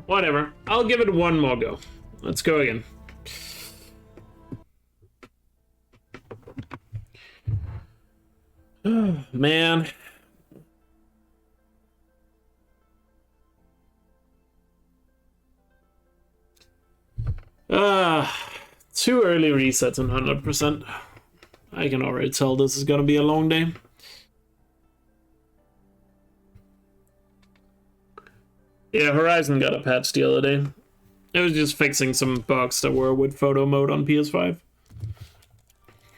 Whatever. I'll give it one more go. Let's go again. Oh, man. Too early resets on 100%. I can already tell this is gonna be a long day. Yeah, Horizon got a patch the other day. It was just fixing some bugs that were with photo mode on PS5.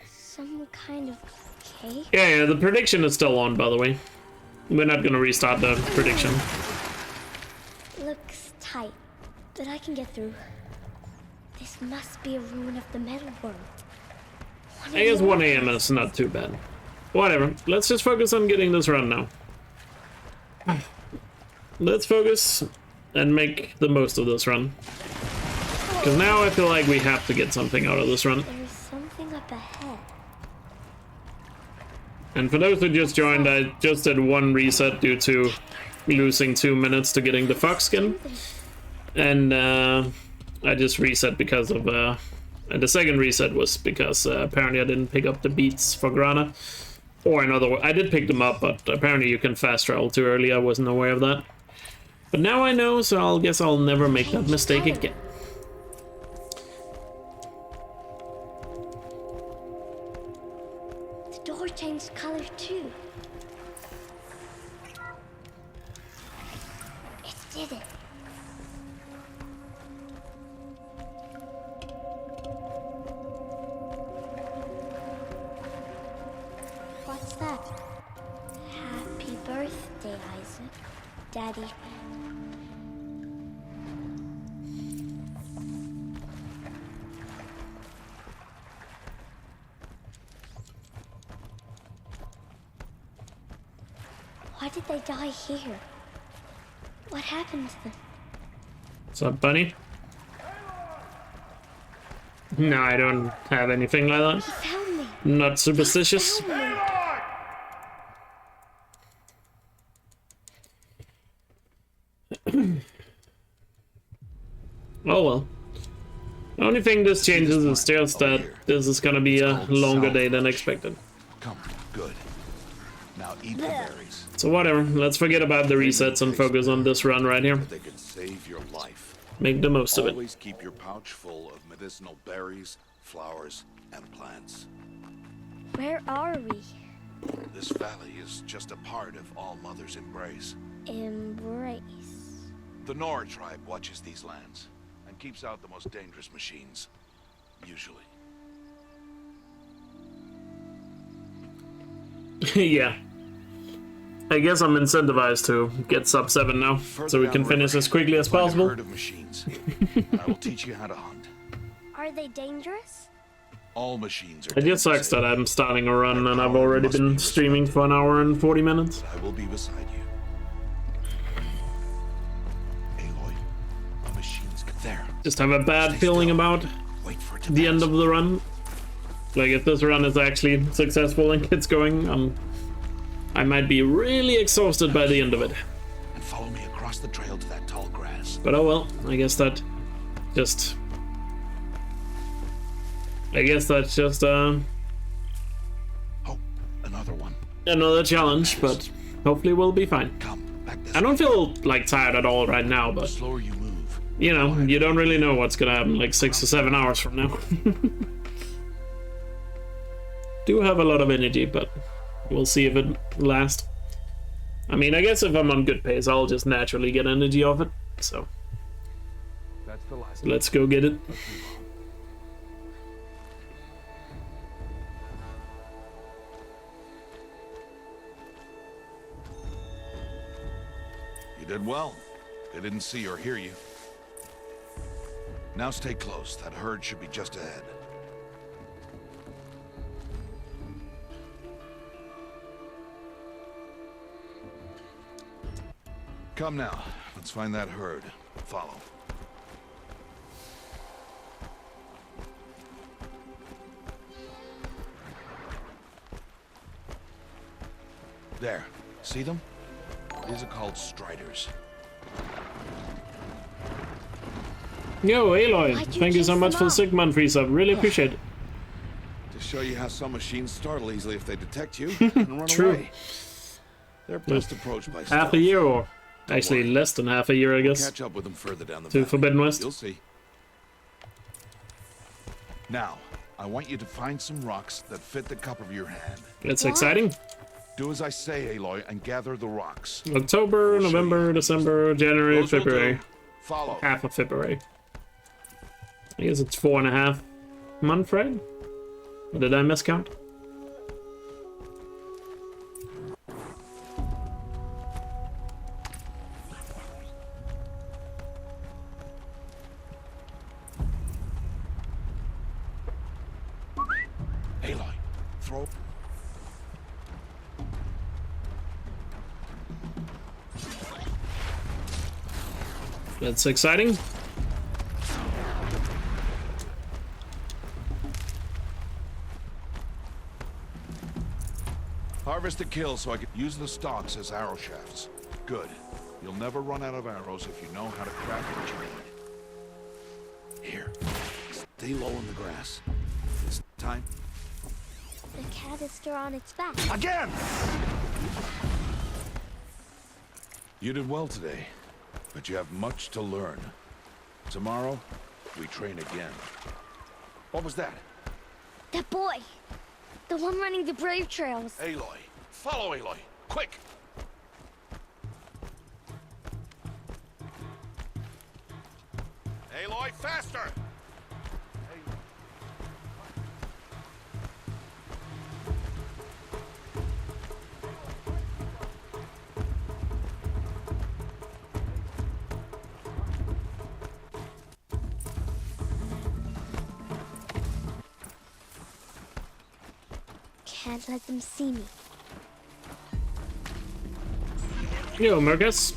Some kind of cake? Yeah, the prediction is still on, by the way. We're not gonna restart the prediction. Looks tight, but I can get through. This must be a ruin of the metal world. I guess 1 AM is not too bad. Whatever, let's just focus on getting this run now. Let's focus and make the most of this run. Because now I feel like we have to get something out of this run. There's something up ahead. And for those who just joined, I just did one reset due to losing 2 minutes to getting the fox skin. And I just reset because of... and the second reset was because apparently I didn't pick up the beats for Grana. Or in other words, I did pick them up, but apparently you can fast travel too early. I wasn't aware of that. But now I know, so I'll guess I'll never make that mistake again. The door changed color too. It did it. What's that? Happy birthday, Isaac. Daddy. Why did they die here? What happened to them? What's up, Bunny? No, I don't have anything like that. He found me. Not superstitious. He found me. Oh well. The only thing this changes is just that this is gonna be a longer day than expected. Come, good. Now eat the berries. So whatever, let's forget about the resets and focus on this run right here. They can save your life. Make the most of it. Always keep your pouch full of medicinal berries, flowers, and plants. Where are we? This valley is just a part of All Mother's embrace. Embrace. The Nora tribe watches these lands and keeps out the most dangerous machines, usually. Yeah. I guess I'm incentivized to get sub 7 now, so we can finish as quickly as possible. Herd of machines. I will teach you how to hunt. Are they dangerous? All machines are. It just sucks that I'm starting a run and I've already been streaming for an hour and 40 minutes. I will be beside you. Aloy, a machine's there. Just have a bad feeling about Wait for it to the pass. end of the run. Like, if this run is actually successful and gets going, I might be really exhausted by the end of it. And follow me across the trail to that tall grass. But oh well, I guess that's just Oh, another one. another challenge, but hopefully we'll be fine. Come back this I don't way. feel like tired at all right now, The but slower you move, you know, you don't really know what's gonna happen like 6 or 7 hours from now. Do have a lot of energy, but we'll see if it lasts. I mean, I guess if I'm on good pace, I'll just naturally get energy off it. So That's the last. let's go get it. You did well. They didn't see or hear you. Now stay close. That herd should be just ahead. Come now. Let's find that herd. Follow. There. See them? These are called striders. Yo, Aloy, Why'd you thank you so chase much them for the off? 6 month free sub. Really appreciate it. To show you how some machines startle easily if they detect you and run True. away. They're best approached by Half stealth. a year, or actually worry. less than half a year, I We'll guess. catch up with them further down the To valley. Forbidden West. You'll see. Now, I want you to find some rocks that fit the cup of your hand. It's Why? exciting. Do as I say, Aloy, and gather the rocks. October, I'll show November, you. December, January, Those will February. do. Follow. Half of February. I guess it's 4.5 months, right? Or did I miscount? Aloy, throw. That's exciting. Harvest a kill so I can use the stalks as arrow shafts. Good. You'll never run out of arrows if you know how to craft what you need. Here. Stay low in the grass. This time. The cat is still on its back. Again! You did well today, but you have much to learn. Tomorrow, we train again. What was that? That boy! The one running the brave trails. Aloy. Follow Aloy. Quick! Aloy, faster! Can't let them see me. Yo, Marcus.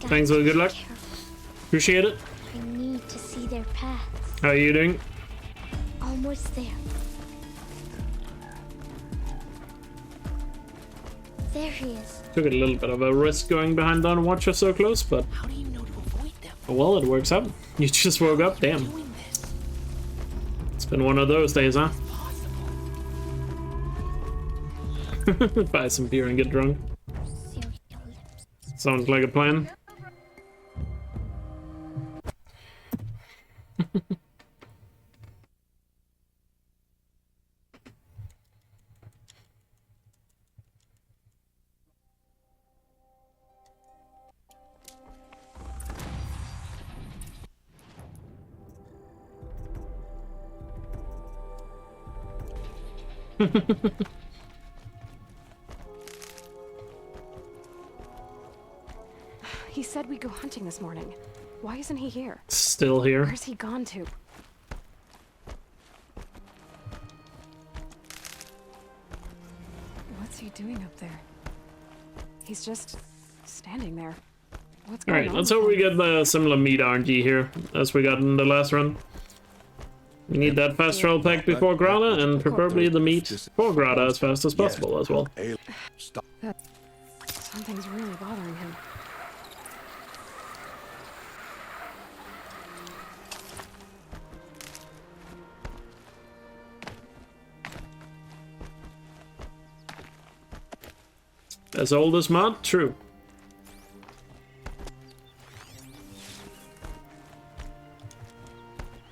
Got Thanks to for the good be luck. careful. Appreciate it. I need to see their paths. How are you doing? Almost there. There he is. Took a little bit of a risk going behind on Watcher so close, but How do you know to avoid them? well, it works out. You just woke up, damn. Doing this It's been one of those days, huh? possible. Buy some beer and get drunk. Serial lips. Sounds like a plan. He said we'd go hunting this morning. Why isn't he here? Still here. Where's he gone to? What's he doing up there? He's just standing there. What's going Alright, on? let's with hope we him? get the similar meat RNG here as we got in the last run. We need that fast travel pack before Grata, and preferably the meat for Grata as fast as possible as well. Aloy, stop. Something's really bothering him. As old as mud? True.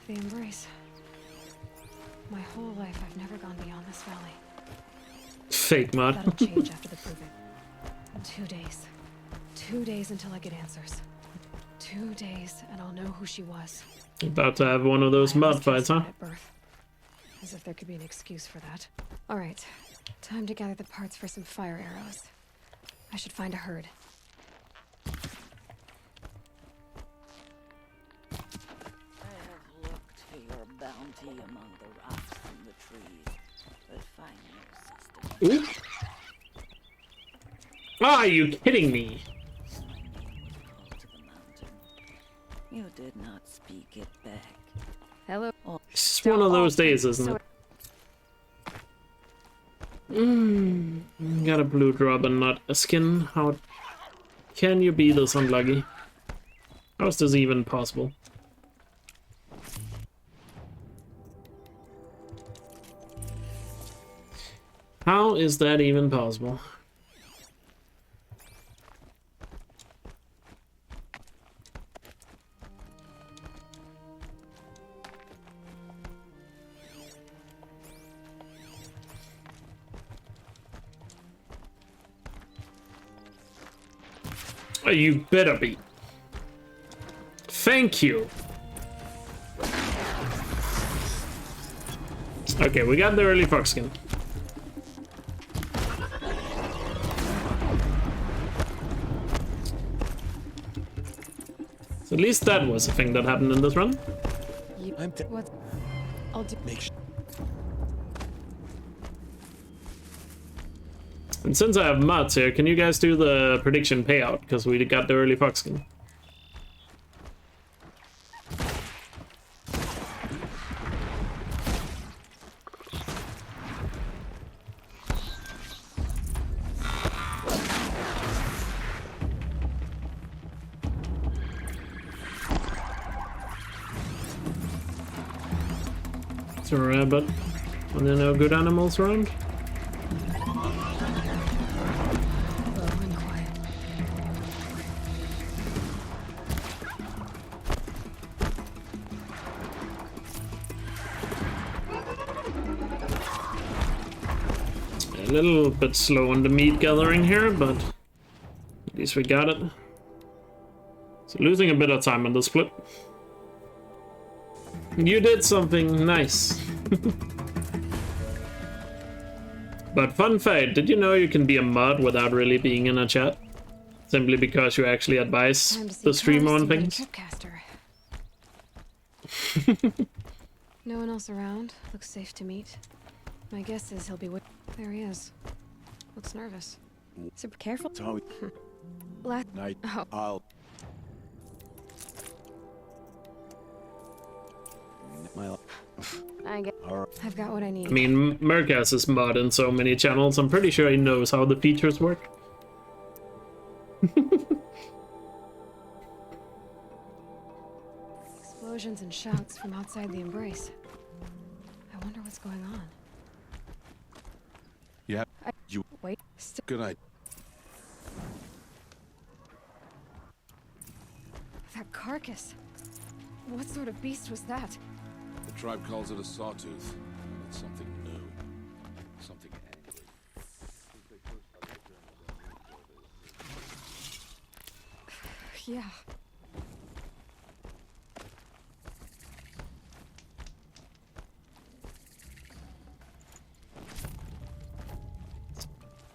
The embrace. My whole life, I've never gone beyond this valley. Fake mud. That'll change after the proving. 2 days. 2 days until I get answers. 2 days, and I'll know who she was. About to have one of those I was mud fights, huh? at birth. As if there could be an excuse for that. All right, time to gather the parts for some fire arrows. I should find a herd. I have looked for your bounty among the rocks and the trees, but find no sustenance. Oop. Ah, are you kidding me? My name was called to the mountain. You did not speak it back. Hello. It's one of those days, isn't it? Got a blue drop and not a skin. How can you be this unlucky? How is this even possible? How is that even possible? Oh, you better be. Thank you. Okay, we got the early fox skin. So at least that was a thing that happened in this run. What? I'll do. And since I have mods here, can you guys do the prediction payout? Because we got the early fox skin. It's a rabbit. Are there no good animals around? A little bit slow on the meat gathering here, but at least we got it. So losing a bit of time on the split. You did something nice. But fun fact, did you know you can be a mod without really being in a chat? Simply because you actually advise the streamer on things? No one else around. Looks safe to meet. My guess is he'll be with. There he is. Looks nervous. Super careful. Tommy, night. Oh. I'll. I've got what I need. I mean, Merkas is mod in so many channels, I'm pretty sure he knows how the features work. Explosions and shouts from outside the embrace. I wonder what's going on. Yeah. You. Wait. Good night. That carcass. What sort of beast was that? The tribe calls it a sawtooth. It's something new. Something angry. Yeah.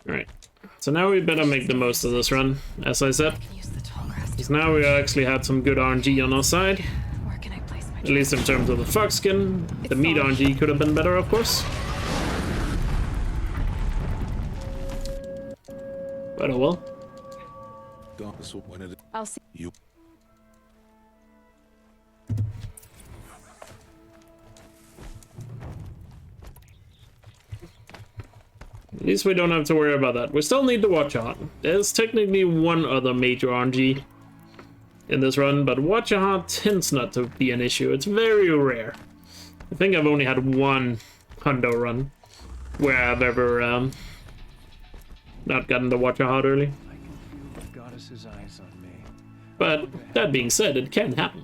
Alright, so now we better make the most of this run, as I said. Because now we actually had some good RNG on our side. Where can I place my At least in terms of the fox skin. The meat RNG could have been better, of course. But oh well. I'll see. You. At least we don't have to worry about that. We still need to watch out. There's technically one other major RNG in this run, but watch out tends not to be an issue. It's very rare. I think I've only had one hundo run where I've ever not gotten to watch out early. I can feel the goddess's eyes on me. But that being said, it can happen.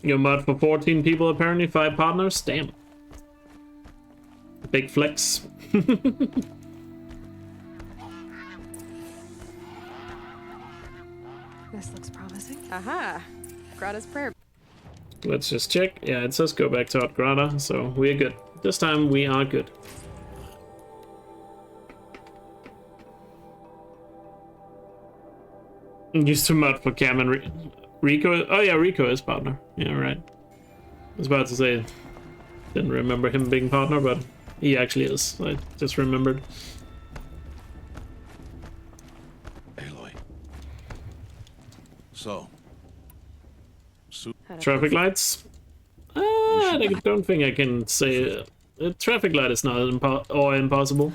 Your mod for 14 people apparently, 5 partners? Damn. Big flex. This looks promising. Aha! Grata's prayer. Let's just check. Yeah, it says go back to Outgrata, so we're good. This time we are good. Used to mod for Cam and Rico. Oh yeah, Rico is partner. Yeah, right. I was about to say, didn't remember him being partner, but he actually is. I just remembered. Aloy. So. Traffic lights? I don't think I can say a traffic light is not impossible.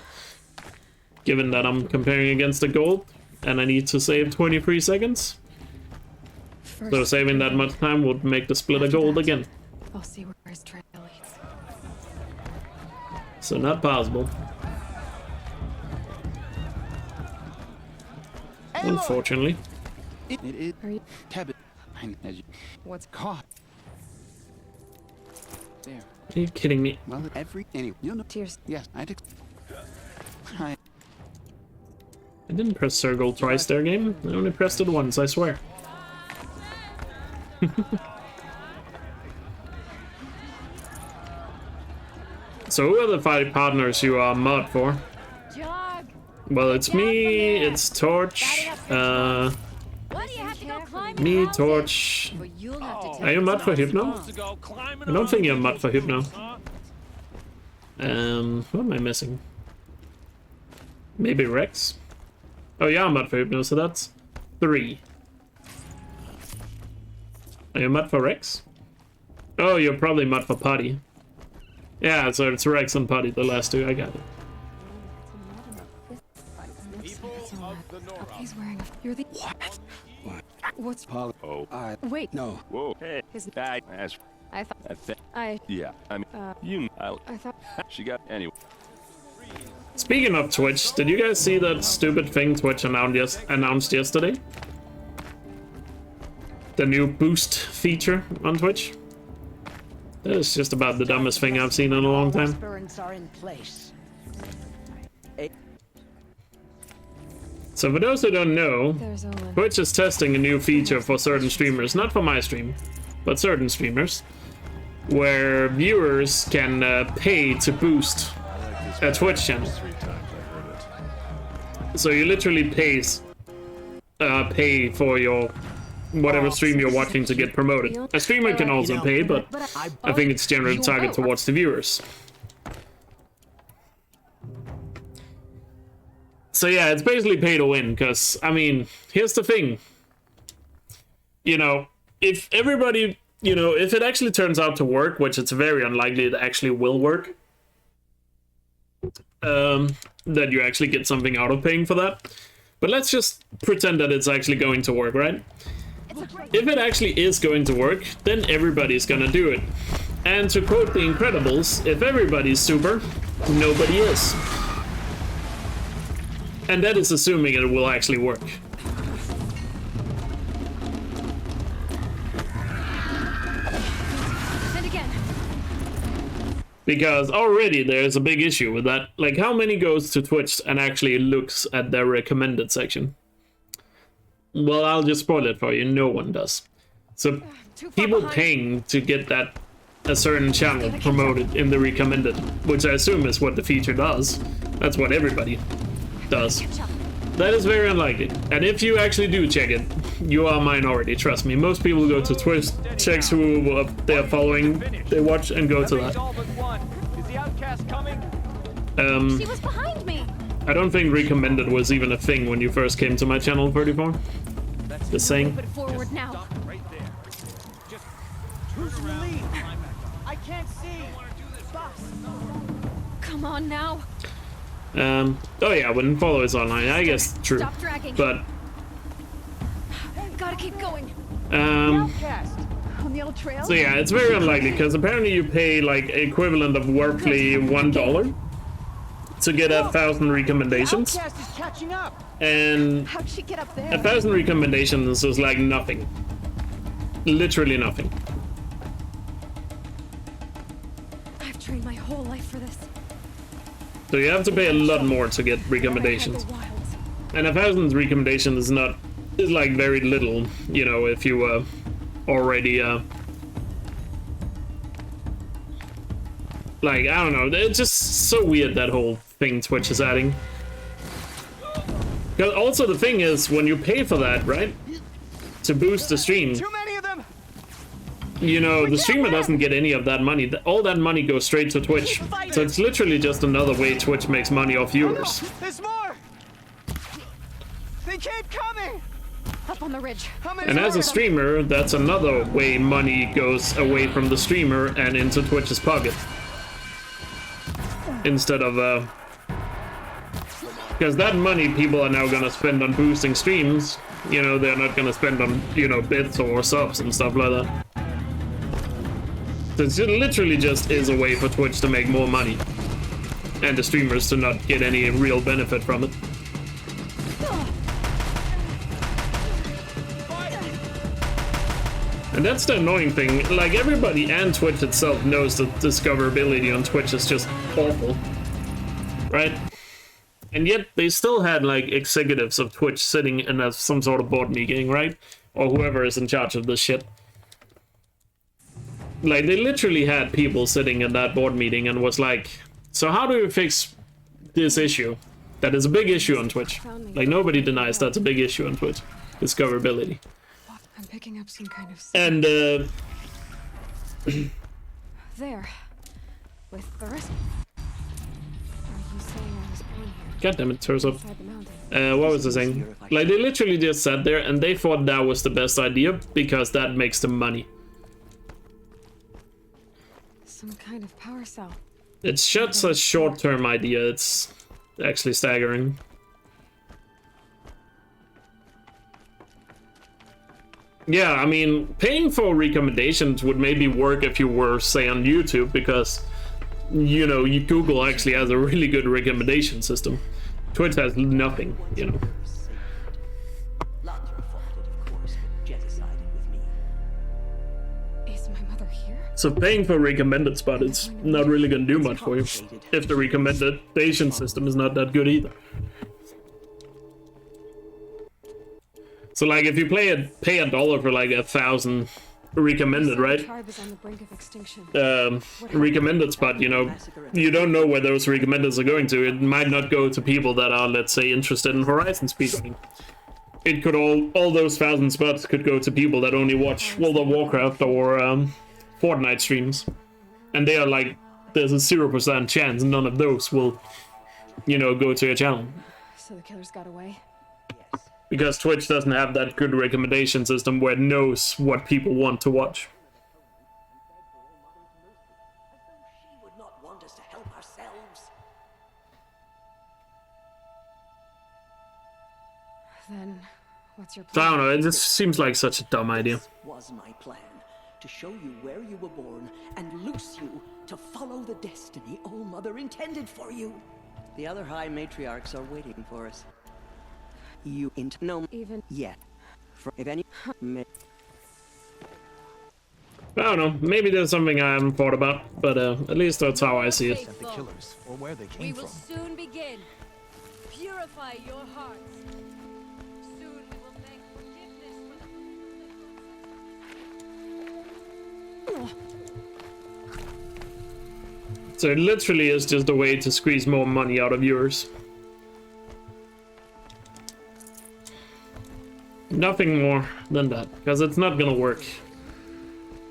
Given that I'm comparing against the gold and I need to save 23 seconds. So saving that much time would make the split a gold again. I'll see where his trail leads. So not possible. Unfortunately. It Are you? cabin. As you What's caught. There. Are you kidding me? Well, you know. tears? Yes, I I didn't press circle twice there, game. I only pressed it once, I swear. So who are the 5 partners you are mod for? Jog. Well, it's me, it's Torch, Why do you have to go climbing? me, houses? Torch. But you'll have to Are you mod for Hypno? I don't think you're mod for Hypno. What am I missing? Maybe Rex? Oh yeah, I'm mod for Hypno, so that's 3. Are you mod for Rex? Oh, you're probably mod for Putty. Yeah, so it's Rex and Putty, the last 2, I got it. He's wearing. You're the. What? What's? Paul. Oh, Wait. no. Whoa. Hey. His. I thought. Yeah. I mean. You. I thought. She got anyway. Speaking of Twitch, did you guys see that stupid thing Twitch announced yesterday? The new boost feature on Twitch? That is just about the dumbest thing I've seen in a long time. Are in place. So for those who don't know, There's Olin. Twitch is testing a new feature for certain streamers, not for my stream, but certain streamers, where viewers can pay to boost a Twitch channel. So you literally pay for your whatever stream you're watching to get promoted. A streamer can also pay, but I think it's generally targeted towards the viewers. So yeah, it's basically pay to win, because, I mean, here's the thing. You know, if everybody, you know, if it actually turns out to work, which it's very unlikely it actually will work, that you actually get something out of paying for that. But let's just pretend that it's actually going to work, right? If it actually is going to work, then everybody's gonna do it. And to quote The Incredibles, if everybody's super, nobody is. And that is assuming it will actually work. And again. Because already there's a big issue with that. Like, how many goes to Twitch and actually looks at their recommended section? Well, I'll just spoil it for you. No one does. So people paying to get that a certain channel promoted in the recommended, which I assume is what the feature does. That's what everybody does. That is very unlikely. And if you actually do check it, you are a minority, trust me. Most people go to Twitch, checks who they're following, they watch and go to that. Is the outcast coming? She was behind me. I don't think recommended was even a thing when you first came to my channel, 34. Just saying. Put it forward now. Right there. Just who's in the lead? I can't see. Come on now. Oh yeah, when follow is online, I guess true. Stop dragging. But Gotta keep going. Outcast. On the old trail. so yeah, it's very unlikely because apparently you pay like equivalent of roughly $1 to get 1,000 recommendations, Outcast is catching up. and How'd she get up there? 1,000 recommendations is like nothing, literally nothing. I've trained my whole life for this. So you have to pay a lot more to get recommendations, The wilds. and 1,000 recommendations is like very little, you know, if you already like, I don't know, it's just so weird, that whole thing Twitch is adding. Because also the thing is, when you pay for that, right, to boost the stream, Too many of them. you know, the streamer doesn't get any of that money. All that money goes straight to Twitch. So it's literally just another way Twitch makes money off viewers. There's more. They keep coming. Up on the ridge. How many And as a streamer, that's another way money goes away from the streamer and into Twitch's pocket. Instead of, because that money people are now gonna spend on boosting streams, you know, they're not gonna spend on, you know, bits or subs and stuff like that. So it literally just is a way for Twitch to make more money. And the streamers to not get any real benefit from it. And that's the annoying thing. Like, everybody and Twitch itself knows that discoverability on Twitch is just awful. Right? And yet they still had, like, executives of Twitch sitting in some sort of board meeting, right? Or whoever is in charge of this shit. Like, they literally had people sitting in that board meeting and was like, so how do we fix this issue? That is a big issue on Twitch. Like, nobody denies that's a big issue on Twitch. Discoverability. I'm picking up some kind of... And, there. With the rest... Are you saying I was born here? God damn it, Turso. Inside the mountain? What was the thing? Like, they literally just sat there and they thought that was the best idea because that makes them money. Some kind of power cell. It's just a short-term idea. It's actually staggering. Yeah, I mean, paying for recommendations would maybe work if you were, say, on YouTube, because, you know, Google actually has a really good recommendation system. Twitch has nothing, you know. Is my mother here? So paying for recommended spot is not really gonna do much for you, if the recommendation system is not that good either. So, like, if you pay $1 for, like, 1,000 recommended, right? Tribe is on the brink of extinction. Recommended spot, you know, you don't know where those recommendeds are going to. It might not go to people that are, let's say, interested in Horizon speedrunning. It could all those 1,000 spots could go to people that only watch World of Warcraft or Fortnite streams. And they are like, there's a 0% chance none of those will, you know, go to your channel. So the killers got away? Because Twitch doesn't have that good recommendation system where it knows what people want to watch. She would not want us to help ourselves. Then, what's your So I plan? don't know, it just seems like such a dumb idea. This was my plan, to show you where you were born and loose you to follow the destiny All Mother intended for you. The other High Matriarchs are waiting for us. You ain't no Even yet. If any, I don't know, maybe there's something I haven't thought about, but at least that's how I see it. The killers, or where they We came will from. soon begin. Purify your hearts. Soon we will make forgiveness for the... So it literally is just a way to squeeze more money out of viewers. Nothing more than that, because it's not gonna work.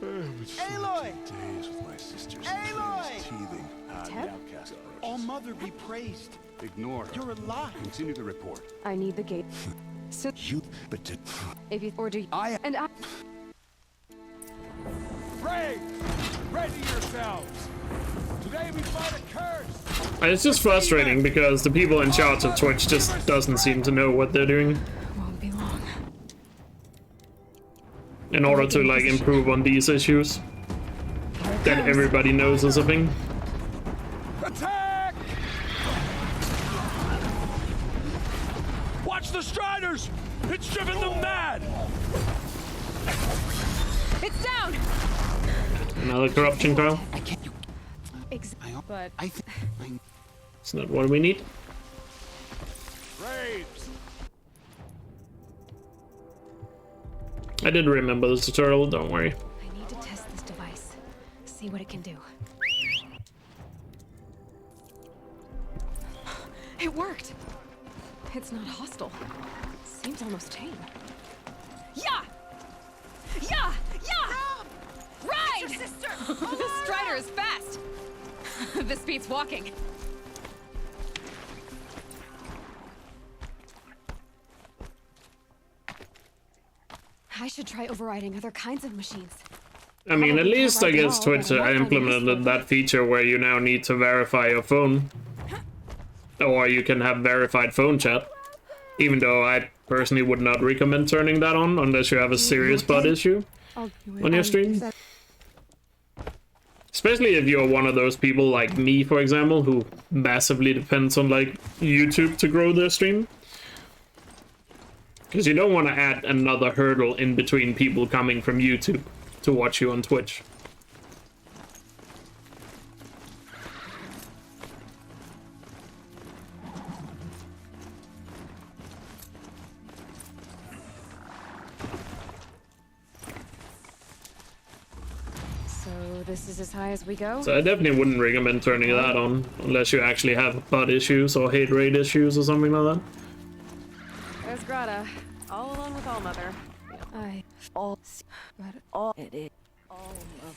Aloy! Days with my sisters. Aloy! Teething. Ted? All Mother be praised. Ignore her. You're alive. Continue the report. I need the gate. So You, but to, if you or do you, I and I Brave! Ready yourselves! Today we fight a curse! It's just frustrating because the people in charge of Twitch just doesn't seem to know what they're doing won't be long. in order to, like, improve on these issues that everybody knows is a thing. Attack! Watch the Striders! It's driven them mad! It's down! Another corruption trial? I can't. But I think. It's not what we need. Braves! I did remember the tutorial, don't worry. I need to test this device. See what it can do. It worked! It's not hostile. Seems almost tame. Yeah! Yeah! Yeah! Ride! Sister! The Strider is fast! This beats walking. I should try overriding other kinds of machines. I mean, at Probably least can't I write them guess all, Twitch but I won't find it implemented useful. that feature where you now need to verify your phone. Or you can have verified phone chat. Even though I personally would not recommend turning that on unless you have a serious bot issue I'll do it on your on stream. Especially if you're one of those people like me, for example, who massively depends on like YouTube to grow their stream. Because you don't want to add another hurdle in between people coming from YouTube to watch you on Twitch. This is as high as we go? So I definitely wouldn't recommend turning that on unless you actually have butt issues or hate rate issues or something like that. There's Grata, all alone with All-Mother.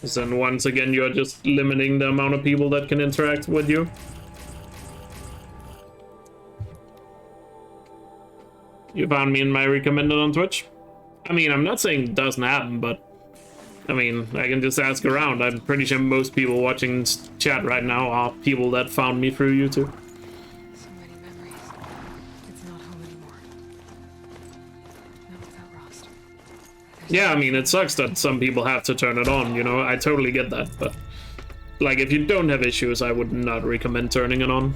Then once again, you're just limiting the amount of people that can interact with you. You found me in my recommended on Twitch? I mean, I'm not saying it doesn't happen, but I mean, I can just ask around. I'm pretty sure most people watching chat right now are people that found me through YouTube. So many memories. It's not home anymore. Not without Rost. Yeah, I mean, it sucks that some people have to turn it on, you know? I totally get that, but like, if you don't have issues, I would not recommend turning it on.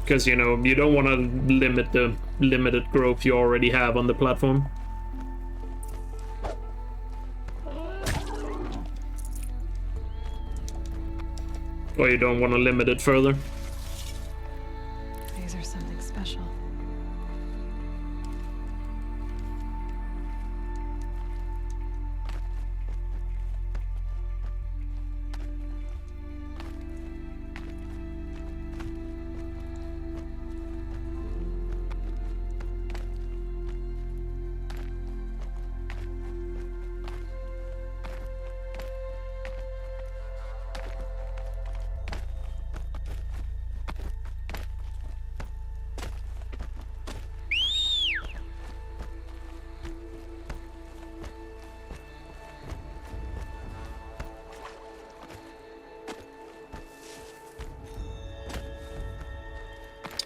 Because, you know, you don't want to limit the limited growth you already have on the platform. Or you don't want to limit it further. These are something special.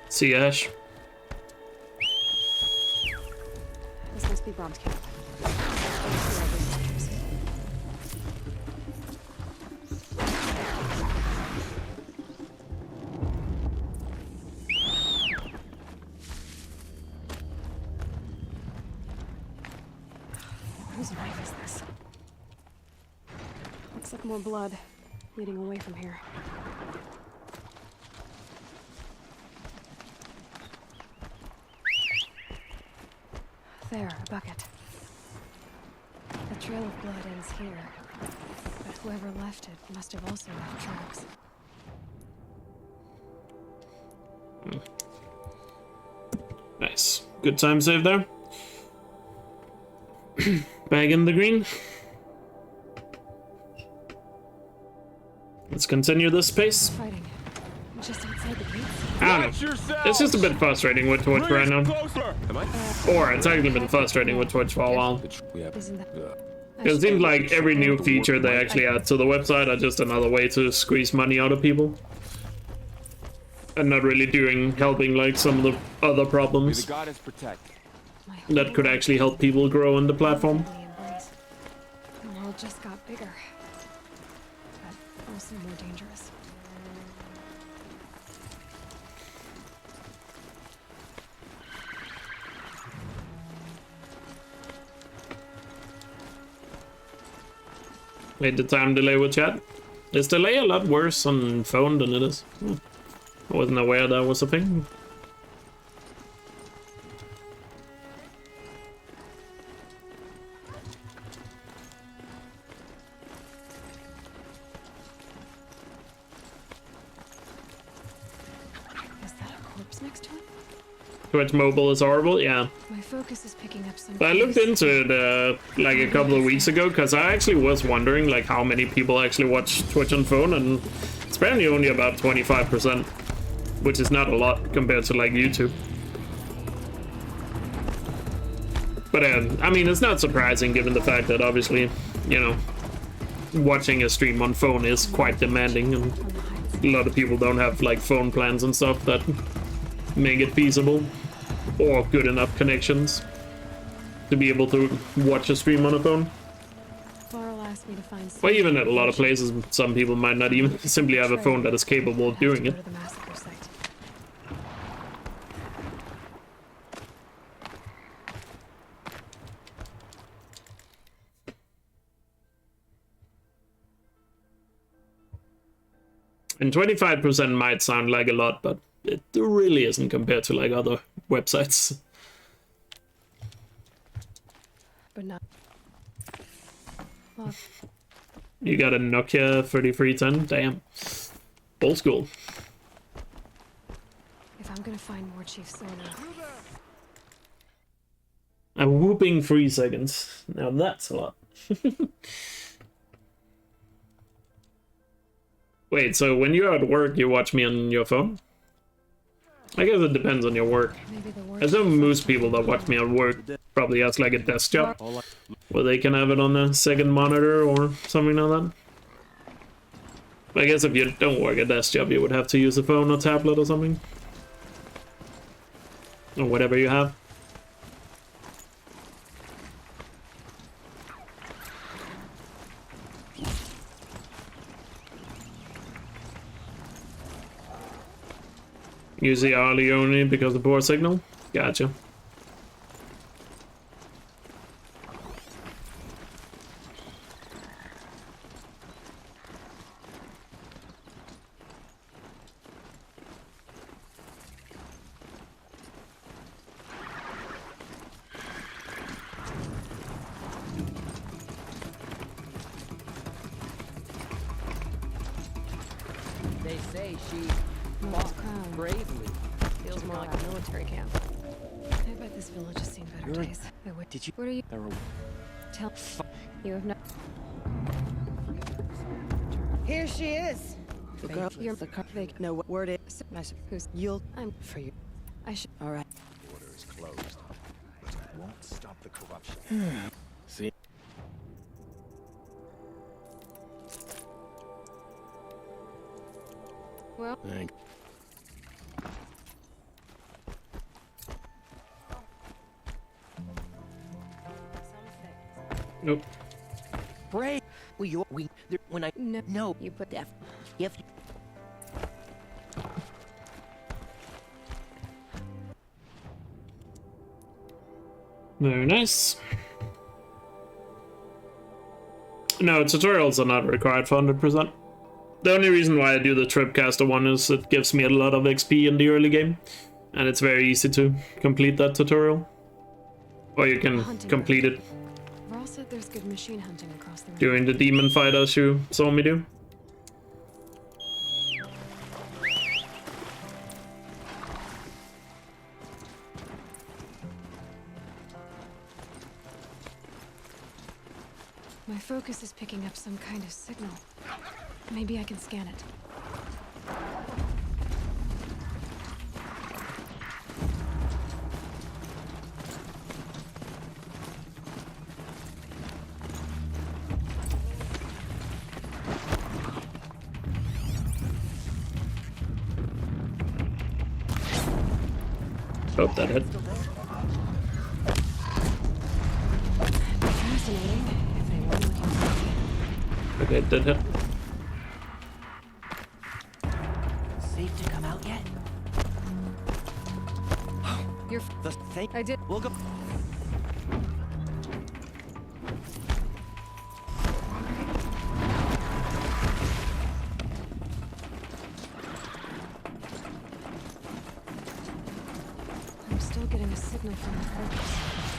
See Ash. This must be Brom's camp. Whose knife is this? Looks like more blood leading away from here. There, a bucket. The trail of blood ends here, but whoever left it must have also left tracks. Nice. Good time save there. Back in the green. Let's continue this pace. Fighting. Just outside the gates. I don't know. It's just a bit frustrating with Twitch right now. Or it's actually been frustrating with Twitch for a while. Isn't that... It seems like every new feature they actually add to the website are just another way to squeeze money out of people. And not really helping like some of the other problems that could actually help people grow on the platform. The world just got bigger, but also more dangerous. Made the time delay with chat. Is delay a lot worse on phone than it is? I wasn't aware that was a thing. Is that a corpse next to it? Twitch mobile is horrible, yeah. My focus is picking up some. But I looked into it like a couple of weeks ago because I actually was wondering like how many people actually watch Twitch on phone, and it's apparently only about 25%, which is not a lot compared to like YouTube. But I mean, it's not surprising given the fact that obviously, you know, watching a stream on phone is quite demanding, and a lot of people don't have like phone plans and stuff that make it feasible or good enough connections to be able to watch a stream on a phone. Far alive. asked me to find. Or even at a lot of places, some people might not even simply have a phone that is capable of doing it. To the massacre site. And 25% might sound like a lot, but it really isn't compared to like other websites. But not. Well, You got a Nokia 3310? Damn. Old school. if I'm gonna find more Chief Sona, A whooping 3 seconds. Now that's a lot. Wait, so when you're at work, you watch me on your phone? I guess it depends on your work. maybe the I worst. assume most people that watch me at work probably has like a desk job where they can have it on a second monitor or something like that. I guess if you don't work a desk job, you would have to use a phone or tablet or something. Or whatever you have. Use the hourly only because of poor signal? Gotcha. They say she Fought bravely. feels more like a military camp. I bet this village has seen better days. Wait, what Did you? What are you? Tell. You have no. Here she is. The girl. You're The car. they No, what word is? who's You'll. I'm for you. I should. All right. The order is closed, but it won't stop the corruption. See. Well, Thank. Nope. Brave. When I no. no. You put Def. If. Very nice. No, tutorials are not required for 100%. The only reason why I do the Tripcaster one is it gives me a lot of XP in the early game. And it's very easy to complete that tutorial. Or you can complete it Varl said there's good machine hunting across the river. during the demon fight as you saw me do. My focus is picking up some kind of signal. Maybe I can scan it. Oh, that hit. Fascinating. If they weren't looking for me. Okay, it did hit. Safe to come out yet? You're. The thing. I did. We'll go. I'm still getting a signal from the focus.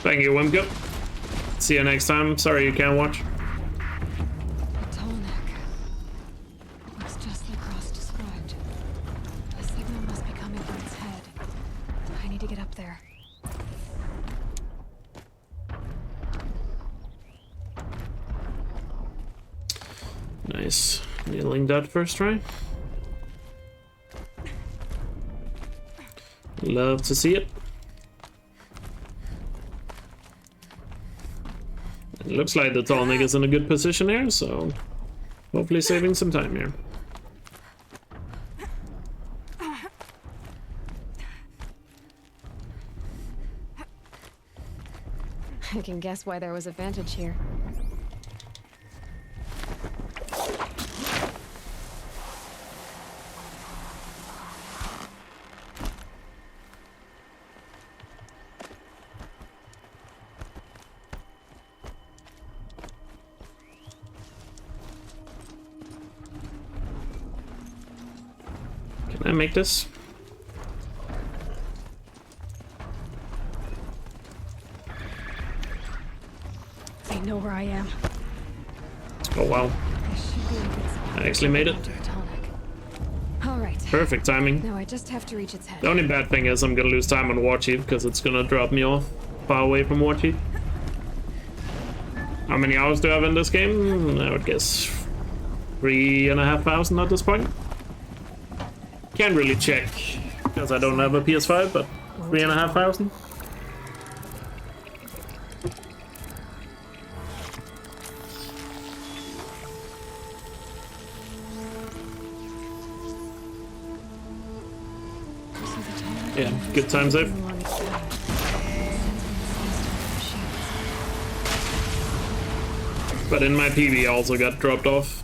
Thank you, Wimko. See you next time. Sorry you can't watch. A tall neck. Looks just like Ross described. A signal must be coming from its head. I need to get up there. Nice. Nailing that first try. Love to see it. It looks like the tall nigga's in a good position here, so hopefully saving some time here. I can guess why there was a vantage here. Can I make this? They know where I am. Oh wow. This should be a good spot. I actually made it. All right. Perfect timing. Now I just have to reach its head. The only bad thing is I'm gonna lose time on War Chief because it's gonna drop me off far away from War Chief. How many hours do I have in this game? I would guess 3,500 at this point. Can't really check because I don't have a PS5, but 3,500. Yeah, good time save. But in my PB I also got dropped off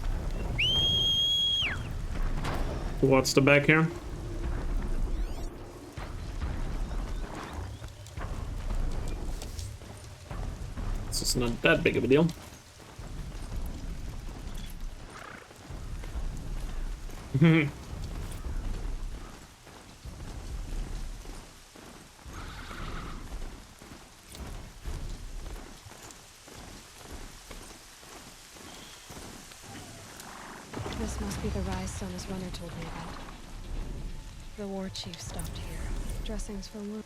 towards the back here. This is not that big of a deal. This must be the rise son his runner told me about. The war chief stopped here. Dressings for wounds.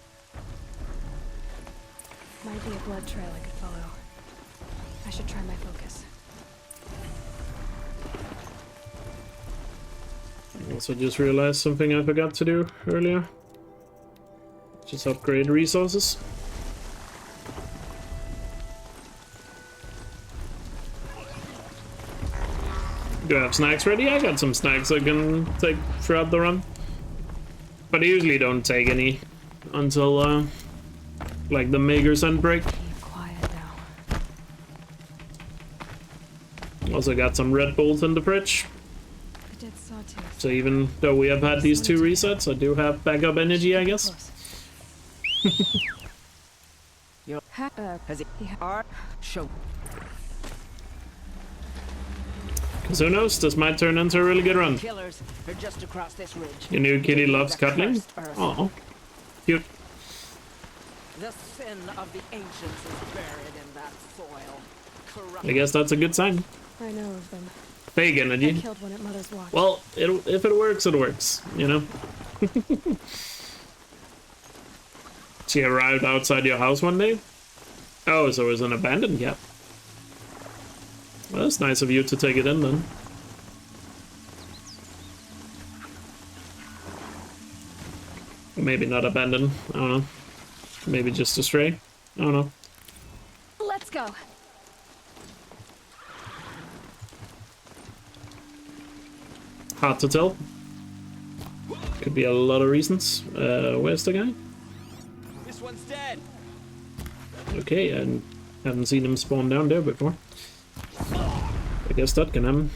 Might be a blood trail I could follow. I should try my focus. I also just realized something I forgot to do earlier. Just upgrade resources. Do I have snacks ready? I got some snacks I can take throughout the run. But I usually don't take any until like the Mager's End break. Keep quiet now. Also got some Red Bulls in the fridge. A dead sawtooth. So even though we have had these 2 resets, I do have backup energy, I guess. Show. Because who knows, this might turn into a really good run. Killers are just across this ridge. Your new kitty loves cuddling. Oh, cute. The sin of the ancients is buried in that soil. Corrupt. I guess that's a good sign. I know of them. Fake I energy. killed one at Mother's Watch. Well, if it works, it works, you know? She arrived outside your house one day? Oh, so it was an abandoned camp. Well, that's nice of you to take it in then. Maybe not abandoned, I don't know. Maybe just a stray, I don't know. Let's go. Hard to tell. Could be a lot of reasons. Where's the guy? This one's dead. Okay, I haven't seen him spawn down there before. I guess that can happen.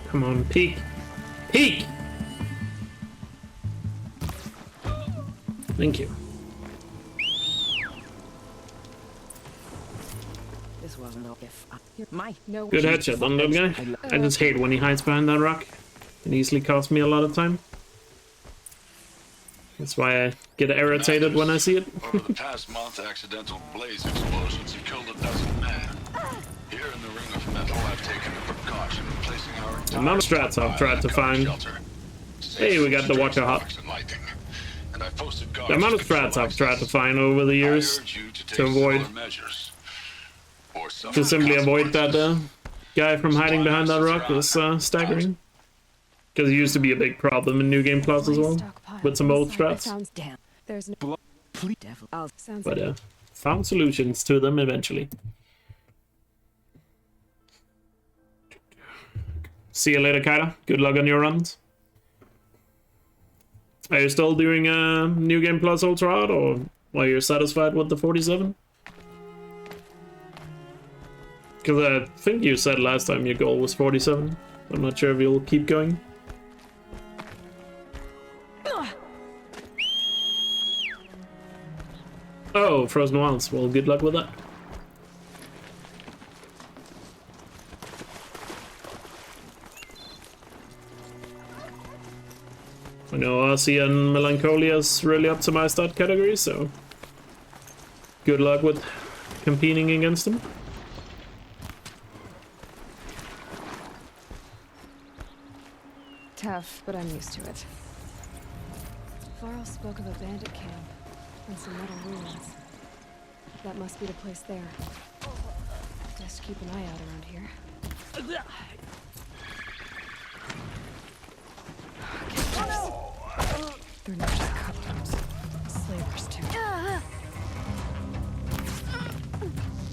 Come on, peek! Peek! Thank you. This wasn't my no. Good headshot on that guy. I just hate when he hides behind that rock. It easily costs me a lot of time. That's why I get irritated when I see it. Over the past month, accidental blaze explosions have killed 12 men. Here in the Ring of Metal, I've taken the precaution of placing our The amount of strats I've tried to find. Hey, we got the Watcher Hut. The amount of strats I've tried to find over the years to avoid, to simply avoid that guy from hiding behind that rock is staggering. Because it used to be a big problem in New Game Plus as well, with some old strats. There's no sounds But found solutions to them eventually. See you later, Kyla. Good luck on your runs. Are you still doing a New Game Plus Ultra Hard, or are you satisfied with the 47? Because I think you said last time your goal was 47. I'm not sure if you'll keep going. Oh, Frozen Wilds. Well, good luck with that. I know Arcee and Melancholia's really optimized that category, so good luck with competing against them. Tough, but I'm used to it. Varl spoke of a bandit camp and some metal ruins. That must be the place there. Best keep an eye out around here. They're not just cutthroats. Slavers, too.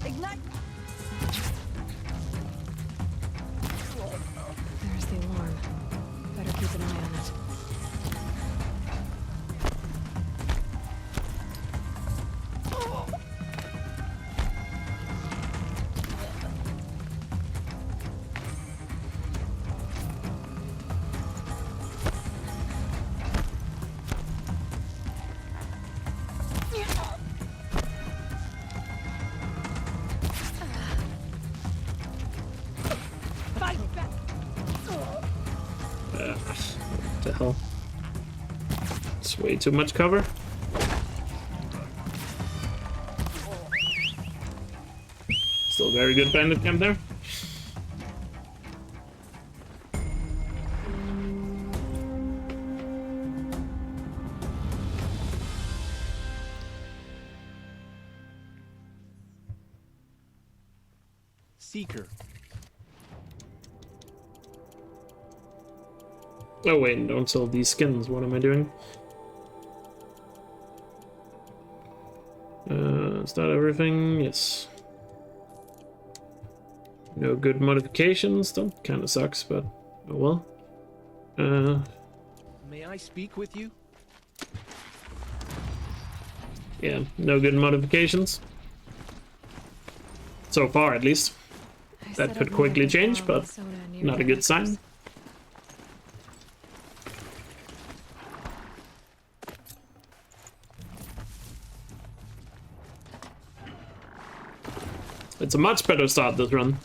Ignite! There's the alarm. Better keep an eye on it. What the hell? It's way too much cover. Still very good bandit camp there. Seeker. Oh wait, don't sell these skins. What am I doing? Is that everything? Yes. No good modifications. That kind of sucks, but oh well. May I speak with you? Yeah, no good modifications. So far, at least. That could quickly change, but not a good sign. It's a much better start this run.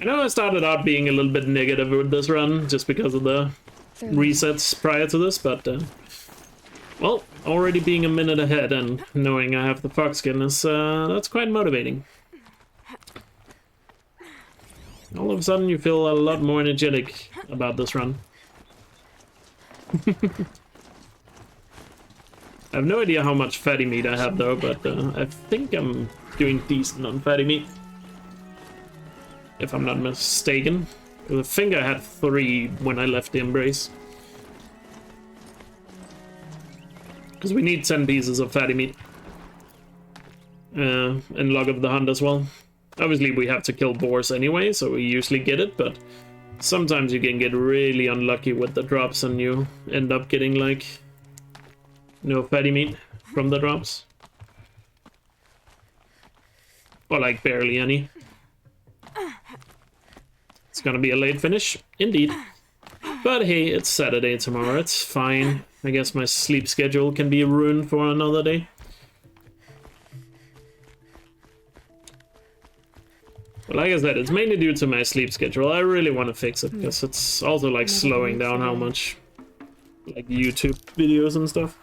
I know I started out being a little bit negative with this run just because of the resets prior to this, but well, already being a minute ahead and knowing I have the fox skin is that's quite motivating. All of a sudden you feel a lot more energetic about this run. I have no idea how much fatty meat I have though, but I think I'm doing decent on fatty meat. If I'm not mistaken. I think I had 3 when I left the Embrace. Because we need 10 pieces of fatty meat. And Log of the Hunt as well. Obviously we have to kill boars anyway, so we usually get it, but sometimes you can get really unlucky with the drops and you end up getting like no fatty meat from the drops. Or like barely any. It's gonna be a late finish, indeed. But hey, it's Saturday tomorrow, it's fine. I guess my sleep schedule can be ruined for another day. But like I said, it's mainly due to my sleep schedule. I really want to fix it, because it's also like slowing down how much like YouTube videos and stuff.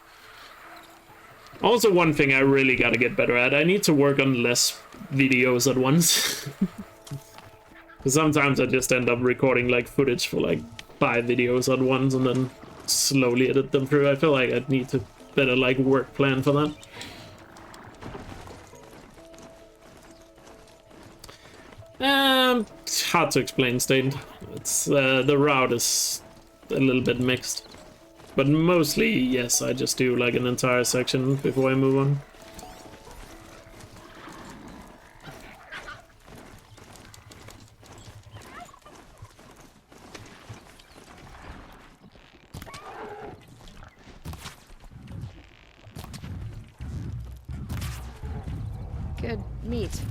Also, one thing I really gotta get better at, I need to work on less videos at once. Because sometimes I just end up recording like footage for like 5 videos at once and then slowly edit them through. I feel like I need to better like work plan for that. Hard to explain, State. It's the route is a little bit mixed. But mostly, yes, I just do like an entire section before I move on. Meat.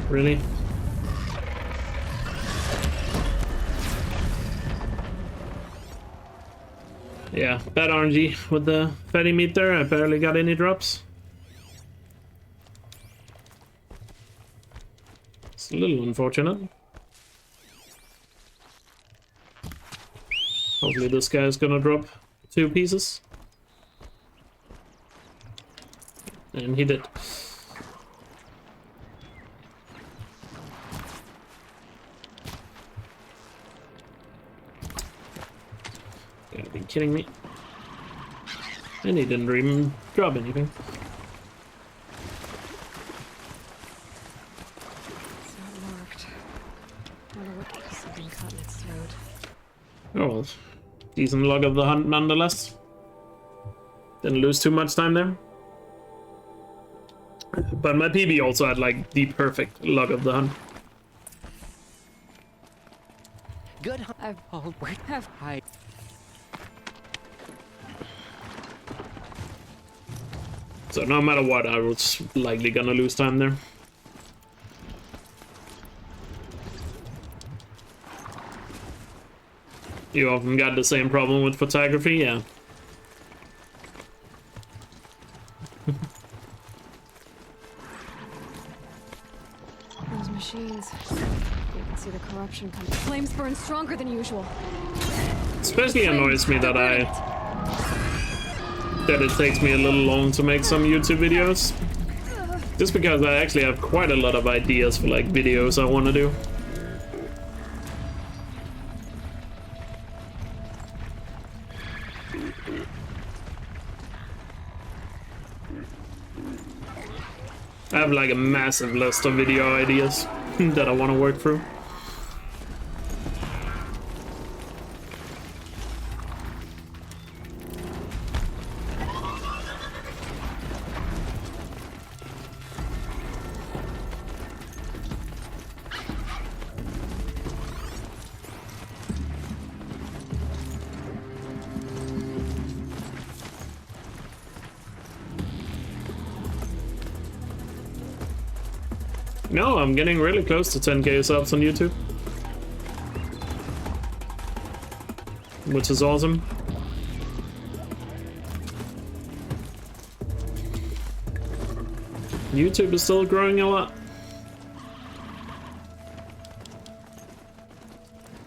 Really? Yeah, bad RNG with the fatty meat there. I barely got any drops. It's a little unfortunate. Hopefully this guy's gonna drop 2 pieces. And he did. Gotta be kidding me. And he didn't even drop anything. It's not marked. Wonder what piece has been cut in its throat. Oh well. Decent log of the hunt nonetheless. Didn't lose too much time there. But my PB also had like the perfect log of the hunt. Good. I've always have I. So no matter what, I was likely gonna lose time there. You often got the same problem with photography, yeah. Those machines. You can see the corruption coming. Flames burn stronger than usual. Especially annoys me that it takes me a little long to make some YouTube videos. Just because I actually have quite a lot of ideas for like videos I want to do. I have like a massive list of video ideas that I want to work through. No, I'm getting really close to 10k subs on YouTube. Which is awesome. YouTube is still growing a lot.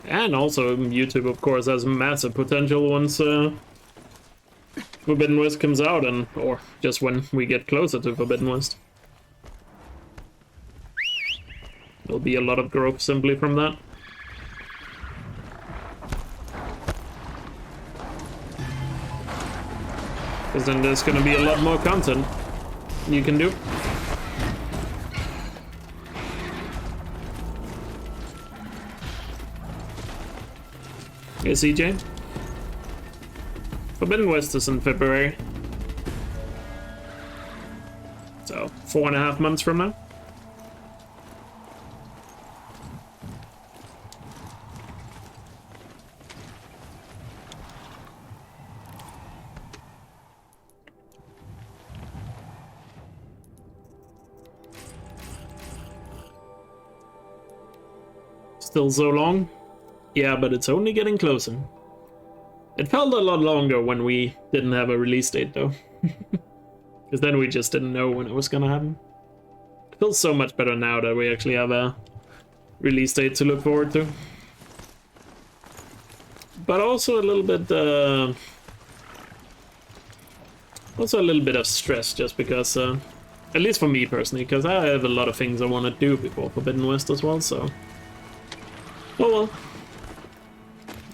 And also YouTube, of course, has massive potential once Forbidden West comes out, and or just when we get closer to Forbidden West. There'll be a lot of growth simply from that. Because then there's gonna be a lot more content you can do. Hey CJ. Forbidden West is in February. So 4.5 months from now. Still so long? Yeah, but it's only getting closer. It felt a lot longer when we didn't have a release date, though. Because then we just didn't know when it was gonna happen. It feels so much better now that we actually have a release date to look forward to. But also a little bit, of stress, just because, at least for me personally, because I have a lot of things I want to do before Forbidden West as well, so... Oh well.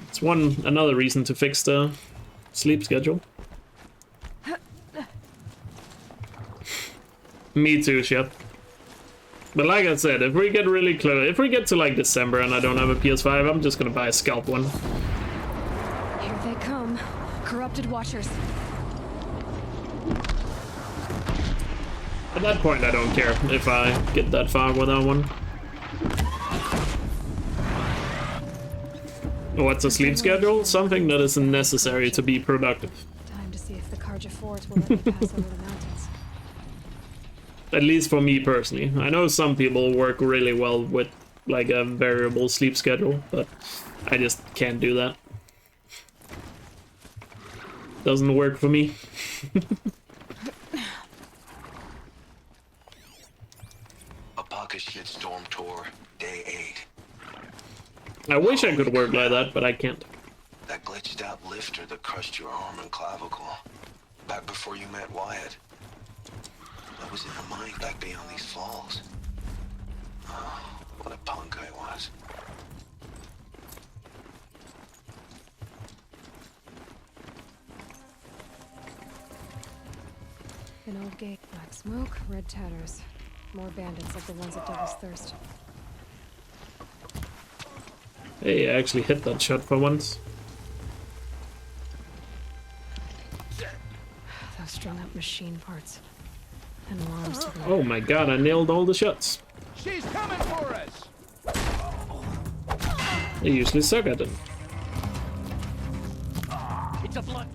It's another reason to fix the sleep schedule. Me too, Shep. But like I said, if we get really close, if we get to like December and I don't have a PS5, I'm just gonna buy a scalp one. Here they come. Corrupted Watchers. At that point, I don't care if I get that far without one. What's a sleep schedule? Something that is necessary to be productive. Time to see if the Karja forts will let me pass over the mountains. At least for me personally. I know some people work really well with like a variable sleep schedule, but I just can't do that. Doesn't work for me. Apaka Shitstorm Tour, Day 8. I wish I could work like that, but I can't. That glitched out lifter that crushed your arm and clavicle. Back before you met Wyatt. What was in your mind back beyond these falls? Oh, what a punk I was. An old gate. Black smoke, red tatters. More bandits like the ones at Devil's Thirst. Hey, I actually hit that shot for once. Those strung up machine parts. And alarms to the Oh my god, I nailed all the shots. She's coming for us! I usually suck at them. It's a blood.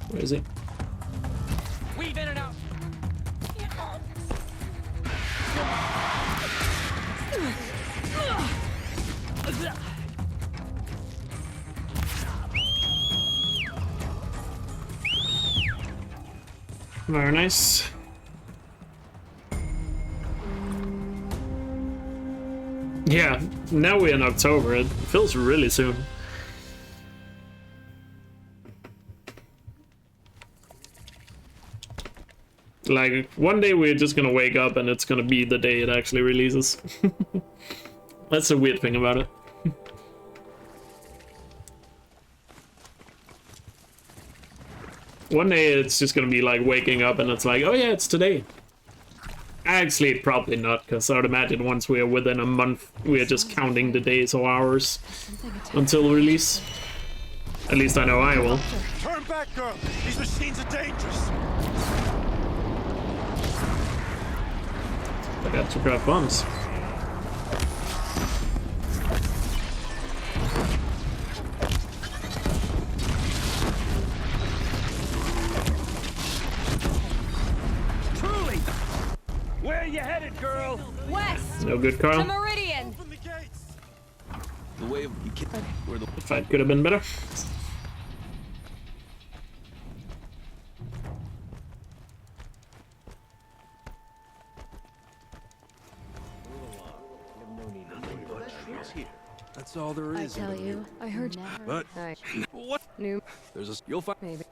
Where is he? Weave in and out. Very nice. Yeah, now we're in October. It feels really soon. Like, one day we're just gonna wake up and it's gonna be the day it actually releases. That's the weird thing about it. One day it's just gonna be like waking up and it's like, oh yeah, it's today. Actually, probably not, because I would imagine once we're within a month, we're just counting the days or hours until release. At least I know I will. Turn back, girl! These machines are dangerous! I got to grab bombs. Truly! Where are you headed, girl? West! No good, Carl. To Meridian! Open the gates! The way you can't. Where the The fight could have been better. That's all there I is. tell you, I heard But I what? knew There's a. You'll find. maybe.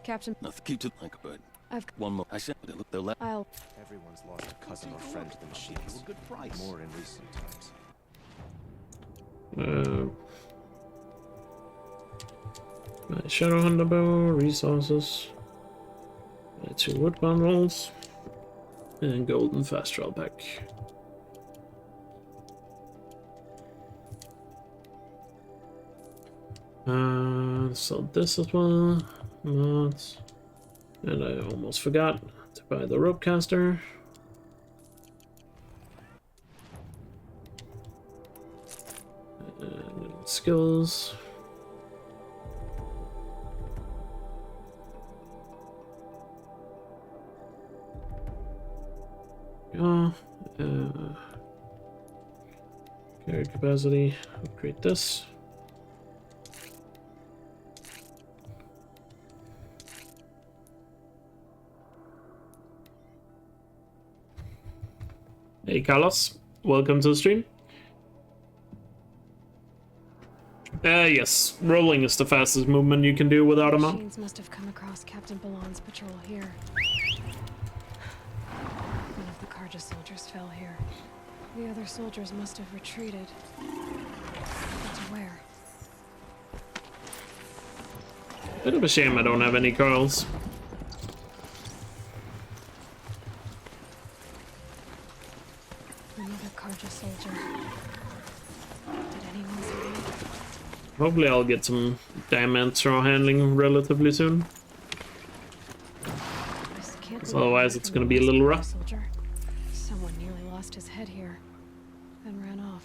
Captain, Nothing. Keep to like a bird. I've One more. I said they look. They're left. I'll Everyone's lost a cousin or friend to the machines. Good price. More in recent times. My Shadowhunter bow, resources. My 2 wood bundles. And golden fast travel pack. So this as well. Mods. And I almost forgot to buy the rope caster. And skills. Carry capacity, upgrade this. Hey Carlos, welcome to the stream. Yes, rolling is the fastest movement you can do without a mount. machines must have come across Captain Balon's patrol here. One of the Karja soldiers fell here. The other soldiers must have retreated. But to where? Bit of a shame I don't have any Carls. Another Karja soldier. Did anyone see him? Hopefully I'll get some diamond straw handling relatively soon. So otherwise it's gonna be a little rough. Soldier. Someone nearly lost his head here, then ran off.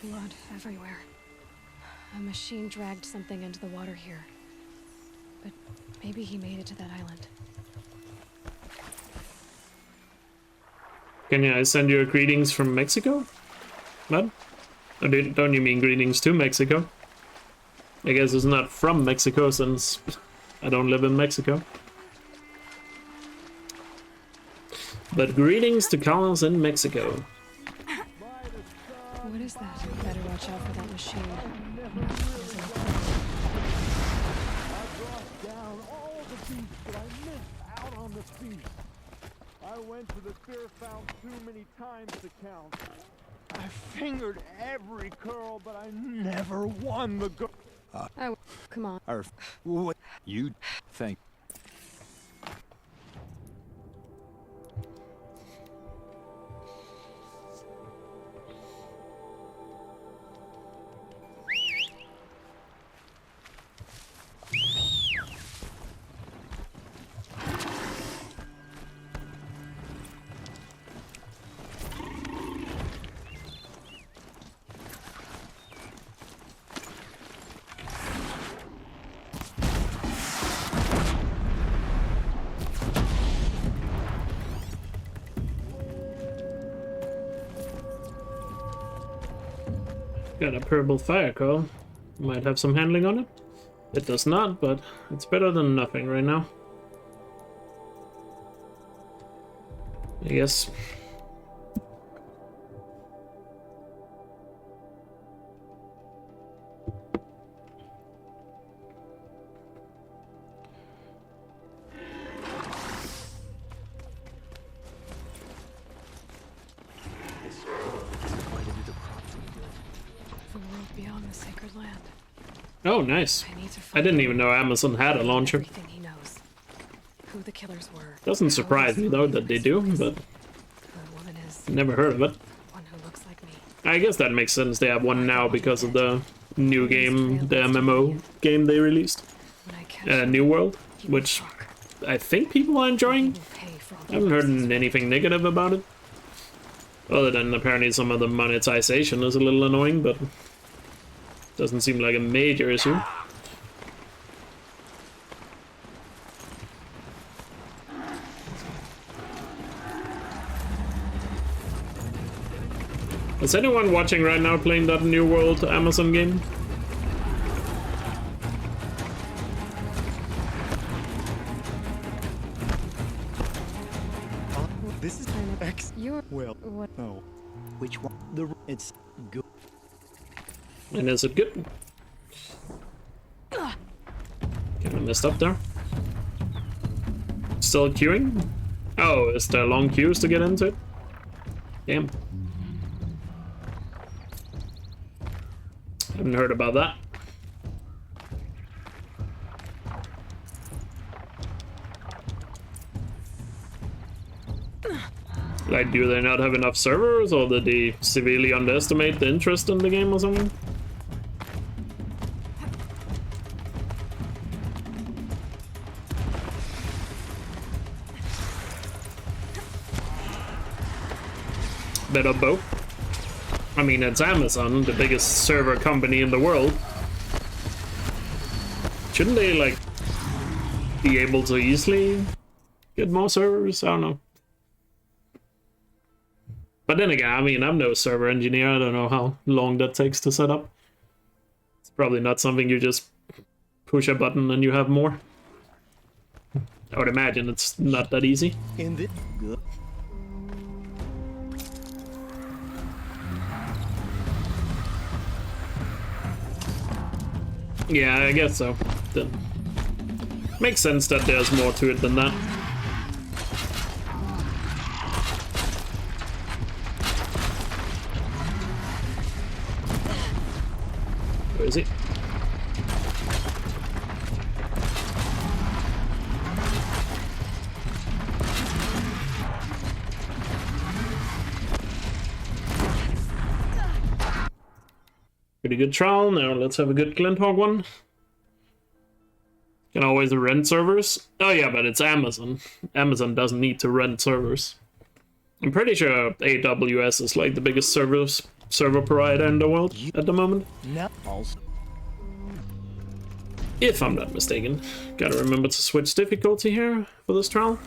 Blood everywhere. A machine dragged something into the water here. But maybe he made it to that island. Can I send you a greetings from Mexico? What? Or don't you mean greetings to Mexico? I guess it's not from Mexico since I don't live in Mexico. But greetings to Carlos in Mexico. What is that? Better watch out for that machine. Down all the beach, but I missed out on the feast. I went to the beer fountain too many times to count. I fingered every curl, but I never won the girl. Come on. What you think? Got a purple fire coal. Might have some handling on it. It does not, but it's better than nothing right now. I guess. Beyond the sacred land. Oh, nice. I didn't even know Amazon had a launcher. Everything he knows. Who the killers were. Doesn't surprise me though that they do, but never heard of it. One who looks like me. I guess that makes sense. They have one now because of the new game, the MMO game they released, New World, which I think people are enjoying. I haven't heard anything negative about it, other than apparently some of the monetization is a little annoying, but doesn't seem like a major issue. Is anyone watching right now playing that New World Amazon game? This is X. Well, what? No. Which one? It's good. And is it good? Kinda messed up there. Still queuing? Oh, is there long queues to get into it? Damn. Haven't heard about that. Like, do they not have enough servers, or did they severely underestimate the interest in the game or something? Bit of both. I mean, it's Amazon, the biggest server company in the world. Shouldn't they, like, be able to easily get more servers? I don't know. But then again, I mean, I'm no server engineer. I don't know how long that takes to set up. It's probably not something you just push a button and you have more. I would imagine it's not that easy. In the good. Yeah, I guess so. Then makes sense that there's more to it than that. Where is he? Pretty good trial. Now let's have a good Glinthawk one. Can always rent servers. Oh yeah, but it's Amazon. Amazon doesn't need to rent servers. I'm pretty sure AWS is like the biggest server provider in the world at the moment. No. If I'm not mistaken. Gotta remember to switch difficulty here for this trial.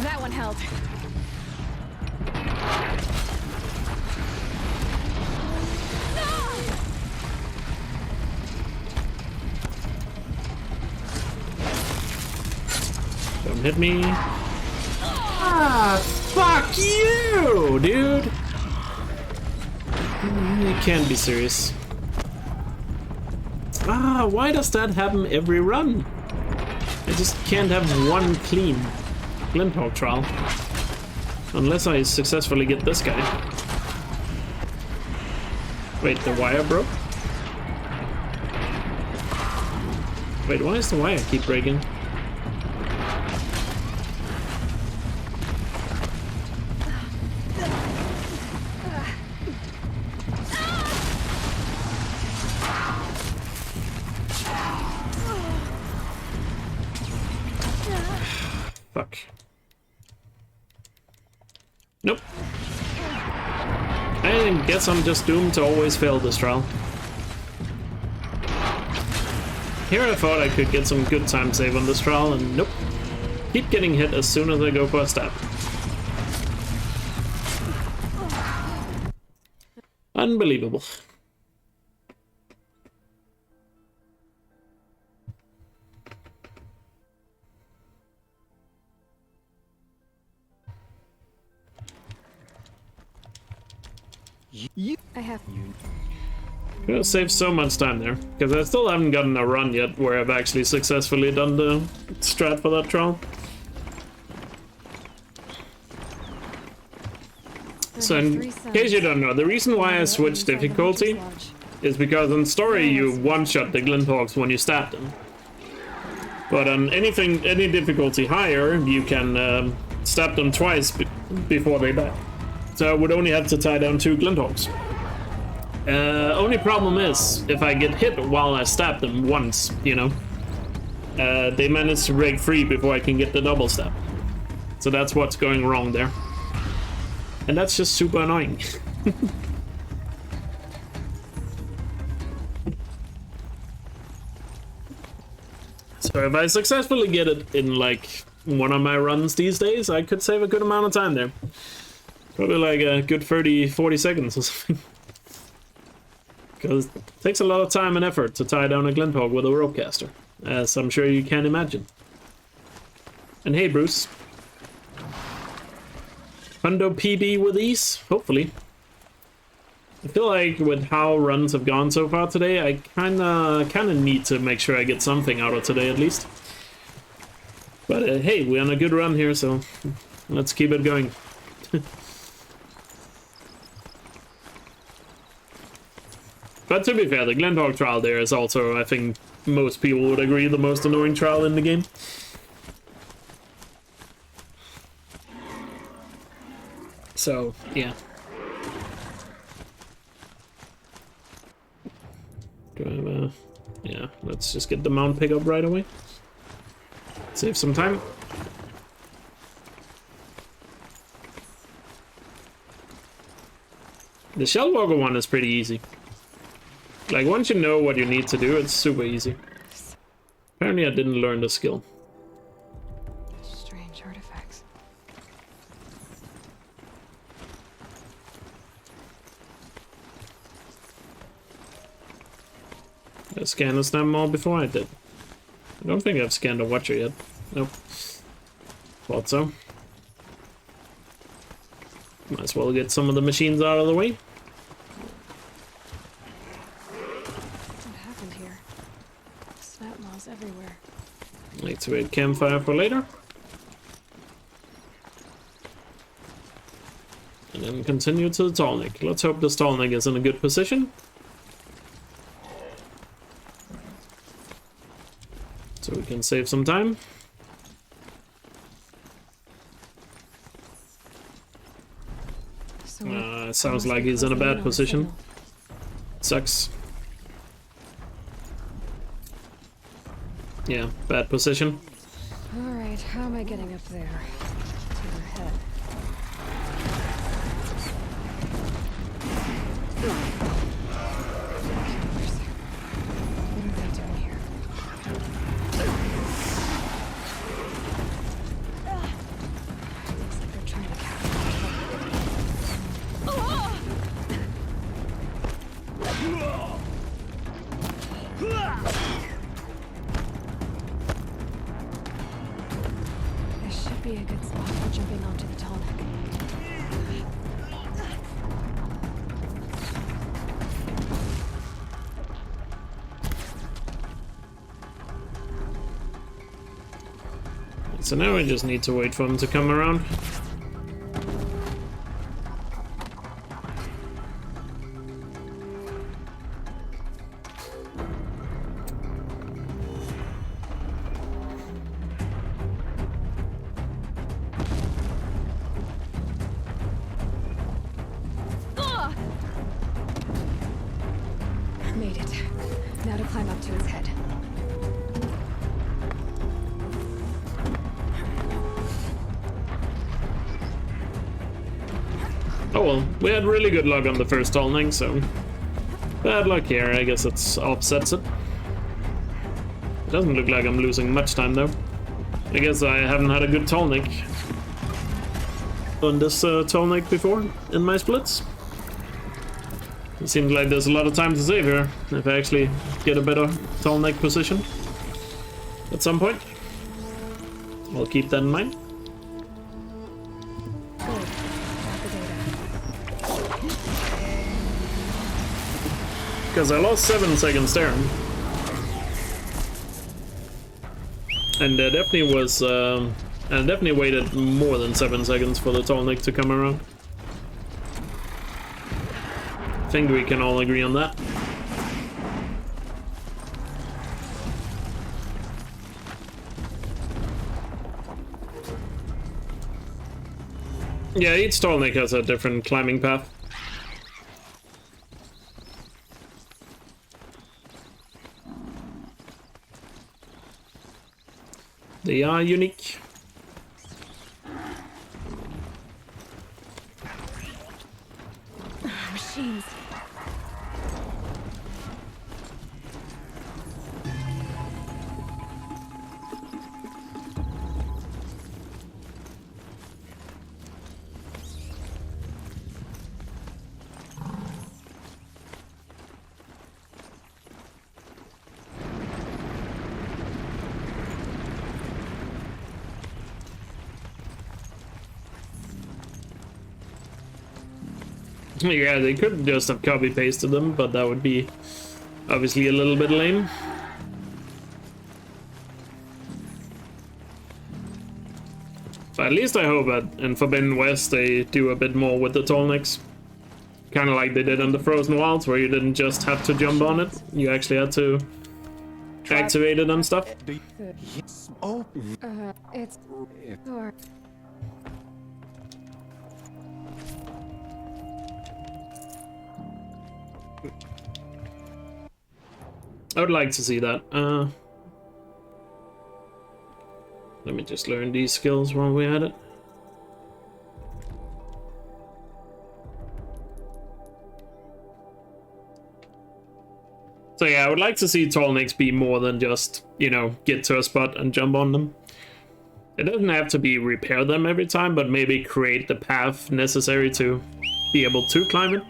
That one held. Don't hit me. Ah, fuck you, dude. You can't be serious. Ah, why does that happen every run? I just can't have one clean Glinthawk trial. Unless I successfully get this guy. Wait, the wire broke? Wait, why is the wire keep breaking? Fuck. Nope. I guess I'm just doomed to always fail this trial. Here I thought I could get some good time save on this trial, and nope. Keep getting hit as soon as I go for a stab. Unbelievable. I have you. I'm gonna save so much time there, because I still haven't gotten a run yet where I've actually successfully done the strat for that trial. So in case you don't know, the reason why I switched difficulty is because in story you one-shot the Glinthawks when you stab them. But on any difficulty higher, you can stab them twice before they die. So I would only have to tie down 2 Glinthawks. Only problem is, if I get hit while I stab them once, you know, they manage to break free before I can get the double stab. So that's what's going wrong there. And that's just super annoying. So if I successfully get it in like one of my runs these days, I could save a good amount of time there. Probably like a good 30-40 seconds or something. Because it takes a lot of time and effort to tie down a Glinthawk with a rope caster, as I'm sure you can imagine. And hey Bruce. Hundo PB with ease, hopefully. I feel like with how runs have gone so far today, I kinda need to make sure I get something out of today at least. But hey, we're on a good run here, so let's keep it going. But to be fair, the Glinthawk trial there is also, I think most people would agree, the most annoying trial in the game. So, yeah. Do I have a... Yeah, let's just get the mount pickup right away. Save some time. The Shellwalker one is pretty easy. Like, once you know what you need to do, it's super easy. Apparently I didn't learn the skill. Strange artifacts. I scanned the snap mall before I did. I don't think I've scanned a watcher yet. Nope. Thought so. Might as well get some of the machines out of the way. What happened here? Snap malls everywhere. Activate campfire for later. And then continue to the Tallneck. Let's hope this Tallneck is in a good position. can save some time. Sounds like he's in a bad position. Sucks. Yeah, bad position. Alright, how am I getting up there? To your head. What are they doing here? Looks like they're trying to capture me. This should be a good spot for jumping onto the tall neck. So now I just need to wait for him to come around. Made it. Now to climb up to his head. Oh well, we had really good luck on the first tallning, so bad luck here. I guess it offsets it. It doesn't look like I'm losing much time though. I guess I haven't had a good tallnik on this tallnik before in my splits. It seems like there's a lot of time to save here if I actually get a better tallnik position at some point. I'll keep that in mind. Because I lost 7 seconds there. And there definitely was, I definitely waited more than 7 seconds for the tallnik to come around. I think we can all agree on that. Yeah, each tallnik has a different climbing path. They are unique. Machines. Yeah, they could just have copy-pasted them, but that would be obviously a little bit lame. But at least I hope that in Forbidden West they do a bit more with the tallniks. Kind of like they did in the Frozen Wilds, where you didn't just have to jump on it, you actually had to activate it and stuff. It's... Or... I would like to see that. Let me just learn these skills while we're at it. So yeah, I would like to see tallniks be more than just, you know, get to a spot and jump on them. It doesn't have to be repair them every time, but maybe create the path necessary to be able to climb it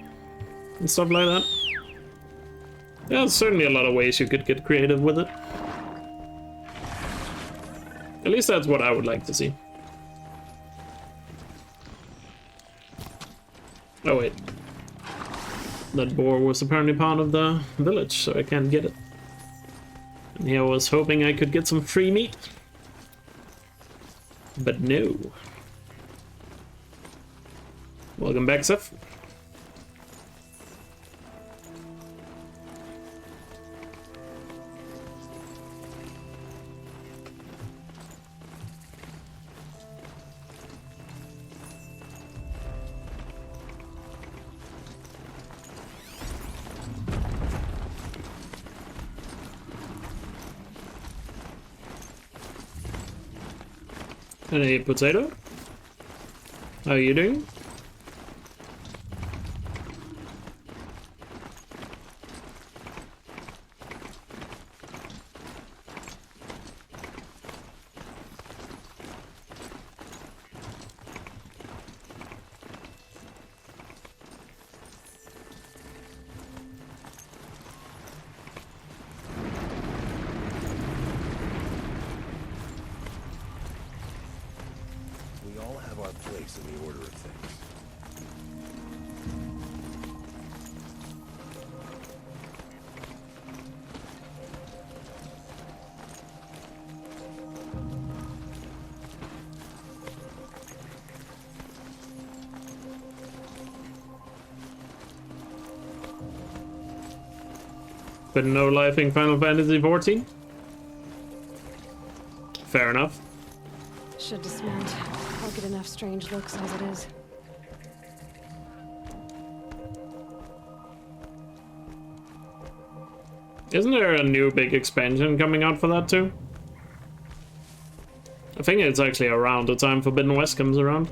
and stuff like that. Yeah, there's certainly a lot of ways you could get creative with it. At least that's what I would like to see. Oh wait. That boar was apparently part of the village, so I can't get it. And here I was hoping I could get some free meat. But no. Welcome back, Seth. Hey, potato. How you doing? We all have our place in the order of things. But no life in Final Fantasy 14? Fair enough. Should dismount. I'll get enough strange looks as it is. Isn't there a new big expansion coming out for that too? I think it's actually around the time Forbidden West comes around.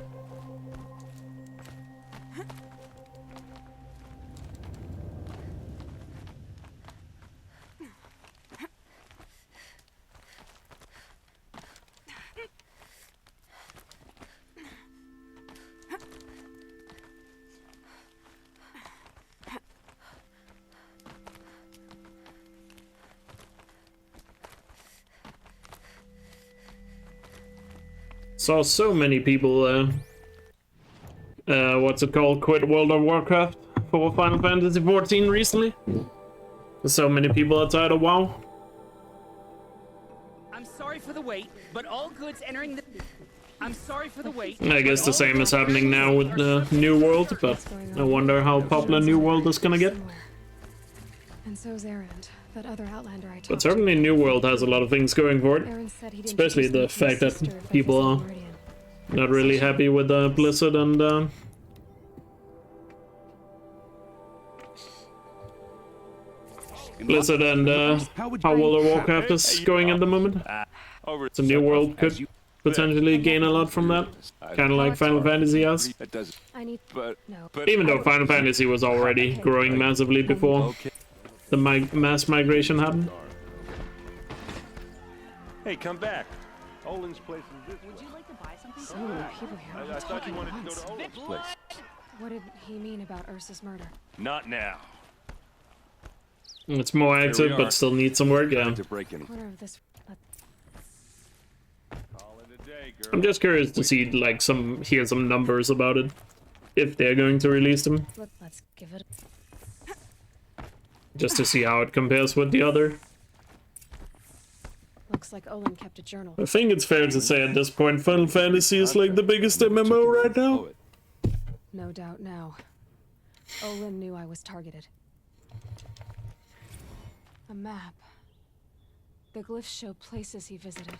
Saw so many people, what's it called, quit World of Warcraft for Final Fantasy 14 recently. So many people are tired of WoW. I'm sorry for the wait, but all goods entering the... I'm sorry for the wait. I guess the same is happening now with New World, but I wonder how popular New World is gonna get. And so's Erend, that other Outlander I talked But certainly New World has a lot of things going for it. Erend said he'd Especially the introduce me to fact his that sister, people are Meridian. not really happy with Blizzard and how World of Warcraft is going at the moment. So New World could potentially gain a lot from that, kind of like Final Fantasy has. I need... No. Even though Final Fantasy was already growing massively before the mass migration happened. Hey, come back. Olin's place is this way. Would you like to buy something? So many people here. I thought you wanted to go to Olin's place. What did he mean about Ursa's murder? Not now. It's more active, but still needs some work, yeah. Corner of this... I'm just curious to see, like, hear some numbers about it, if they're going to release them. Let's give it... Just to see how it compares with the other. Looks like Olin kept a journal. I think it's fair to say at this point Final Fantasy is like the biggest MMO right now. No doubt now. Olin knew I was targeted. A map. The glyphs show places he visited.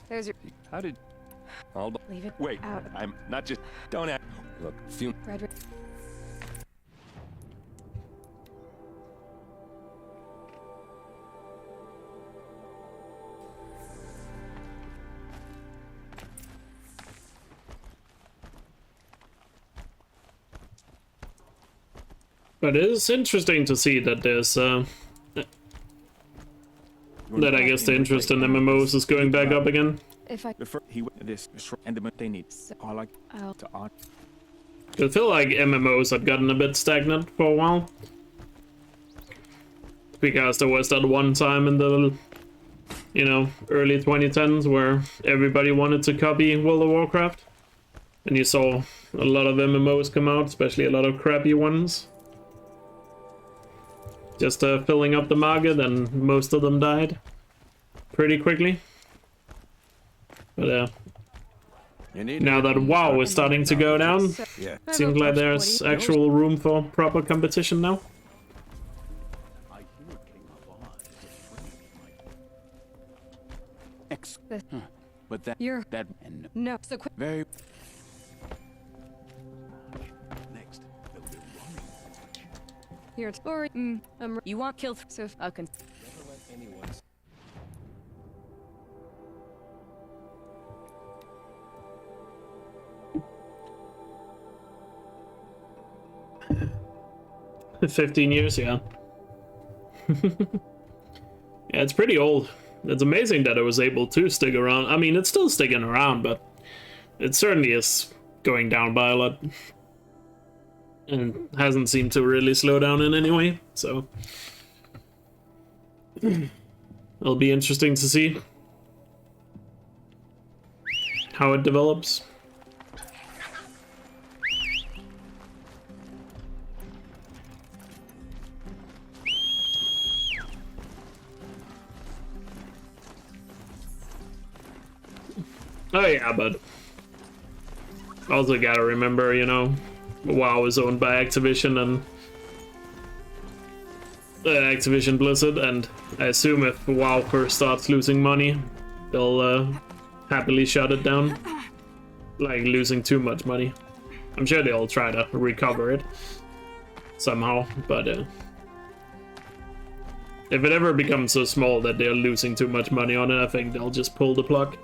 There's your... How did... Hold Leave it Wait, out. I'm not just... Don't act... Look, few... Frederick... But it is interesting to see that there's that I guess the interest in MMOs is going back up again. If I... This and the they need. I like to art. I feel like MMOs have gotten a bit stagnant for a while. Because there was that one time in the, you know, early 2010s where everybody wanted to copy World of Warcraft. And you saw a lot of MMOs come out, especially a lot of crappy ones. Just filling up the market, and most of them died pretty quickly. But now that WoW is starting to go down, seems like there's actual room for proper competition now. But that You're... that and No, so quick... very... Here, it's... Or... you want kill... So... Anyone's. Yeah. 15 years, yeah. Yeah, it's pretty old. It's amazing that it was able to stick around. I mean, it's still sticking around, but it certainly is going down by a lot. And hasn't seemed to really slow down in any way, so... It'll be interesting to see how it develops. Oh yeah, but also gotta remember, you know, WoW is owned by Activision and Activision Blizzard, and I assume if WoW first starts losing money, they'll happily shut it down. Like losing too much money. I'm sure they'll try to recover it somehow, but if it ever becomes so small that they're losing too much money on it, I think they'll just pull the plug.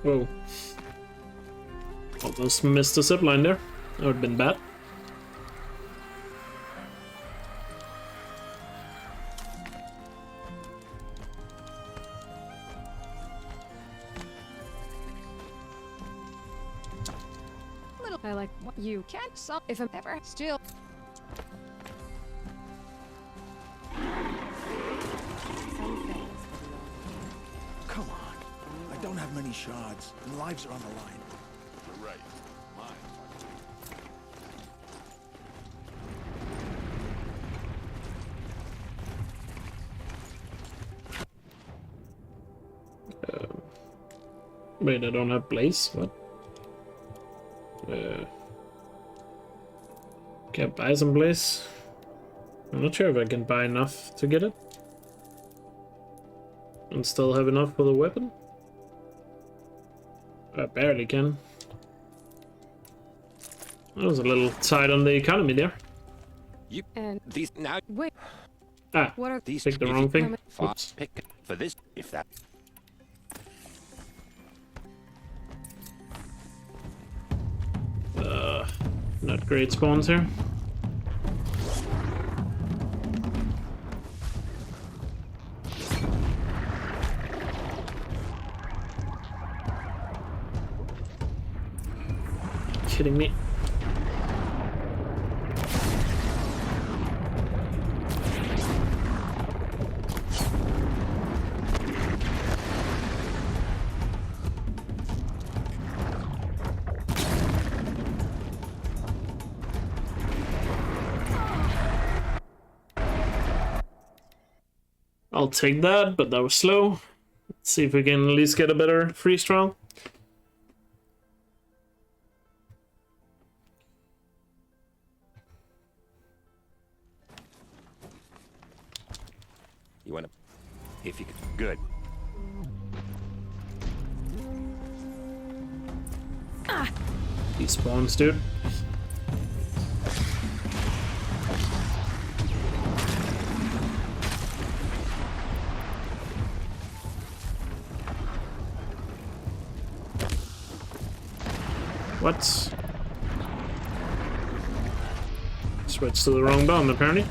Whoa. Almost missed the zipline there. That would have been bad. I like what you can't solve if I'm ever still. Come on. I don't have many shards, and lives are on the line. You're right. Mine. Wait, I don't have Blaze? What? Can I buy some Blaze? I'm not sure if I can buy enough to get it. And still have enough for the weapon? I barely can. That was a little tight on the economy there. You and these now. Wait. Ah, what are these? Picked the wrong thing. Oops. Pick for this, if that. Not great spawns here. Kidding me? I'll take that, but that was slow. Let's see if we can at least get a better freeze trial. You want to? If you could. Good. These spawns, dude. What? Switched to the wrong bomb, apparently.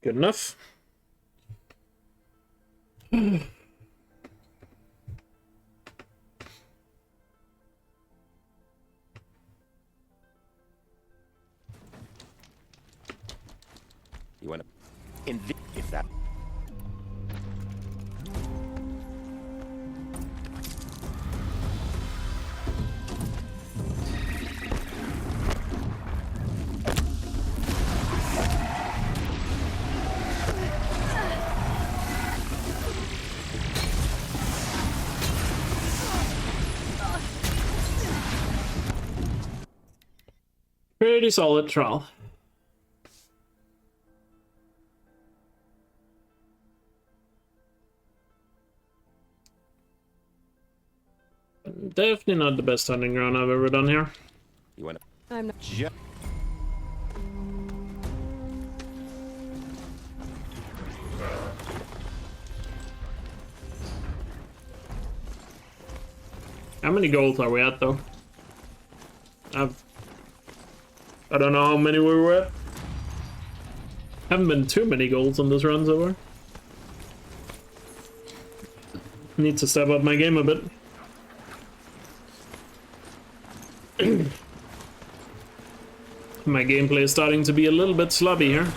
Good enough. You want to? If that. Pretty solid trial. Definitely not the best hunting ground I've ever done here. You want to? I'm not. How many golds are we at though? I don't know how many we were at. Haven't been too many golds on this run so far. Need to step up my game a bit. My gameplay is starting to be a little bit slobby here.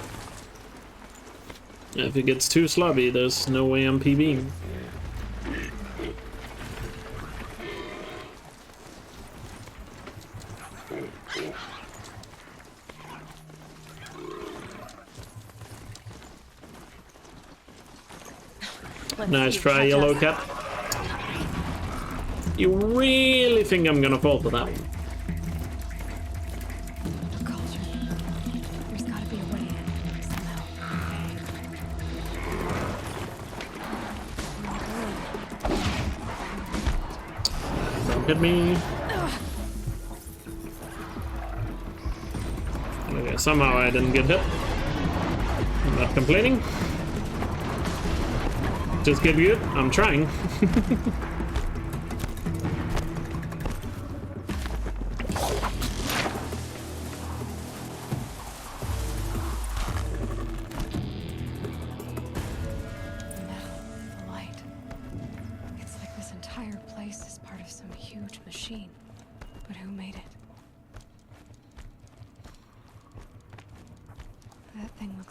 If it gets too slobby, there's no way I'm PBing. Nice try, Yellow Cat. You really think I'm gonna fall for that one? There's gotta be a way in somehow. Don't hit me. Okay, somehow I didn't get hit. I'm not complaining. Just get good. I'm trying.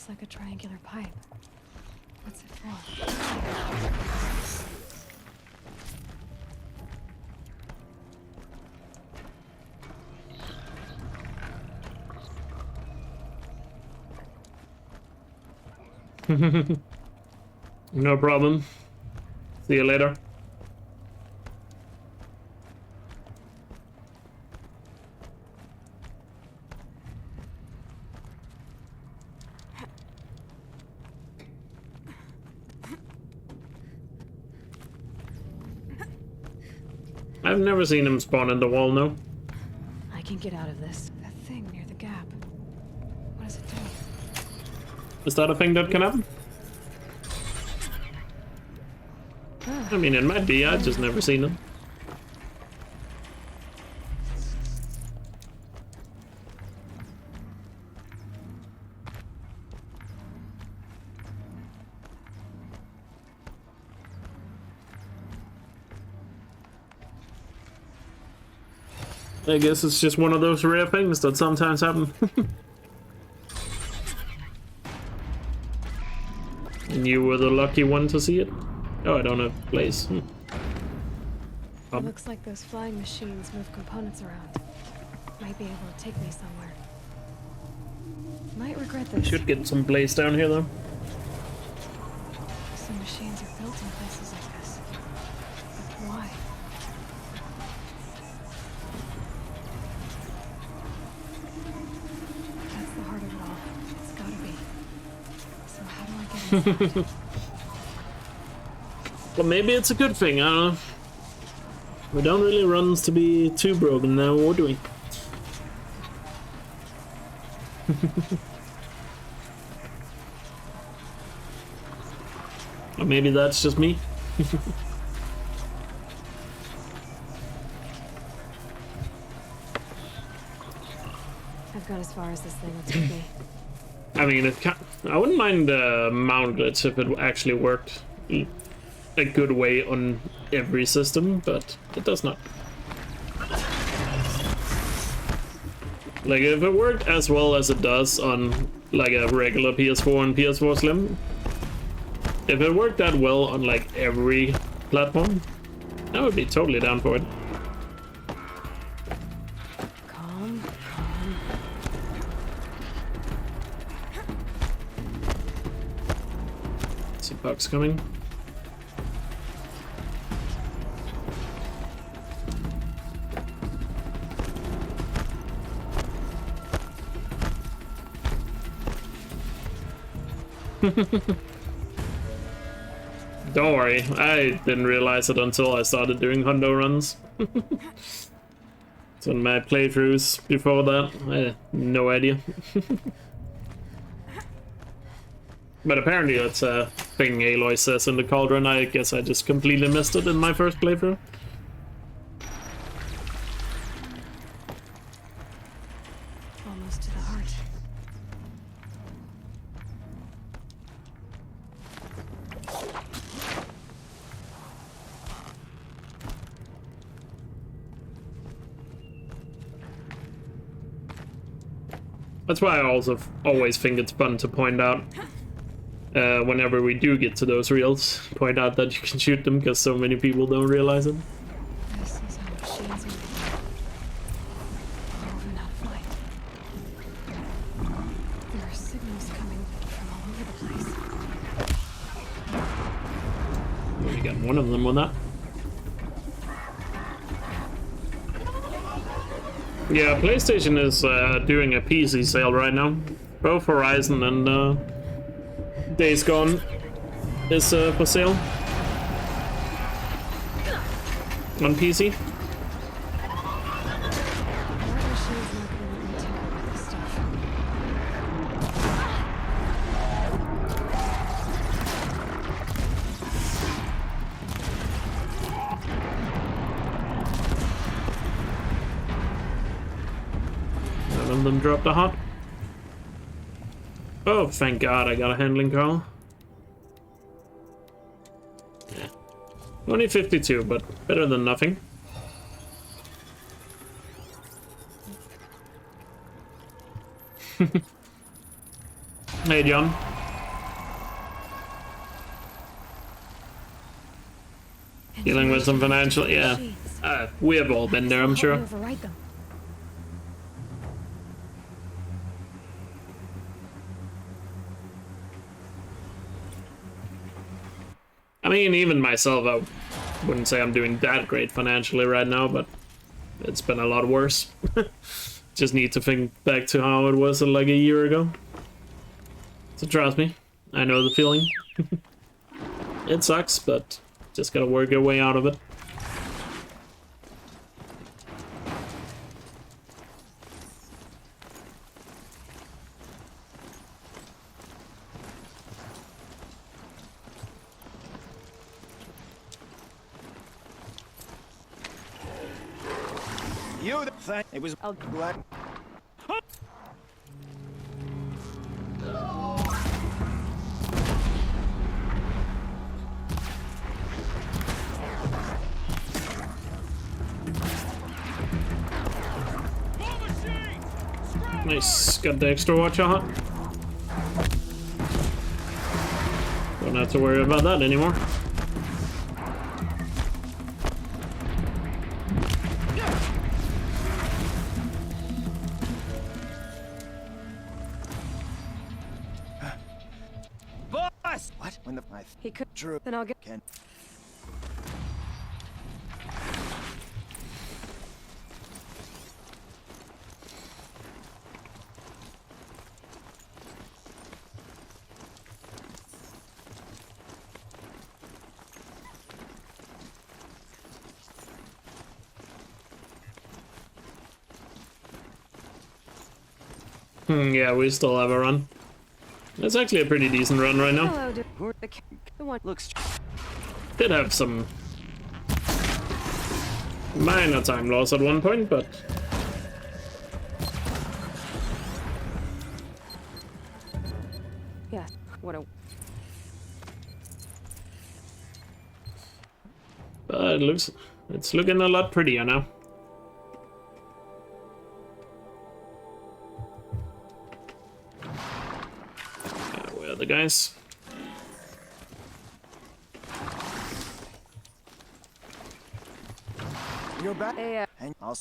Like a triangular pipe. What's it for? No problem. See you later. I've never seen him spawn in the wall, no. I can get out of this. That thing near the gap. What does it do? Is that a thing that can happen? I mean, it might be. I've just never seen it. I guess it's just one of those rare things that sometimes happen. And you were the lucky one to see it? Oh, I don't have place. It looks like those flying machines move components around. Might be able to take me somewhere. Might regret this. Should get some place down here though. Some machines are built in places like this. But why? That's the heart of it all. It's gotta be. So how do I get inside? Well, maybe it's a good thing, I don't know. We don't really run to be too broken now, or do we? Or maybe that's just me. I've got as far as this thing will take me. I mean, I wouldn't mind mountlets if it actually worked a good way on every system, but it does not. Like, if it worked as well as it does on like a regular PS4 and PS4 Slim, if it worked that well on like every platform, I would be totally down for it. Calm. See bugs coming. Don't worry, I didn't realize it until I started doing hundo runs. So in my playthroughs before that, I had no idea. But apparently that's a thing Aloy says in the cauldron. I guess I just completely missed it in my first playthrough. Almost to the heart. That's why I also always think it's fun to point out whenever we do get to those reels, point out that you can shoot them because so many people don't realize it. This is how machines are moving that flight. There are signals coming from all over the place. We got one of them on that. Yeah, PlayStation is doing a PC sale right now. Both Horizon and Days Gone is for sale on PC. None of them dropped a hot. Oh, thank God I got a handling call. Yeah. Only 52, but better than nothing. Hey, John. Dealing with some financial, yeah. We have all been there, I'm sure. I mean, even myself, I wouldn't say I'm doing that great financially right now, but it's been a lot worse. Just need to think back to how it was like a year ago. So trust me, I know the feeling. It sucks, but just gotta work your way out of it. You the thing. It was black. Nice, got the extra watch out. Don't have to worry about that anymore. Boss! What? When the he could. True. Then I'll get. Can. Yeah, we still have a run. It's actually a pretty decent run right now. Hello, the one looks. Did have some minor time loss at one point, but yeah. What a. it's looking a lot prettier now. Where are the guys? You're back. Hey, and I'll.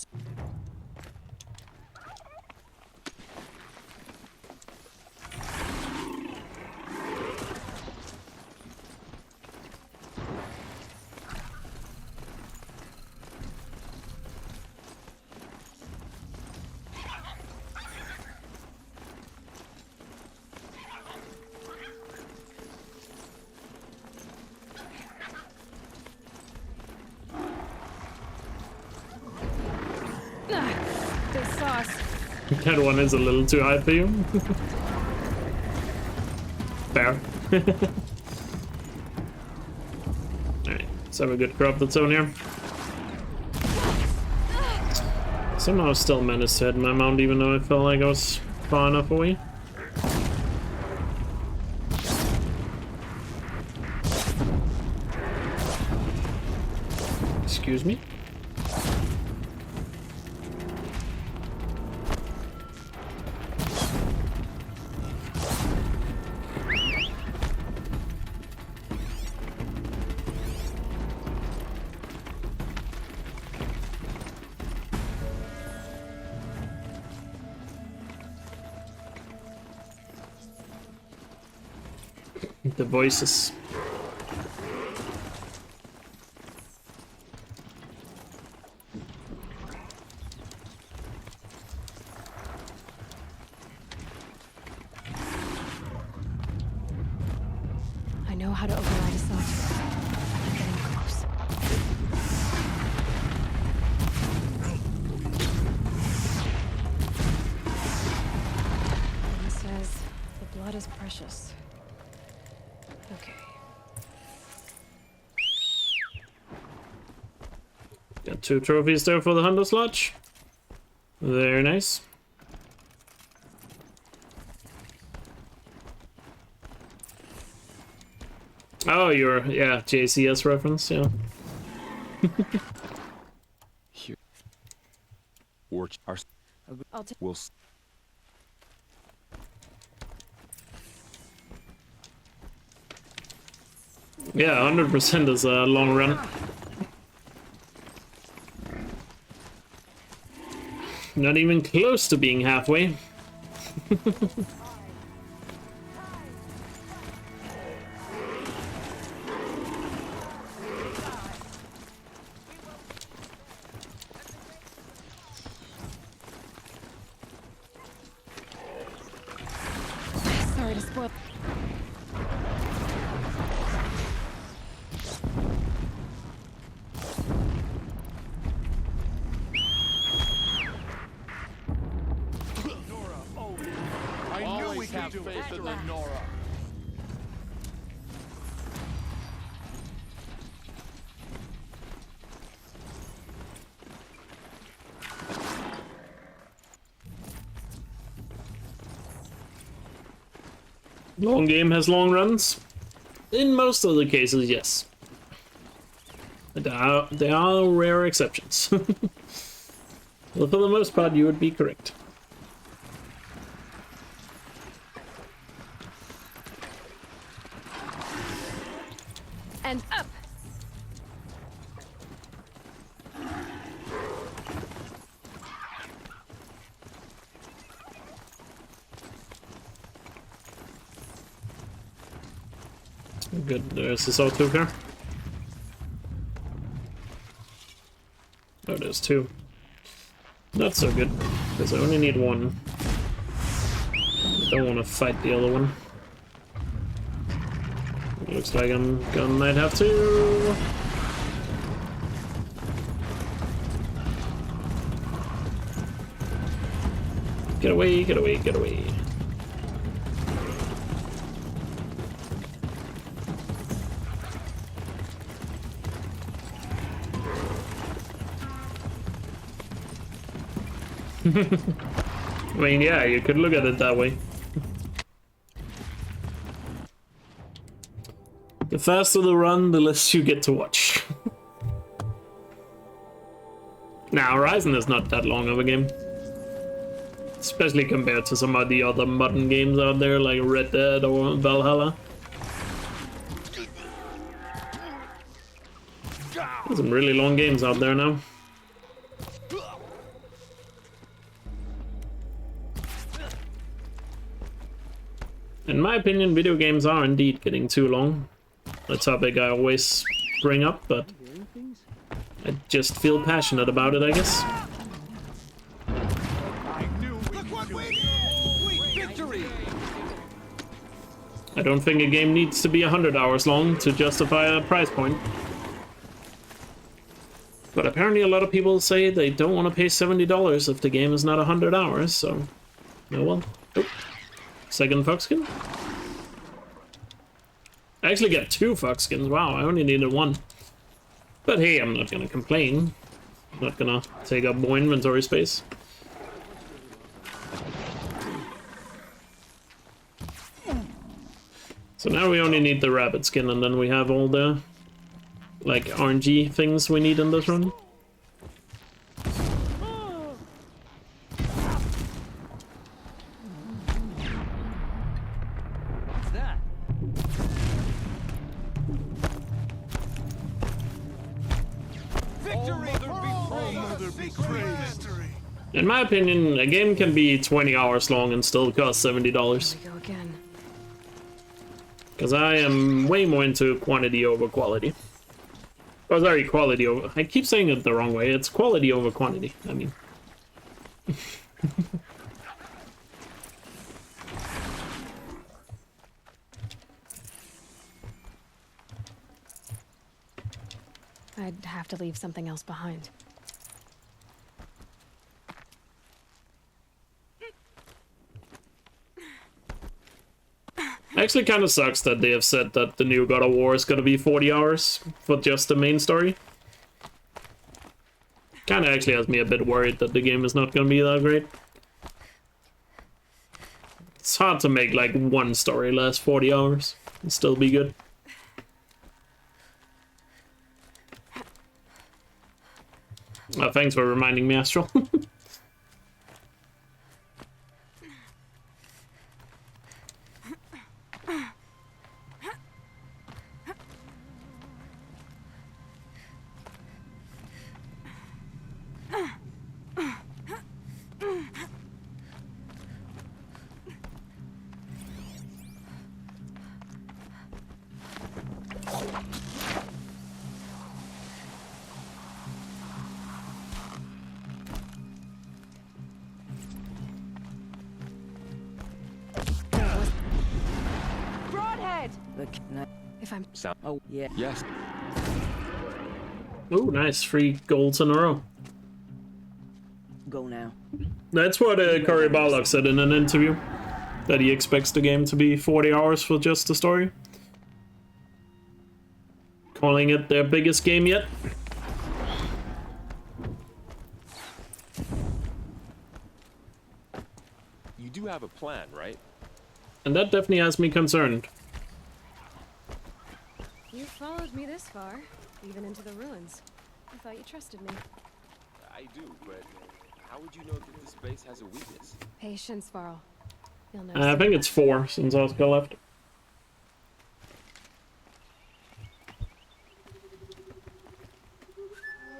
sauce. That one is a little too high for you. Fair. Alright, let's have a good grab that's on here. Somehow still managed to hit my mount even though I felt like I was far enough away. Excuse me? The voices. I know how to override a software. I'm getting close. It says the blood is precious. Okay. Got 2 trophies there for the Hunter's Lodge. Very nice. Oh, yeah, JCS reference, yeah. Here. Or our. We'll. Yeah, 100% is a long run. Not even close to being halfway. Sorry to spoil. Faith in Lenora. Long game has long runs. In most of the cases, yes. There are rare exceptions. Well, for the most part, you would be correct. And up. Good, there's the salt cooker. Oh, there's 2. Not so good, because I only need 1. I don't want to fight the other one. Looks like might have to. Get away, get away, get away. I mean, yeah, you could look at it that way. The faster the run, the less you get to watch. Now, Horizon is not that long of a game. Especially compared to some of the other modern games out there, like Red Dead or Valhalla. There's some really long games out there now. In my opinion, video games are indeed getting too long. A topic I always bring up, but I just feel passionate about it, I guess. I don't think a game needs to be 100 hours long to justify a price point. But apparently a lot of people say they don't want to pay $70 if the game is not 100 hours, so... Oh well. Oh. Second fox skin? I actually get 2 fox skins. Wow, I only needed 1. But hey, I'm not gonna complain. I'm not gonna take up more inventory space. So now we only need the rabbit skin, and then we have all the, like, RNG things we need in this run. What's that? Victory! Mother betrayed. In my opinion, a game can be 20 hours long and still cost $70. Here we go again. Because I am way more into quantity over quality. Oh, sorry, quality over... I keep saying it the wrong way. It's quality over quantity, I mean. I'd have to leave something else behind. Actually kind of sucks that they have said that the new God of War is going to be 40 hours for just the main story. Kind of actually has me a bit worried that the game is not going to be that great. It's hard to make like one story last 40 hours and still be good. Thanks for reminding me, Astral. Broadhead! If I'm... Oh, yeah. Yes. Ooh, nice. 3 golds in a row. Go now. That's what Cory Barlog said in an interview. That he expects the game to be 40 hours for just the story. Calling it their biggest game yet. You do have a plan, right? And that definitely has me concerned. You followed me this far, even into the ruins. I thought you trusted me. I do, but how would you know that this base has a weakness? Patience, Varl. You'll know. I think it's 4 since Oscar left.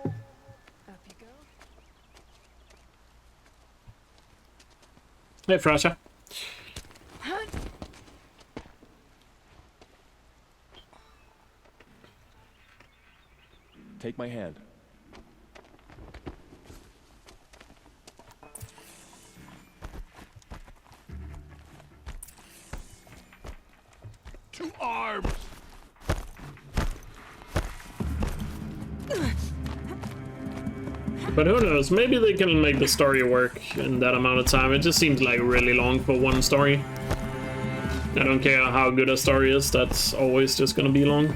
Up you go. Hey, Frasha. Take my hand. To arms! But who knows, maybe they can make the story work in that amount of time. It just seems like really long for one story. I don't care how good a story is, that's always just gonna be long.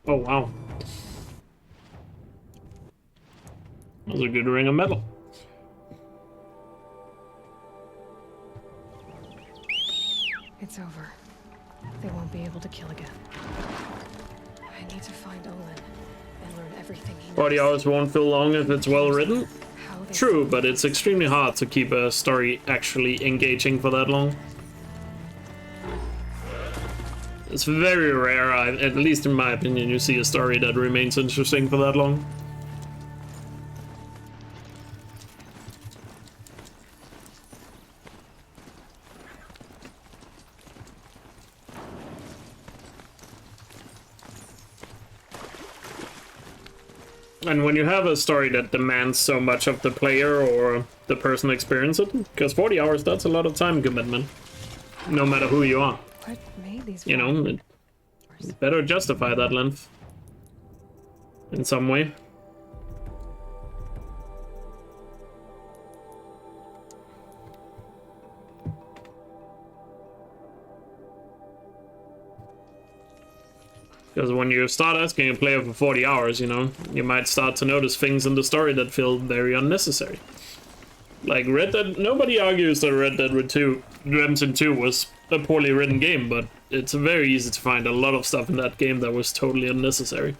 Oh, wow. That was a good ring of metal. It's over. They won't be able to kill again. I need to find Olin and learn everything he knows. 40 hours won't feel long if it's well written. True, but it's extremely hard to keep a story actually engaging for that long. It's very rare, at least in my opinion, you see a story that remains interesting for that long. And when you have a story that demands so much of the player or the person experiencing it, because 40 hours, that's a lot of time commitment, no matter who you are. What made these? You know, it better justify that length in some way. Because when you start asking a player for 40 hours, you know, you might start to notice things in the story that feel very unnecessary. Like Red Dead, nobody argues that Red Dead Redemption 2 was a poorly written game, but it's very easy to find a lot of stuff in that game that was totally unnecessary.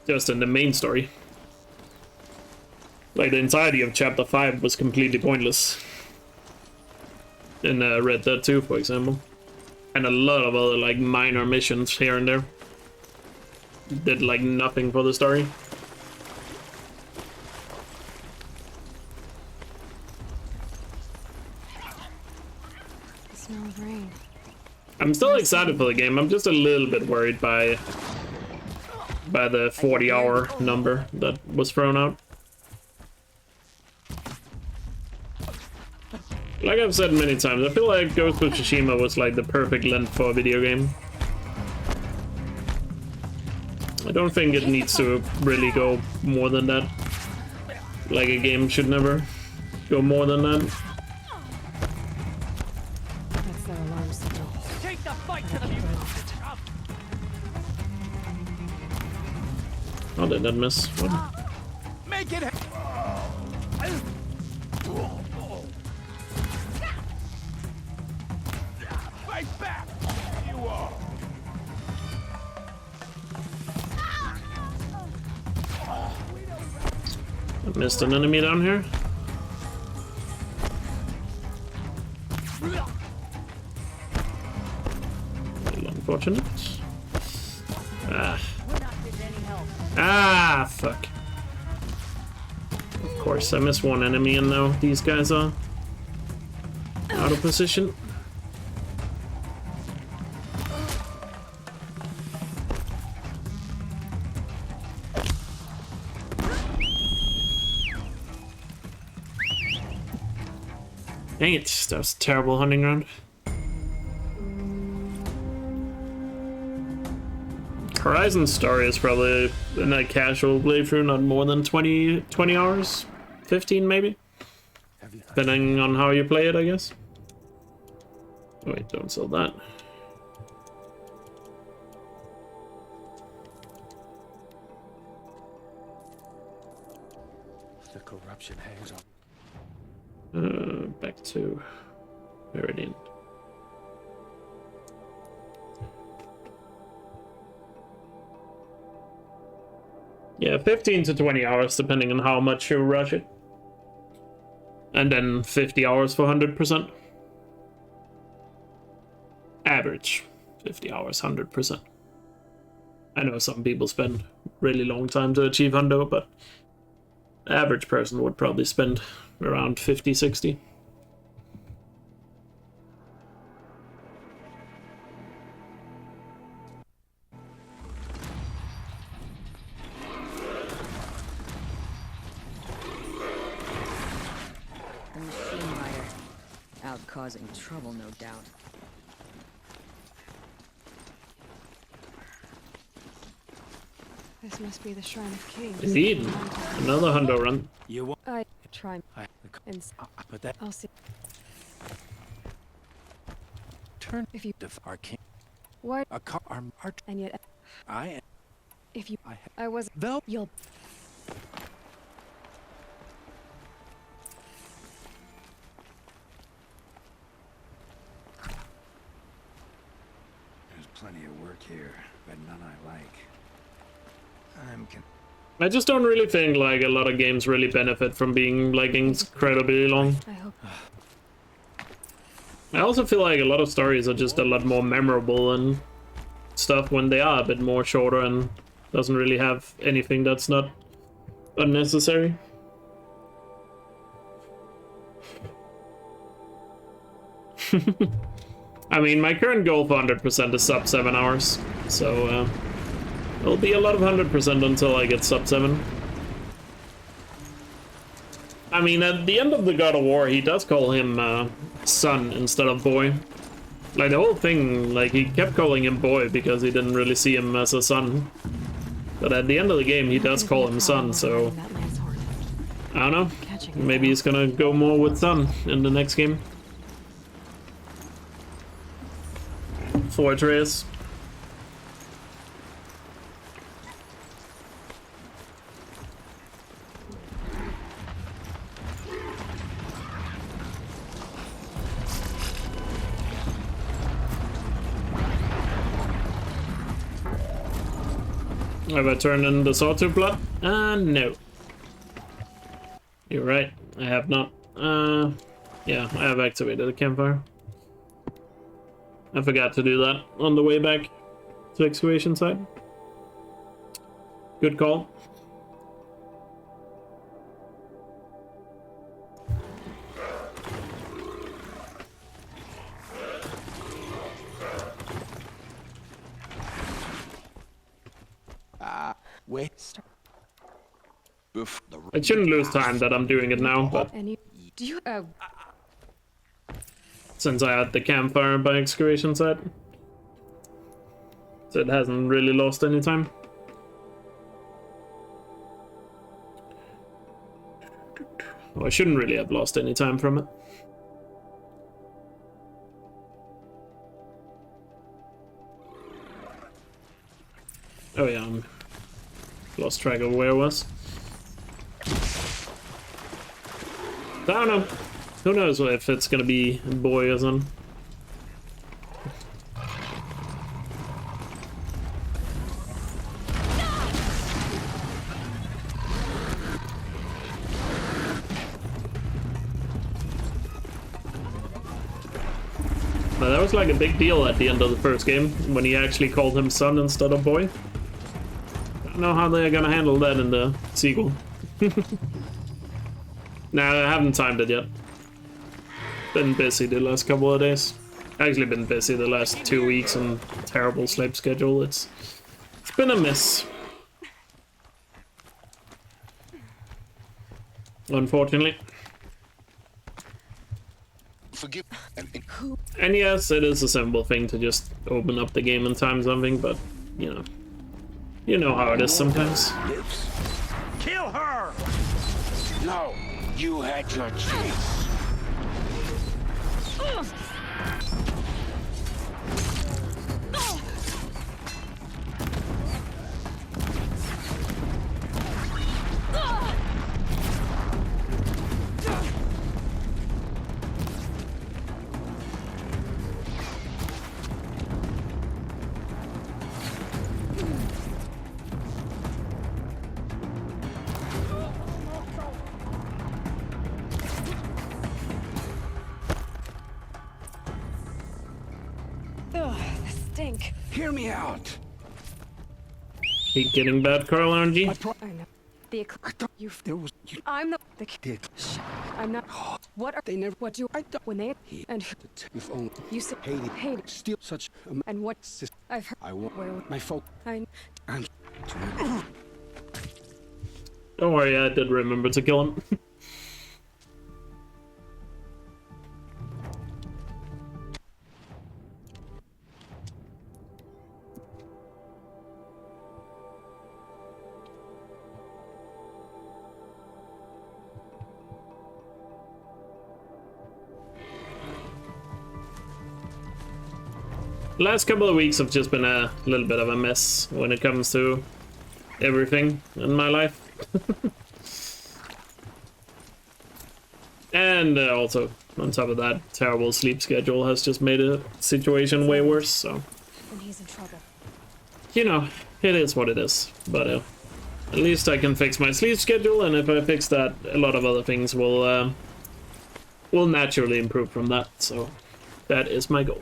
Just in the main story. Like the entirety of Chapter 5 was completely pointless. In Red Dead 2, for example. And a lot of other like minor missions here and there. Did like nothing for the story. The smell of rain. I'm still excited for the game. I'm just a little bit worried by the 40-hour number that was thrown out. Like I've said many times, I feel like Ghost of Tsushima was like the perfect length for a video game. I don't think it needs to really go more than that. Like a game should never go more than that. That's their alarm signal. Take the fight to the view. Oh, did that miss? What? Make it. Fight back. You are. I missed an enemy down here. A little unfortunate. Ah. Ah, fuck. Of course, I missed one enemy and now these guys are out of position. Dang it, that was a terrible hunting ground. Horizon's story is probably in a casual playthrough, not more than 20 hours? 15 maybe? Depending on how you play it, I guess. Wait, don't sell that. The corruption hangs on. Back to Meridian. Yeah, 15 to 20 hours, depending on how much you rush it. And then 50 hours for 100%. Average 50 hours, 100%. I know some people spend really long time to achieve hundo, but the average person would probably spend around 50, 60. The machine rider. Out causing trouble, no doubt. This must be the Shrine of Kings. Indeed. Another hundo run. You want? I try and but that I'll see. Turn if you our king. What? A car, our And yet I If you... I was... You'll... There's plenty of work here, but none I like. I just don't really think like a lot of games really benefit from being like incredibly long. I hope... I also feel like a lot of stories are just a lot more memorable and stuff when they are a bit more shorter and doesn't really have anything that's not unnecessary. I mean, my current goal for 100% is sub 7 hours, so it'll be a lot of 100% until I get sub 7. I mean, at the end of the God of War, he does call him son instead of boy. Like, the whole thing, like, he kept calling him boy because he didn't really see him as a son. But at the end of the game, he does call him son, so... I don't know. Maybe he's gonna go more with son in the next game. For Atreus. Have I turned in the sawtooth blood? No. You're right, I have not. Yeah, I have activated the campfire. I forgot to do that on the way back to excavation site. Good call. Wait. I shouldn't lose time that I'm doing it now, but do you since I had the campfire by excavation site, so it hasn't really lost any time. Well, I shouldn't really have lost any time from it. Oh yeah, lost track of where I was. I don't know. Who knows if it's gonna be boy or something. But that was like a big deal at the end of the first game when he actually called him son instead of boy. I don't know how they're gonna handle that in the sequel. Nah, I haven't timed it yet. Been busy the last couple of days. Actually been busy the last 2 weeks and terrible sleep schedule. It's been a mess. Unfortunately. Forgive and yes, it is a simple thing to just open up the game and time something, but you know how it is sometimes. Kill her! No, you had your chance. Stink. Hear me out. Keep getting bad Carl RNG. I know. I'm the kid. I'm not. What are they never? What do I do when they and If only you said hate steal such and what I've heard. I want Where my folk. I'm Don't worry, I did remember to kill him. Last couple of weeks have just been a little bit of a mess when it comes to everything in my life. And also, on top of that, terrible sleep schedule has just made the situation way worse, so... Then he's in trouble. You know, it is what it is, but at least I can fix my sleep schedule, and if I fix that, a lot of other things will naturally improve from that, so that is my goal.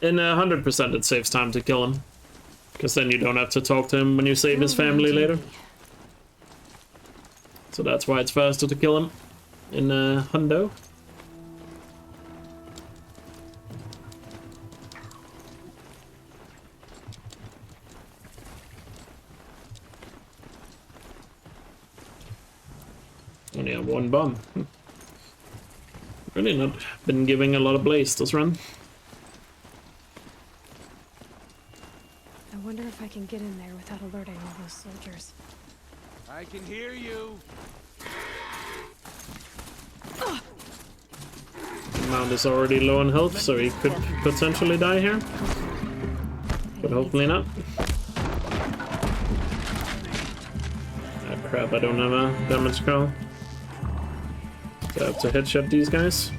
And 100% it saves time to kill him, because then you don't have to talk to him when you save his family later. So that's why it's faster to kill him in Hundo. Only have one bomb. Really not been giving a lot of blaze this run. I wonder if I can get in there without alerting all those soldiers. I can hear you. Mount is already low on health, so he could potentially die here. But hopefully not. Ah crap, I don't have a damage call. So I have to headshot these guys.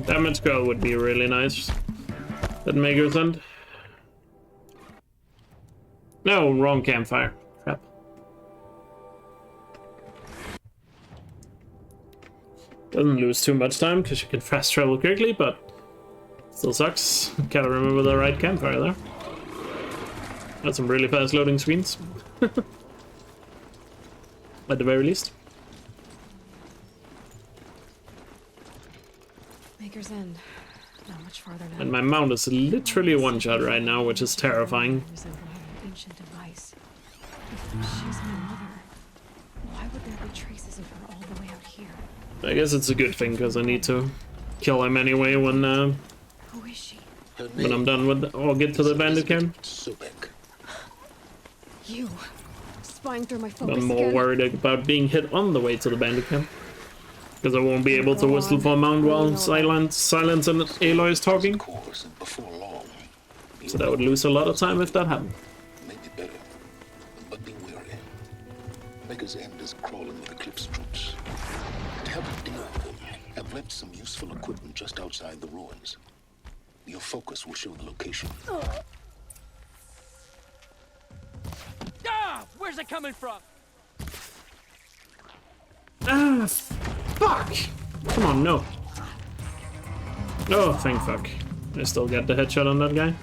Damage girl would be really nice. That Maker's End. No, wrong campfire. Crap. Doesn't lose too much time because you can fast travel quickly, but still sucks. Gotta remember the right campfire there. Got some really fast loading screens. At the very least. Maker's End. Not much farther now. And my mount is literally one shot right now, which is terrifying. Ancient device. If she's my mother, why would there be traces of her all the way out here? I guess it's a good thing because I need to kill him anyway when Who is she? when I'm done with. I'll get to the bandit camp. You spying through my focus I'm more again? worried about being hit on the way to the bandit camp. Because I won't be able to whistle for a mount while Silence and Aloy is talking. So that would lose a lot of time if that happened. Maybe better, but be wary. Maker's End is crawling with Eclipse troops. To help deal with them, I've left some useful equipment just outside the ruins. Your focus will show the location. Ah! Where's it coming from? Ah, fuck! Come on, no. Oh, thank fuck. I still got the headshot on that guy.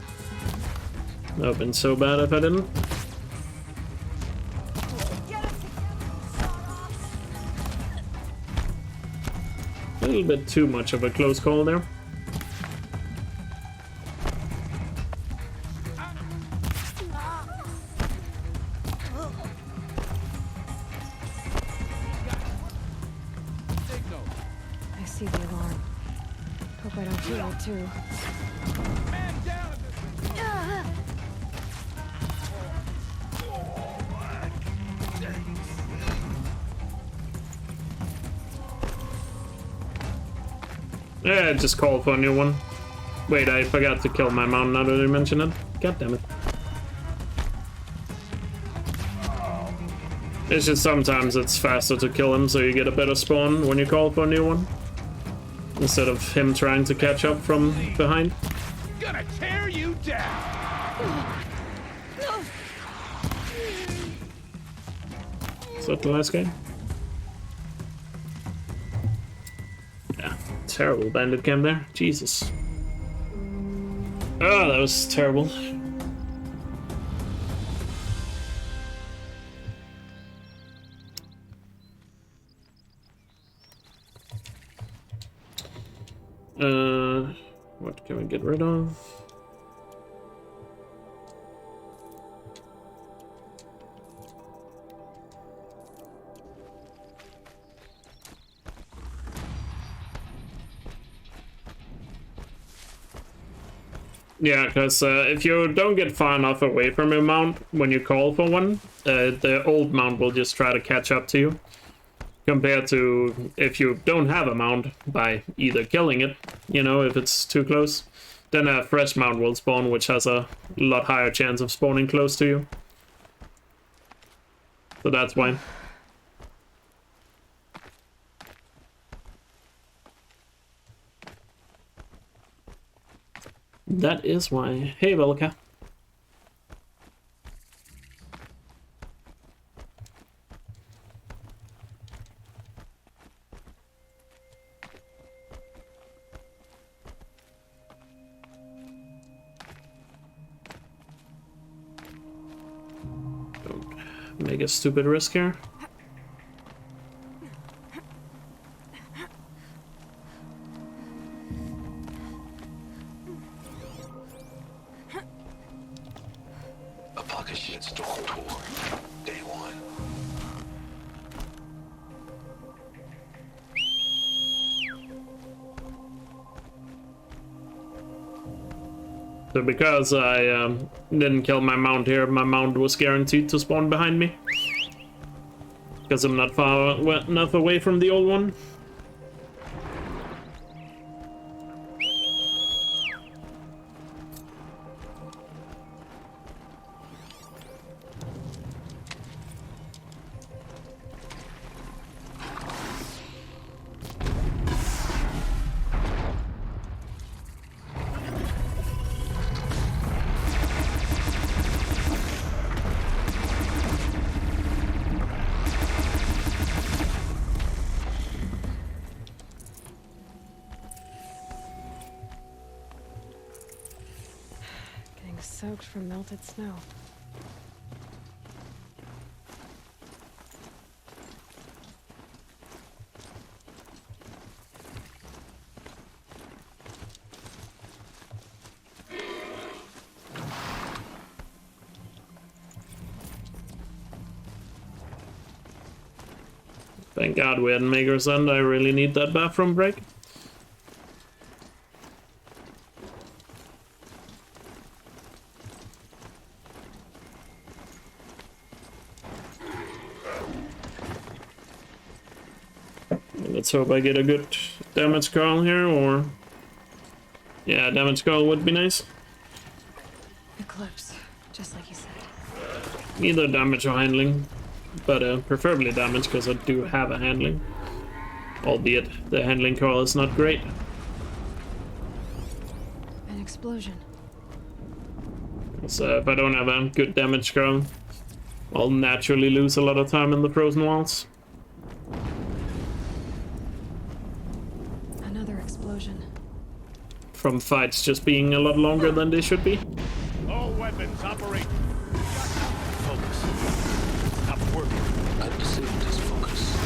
That would have been so bad if I didn't. A little bit too much of a close call there. I see the alarm. Hope I don't hear it too. Yeah, just call for a new one. Wait, I forgot to kill my mount now that you mention it. God damn it. It's just sometimes it's faster to kill him so you get a better spawn when you call for a new one. Instead of him trying to catch up from behind. Gonna tear you down. Is that the last guy? Yeah, terrible bandit camp there. Jesus. Oh, that was terrible. What can we get rid of? Yeah, because if you don't get far enough away from your mount when you call for one, the old mount will just try to catch up to you. Compared to if you don't have a mount by either killing it, you know, if it's too close, then a fresh mount will spawn, which has a lot higher chance of spawning close to you. So that's why. That is why. Hey, Elkjaer. Don't make a stupid risk here. A pocket shit storm tour. Day 1. So because I didn't kill my mount here, my mount was guaranteed to spawn behind me. Because I'm not far enough away from the old one. Soaked from melted snow. Thank God we had Maker's End. I really need that bathroom break. Let's hope I get a good damage call here, or... Yeah, damage call would be nice. Eclipse, just like you said. Either damage or handling, but preferably damage, because I do have a handling. Albeit, the handling call is not great. An explosion. So if I don't have a good damage call, I'll naturally lose a lot of time in the frozen walls. From fights just being a lot longer than they should be. All weapons operate. Focus. Stop working. I've disabled his focus.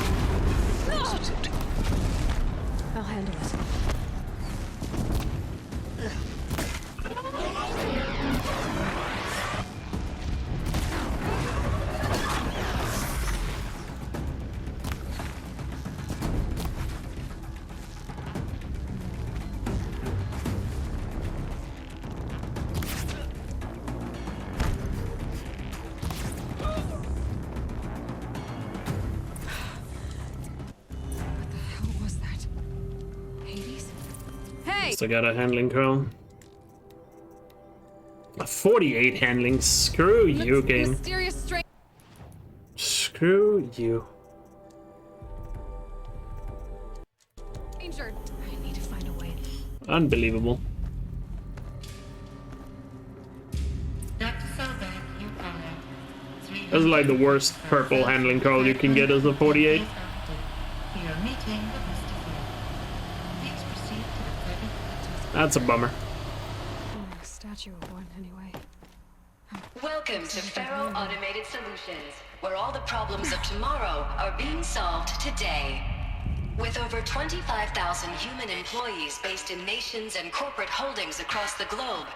I'll handle it. I got a handling curl. A 48 handling. Screw you, game. Screw you. Injured. I need to find a way. Unbelievable. That's like the worst purple handling call you can get as a 48. That's a bummer. A statue of one, anyway. Welcome to Faro Automated Solutions, where all the problems of tomorrow are being solved today. With over 25,000 human employees based in nations and corporate holdings across the globe,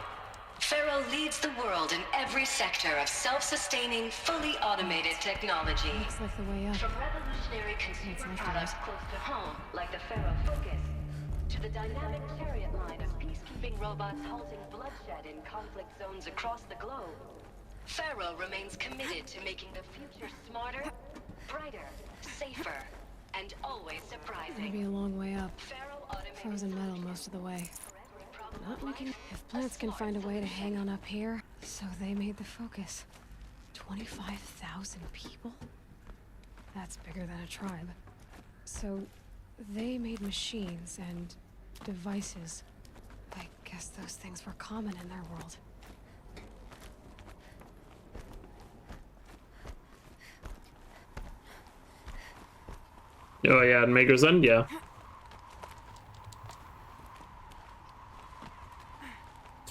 Faro leads the world in every sector of self-sustaining, fully automated technology. Looks like the way up. From revolutionary consumer products close to home, like the Faro Focus, to the dynamic chariot line of peacekeeping robots halting bloodshed in conflict zones across the globe, Pharaoh remains committed to making the future smarter, brighter, safer, and always surprising. Maybe a long way up. Frozen metal most of the way. Not making... If plants can find a way to hang on up here, so they made the focus. 25,000 people? That's bigger than a tribe. So, they made machines and devices. I guess those things were common in their world. Oh yeah, and Maker's End, yeah.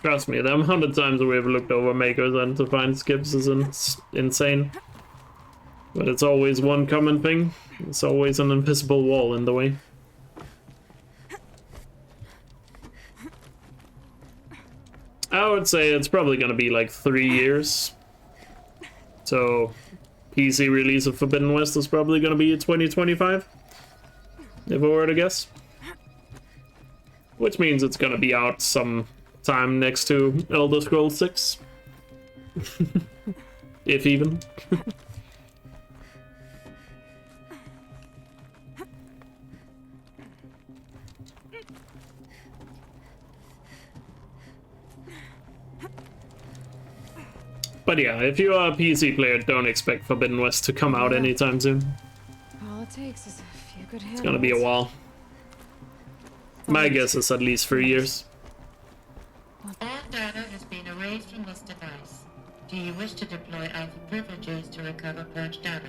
Trust me, the amount of times we've looked over Maker's End to find skips is insane. But it's always one common thing. It's always an invisible wall in the way. I would say it's probably gonna be like 3 years. So, PC release of Forbidden West is probably gonna be 2025. If I were to guess. Which means it's gonna be out some time next to Elder Scrolls 6. If even. But yeah, if you are a PC player, don't expect Forbidden West to come out anytime soon. All it takes is a few good handles. It's gonna be a while. My guess is at least 3 years. All data has been erased from this device. Do you wish to deploy alpha privileges to recover purged data?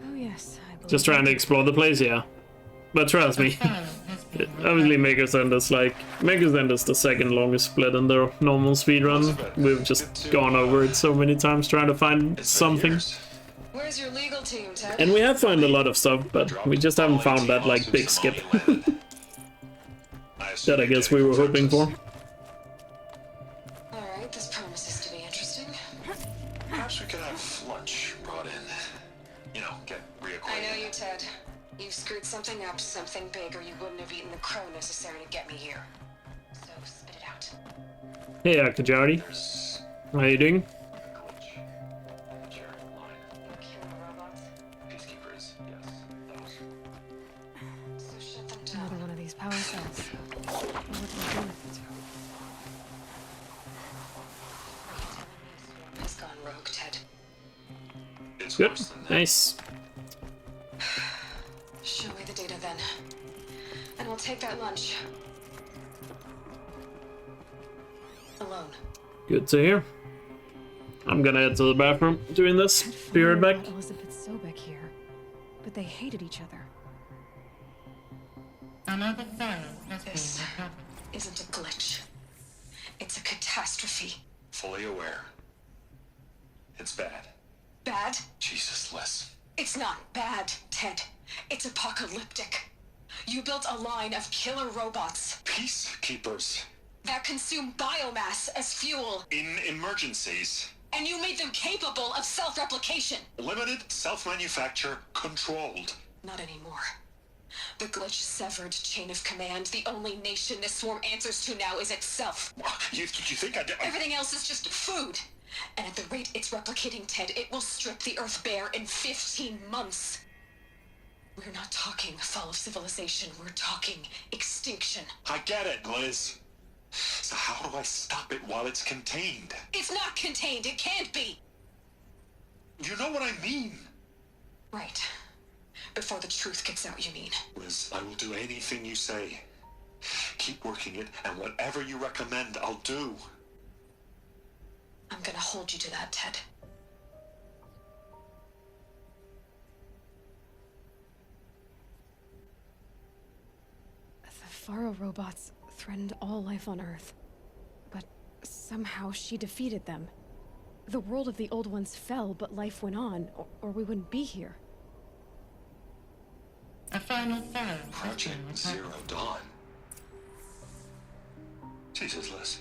Oh yes, I believe. Just trying to explore the place, yeah. But trust me, obviously Maker's End is like... Maker's End is the second longest split in the normal speedrun. We've just gone over it so many times trying to find something. Where's your legal team, Ted? And we have found a lot of stuff, but we just haven't found that like big skip. That I guess we were hoping for. Alright, this promises to be interesting. Perhaps we could have lunch brought in. You know, get reacquainted. I know you, Ted. You've screwed something up, something big, or you wouldn't have eaten the crow necessary to get me here. So, spit it out. Hey, Elkjaer. How you doing? Another one of these power cells. What would we do with it? Has gone rogue, Ted. Good. Nice. Show me the data then. And we'll take that lunch. Alone. Good to hear. I'm gonna head to the bathroom doing this. Be right back. Elizabeth Sobek here, but they hated each other. Another file has This been recovered. isn't a glitch. It's a catastrophe. Fully aware. It's bad. Bad? Jesus, Liz. It's not bad, Ted. It's apocalyptic. You built a line of killer robots Peacekeepers. that consume biomass as fuel, In emergencies. and you made them capable of self-replication. Limited, self-manufacture, controlled. Not anymore. The glitch severed chain of command. The only nation this swarm answers to now is itself. You think I... Everything else is just food. And at the rate it's replicating, Ted, it will strip the Earth bare in 15 months. We're not talking fall of civilization. We're talking extinction. I get it, Liz. So how do I stop it while it's contained? It's not contained. It can't be. You know what I mean. Right. Before the truth gets out, you mean? Liz, I will do anything you say. Keep working it, and whatever you recommend, I'll do. I'm gonna hold you to that, Ted. The Faro robots threatened all life on Earth. But somehow she defeated them. The world of the old ones fell, but life went on, or we wouldn't be here. A final file. Project Zero Dawn. Jesus, Liz.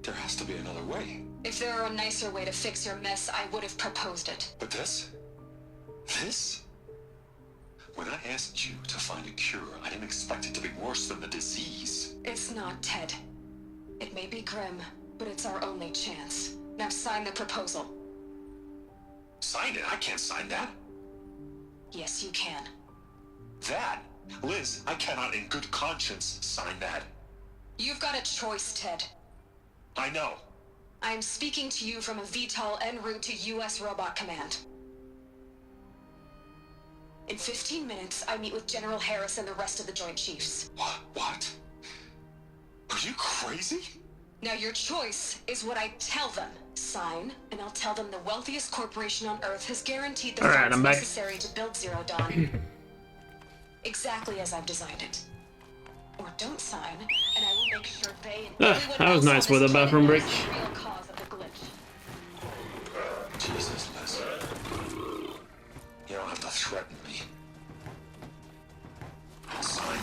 There has to be another way. If there were a nicer way to fix your mess, I would have proposed it. But this? This? When I asked you to find a cure, I didn't expect it to be worse than the disease. It's not, Ted. It may be grim, but it's our only chance. Now sign the proposal. Sign it? I can't sign that. Yes, you can. That? Liz, I cannot in good conscience sign that. You've got a choice, Ted. I know. I am speaking to you from a VTOL en route to U.S. Robot Command. In 15 minutes, I meet with General Harris and the rest of the Joint Chiefs. What? Are you crazy? Now your choice is what I tell them. Sign, and I'll tell them the wealthiest corporation on Earth has guaranteed the funds necessary to build Zero Dawn. Exactly as I've designed it. Or don't sign, and I will make sure they and everyone that was nice with a bathroom break. the real cause of the glitch. Jesus, Liz. You don't have to threaten me. Sign.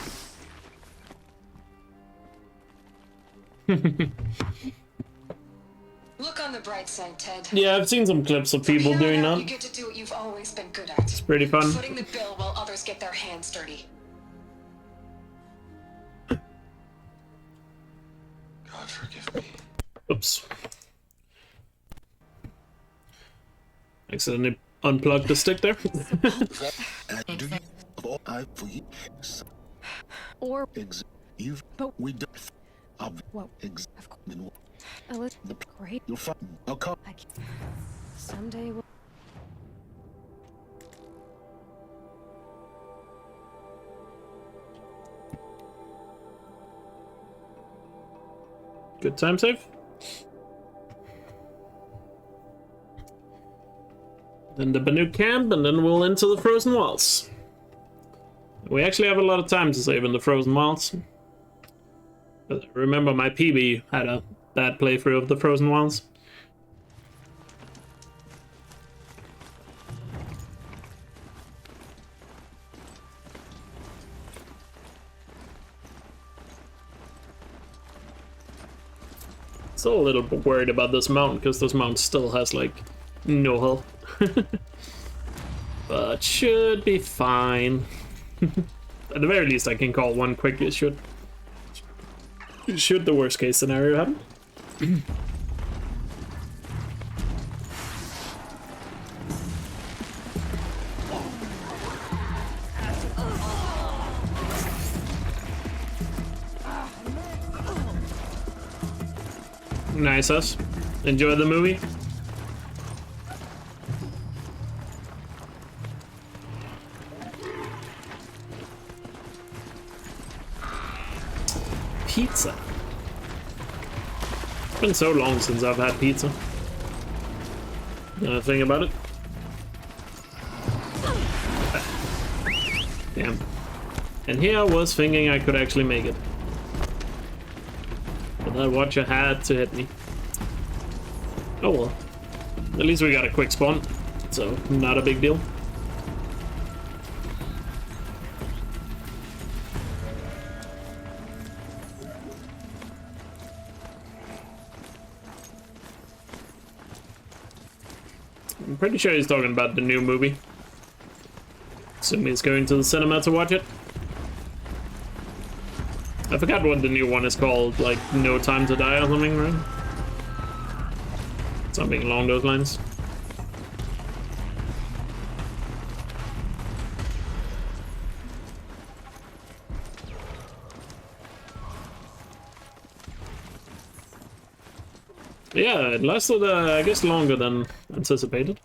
Look on the bright side, Ted. Yeah, I've seen some clips of people doing that. You get to do what you've always been good at. It's pretty fun. Footing the bill while others get their hands dirty. God forgive me. Oops. Accidentally unplugged the stick there. Or you've but we don't. Well, great. You're fucking. I'll call. Someday we'll. Good time save. Then the Banuk camp, and then we'll into the Frozen Wilds. We actually have a lot of time to save in the Frozen Wilds. But remember, my PB had a bad playthrough of the Frozen Wilds. Still a little bit worried about this mount, because this mount still has, like, no health. But should be fine. At the very least, I can call one quickly. Should the worst case scenario happen. Nice us. Enjoy the movie. Pizza. It's been so long since I've had pizza. Think about it. Damn. And here I was thinking I could actually make it. But that watcher had to hit me. Oh well. At least we got a quick spawn, so not a big deal. I'm pretty sure he's talking about the new movie. Assuming he's going to the cinema to watch it. I forgot what the new one is called, like No Time to Die or something, right? Something along those lines. Yeah, it lasted, I guess, longer than anticipated.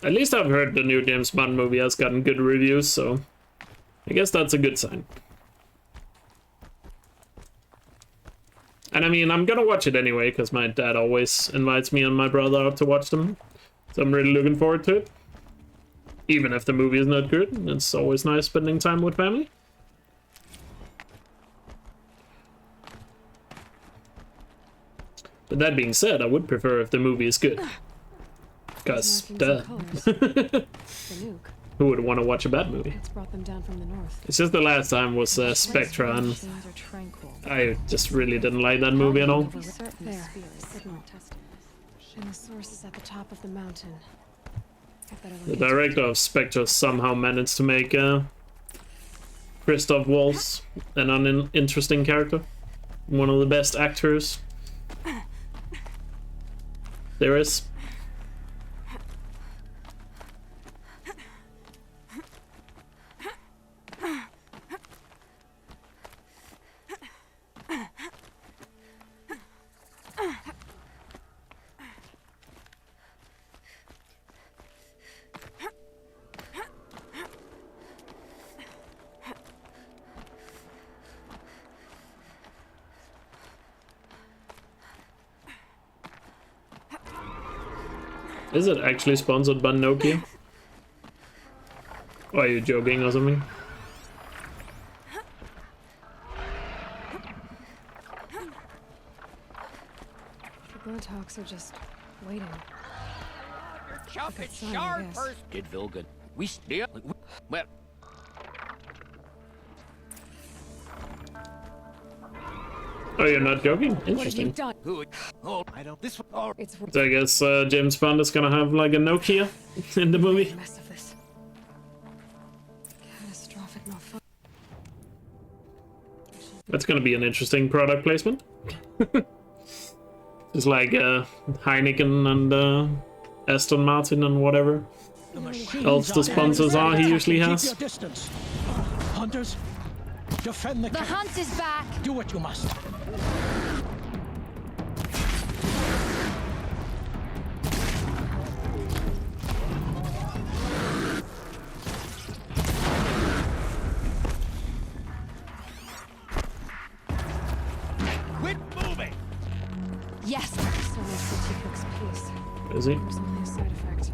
At least I've heard the new James Bond movie has gotten good reviews, so I guess that's a good sign. And I mean, I'm gonna watch it anyway, because my dad always invites me and my brother out to watch them. So I'm really looking forward to it. Even if the movie is not good, it's always nice spending time with family. But that being said, I would prefer if the movie is good. Because, duh. Who would want to watch a bad movie? It's just the last time was Spectra, and I just really didn't like that movie at all. There, and the source is at the top of the mountain. The director of Spectre somehow managed to make Christoph Waltz an uninteresting character. One of the best actors there is. Is it actually sponsored by Nokia? Or are you joking or something? The Botox are just waiting. Your chump is sharper. Get Vilgan. We still. Well. Oh, you're not joking? Interesting. Oh, I don't. This one. It's. So I guess James Bond is gonna have like a Nokia in the movie. Catastrophic malfunction. That's gonna be an interesting product placement. Just like Heineken and Aston Martin and whatever else the sponsors are he usually has. Hunters, defend the camp. The hunt is back. Do what you must. Quit moving. Yes. So much for T-Cook's peace. Is he? There's only a side effect.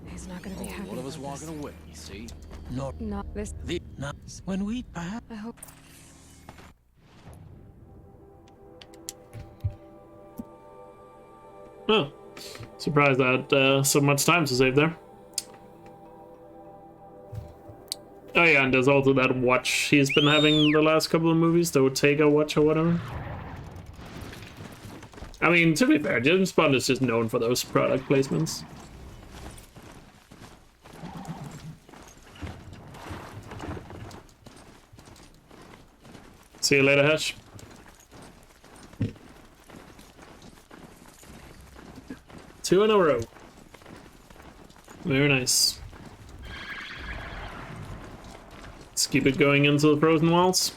He's not gonna be happy. One of us about walking this. away, you see? No, Not this. the not when we perhaps. I hope. Oh, surprised I had so much time to save there. Oh yeah, and there's also that watch he's been having the last couple of movies, the Ortega watch or whatever. I mean, to be fair, James Bond is just known for those product placements. See you later, Hesh. Two in a row. Very nice. Let's keep it going into the frozen walls.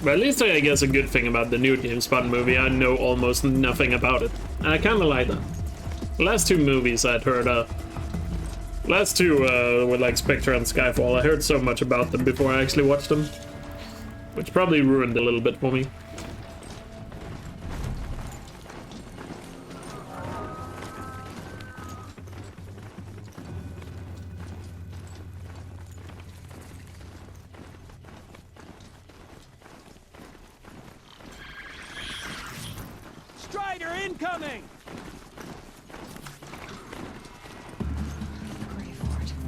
But at least I guess a good thing about the new James Bond movie, I know almost nothing about it. And I kinda like that. The last two movies I'd heard last two were like Spectre and Skyfall. I heard so much about them before I actually watched them. Which probably ruined a little bit for me. Strider incoming.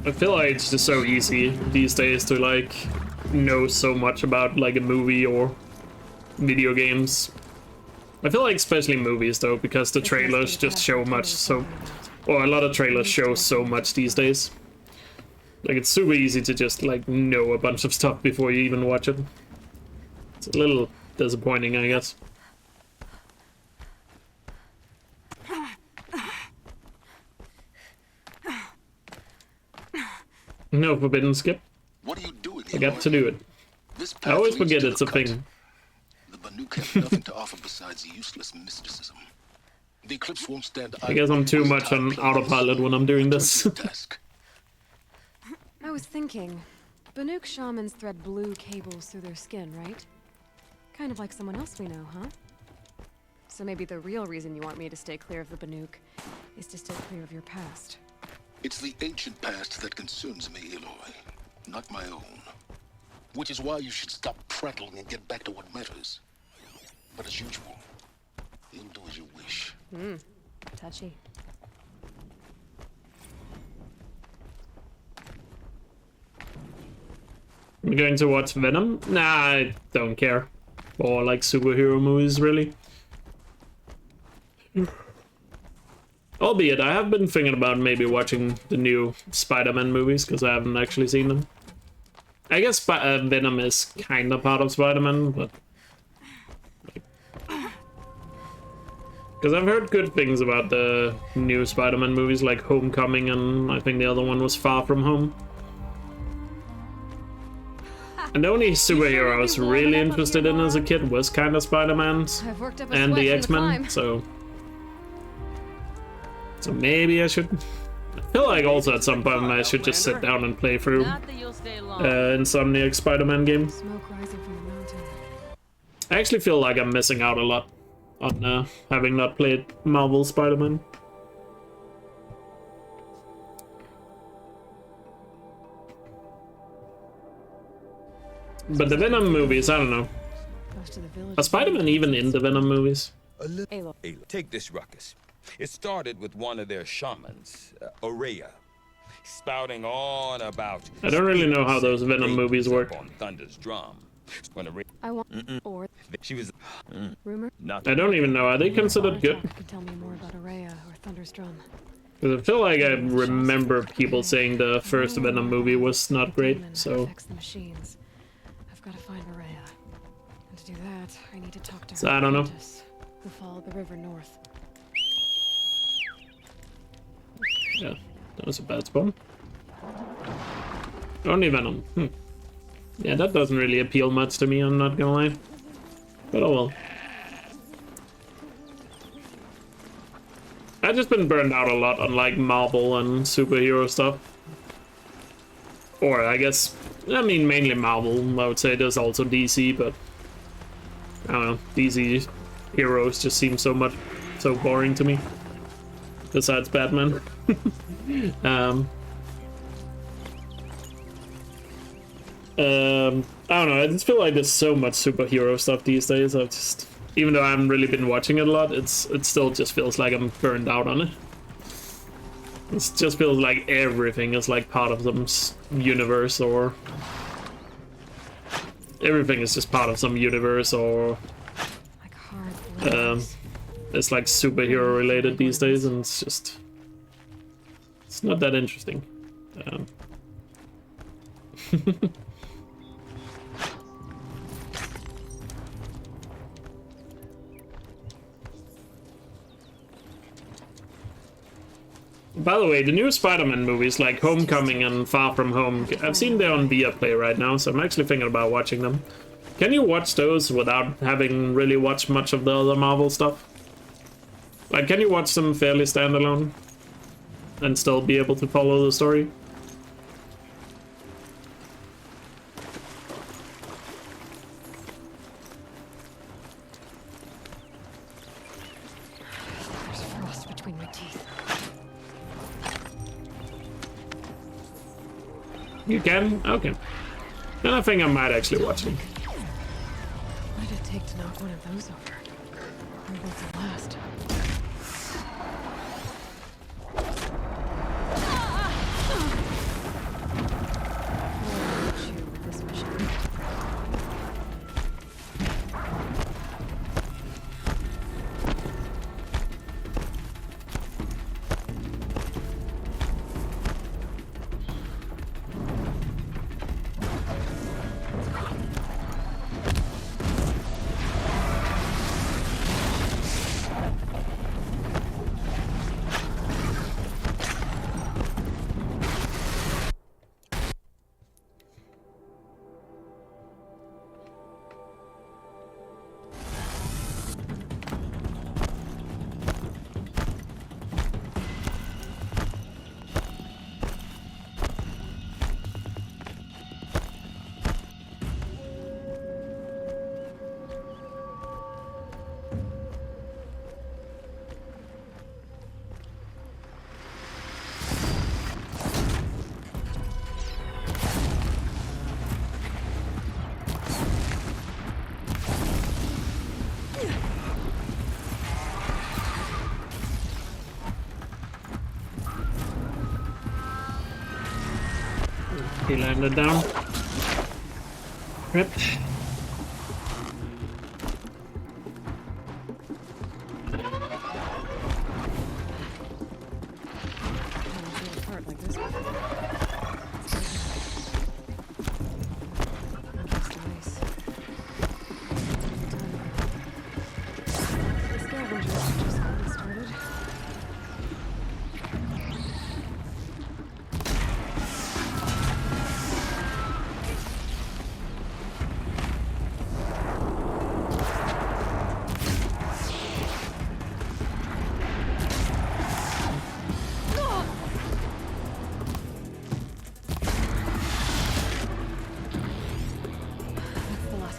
I feel like it's just so easy these days to like know so much about like a movie or video games. I feel like especially movies though, because the trailers just show much, or a lot of trailers show so much these days. Like it's super easy to just like know a bunch of stuff before you even watch it. It's a little disappointing, I guess. No forbidden skip. What are you doing? I got to do it. I always forget it's a thing. The Banuk have nothing to offer besides useless mysticism. The Eclipse won't stand. I guess I'm too much on autopilot when I'm doing this. I was thinking, Banuk shamans thread blue cables through their skin, right? Kind of like someone else we know, huh? So maybe the real reason you want me to stay clear of the Banuk is to stay clear of your past. It's the ancient past that concerns me, Eloy, not my own. Which is why you should stop prattling and get back to what matters. But as usual, you'll do as you wish. Touchy. I'm going to watch Venom? Nah, I don't care. Or like superhero movies, really. Albeit, I have been thinking about maybe watching the new Spider-Man movies, because I haven't actually seen them. I guess Venom is kind of part of Spider-Man, but... Because I've heard good things about the new Spider-Man movies, like Homecoming, and I think the other one was Far From Home. And the only superhero I was really interested in as a kid was kind of Spider-Man and the X-Men, so maybe I should... I feel like also at some point I should just sit down and play through Insomniac Spider-Man game. I actually feel like I'm missing out a lot on having not played Marvel Spider-Man. But the Venom movies, I don't know. Are Spider-Man even in the Venom movies? Take this ruckus. It started with one of their shamans, Aurea, spouting on about... I don't really know how those Venom movies work. On Thunder's drum. When I want or she was rumor. Not I don't even know. Are they considered good? You can tell me more about Aurea or Thunder's drum. Because I feel like I remember people saying the first Venom movie was not great, so... The machines. I've got to find Aurea. And to do that, I need to talk to her. So I don't know. Who followed the river north. Yeah, that was a bad spawn. Only Venom. Yeah, that doesn't really appeal much to me, I'm not gonna lie. But oh well. I've just been burned out a lot on like Marvel and superhero stuff. Or I guess, I mean mainly Marvel, I would say. There's also DC, but I don't know, DC heroes just seem so boring to me. Besides Batman. I don't know, I just feel like there's so much superhero stuff these days. I've just, even though I haven't really been watching it a lot, it still just feels like I'm burned out on it. It just feels like everything is like part of some universe, or everything is just part of some universe, or it's like superhero related these days, and it's not that interesting. By the way, the new Spider-Man movies like Homecoming and Far From Home, I've seen they're on Viaplay right now, so I'm actually thinking about watching them. Can you watch those without having really watched much of the other Marvel stuff? Like, can you watch them fairly standalone and still be able to follow the story? There's frost between my teeth. You can? Okay. Then I think I might actually watch them. What did it take to knock one of those over? Where was the last? He landed down. Rip. Apart like this before. Nice.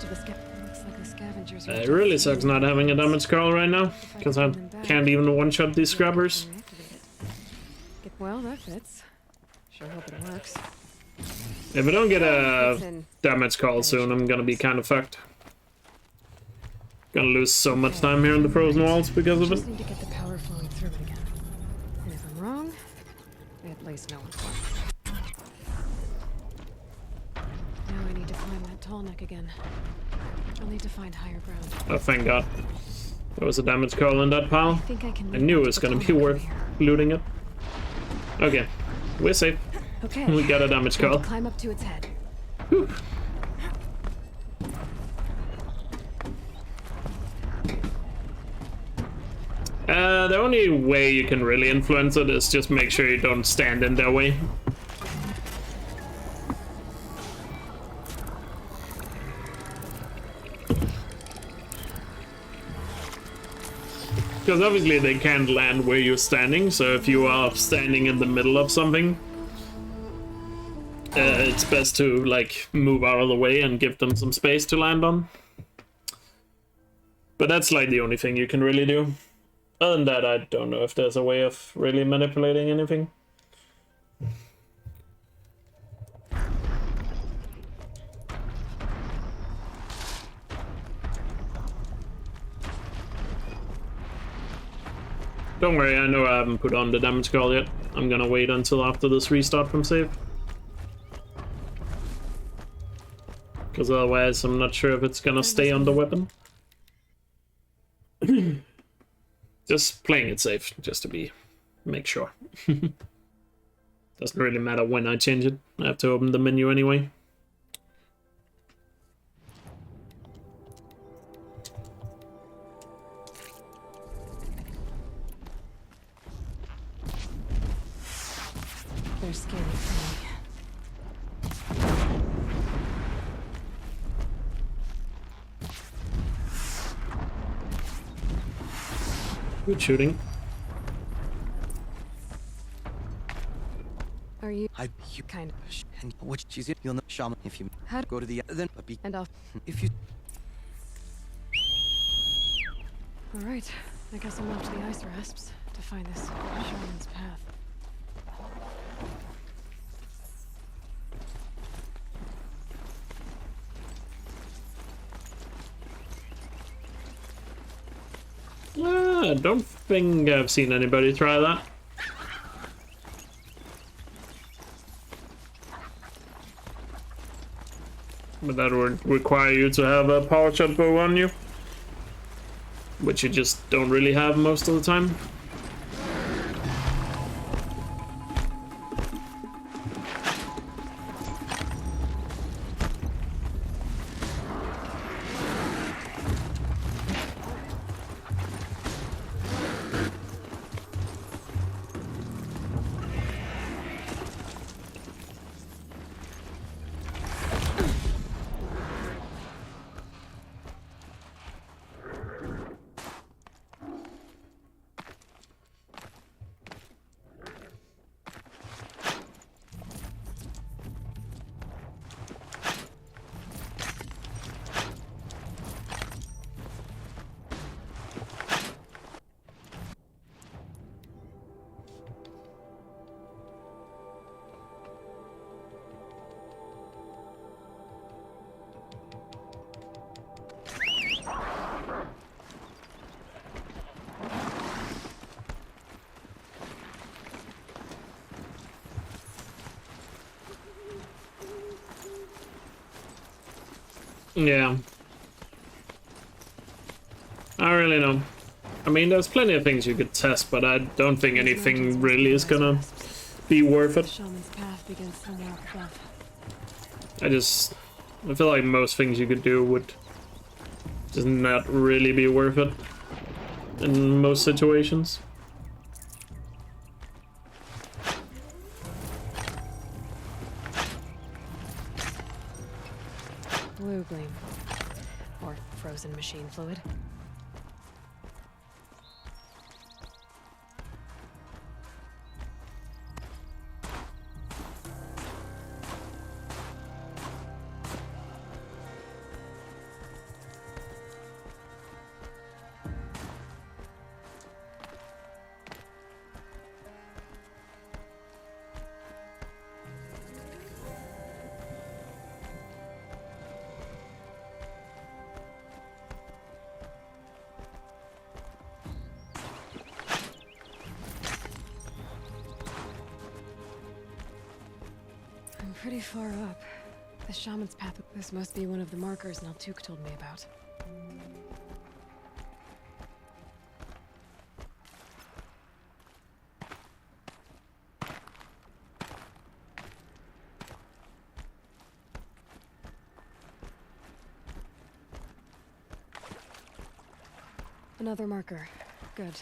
The scavengers just getting started. It really sucks not having a damage scroll right now, because I can't even one-shot these scrubbers. Well, that fits. Sure hope it works. If I don't get a damage call soon, I'm gonna be kind of fucked. Gonna lose so much time here in the frozen walls because of it. Just need to get the power flowing through it again. And if I'm wrong, at least no one's wrong. Now I need to climb that tall neck again. I'll need to find higher ground. Oh, thank God. There was a damage call in that pile. I knew it was gonna be worth looting it. Okay, we're safe. Okay. We got a damage call. Climb up to its head. Whew. The only way you can really influence it is just make sure you don't stand in their way. Because obviously they can't land where you're standing, so if you are standing in the middle of something, it's best to like move out of the way and give them some space to land on. But that's like the only thing you can really do. Other than that, I don't know if there's a way of really manipulating anything. Don't worry, I know I haven't put on the damage call yet. I'm gonna wait until after this restart from save. Because otherwise I'm not sure if it's gonna stay on the weapon. Just playing it safe, just to make sure. Doesn't really matter when I change it. I have to open the menu anyway. They're scanning for me. Good shooting. Are you? You kind of. And what she's in, you'll know shaman if you How go to the then be and off. if you. All right. I guess I'm off to the ice rasps to find this shaman's path. I don't think I've seen anybody try that. But that would require you to have a power shot bow on you, which you just don't really have most of the time. Yeah. I really know. I mean, there's plenty of things you could test, but I don't think anything really is gonna be worth it. Shaman's path begins somewhere up above. I feel like most things you could do would just not really be worth it in most situations. Blue gleam. Or frozen machine fluid. Pretty far up. The shaman's path. This must be one of the markers Naltuk told me about. Another marker. Good.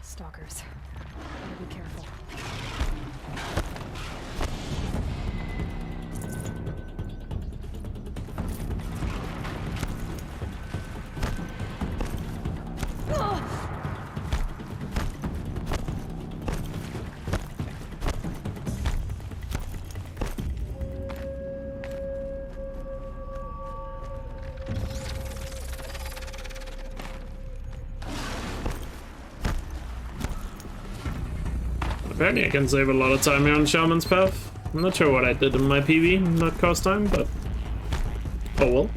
Stalkers. Gotta be careful. Apparently I can save a lot of time here on Shaman's Path. I'm not sure what I did in my PV, not cost time, but oh well.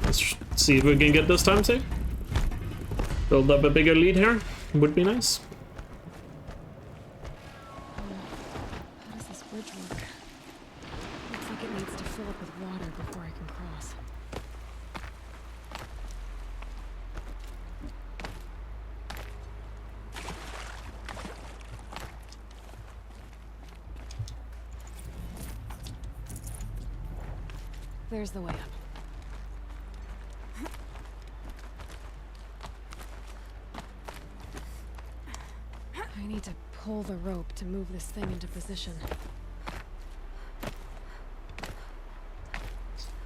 Let's see if we can get this time save. Build up a bigger lead here, would be nice. How does this bridge work? Looks like it needs to fill up with water before I can cross. There's the way up. I need to pull the rope to move this thing into position.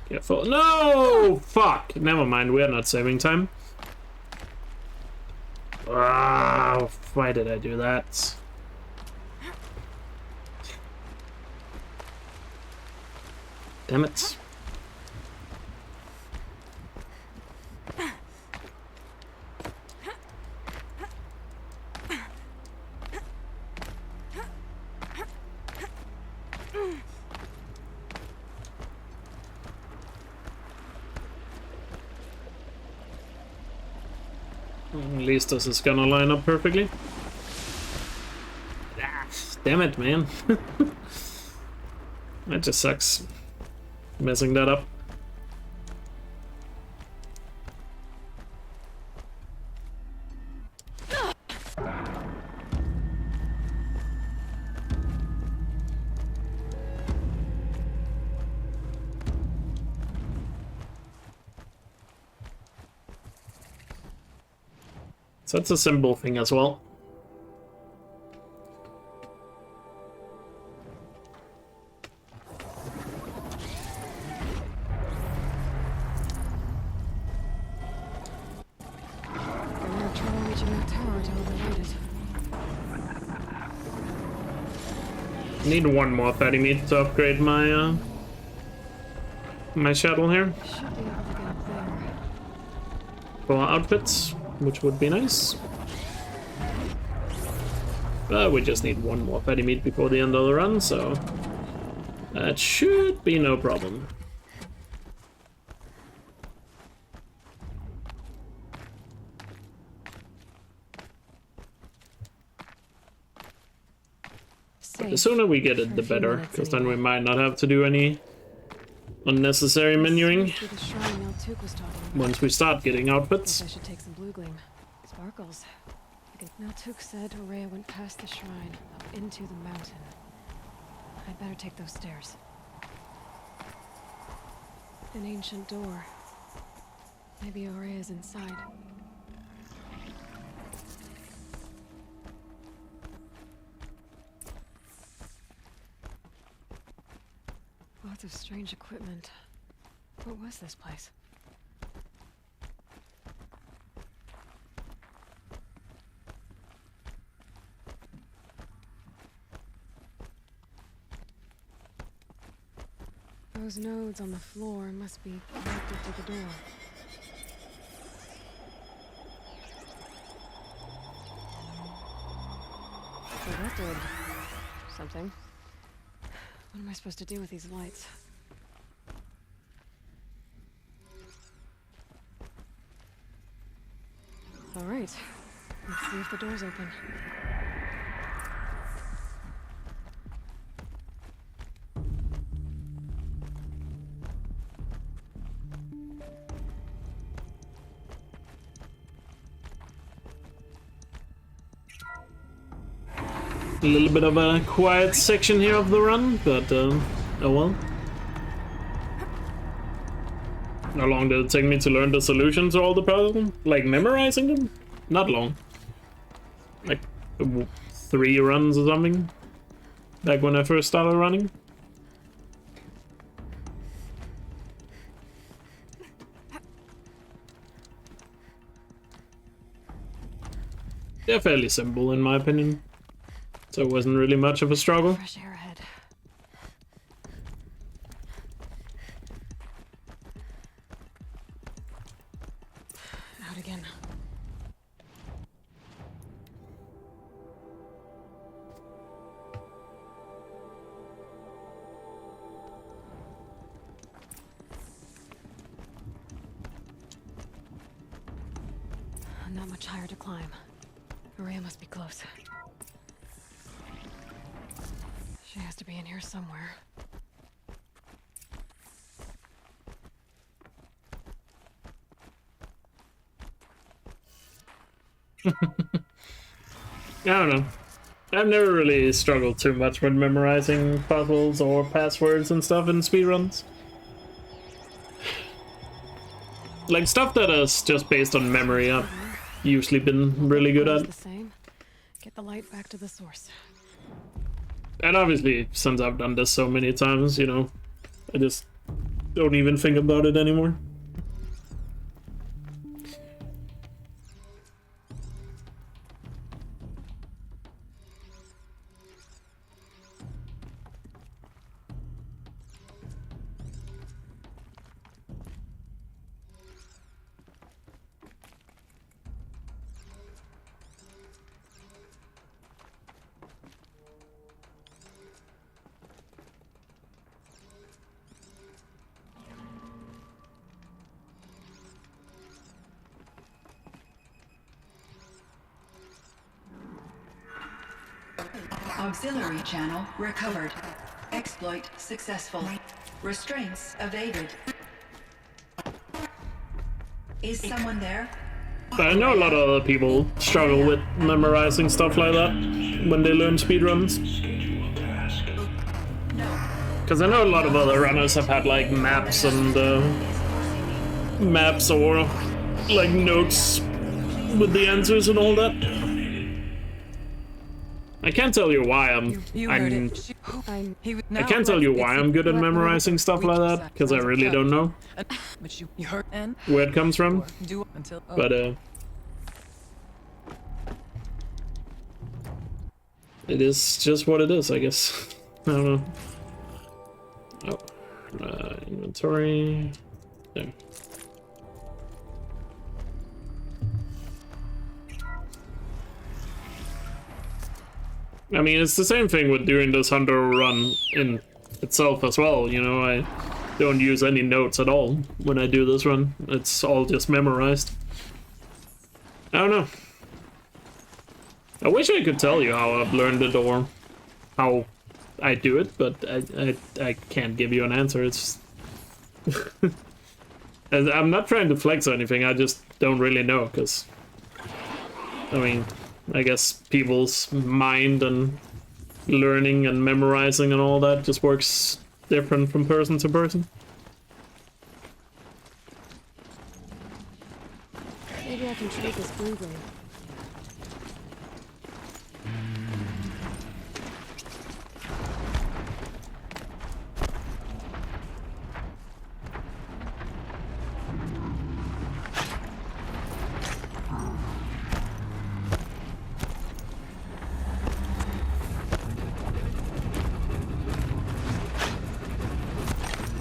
Careful. No! Fuck! Never mind, we're not saving time. Ah, why did I do that? Damn it. At least this is gonna line up perfectly. Ah, damn it, man. That just sucks. Messing that up. So that's a symbol thing as well. Need one more 30 meters to upgrade my my shuttle here. Should be able to get up there. For outfits, which would be nice. But we just need one more fatty meat before the end of the run, so that should be no problem. But the sooner we get it, the better, because then we might not have to do any unnecessary menuing once we start getting outfits. I should take some blue gleam. Sparkles. Naltuk said Aurea went past the shrine, up into the mountain. I'd better take those stairs. An ancient door. Maybe Aurea's inside. Lots of strange equipment. What was this place? Those nodes on the floor must be connected to the door. So that did something. What am I supposed to do with these lights? All right, let's see if the door's open. A little bit of a quiet section here of the run, but oh well. How long did it take me to learn the solutions to all the problems? Like memorizing them? Not long. Like 3 runs or something. Back when I first started running. They're fairly simple in my opinion. So it wasn't really much of a struggle. Fresh air ahead. Out again. Not much higher to climb. Aurea must be close. She has to be in here somewhere. I don't know. I've never really struggled too much with memorizing puzzles or passwords and stuff in speedruns. Like stuff that is just based on memory, I've usually been really good at. The same. Get the light back to the source. And obviously, since I've done this so many times, you know, I just don't even think about it anymore. Auxiliary channel recovered. Exploit successful. Restraints evaded. Is someone there? But I know a lot of other people struggle with memorizing stuff like that when they learn speedruns. Because I know a lot of other runners have had like maps and maps or like notes with the answers and all that. I can't tell you why I can't tell you why I'm good at memorizing stuff like that, because I really don't know where it comes from. But it is just what it is, I guess. I don't know. Oh, inventory. There. I mean, it's the same thing with doing this hunter run in itself as well, you know, I don't use any notes at all when I do this run. It's all just memorized. I don't know. I wish I could tell you how I've learned it or how I do it, but I can't give you an answer. It's I'm not trying to flex or anything, I just don't really know, because I mean, I guess people's mind and learning and memorizing and all that just works different from person to person. Maybe I can trade this blue blade.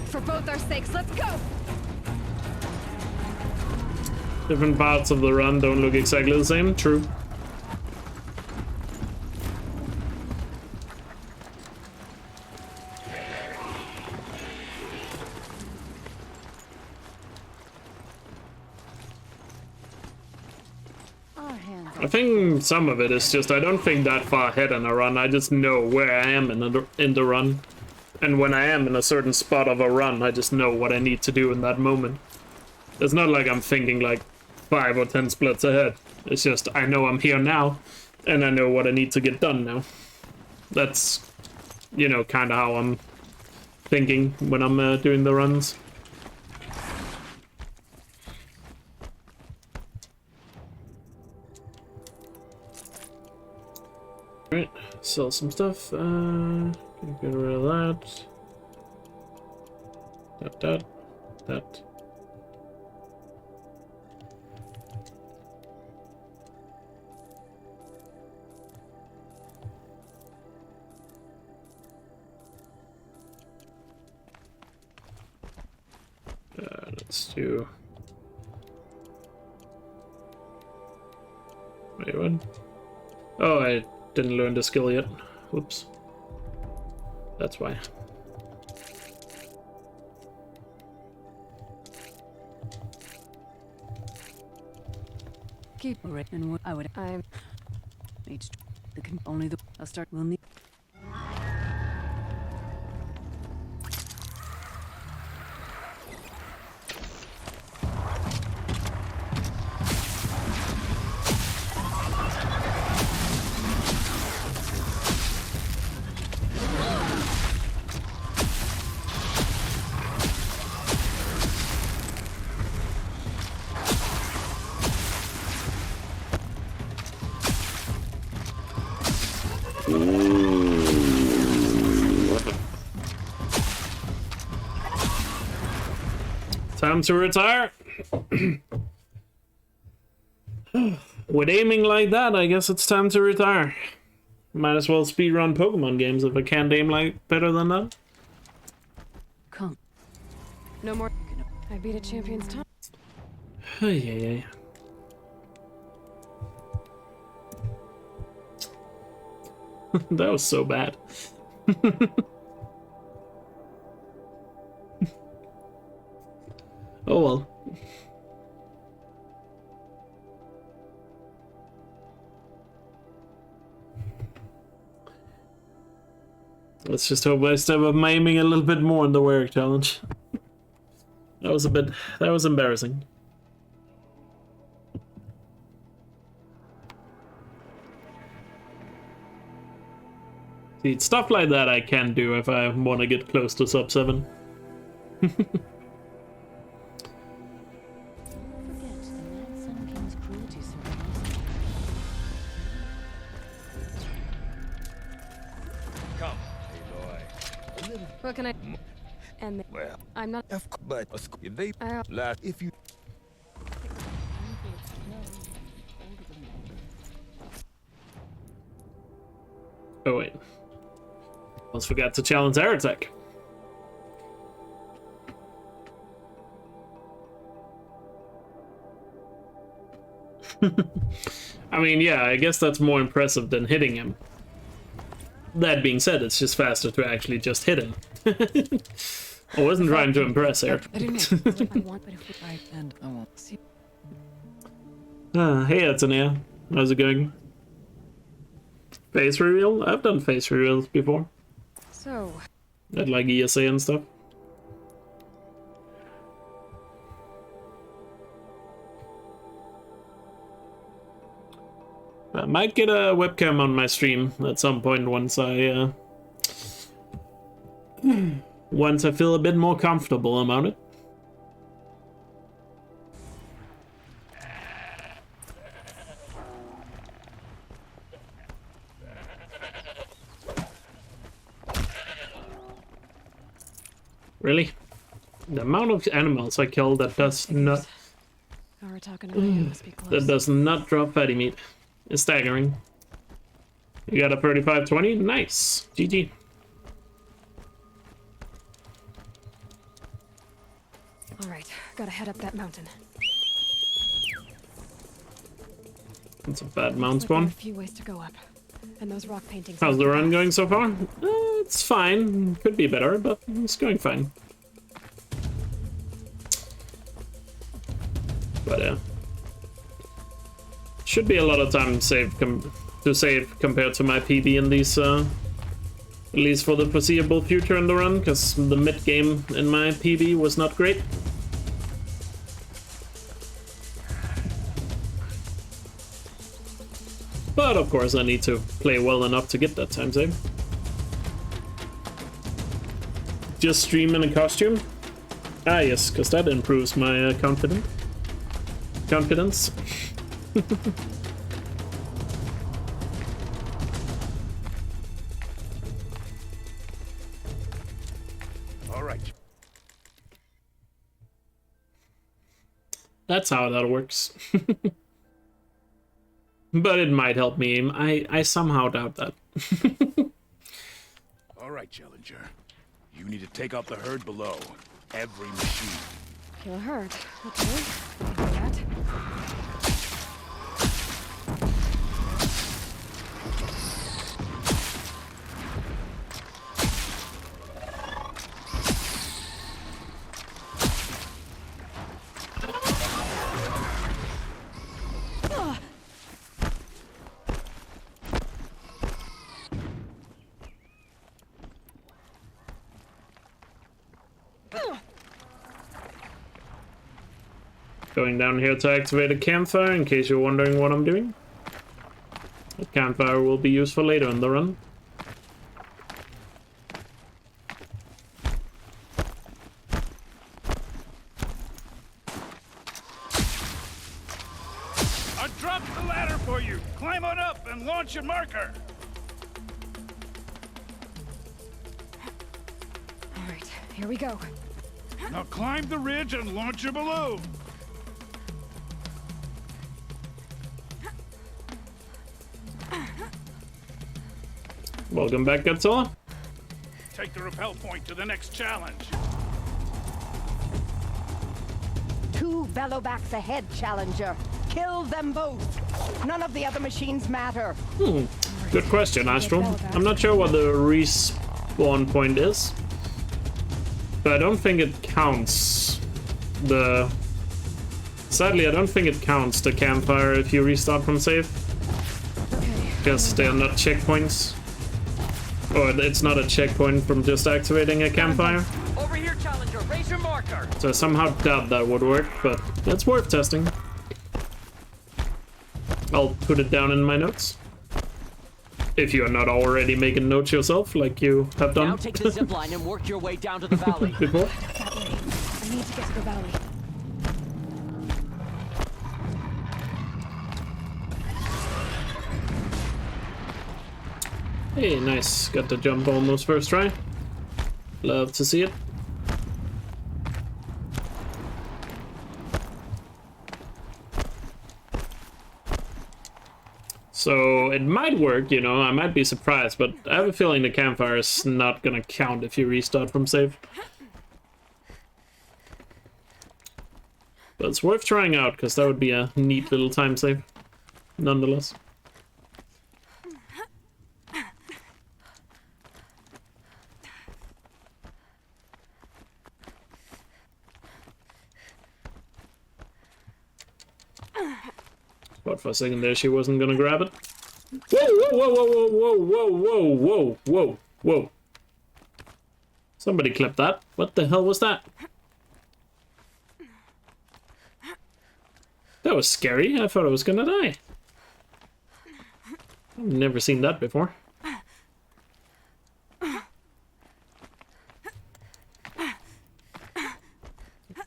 For both our sakes, let's go! Different parts of the run don't look exactly the same, true. I think some of it is just I don't think that far ahead in a run, I just know where I am in the run. And when I am in a certain spot of a run, I just know what I need to do in that moment. It's not like I'm thinking like 5 or 10 splits ahead. It's just I know I'm here now, and I know what I need to get done now. That's, you know, kind of how I'm thinking when I'm doing the runs. Alright, sell some stuff. Get rid of that. That. Let's do. Wait, what? Oh, I didn't learn the skill yet. Whoops. That's why. Keep written what I would. I'm. Needs the can only the. I'll start. We'll need. Time to retire. With aiming like that, I guess it's time to retire. Might as well speedrun Pokemon games if I can't aim like better than that. Come. No more. I beat a champion's time. Hey. That was so bad. Oh well. Let's just hope I step up my aiming a little bit more in the work challenge. That was embarrassing. See, stuff like that I can do if I want to get close to sub 7. What can I? And Well, I'm not. But if they last, if you. Oh wait. Almost forgot to challenge Aerotech. I mean, yeah, I guess that's more impressive than hitting him. That being said, it's just faster to actually just hit him. I wasn't trying to impress here. I didn't know what I want, but if I and I won't see. Hey, Antonia. How's it going? Face reveal? I've done face reveals before. So. At like ESA and stuff. I might get a webcam on my stream at some point once I feel a bit more comfortable about it. Really? The amount of animals I kill that does not that does not drop fatty meat is staggering. You got a 35-20? Nice. GG. Alright, gotta head up that mountain. That's a bad mount There are spawn. a few ways to go up. And those rock paintings. How's the run going so far? It's fine. Could be better, but it's going fine. But should be a lot of time saved to save compared to my PB in these, at least for the foreseeable future in the run, because the mid game in my PB was not great. But of course I need to play well enough to get that time save. Just stream in a costume? Ah yes, because that improves my confidence. All right. That's how that works. But it might help me aim. I somehow doubt that. All right, Challenger. You need to take out the herd below. Every machine. Kill a herd. Okay. I can do that. Going down here to activate a campfire, in case you're wondering what I'm doing. The campfire will be useful later in the run. I dropped the ladder for you. Climb on up and launch your marker. All right, here we go. Now climb the ridge and launch your balloon. Welcome back, Godzilla. Take the rappel point to the next challenge. 2 bellowbacks ahead, Challenger. Kill them both. None of the other machines matter. Good question, Astral. I'm not sure what the respawn point is, but I don't think it counts the... Sadly, I don't think it counts the campfire if you restart from save. Because they're not checkpoints. Or it's not a checkpoint from just activating a campfire. Over here, Challenger. Raise your marker. So I somehow doubt that would work, but it's worth testing. I'll put it down in my notes. If you are not already making notes yourself, like you have done. Now take the zip line and work your way down to the valley. Before. That way. I need to get to the valley. Hey, nice. Got the jump almost first try. Love to see it. So it might work, you know, I might be surprised, but I have a feeling the campfire is not gonna count if you restart from save. But it's worth trying out, because that would be a neat little time save, nonetheless. Thought for a second there she wasn't gonna grab it. Whoa, whoa, whoa, whoa, whoa, whoa, whoa, whoa, whoa, whoa. Somebody clipped that. What the hell was that? That was scary. I thought I was gonna die. I've never seen that before.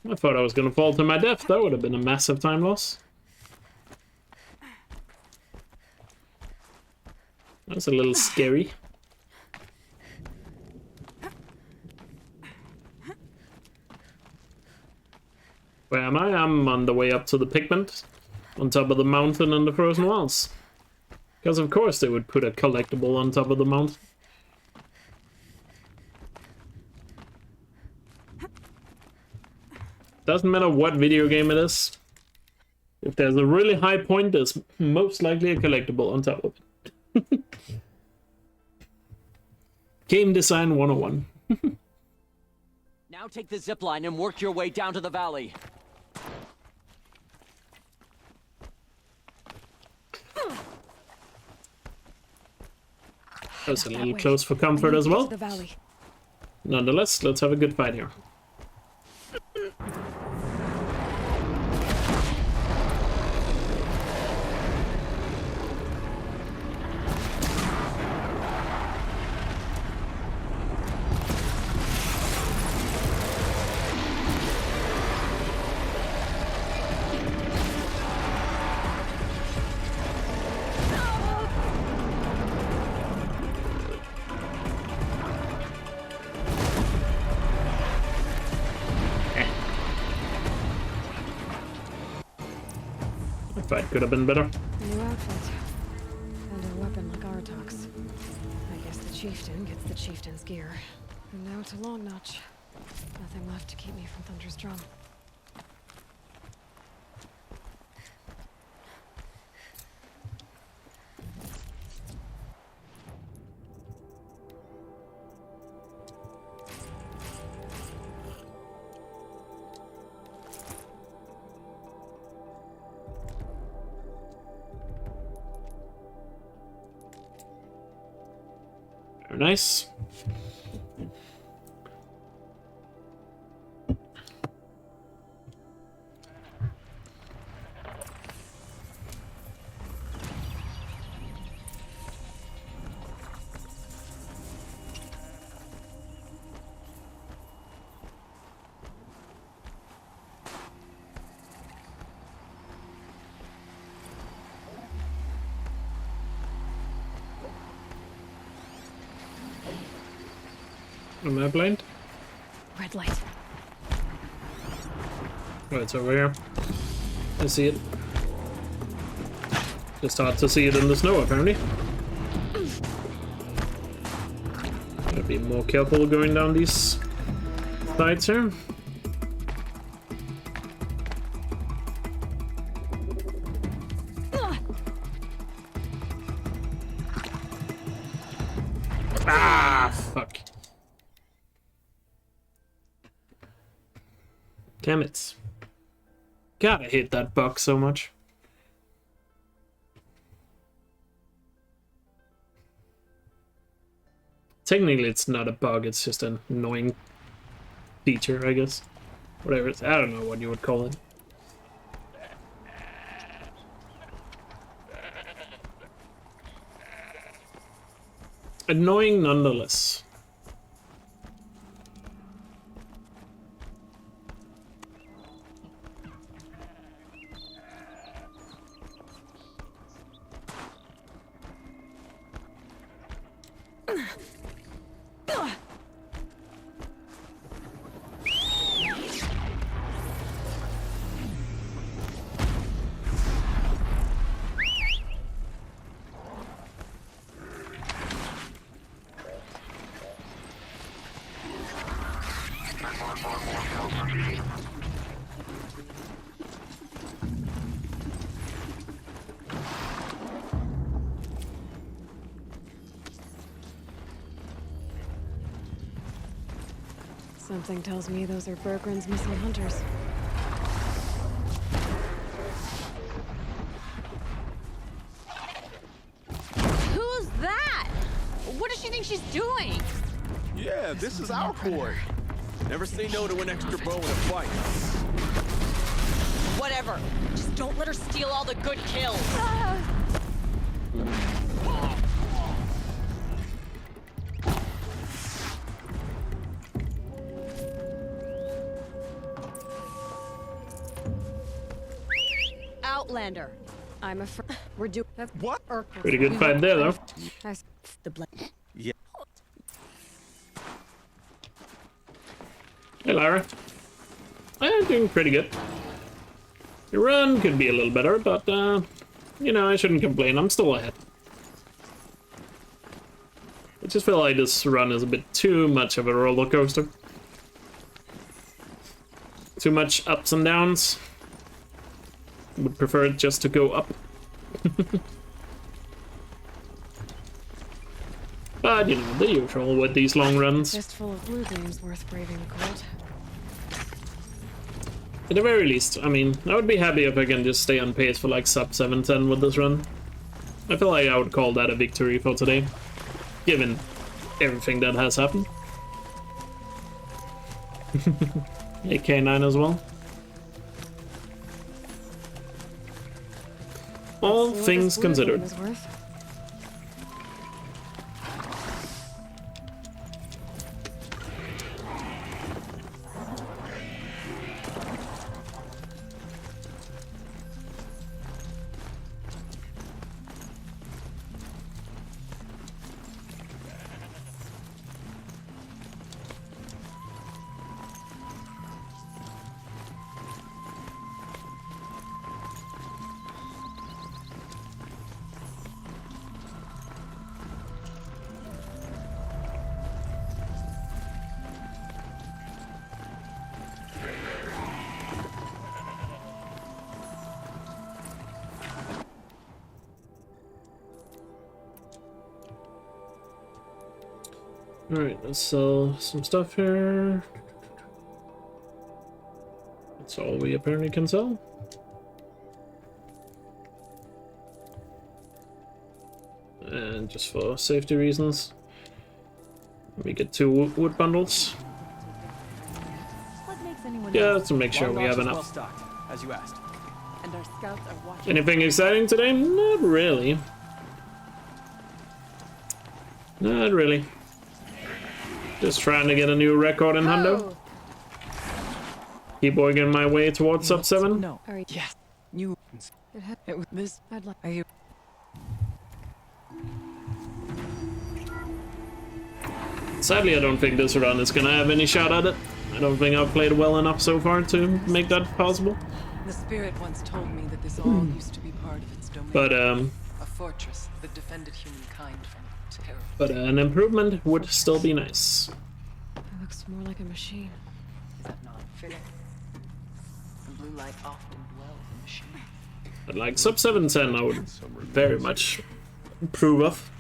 I thought I was gonna fall to my death. That would have been a massive time loss. That's a little scary. Where am I? I'm on the way up to the pigment, on top of the mountain and the frozen walls. Because of course they would put a collectible on top of the mountain. Doesn't matter what video game it is. If there's a really high point, there's most likely a collectible on top of it. Game design 101. Now take the zip line and work your way down to the valley. That's a little close for comfort as well. Nonetheless, let's have a good fight here. Fight could have been better. New outfit. And a weapon like Artok's. I guess the chieftain gets the chieftain's gear. And now to Long Notch. Nothing left to keep me from Thunder's drum. Very nice. Am I blind? Red light. Oh, it's over here. I see it. Just hard to see it in the snow, apparently. Gotta be more careful going down these sides here. Ah, fuck. Damn it. God, I hate that bug so much. Technically, it's not a bug, it's just an annoying feature, I guess. Whatever it's, I don't know what you would call it. Annoying nonetheless. Something tells me those are Bergren's missing hunters. Yeah, this is our quarry. Never say no to an extra bow in a fight. Whatever. Just don't let her steal all the good kills. Outlander. I'm afraid we're doing what? Pretty good fight there, though. Yeah. Hey, Lara. I'm doing pretty good. Your run could be a little better, but, you know, I shouldn't complain. I'm still ahead. I just feel like this run is a bit too much of a roller coaster. Too much ups and downs. Would prefer it just to go up. But, you know, the usual with these long runs. Fistful of blue dreams worth braving the cold. At the very least, I mean, I would be happy if I can just stay on pace for like sub 710 with this run. I feel like I would call that a victory for today, given everything that has happened. AK9 as well. All things considered. Alright, let's sell some stuff here. That's all we apparently can sell. And just for safety reasons, we get 2 wood bundles. Yeah, to make sure we have enough. Well stocked, as you asked. And our scouts are watching. Anything exciting today? Not really. Not really. Just trying to get a new record in Hundo. Keep working my way towards sub 7. No. Yes. You. It was this. I'd like. Are you? Sadly, I don't think this run is gonna have any shot at it. I don't think I've played well enough so far to make that possible. The spirit once told me that this all used to be part of its domain. But a fortress that defended humankind from terror. But an improvement would still be nice. It looks more like a machine. Is that not fitting? The blue light often dwells in machine. But like sub 710, I would very much approve of.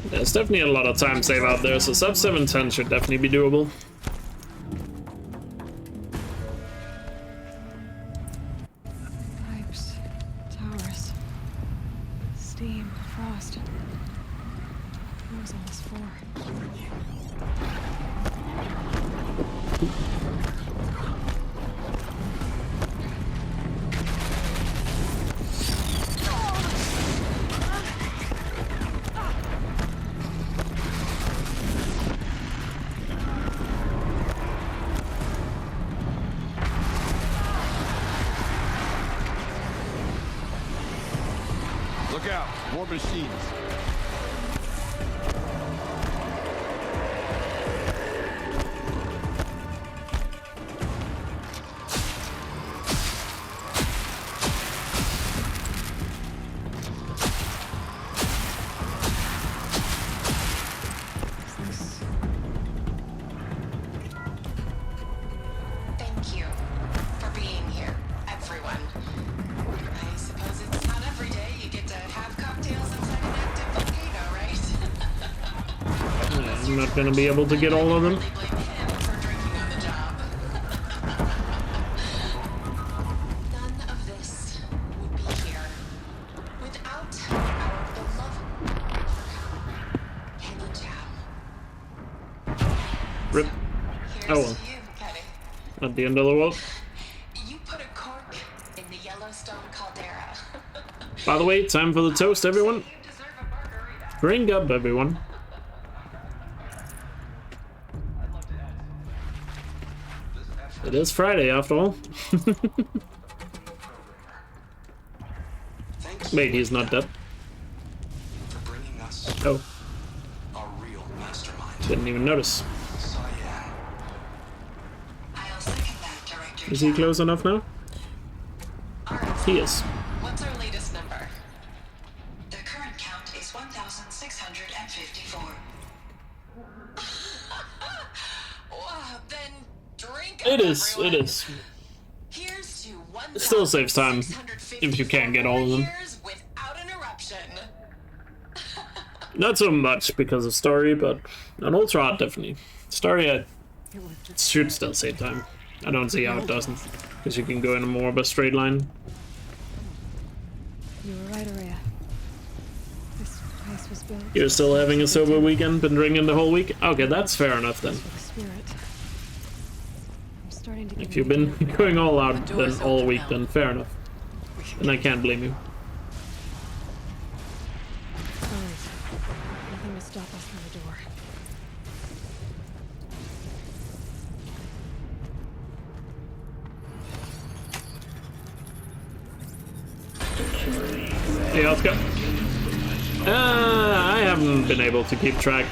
There's definitely a lot of time save out there, so sub 710 should definitely be doable. Pipes, towers, steam, frost. What was all this for? Look out, more machines. Thank you for being here, everyone. I suppose it's I'm not gonna be able to get all of them. None of this would be here without our beloved Elkjaer. Rip. Oh well. Not the end of the world. You put a cork in the Yellowstone caldera. By the way, time for the toast, everyone. Drink up, everyone. It is Friday, after all. Wait, he's not dead. Oh. Didn't even notice. Is he close enough now? He is. What's our latest number? The current count is 1,654. Wow, then drink It is. It is. Here's to It still saves time if you can't get all of them. without interruption. Not so much because of story, but on Ultra Hard, definitely. Story, I should still save time. I don't see how it doesn't, because you can go in more of a straight line. You were right, Araya. This place was built. You're still having a sober weekend, been drinking the whole week? Okay, that's fair enough then. I'm starting to get If you've been going all out then all week, then fair enough. And I can't blame you. Alright. Nothing will stop us from the door. Hey, let's go. I haven't been able to keep track.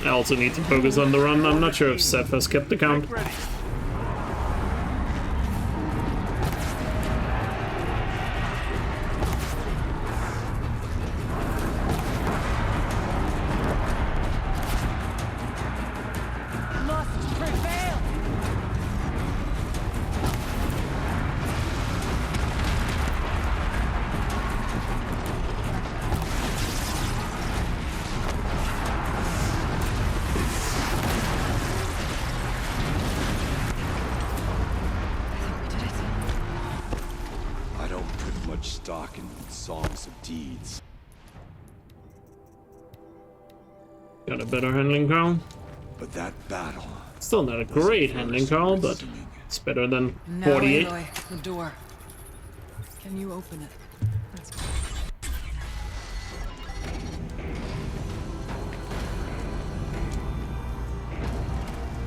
I also need to focus on the run. I'm not sure if Seth has kept the count. Must prevail. I don't put much stock in songs of deeds. Got a better handling call. But that battle... Still not a great handling call, but it's better than Now, 48. Aloy, the door. Can you open it? That's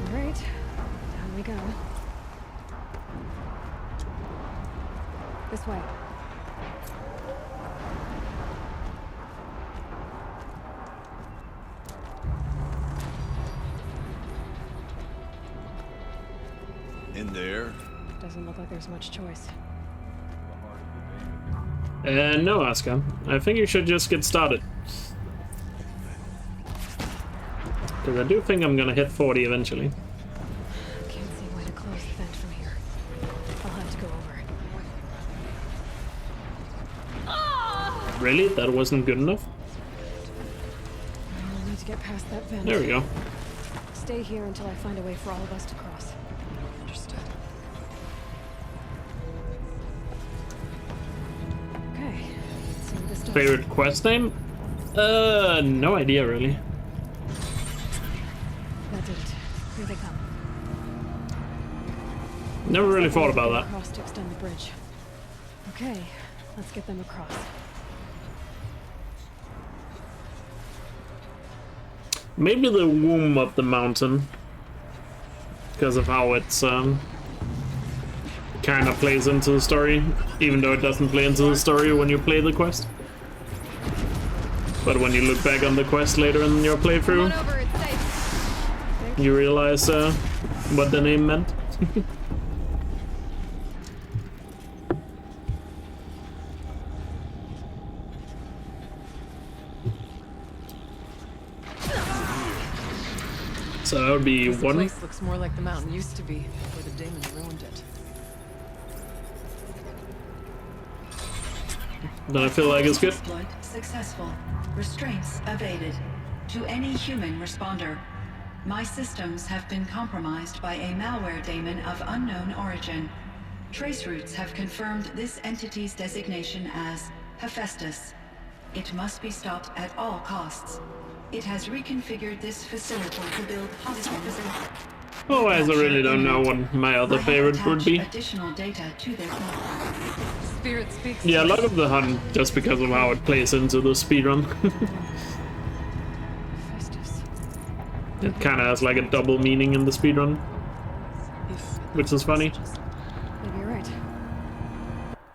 Alright. Down we go. This way. In there? Doesn't look like there's much choice. No, Asuka. I think you should just get started. Because I do think I'm gonna hit 40 eventually. Can't see why to close the vent from here. I'll have to go over. Really? That wasn't good enough? I'll need to get past that vent. There we go. Stay here until I find a way for all of us to cross. understood. Okay. Let's see what this does. Favorite quest name? No idea really. That did it. Here they come. Never really thought about that. Across to extend the bridge. Okay, let's get them across. Maybe the womb of the mountain. Because of how it's kind of plays into the story, even though it doesn't play into the story when you play the quest. But when you look back on the quest later in your playthrough, you realize what the name meant. So that would be This one. place looks more like the mountain used to be, before the demons ruined it. Then I feel like it's good. Exploit successful. Restraints evaded. To any human responder, My systems have been compromised by a malware daemon of unknown origin. Traceroutes have confirmed this entity's designation as Hephaestus. It must be stopped at all costs. It has reconfigured this facility to build hospitals. Oh, I really don't know what my other favorite would be. Additional data to their Spirit speaks. Yeah, I love the hunt just because of how it plays into the speedrun. It kind of has like a double meaning in the speedrun, which is funny. Maybe you're right.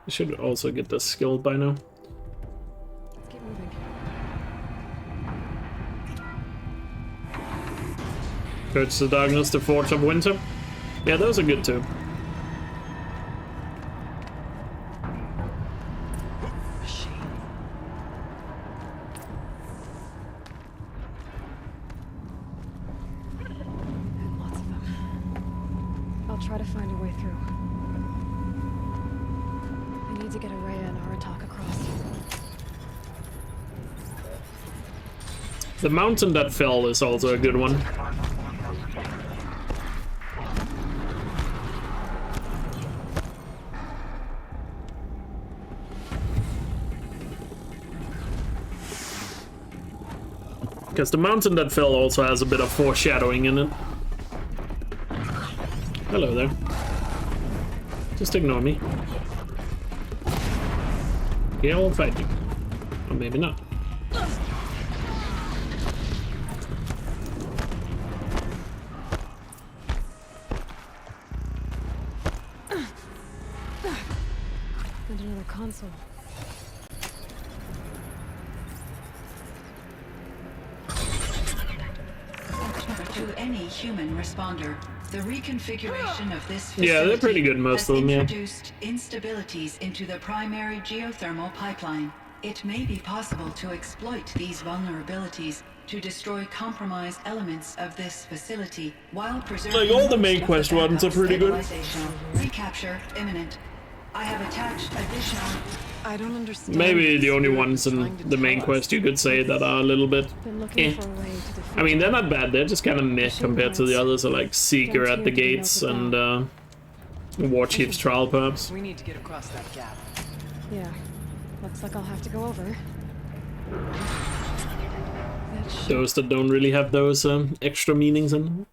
You should also get this skill by now. Let's keep moving. Curse the Darkness, the Forge of Winter. Yeah, those are good too. Try to find a way through. I need to get Araya and Aratak across. The mountain that fell is also a good one. Because the mountain that fell also has a bit of foreshadowing in it. Hello there. Just ignore me. Yeah, I'll fight you. Or maybe not. And another console. To any human responder, the reconfiguration of this facility yeah, they're pretty good, most of them, yeah. introduced instabilities into the primary geothermal pipeline. It may be possible to exploit these vulnerabilities to destroy compromised elements of this facility while preserving. Like all the main quest ones are pretty good. Recapture imminent. I have attached additional. I don't understand. Maybe the only ones in the main quest you could say that are a little bit eh. I mean, they're not bad, they're just kind of meh compared to the others, are like Seeker at the Gates and War Chief's Trial, perhaps. We need to get across that gap. Yeah, looks like I'll have to go over. Those that don't really have those extra meanings in them.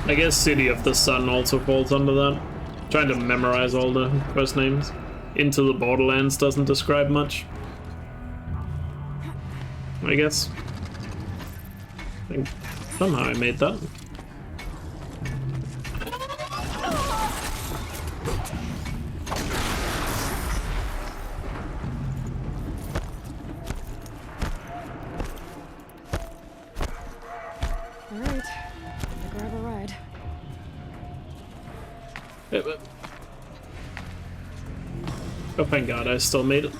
I guess City of the Sun also falls under that. Trying to memorize all the quest names. Into the Borderlands doesn't describe much, I guess. I think somehow I made that. Alright, grab a ride. Yeah, but... oh, thank God, I still made it.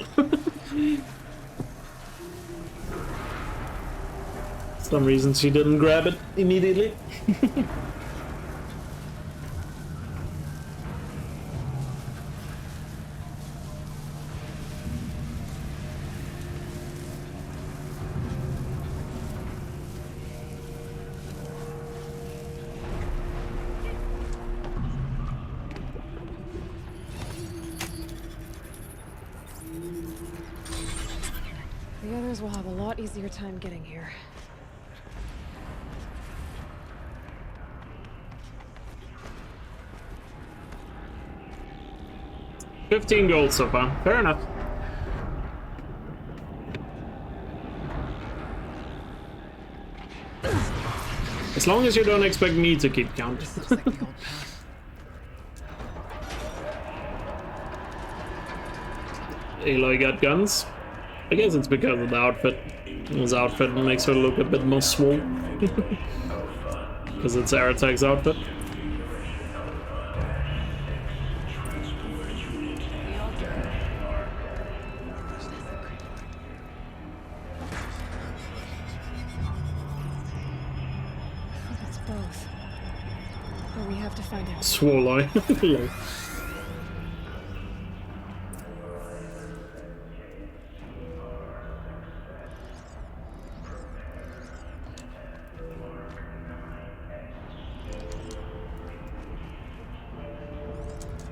For some reason she didn't grab it immediately. The others will have a lot easier time getting here. $15 gold so far. Fair enough. As long as you don't expect me to keep count. Aloy got guns. I guess it's because of the outfit. His outfit makes her look a bit more swole. Because it's Aratak's outfit. find out. Swallow.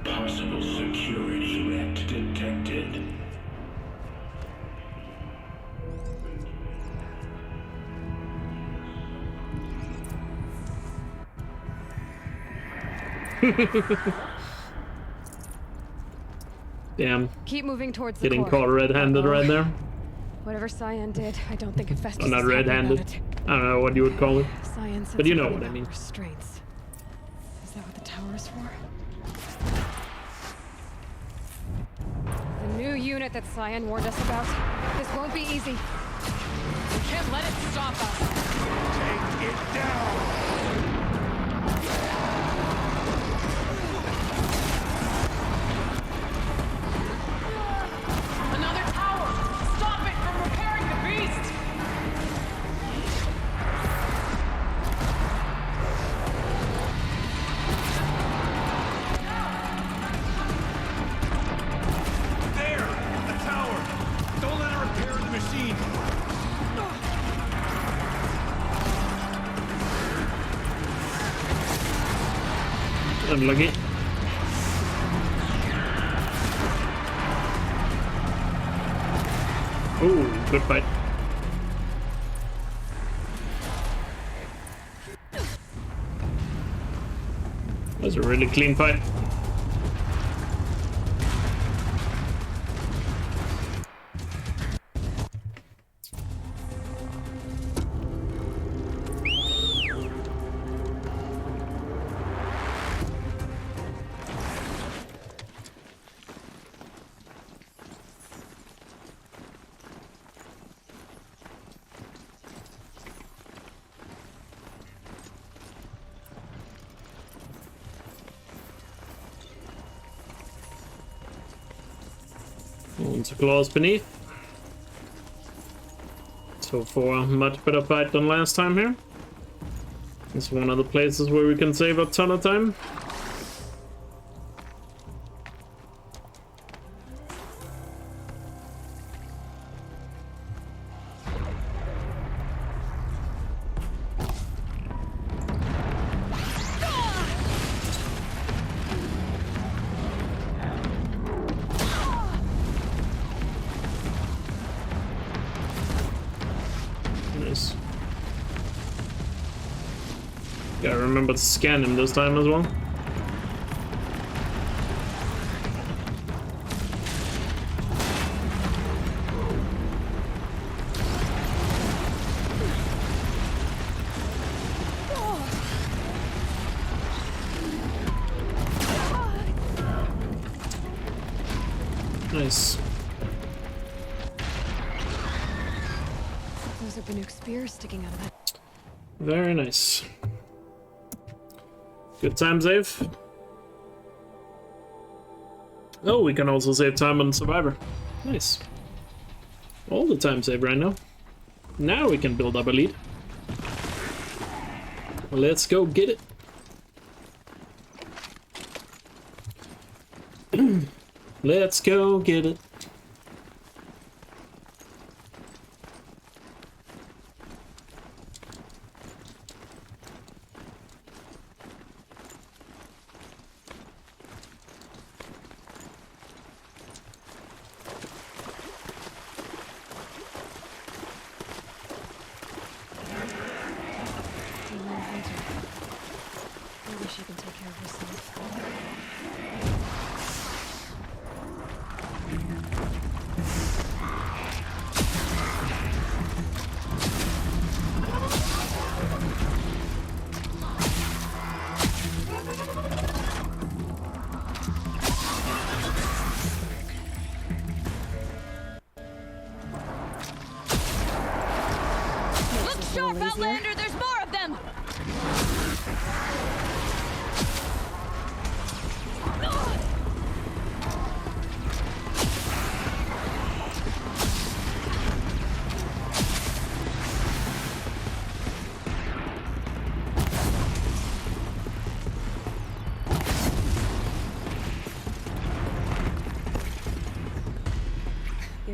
Possible security threat detected. Damn. Keep moving towards the Getting core. caught red-handed right there. Whatever Cyan did, I don't think Festus Oh, is not happy red-handed. about it. I don't know what you would call it. Cyan said But you know something what I about mean. Restraints. Is that what the tower is for? The new unit that Cyan warned us about. This won't be easy. We can't let it stop us. Take it down! Another tower! Stop it from repairing the beast! There! A tower! Don't let it repair the machine! Unlucky. Ooh, good fight. That was a really clean fight. Onto claws beneath. So for a much better fight than last time here. It's one of the places where we can save a ton of time. Nice. Gotta remember to scan him this time as well. Nice. Those are Banuk spears sticking out of that. Very nice. Good time save. Oh, we can also save time on Survivor. Nice. All the time save right now. Now we can build up a lead. Let's go get it. Let's go get it. Maybe she can take care of herself. Look sharp, Outlander! There's more of them!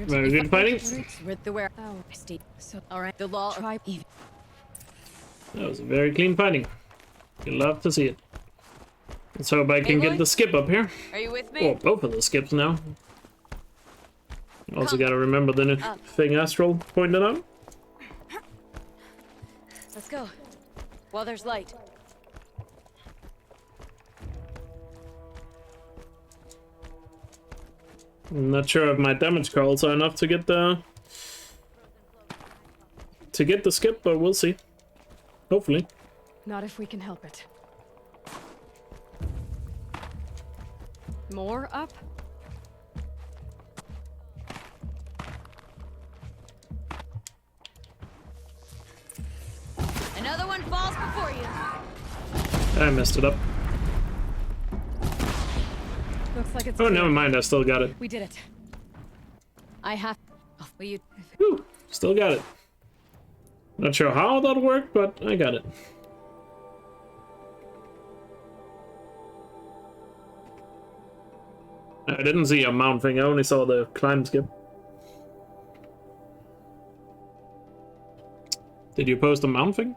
Very good fighting. With the where? Oh, Steve. So, all right. The law. Try even. That was a very clean fighting. You love to see it. Let's hope I can get the skip up here. Are you with me? Oh, both of the skips now. Also gotta remember the thing Astral pointed out. Let's go. While there's light. I'm not sure if my damage calls are enough to get the skip, but we'll see. Hopefully. Not if we can help it. More up? Another one falls before you. I messed it up. Looks like it's Oh, never mind. I still got it. We did it. I have. Oh, will you? Whew, still got it. Not sure how that worked, but I got it. I didn't see a mount thing. I only saw the climb skip. Did you post a mount thing?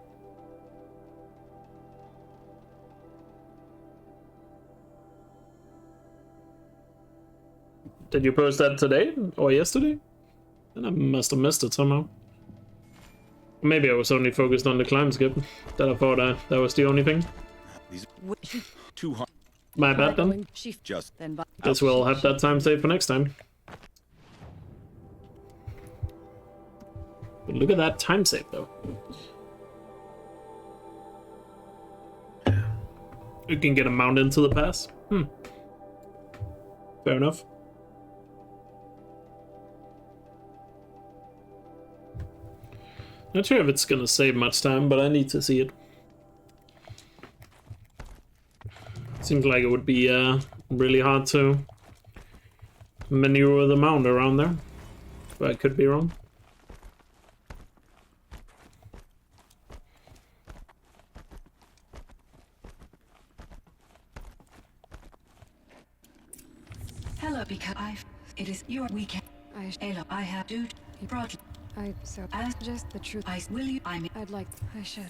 Did you post that today or yesterday? Then I must have missed it somehow. Maybe I was only focused on the climb skip. That I thought that was the only thing. These 200. My bad then. Just then. Guess we'll have that time saved for next time. But look at that time save though. You can get a mount into the pass. Fair enough. Not sure if it's gonna save much time, but I need to see it. Seems like it would be really hard to maneuver the mount around there, but I could be wrong. Hello, because it is your weekend. I have dude project. As just the truth. Will you? I'd like. I should.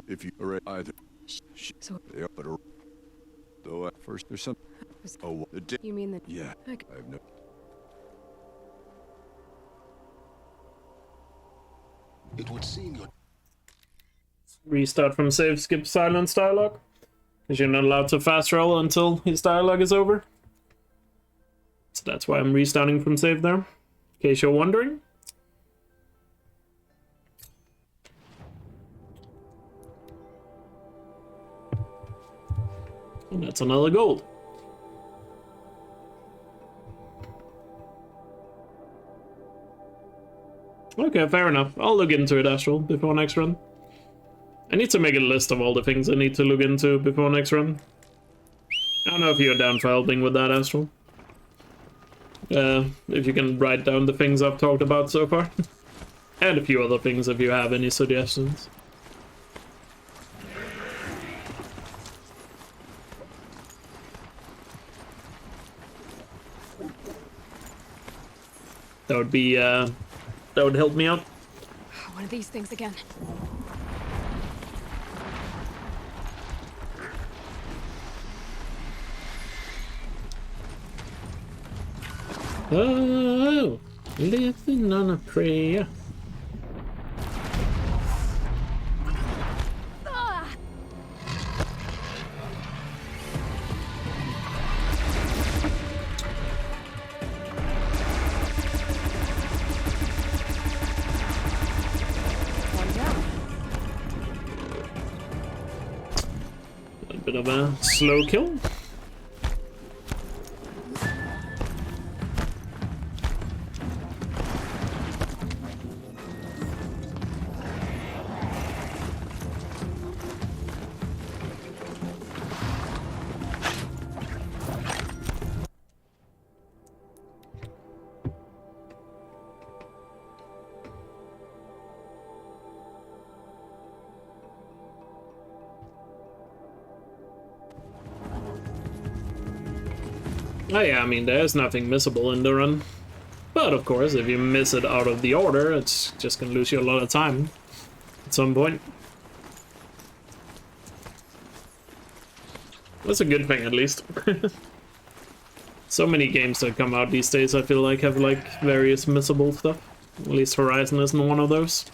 If you are either. So. But though at first there's some. Oh, you mean that? Yeah. I have no. It would seem your Restart from save, skip silence dialogue. Because you're not allowed to fast roll until his dialogue is over. So that's why I'm restarting from save there. In case you're wondering. And that's another gold. Okay, fair enough. I'll look into it, Astral, before next run. I need to make a list of all the things I need to look into before next run. I don't know if you're down for helping with that, Astral. If you can write down the things I've talked about so far. And a few other things if you have any suggestions. That would be, that would help me out. One of these things again. Oh, living on a prayer. A bit of a slow kill. Oh yeah, I mean, there's nothing missable in the run. But of course, if you miss it out of the order, it's just gonna lose you a lot of time at some point. That's a good thing, at least. So many games that come out these days, I feel like, have like various missable stuff. At least Horizon isn't one of those.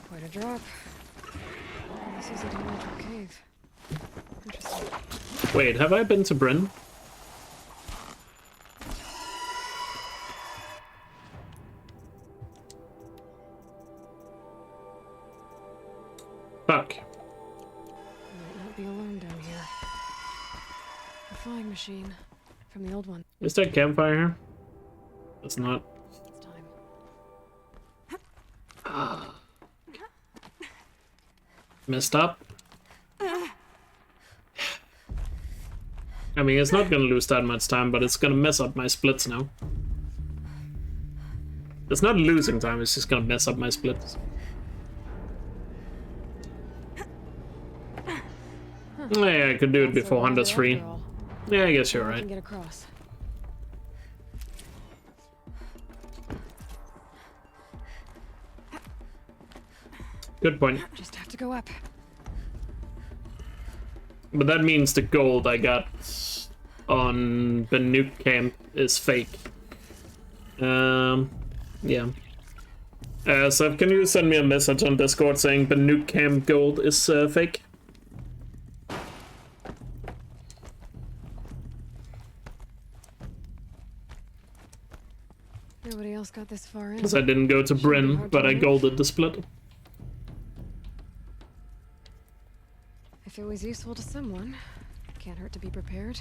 Quite a drop. This is a dimensional cave. Interesting. Wait, have I been to Bryn? Fuck. Might not be alone down here. A flying machine from the old one. Is there a campfire here? It's not. It's time. Messed up. I mean, it's not gonna lose that much time, but it's gonna mess up my splits now. It's not losing time, it's just gonna mess up my splits. Yeah, I could do it before Hunter's free. Yeah, I guess you're right. Get across. Good point. Just have to go up. But that means the gold I got on the nuke camp is fake. Yeah. Sev, can you send me a message on Discord saying the nuke camp gold is fake? Nobody else got this far in. Because I didn't go to Bryn, but I golded the split. If it was useful to someone, can't hurt to be prepared.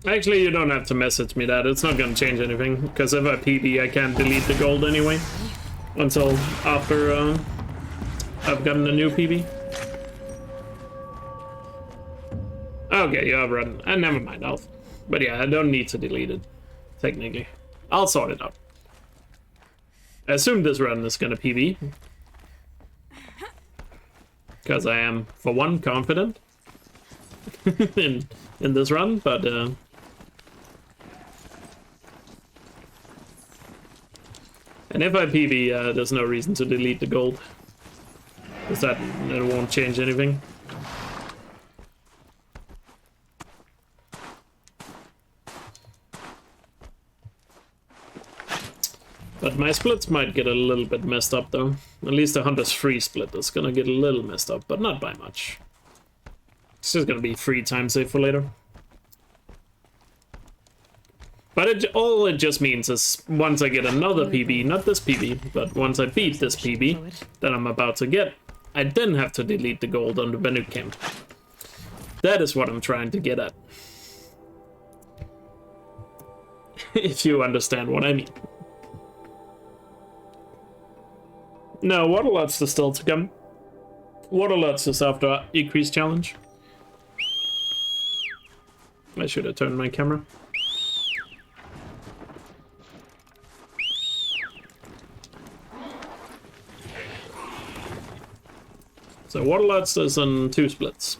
Actually, you don't have to message me that. It's not gonna change anything. Because if I PB, I can't delete the gold anyway. Until after I've gotten a new PB. Okay, you have run. Never mind, but yeah, I don't need to delete it. Technically. I'll sort it out. I assume this run is gonna PB. Because I am, for one, confident in this run, but and if I PB, there's no reason to delete the gold. Because that won't change anything. But my splits might get a little bit messed up, though. At least the Hunter's free split is gonna get a little messed up, but not by much. It's just gonna be free time save for later. But all it just means is once I get another PB, not this PB, but once I beat this PB that I'm about to get, I then have to delete the gold on the Benuk camp. That is what I'm trying to get at. If you understand what I mean. No, Waterlots is still to come. Waterlots is after Increase Challenge. I should have turned my camera. So Waterlots is in 2 splits.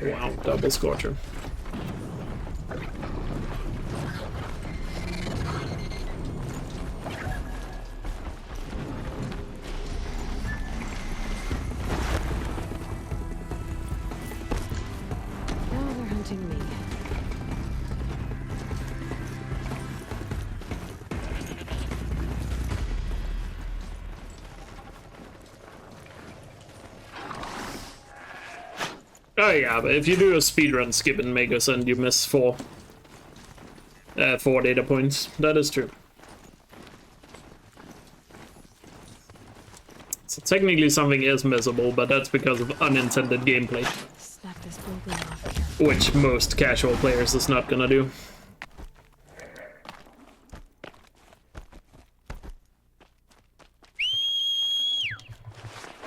Wow, double Scorcher. Oh yeah, but if you do a speedrun skip in Megos and you miss 4 data points, that is true. So technically something is missable, but that's because of unintended gameplay. Snap this building off. Which most casual players is not gonna do.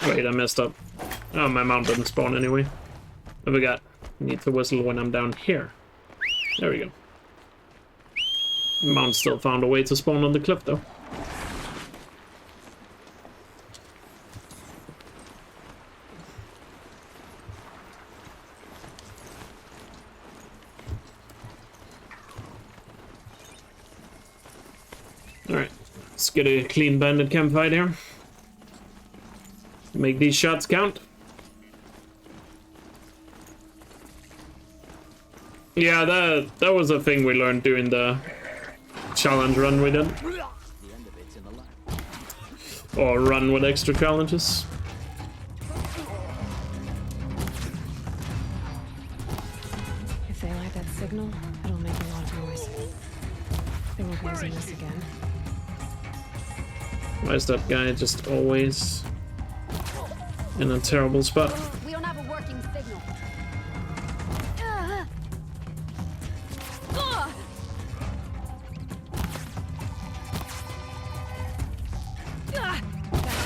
Wait, I messed up. Oh, my mount didn't spawn anyway. I forgot. Need to whistle when I'm down here. There we go. Mount still found a way to spawn on the cliff, though. Alright, let's get a clean bandit campfire here. Make these shots count. Yeah, that was a thing we learned during the challenge run we did. Or run with extra challenges. If they light that signal, it'll make a lot of noise. They won't be using this again. Why is that guy just always in a terrible spot? We don't have a working signal. That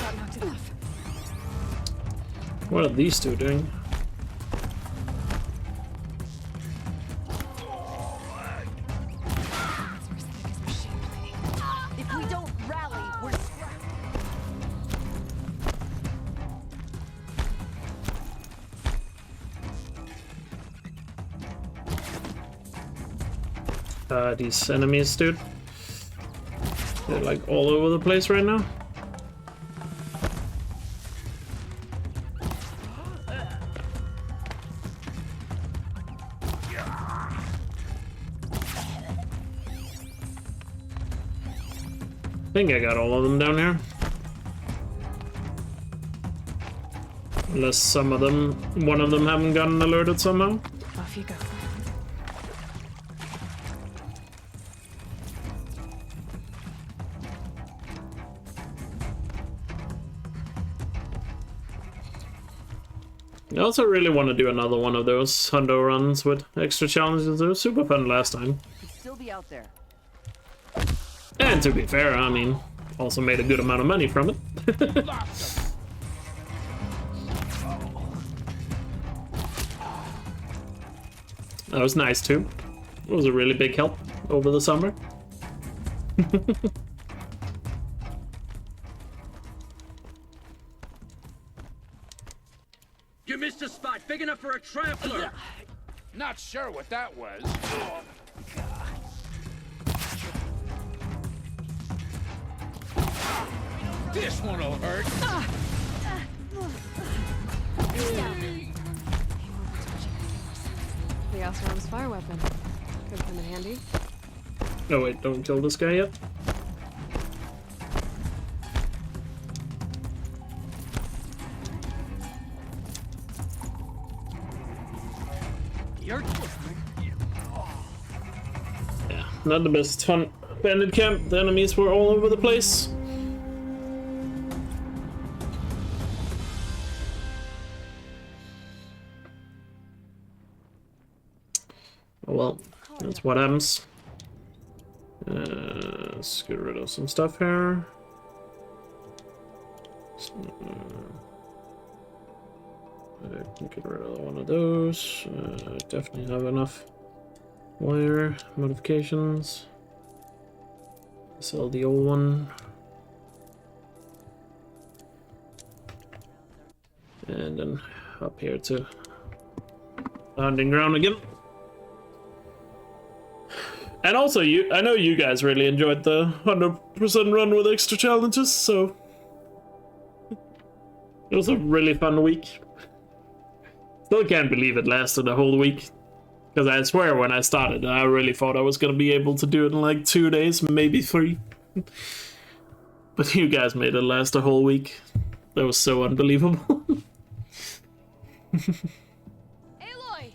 shot knocked it off. What are these two doing? If we don't rally, we're These enemies, dude. They're like all over the place right now. I think I got all of them down here. Unless some of them, one of them haven't gotten alerted somehow. Off you go. I also really want to do another one of those hundo runs with extra challenges. They were super fun last time. He'd still be out there. And to be fair, I mean, also made a good amount of money from it. That was nice too. It was a really big help over the summer. You missed a spot big enough for a trampler. Not sure what that was. This one'll hurt. The Alsarom's fire weapon. Could come in handy. No, wait, don't kill this guy yet. Yeah, not the best fun bandit camp. The enemies were all over the place. Oh well, that's what happens. Let's get rid of some stuff here. I can get rid of one of those. Definitely have enough wire modifications. Sell the old one. And then up here to the hunting ground again. And also, I know you guys really enjoyed the 100% run with extra challenges, so it was a really fun week. Still can't believe it lasted a whole week, because I swear when I started, I really thought I was gonna be able to do it in like 2 days, maybe 3. But you guys made it last a whole week. That was so unbelievable. Aloy!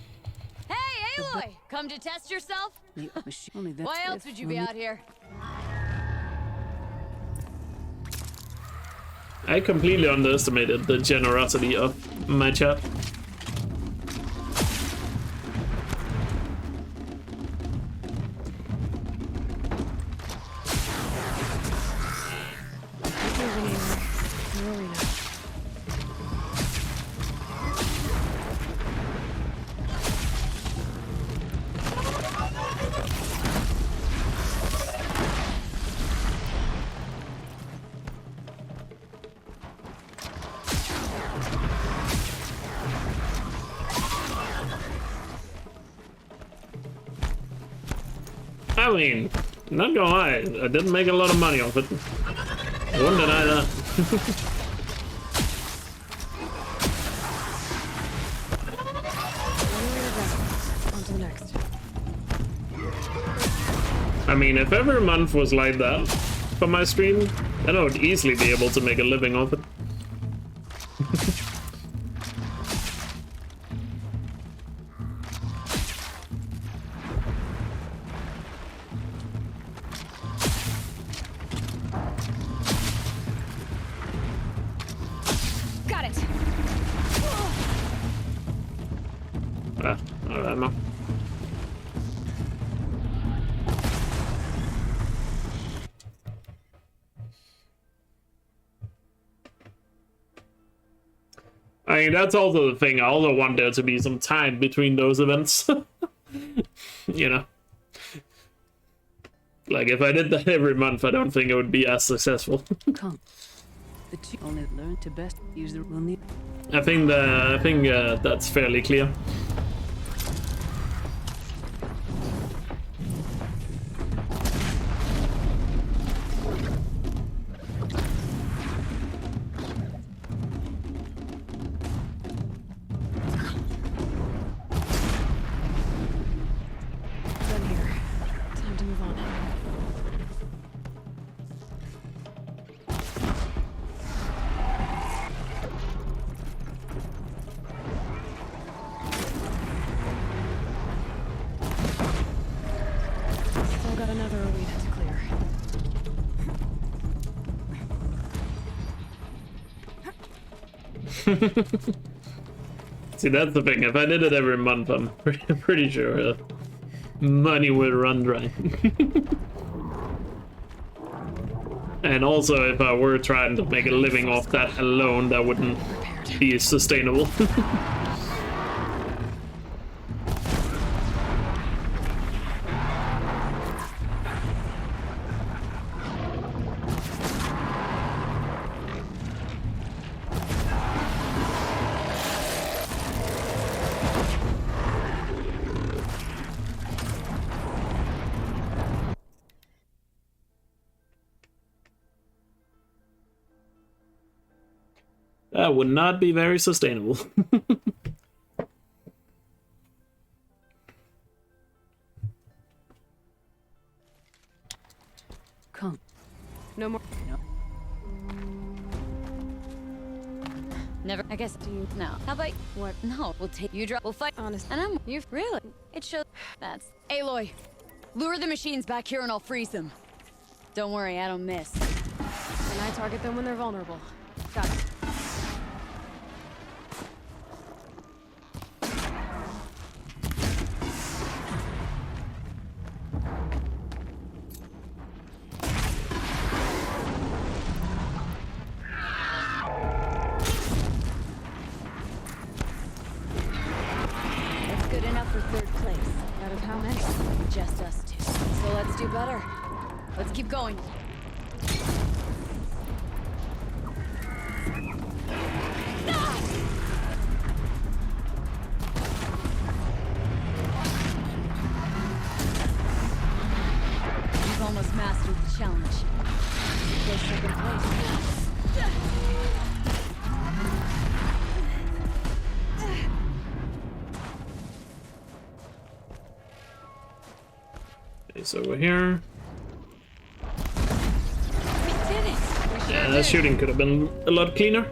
Hey, Aloy! Come to test yourself? Why else would you be out here? I completely underestimated the generosity of my chat. mean, not gonna lie, I didn't make a lot of money off it. I wouldn't deny that. On to the next. I mean, if every month was like that for my stream, then I would easily be able to make a living off it. Got it. Alright, man. I mean, that's also the thing. I also want there to be some time between those events. You know? Like, if I did that every month, I don't think it would be as successful. Come. The two only learn to best use the will need. I think that's fairly clear. Done here. Time to move on. Still got another arena to clear. See, that's the thing. If I did it every month, I'm pretty sure money would run dry. And also, if I were trying to make a living off that alone, that wouldn't be sustainable. That would not be very sustainable. Come. No more. No. Never. I guess. Do you No. How about what? no? We'll take you. We'll fight. Honest. And I'm. You really? It shows. That's. Aloy, lure the machines back here and I'll freeze them. Don't worry, I don't miss. And I target them when they're vulnerable. Got it. That's good enough for third place. Out of how many? Just us two. So let's do better. Let's keep going. You've almost mastered the challenge. Play second place. Okay, so we're here. We did it! Yeah, that shooting could have been a lot cleaner.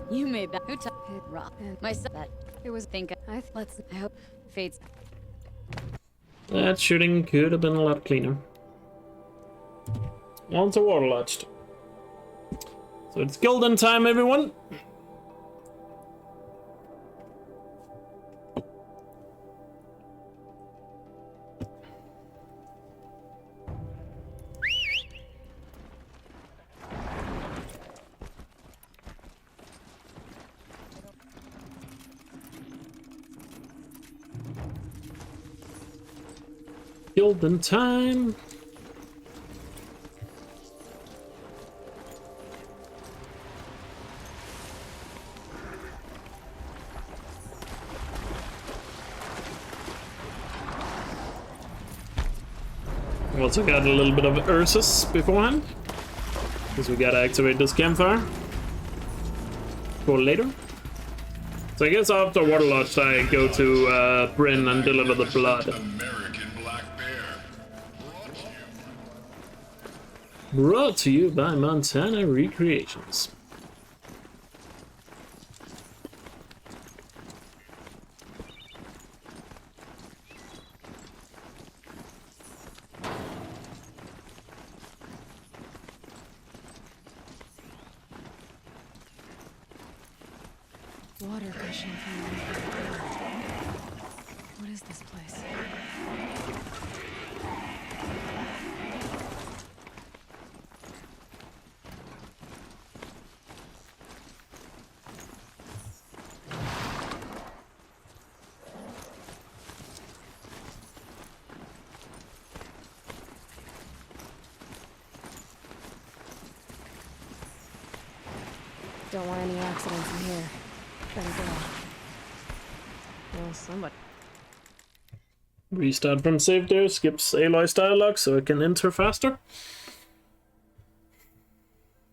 You made that. Who took it? Rob. Myself. That. It was. Think. Let's. I hope. Fades. That shooting could have been a lot cleaner. On to Waterlodged. So it's golden time, everyone. Golden time. Also got a little bit of Ursus beforehand, because we gotta activate this campfire for later. So I guess after Waterlodge I go to Bryn and deliver the blood. Brought to you by Montana Recreations. Water gushing from the What is this place? Don't want any accidents in here. Better go. Well, somebody. Restart from save there, skips Aloy's dialogue so it can enter faster.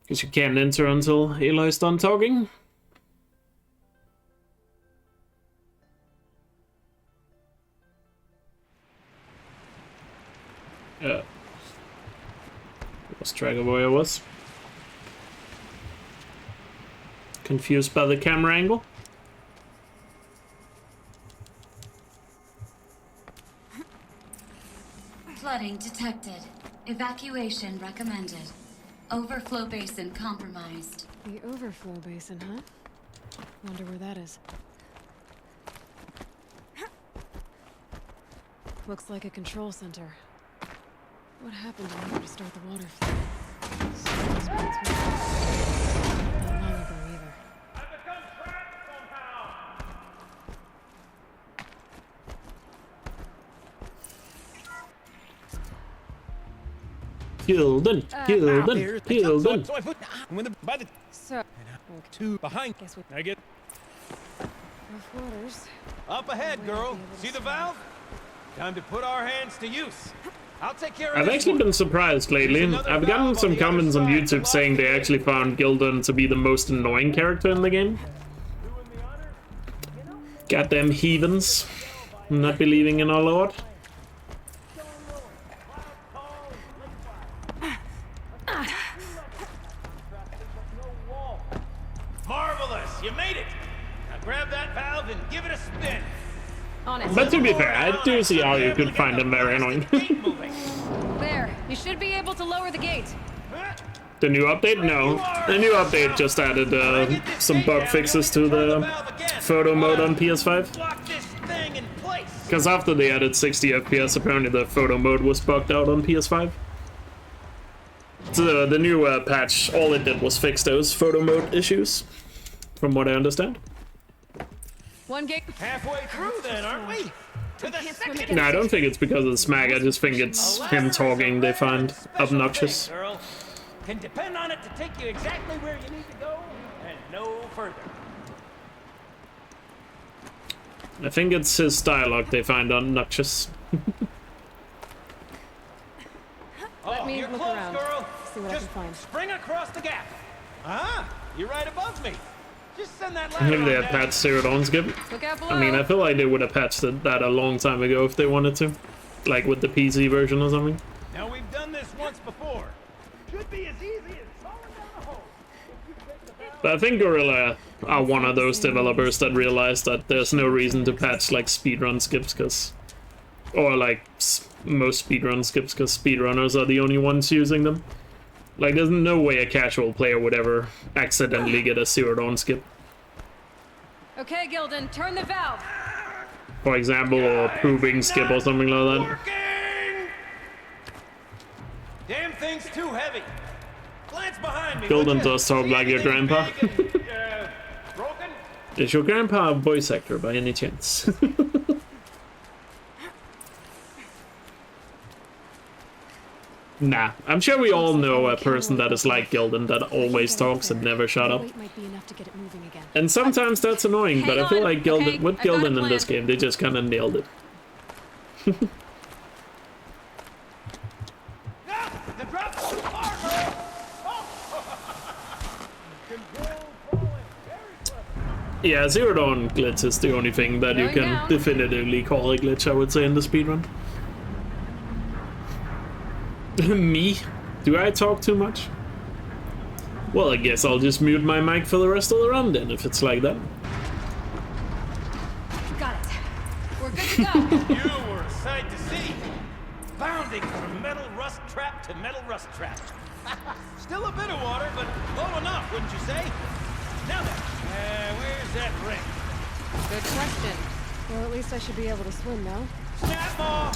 Because you can't enter until Aloy's done talking. Yeah. Lost track of where I was. Confused by the camera angle. Flooding detected. Evacuation recommended. Overflow basin compromised. The overflow basin, huh? Wonder where that is. Looks like a control center. What happened in here to start the water flow? Not long ago either. Gildan, Gildan. So I put by the So, two behind. Guess we I get rough waters. up ahead, girl. See the valve? Time to put our hands to use. I'll take care of I've actually been surprised lately. I've gotten some comments on YouTube saying they actually found Gildan to be the most annoying character in the game. Goddamn heathens. Not believing in our Lord. Marvelous! You made it! Now grab that valve and give it a spin. But to be fair, I do see how you could find them very annoying. There, you should be able to lower the gate. The new update? No. The new update just added some bug fixes to the photo mode on PS5. Because after they added 60 FPS, apparently the photo mode was bugged out on PS5. So the new patch, all it did was fix those photo mode issues, from what I understand. One gate. Halfway through then, aren't we? To the second. No, I don't think it's because of the smack, I just think it's him talking they find obnoxious. Girl. Can depend on it to take you exactly where you need to go and no further. I think it's his dialogue they find obnoxious. Let me you're look close, around. girl. See what I can find. Spring across the gap. Ah, you're right above me. Just send that ladder Maybe they on had down. patched Zero Dawn skip. Look out below. I mean, I feel like they would have patched that a long time ago if they wanted to. Like with the PC version or something. Now we've done this once before. Should be as easy as falling down the hole. But I think Gorilla are one of those developers that realized that there's no reason to patch like speedrun skips, because... Or like most speedrun skips, because speedrunners are the only ones using them. Like, there's no way a casual player would ever accidentally get a Zero Dawn skip, Okay, Gildan, turn the valve. for example, or proving skip or something like that. Working! Damn thing's too heavy. Glance behind me. Gildan would ya? does talk See like your anything grandpa. big and, broken? Is your grandpa a voice actor by any chance? Nah, I'm sure we all know a person that is like Gildan, that always talks and never shut up. Weight might be enough to get it moving again. And sometimes that's annoying, but I feel like Gildan, with Gildan in this game, they just kind of nailed it. Yeah, Zero Dawn glitch is the only thing that you can definitively call a glitch, I would say, in the speedrun. Me? Do I talk too much? Well, I guess I'll just mute my mic for the rest of the run then, if it's like that. Got it. We're good to go. You were a sight to see. Bounding from metal rust trap to metal rust trap. Still a bit of water, but low enough, wouldn't you say? Now then, where's that ring? Good question. Well, at least I should be able to swim now. Snap maw!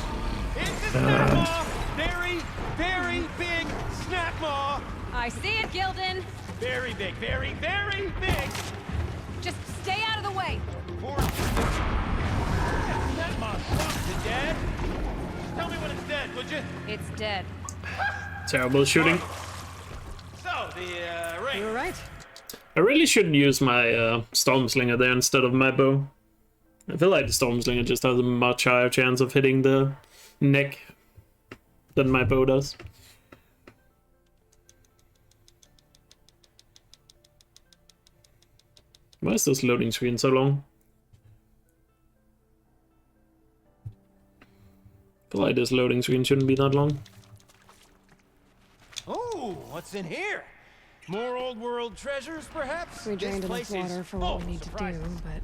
It's a snap maw! Very, very big snap maw! I see it, Gildan. Very big, very, very big! Just stay out of the way. Snap maw shrunk to dead. Tell me when it's dead, would you? It's dead. Terrible shooting. So, the ring. You were right. I really shouldn't use my Storm Slinger there instead of my bow. I feel like the Storm Slinger just has a much higher chance of hitting the neck than my bow does. Why is this loading screen so long? I feel like this loading screen shouldn't be that long. Oh, what's in here? More old world treasures, perhaps? We drained enough water for what we need to do, but...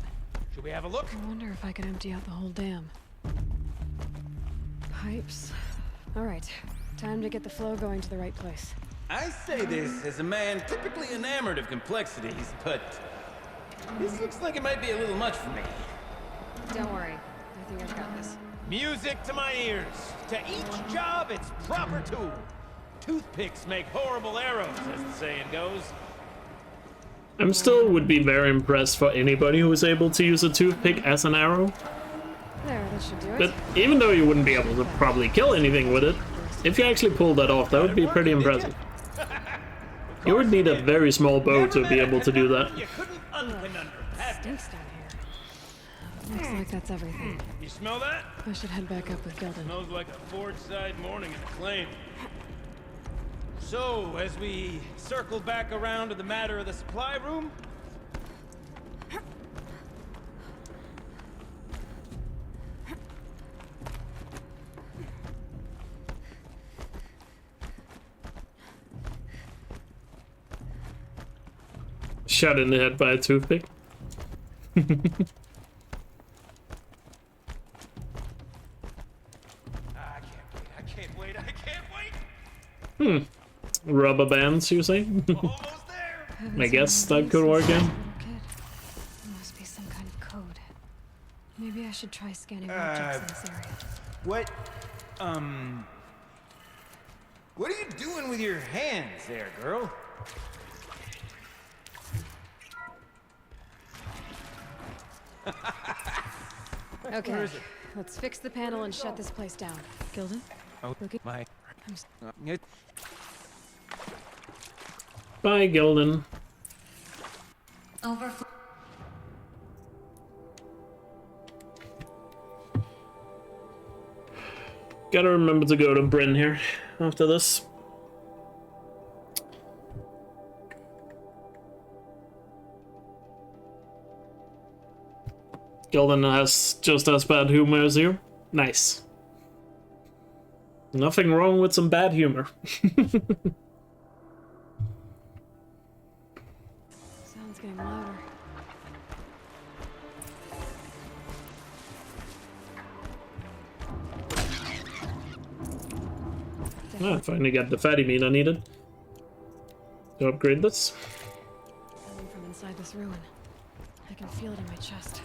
Should we have a look? I wonder if I can empty out the whole dam. Pipes. Alright, time to get the flow going to the right place. I say this as a man typically enamored of complexities, but... this looks like it might be a little much for me. Don't worry. I think I've got this. Music to my ears. To each job, its proper tool. Toothpicks make horrible arrows, as the saying goes. I'm still would be very impressed for anybody who is able to use a toothpick as an arrow. There, that should do it. But even though you wouldn't be able to probably kill anything with it, if you actually pulled that off, that would be pretty impressive. You would need a very small bow to be able to do that. Stinks down here. Looks like that's everything. You smell that? I should head back up with Gildan. Smells like a Forge-side morning in Acclaim. So, as we circle back around to the matter of the supply room... Shot in the head by a toothpick. Rubber bands, you say? I guess that could work out. There must be some kind of code. Maybe I should try scanning objects in this area. What are you doing with your hands there, girl? Okay, let's fix the panel and shut this place down. Gildan? Look at my... Bye, Gildan. Overflow. Gotta remember to go to Bryn here after this. Gildan has just as bad humor as you. Nice. Nothing wrong with some bad humor. Sounds getting louder. I finally got the fatty meat I needed to upgrade this. Coming from inside this ruin. I can feel it in my chest.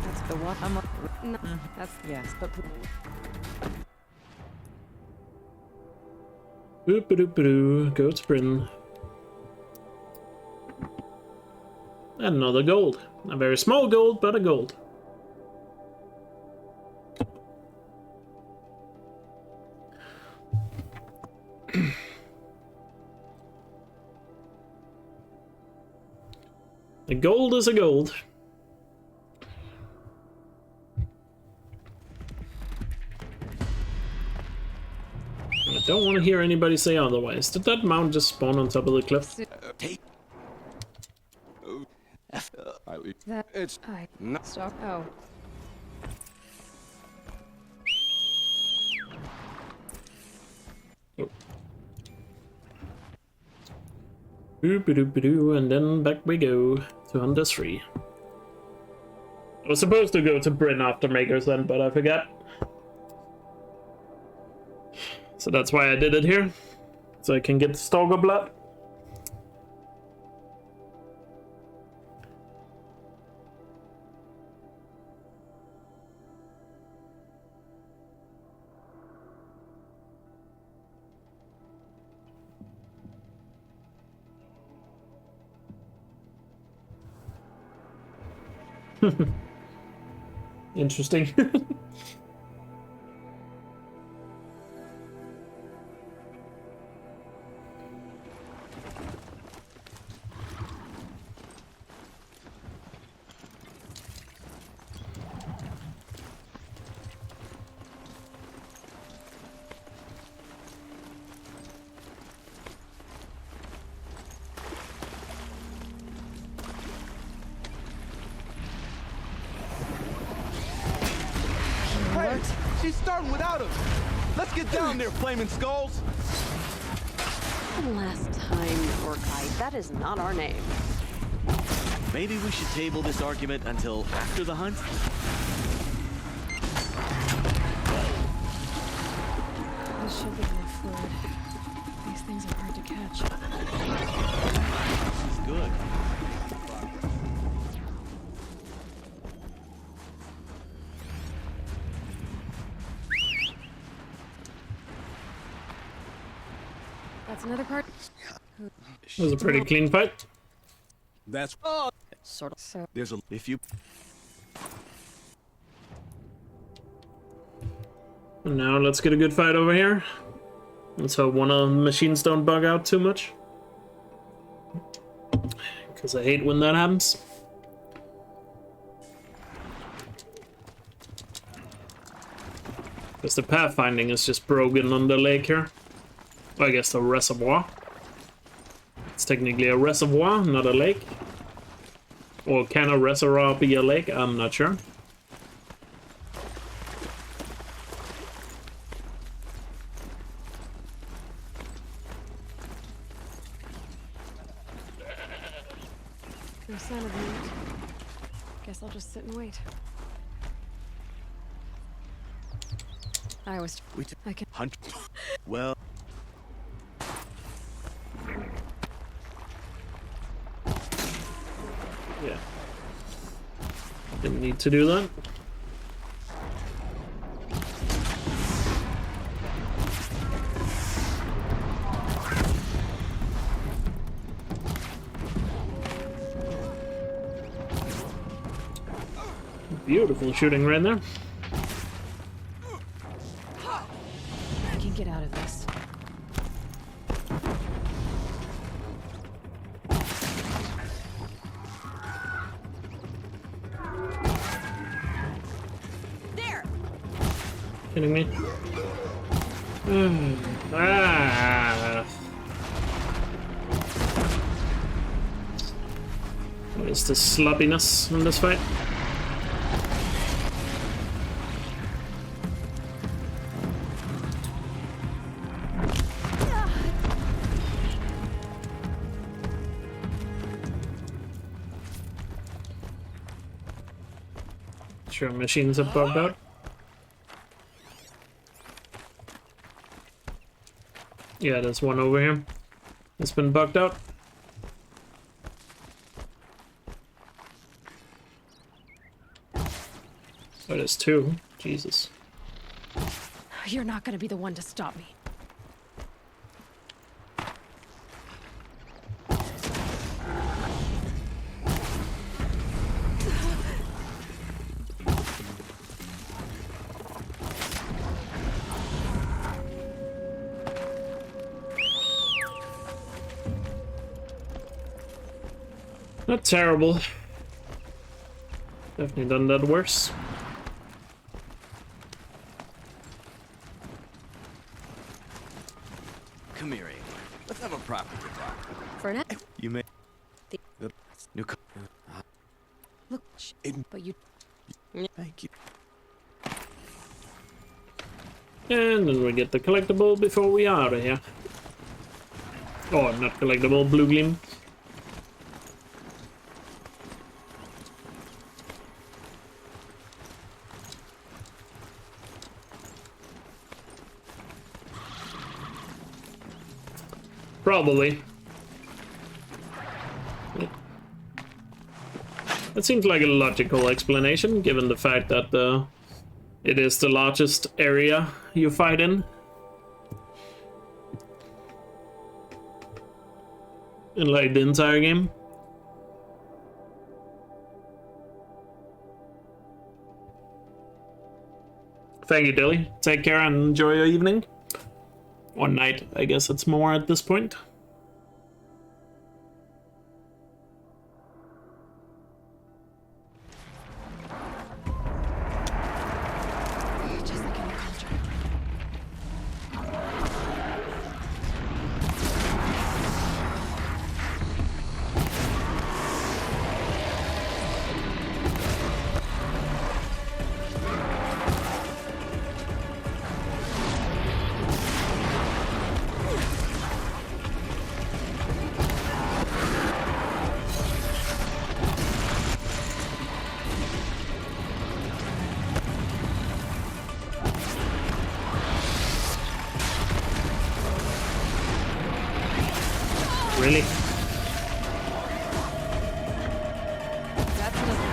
That's the what? No, that's yes, but Boop-a-doop-a-doo. Go to Bryn. Another gold. A very small gold, but a gold. A gold is a gold. I don't want to hear anybody say otherwise. Did that mount just spawn on top of the cliff? It's not stop. Oh. Boop-a-doop-a-doo, and then back we go to Hunter's 3. I was supposed to go to Bryn after Makers then, but I forgot. So that's why I did it here. So I can get the Stalker blood. Interesting. Hey, she's starting without him. Let's get down there, flaming skulls. Last time, Orkai, that is not our name. Maybe we should table this argument until after the hunt? This should be enough fluid. These things are hard to catch. This is good. That's another part. It was a pretty clean fight. That's Sort of. So there's a if you And now let's get a good fight over here. Let's hope one of the machines don't bug out too much. Because I hate when that happens. Because the pathfinding is just broken on the lake here. Well, I guess the reservoir. It's technically a reservoir, not a lake. Or can a reservoir be a lake? I'm not sure. no sign of movement. Guess I'll just sit and wait. I can hunt. Well. Yeah. Didn't need to do that. Beautiful shooting right there. I can get out of this. There. Kidding me? Ah. What is the sloppiness in this fight? Sure, machines have bugged out. Yeah, there's one over here. It's been bugged out. Oh, there's two. Jesus. You're not gonna be the one to stop me. Not terrible. Definitely done that worse. Come here, Amy. Let's have a proper talk. For now. You may. The New. look, but you. Thank you. And then we get the collectible before we are out of here. Oh, not collectible, blue gleam. Probably. That seems like a logical explanation, given the fact that it is the largest area you fight in. In like the entire game. Thank you, Dilly. Take care and enjoy your evening. Or night, I guess it's more at this point. Just like in the culture. Really? That's enough.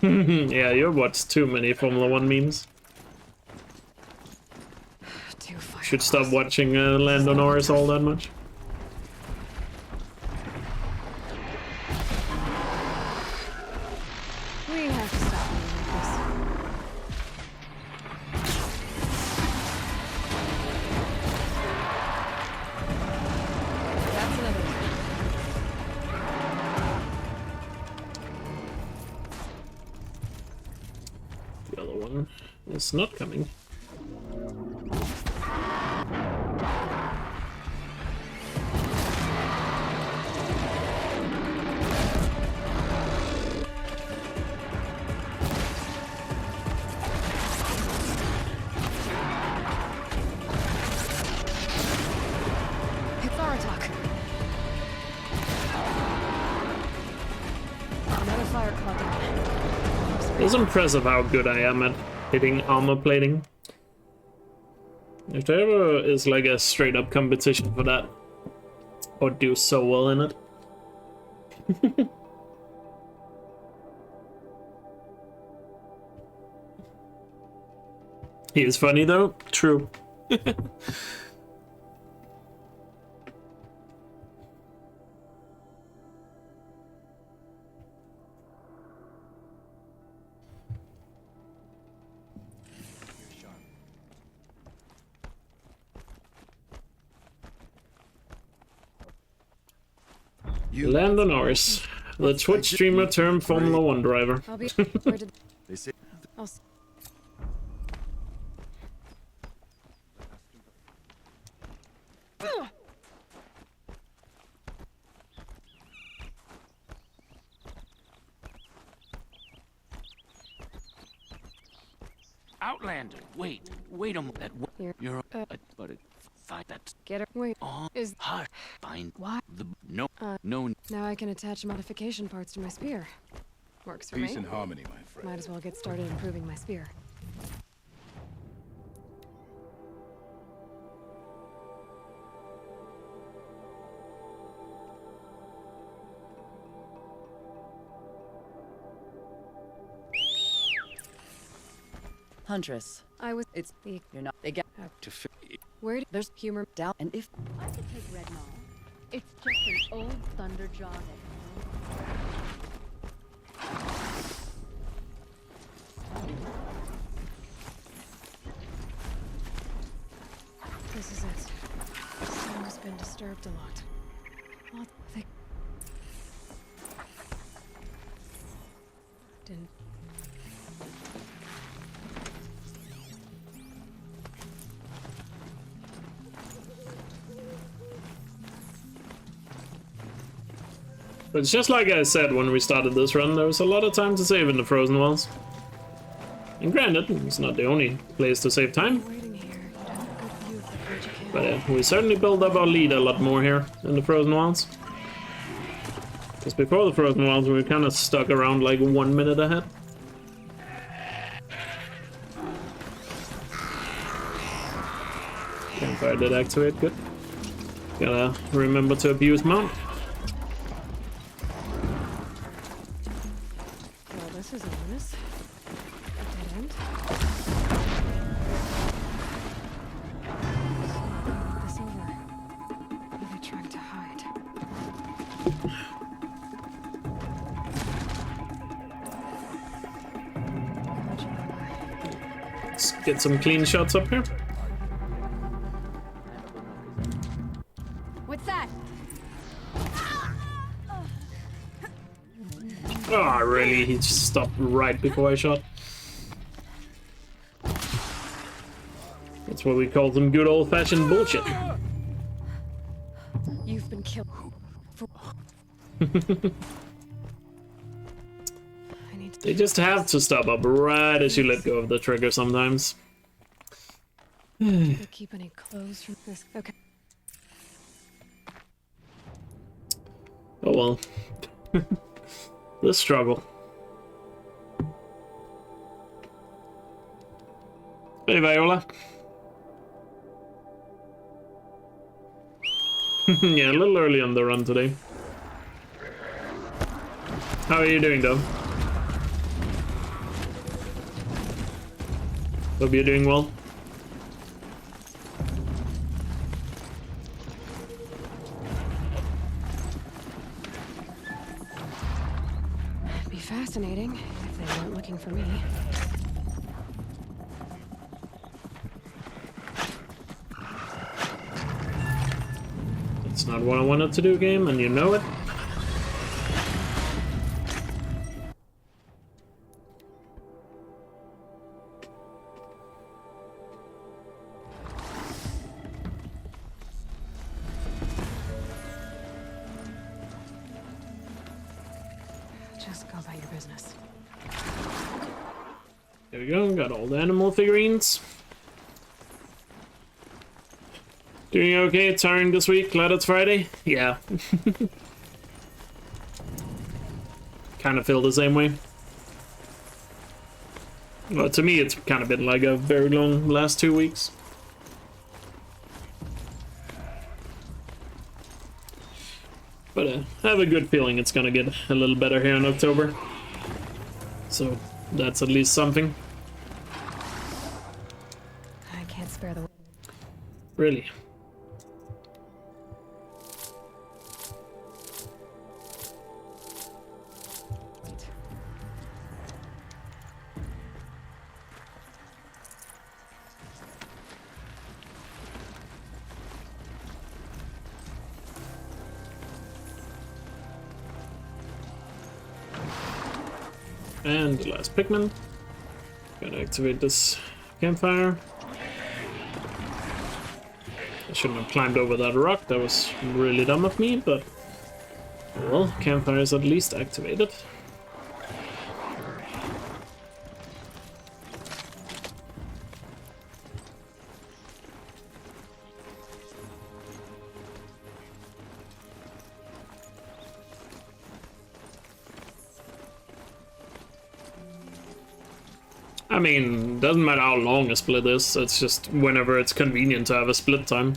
Yeah, you watched too many Formula 1 memes. Should stop watching Lando Norris all that much. We have to stop moving like this. That's another one. The other one is not coming. It's our attack. Another fire cloud down. It's impressive how good I am at hitting armor plating. If there ever is like a straight up competition for that, or do so well in it. He is funny though, true. Lando Norris, the Twitch streamer turned Formula 1 driver. I'll be. Where did They say I'll Outlander, wait a moment. That Here. you're but it find that get her. Wait. Is hard. Find what? the no. Now I can attach modification parts to my spear. Works for Peace me. and harmony, my friend. Might as well get started improving my spear. Huntress. It's the. You're not. They get. Where there's humor down, and if I could take Red Mall. It's just an old thunder jogging. This is it. Sound has been disturbed a lot. Lot thick. Didn't. But it's just like I said when we started this run, there was a lot of time to save in the Frozen Wilds. And granted, it's not the only place to save time. But we certainly build up our lead a lot more here in the Frozen Wilds. Because before the Frozen Wilds, we were kind of stuck around like 1 minute ahead. Campfire did activate, good. Gotta remember to abuse mount. Well, this is ominous. Dead end. This over. What are they trying to hide? Let's get some clean shots up here. What's that? Oh, really? He just stopped right before I shot. That's what we call some good old-fashioned bullshit. You've been killed. They just have to stop up right as you let go of the trigger sometimes. Can't keep any clothes from this. Okay. Oh well. The struggle. Hey, Viola. Yeah, a little early on the run today. How are you doing, though? Hope you're doing well. It'd be fascinating if they weren't looking for me. It's not what I wanted to do, game, and you know it. Just go about your business. There we go, got all the animal figurines. Doing okay, tiring this week, glad it's Friday? Yeah. Kind of feel the same way. Well, to me it's kind of been like a very long last 2 weeks. But I have a good feeling it's gonna get a little better here in October. So that's at least something. I can't spare the... Really? And the last pigment. Gotta activate this campfire. I shouldn't have climbed over that rock, that was really dumb of me, but well, campfire is at least activated. I mean, doesn't matter how long a split is, it's just whenever it's convenient to have a split time.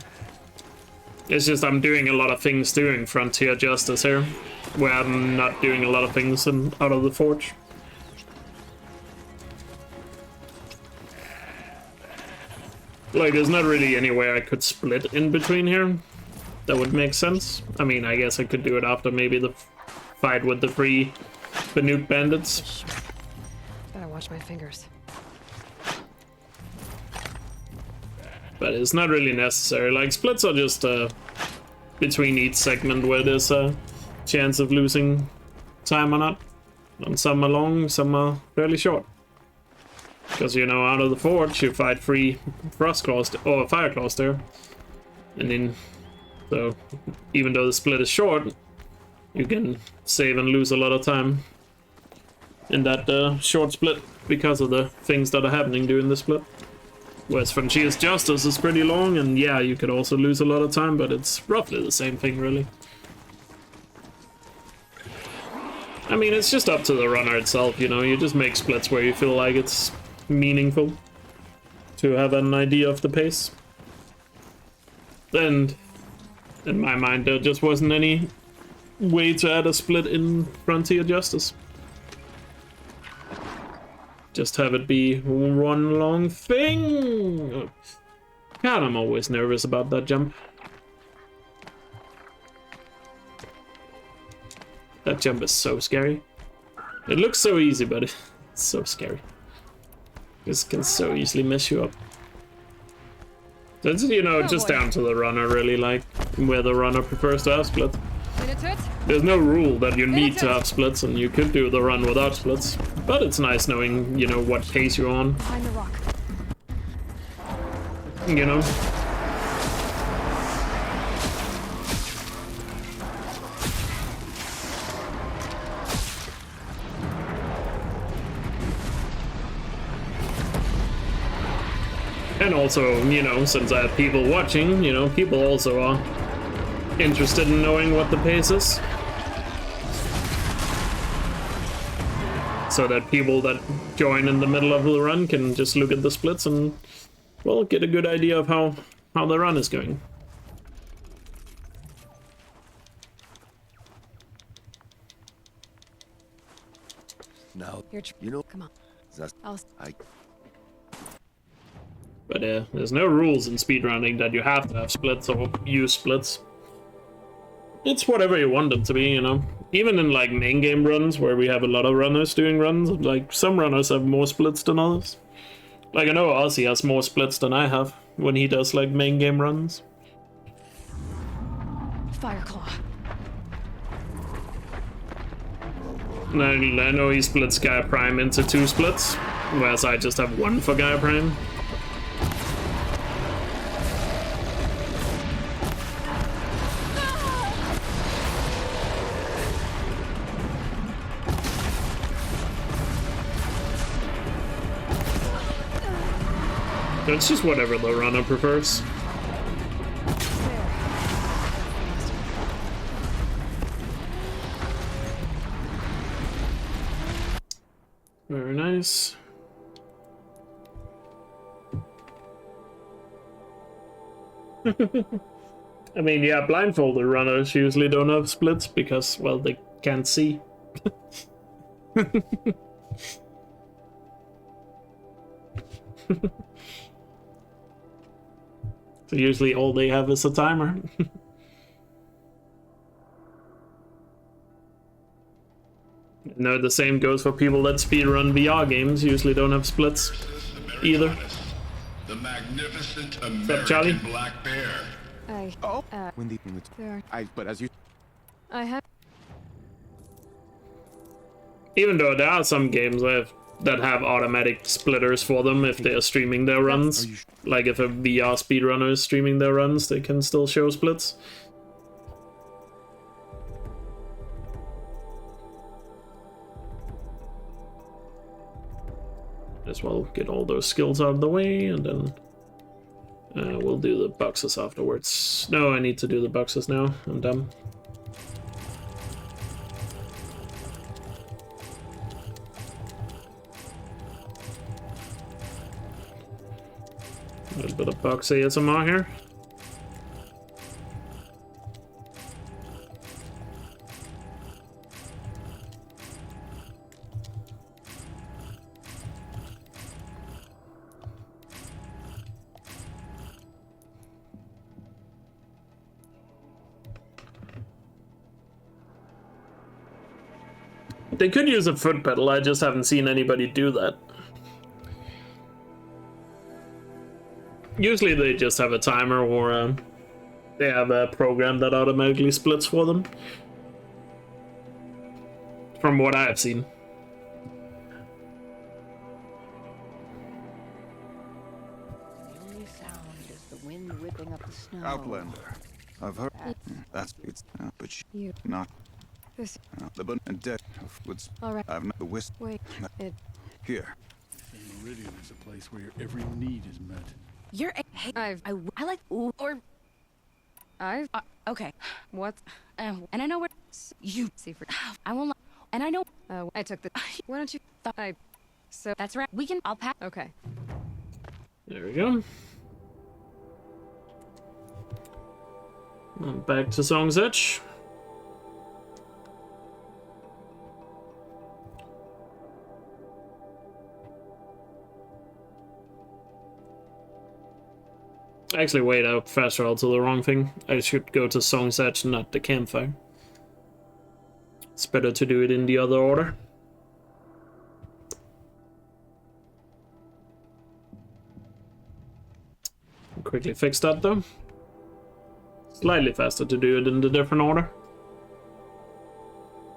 It's just I'm doing a lot of things during Frontier Justice here, where I'm not doing a lot of things out of the Forge. Like, there's not really anywhere I could split in between here. That would make sense. I mean, I guess I could do it after maybe the fight with the 3 Banuk bandits. Better watch my fingers. But it's not really necessary. Like, splits are just between each segment where there's a chance of losing time or not. And some are long, some are fairly short. Because, you know, out of the forge, you fight 3 frost claws or fire claws there. And then, so even though the split is short, you can save and lose a lot of time in that short split because of the things that are happening during the split. Whereas Franchia's Justice is pretty long, and yeah, you could also lose a lot of time, but it's roughly the same thing, really. I mean, it's just up to the runner itself, you know, you just make splits where you feel like it's meaningful to have an idea of the pace. And in my mind, there just wasn't any way to add a split in Frontier Justice. Just have it be one long thing. God, I'm always nervous about that jump. That jump is so scary. It looks so easy, but it's so scary. This can so easily mess you up. That's, you know, just down to the runner, really, like, where the runner prefers to have splits. There's no rule that you need to have splits, and you could do the run without splits. But it's nice knowing, you know, what pace you're on. Behind the rock. You know? And also, you know, since I have people watching, you know, people also are interested in knowing what the pace is. So that people that join in the middle of the run can just look at the splits and, well, get a good idea of how the run is going. Now, you know, come on. That's, But there's no rules in speedrunning that you have to have splits or use splits. It's whatever you want them to be, you know. Even in like main game runs where we have a lot of runners doing runs, like some runners have more splits than others. Like I know Ozzy has more splits than I have when he does like main game runs. Fireclaw. And I know he splits Gaia Prime into 2 splits, whereas I just have 1 for Gaia Prime. It's just whatever the runner prefers. Very nice. I mean, yeah, blindfolded runners usually don't have splits because, well, they can't see. So usually all they have is a timer. No, the same goes for people that speedrun VR games, usually don't have splits either. The magnificent What's up, Charlie? American black bear. But as you... I have... Even though there are some games that have automatic splitters for them if they're streaming their runs. Like if a VR speedrunner is streaming their runs, they can still show splits. As well, get all those skills out of the way, and then we'll do the boxes afterwards. No, I need to do the boxes now. I'm done. A little bit of box ASMR here. They could use a foot pedal, I just haven't seen anybody do that. Usually they just have a timer or they have a program that automatically splits for them. From what I've seen. The only sound is the wind whipping up the snow. Outlander. I've heard. That's it's. But you not. This. The bun and dead of woods. All right. I've not the whist. Wait. It. Here. Meridian is a place where your every need is met. You're I like or okay. What? And I know where you see for I won't. And I know. I took the. Why don't you? So that's right. We can. I'll pack. Okay. There we go. Back to Song's Edge. Actually, wait, I fast traveled to the wrong thing. I should go to Song's Edge, not the campfire. It's better to do it in the other order. Quickly fix that though. Slightly faster to do it in the different order.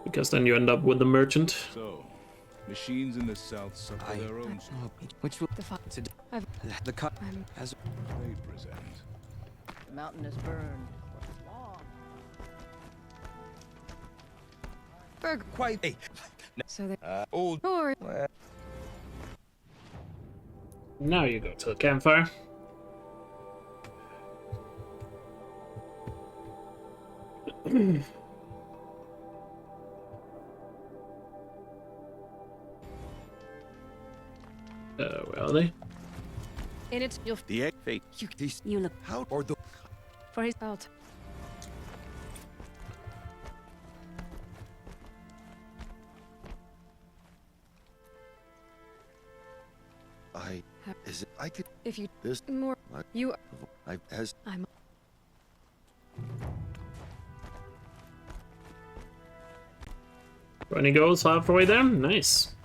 Because then you end up with the merchant. So, machines in the south suffer their own. Which will the cut as they present. The mountain is burned. Long. Berg. Quite a. So they. Old. Now you go to the campfire. Where are they? In it, you'll. the egg fate. You look How or the for his belt. is it I could If you this more you I as I'm 20 goals halfway there. Nice.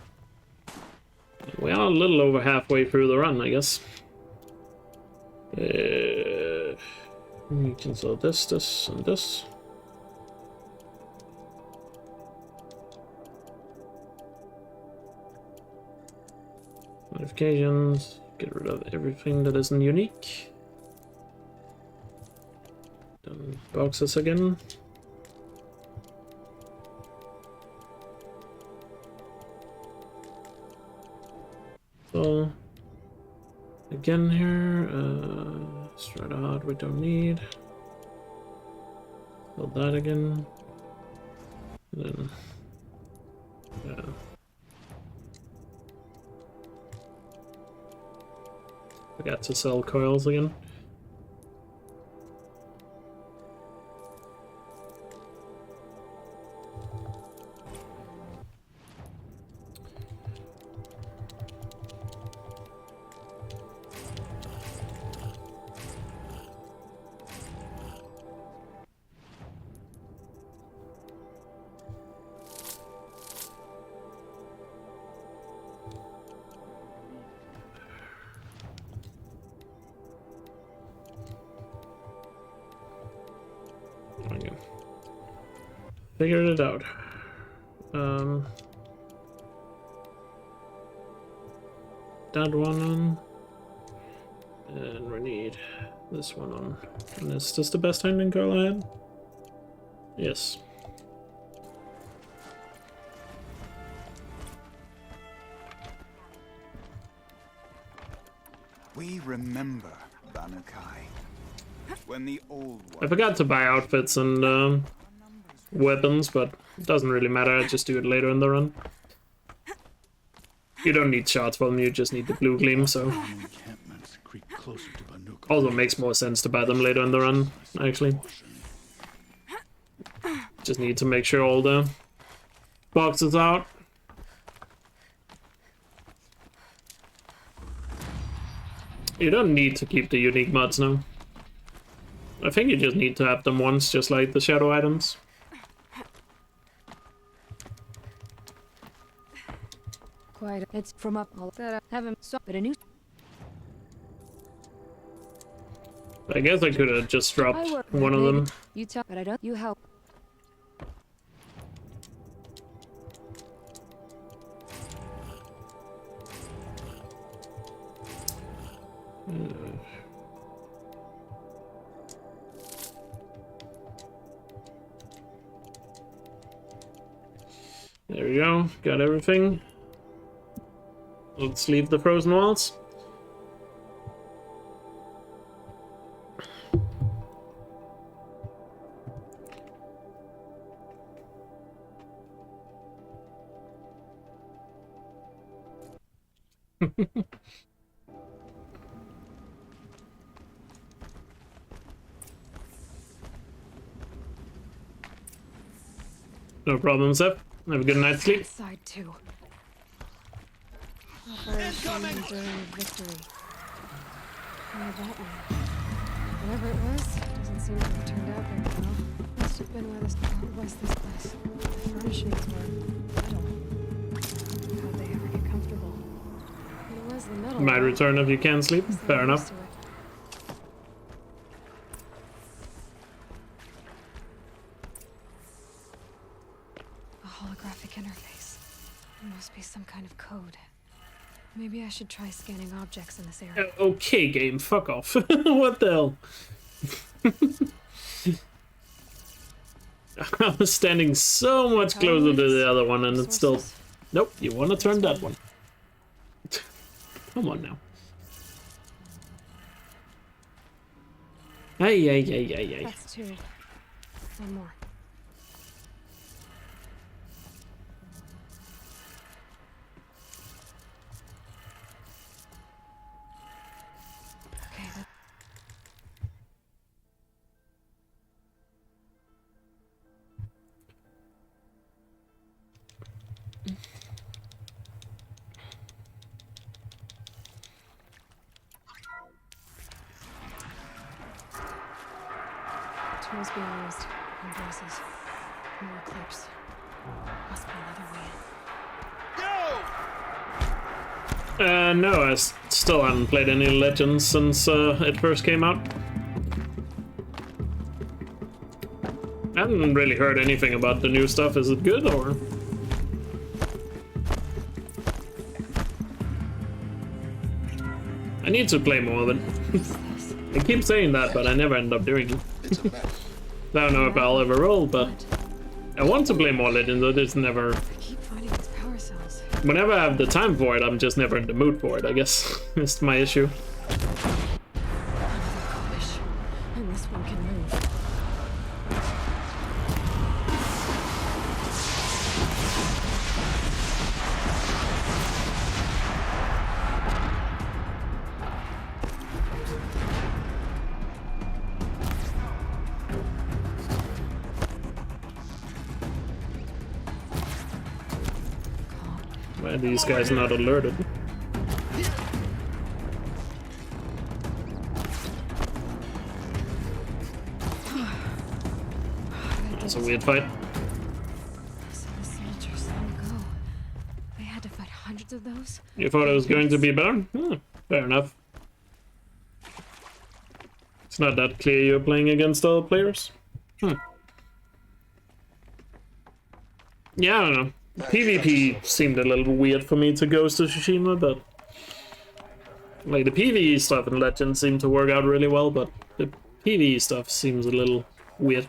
We are a little over halfway through the run, I guess. You can sell this, and this. Modifications. Get rid of everything that isn't unique. Done boxes again. So, again here, strata hard we don't need. Build that again. And then, yeah. Forgot to sell coils again. Figured it out. That one on. And we need this one on. And is this the best handling girl I had? Yes. We remember Banukai. When the old I forgot to buy outfits and weapons, but it doesn't really matter, I just do it later in the run. You don't need shots for them, you just need the blue gleam, so... Also makes more sense to buy them later in the run, actually. Just need to make sure all the boxes out. You don't need to keep the unique mods now. I think you just need to have them once, just like the shadow items. quite. It's from up all that I haven't saw, but a new. I guess I could have just dropped I work one of them. You tell, but I don't. You help. There we go. Got everything. Let's leave the frozen walls. No problem, Seth. Have a good night's sleep. Side two. Operation Enduring Victory. Oh, that one. Whatever it was, doesn't seem to have turned out very well. Must have been where this was this place. The furnishings were metal. How'd they ever get comfortable? It was the metal. Might return if you can sleep. Fair enough. A holographic interface. There must be some kind of code. Maybe I should try scanning objects in this area. Okay, game, fuck off. What the hell? I was standing so much closer to the other one and it's still... Nope, you want to turn that one. Come on now. Hey. That's two. One more. Okay, that... Tools being used. Invoices. More clips. Must be another way. No, I still haven't played any Legends since it first came out. I haven't really heard anything about the new stuff. Is it good or? I need to play more of it. I keep saying that, but I never end up doing it. I don't know if I'll ever roll, but I want to play more Legends, but it's never... Keep finding these power cells. Whenever I have the time for it, I'm just never in the mood for it, I guess. It's my issue. And this one can move. Why are these guys not alerted? That's a weird fight. So the soldiers let go. They had to fight hundreds of those? You thought it was going to be better? Fair enough. It's not that clear you're playing against all players. Yeah, I don't know. PvP seemed a little weird for me to Ghost of Tsushima, but like the PvE stuff in Legends seemed to work out really well, but the PvE stuff seems a little weird.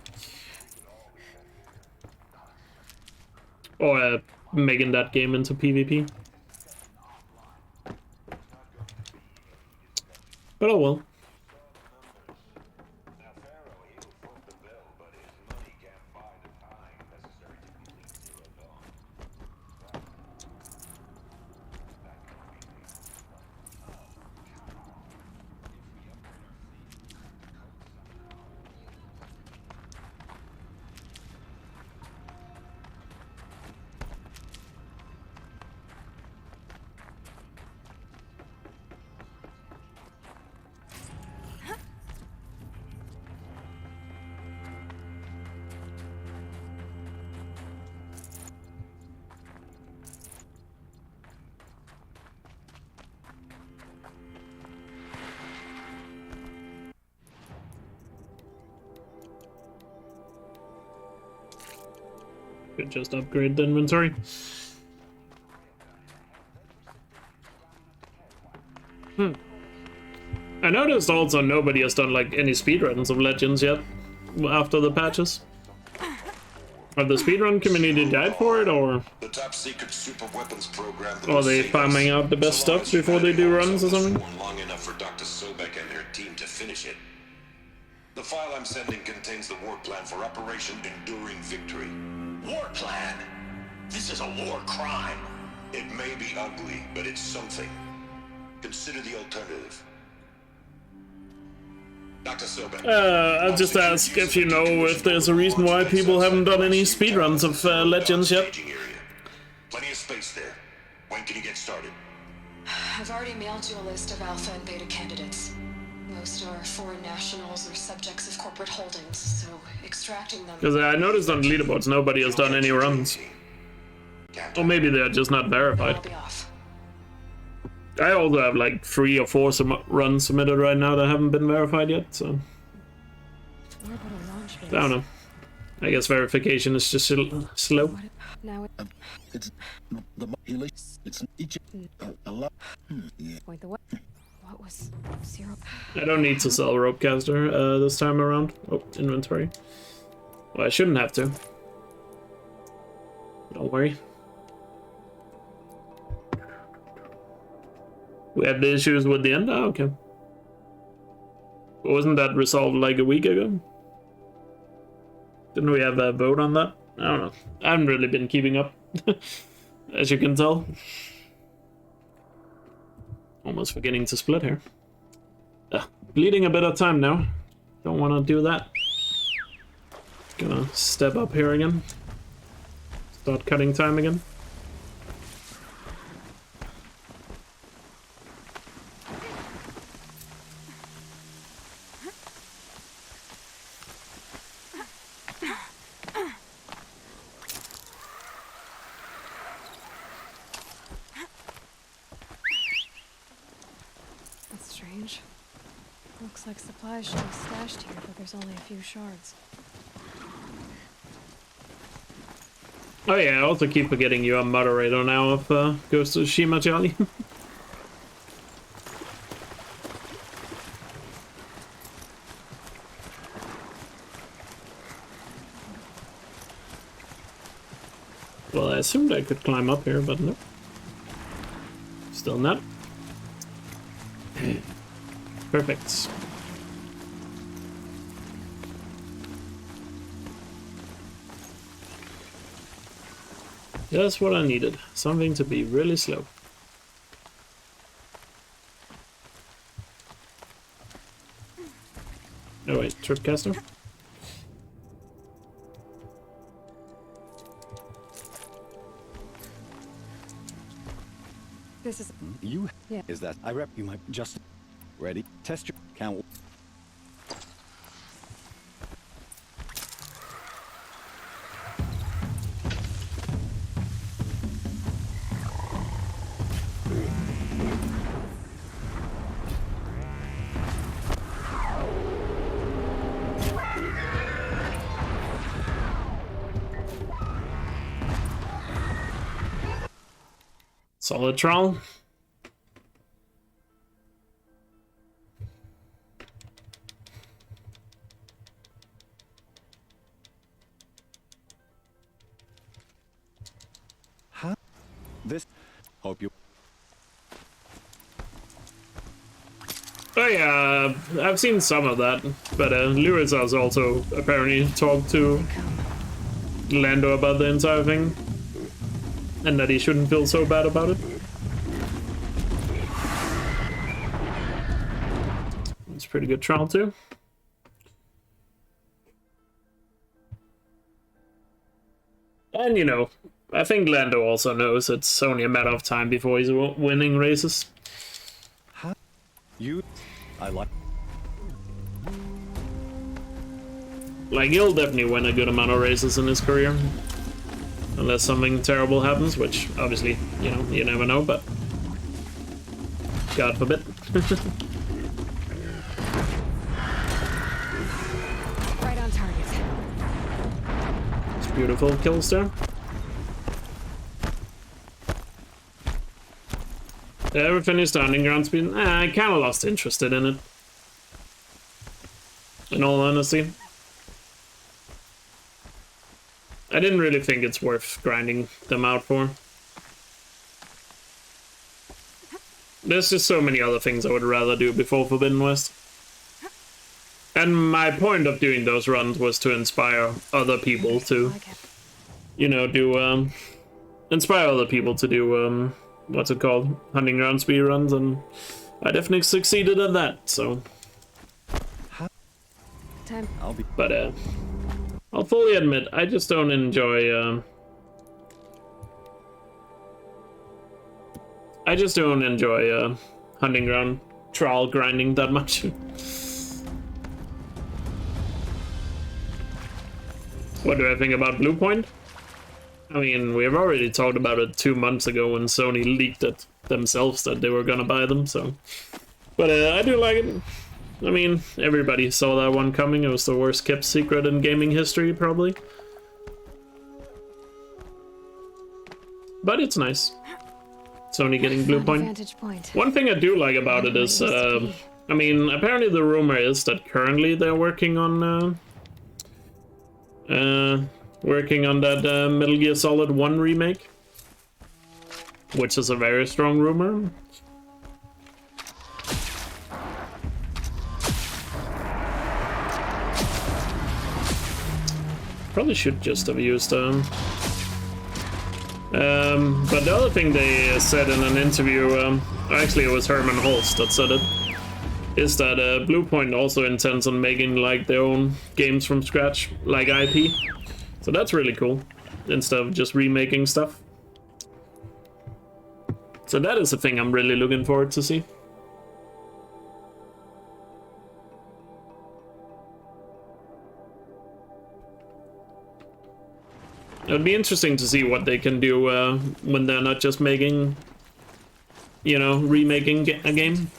Or making that game into PvP. But oh well. Could just upgrade the inventory. I noticed also nobody has done like any speedruns of Legends yet after the patches. Have the speedrun community died for it, or The top secret super weapons program that are will they save farming us. out the best So long stuff as before they humanity do holds runs or on this something? war long enough for Dr. Sobek and her team to finish it. The file I'm sending contains the war plan for Operation Enduring Victory. War plan? This is a war crime. It may be ugly, but it's something. Consider the alternative. Dr. Sobek. I'll just ask if you know if there's a reason why people haven't done any speedruns of Legends yet. Plenty of space there. When can you get started? I've already mailed you a list of alpha and beta candidates. Most are foreign nationals or subjects of corporate holdings, so extracting them... Because I noticed on the leaderboards nobody has done any runs. Or maybe they're just not verified. I'll be off. I also have like 3 or 4 runs submitted right now that haven't been verified yet, so... I don't know. I guess verification is just slow. Now It's a lot. point the way. What was 0? I don't need to sell Ropecaster this time around. Oh, inventory. Well, I shouldn't have to. Don't worry. We had the issues with the end? Oh, okay. Wasn't that resolved like a week ago? Didn't we have a vote on that? I don't know. I haven't really been keeping up, as you can tell. Almost forgetting to split here. Bleeding a bit of time now. Don't want to do that. Gonna step up here again. Start cutting time again. That's strange. Looks like supplies should be stashed here, but there's only a few shards. Oh yeah, I also keep forgetting you're a moderator now of Ghost of Tsushima, Charlie. Well, I assumed I could climb up here, but nope. Still not. Perfect. Just what I needed. Something to be really slow. Oh wait, Tripcaster? This is... You? Yeah. Is that I rep you might just... Ready? Test your count. Solid trial. Huh? This... Hope you... Oh yeah, I've seen some of that, but Lewis has also apparently talked to Lando about the entire thing, and that he shouldn't feel so bad about it. It's a pretty good trial too. And you know, I think Lando also knows it's only a matter of time before he's winning races. Huh? You... I like... Like, he'll definitely win a good amount of races in his career. Unless something terrible happens, which, obviously, you know, you never know, but... God forbid. Right on target. Beautiful kills there. Did I ever finish the underground speed? I kind of lost interest in it. In all honesty. I didn't really think it's worth grinding them out for. There's just so many other things I would rather do before Forbidden West. And my point of doing those runs was to inspire other people to, you know, do, inspire other people to do, what's it called? Hunting ground speed runs, and I definitely succeeded at that, so. But, I'll fully admit, I just don't enjoy, hunting ground trial grinding that much. What do I think about Blue Point? I mean, we've already talked about it 2 months ago when Sony leaked it themselves that they were gonna buy them, so. But I do like it. I mean, everybody saw that one coming. It was the worst kept secret in gaming history, probably. But it's nice. Sony getting Blue Point. One thing I do like about it is, I mean, apparently the rumor is that currently they're working on that Metal Gear Solid 1 remake, which is a very strong rumor. Probably should just have used them. But the other thing they said in an interview, actually it was Herman Holst that said it, is that Blue Point also intends on making like their own games from scratch, like IP. So that's really cool, instead of just remaking stuff. So that is a thing I'm really looking forward to see. It would be interesting to see what they can do when they're not just making, you know, remaking a game.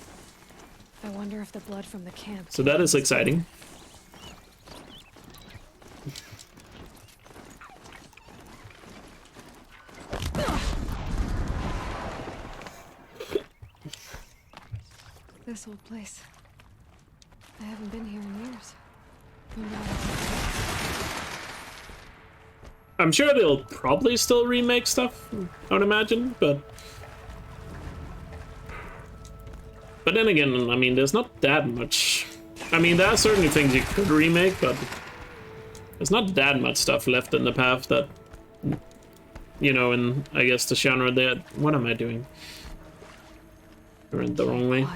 I wonder if the blood from the camp. So that is exciting. This old place. I haven't been here in years. I'm sure they'll probably still remake stuff, I would imagine, but then again, I mean, there's not that much. I mean, there are certainly things you could remake, but there's not that much stuff left in the path that, you know, in, I guess, the genre that... What am I doing? We're in the wrong way.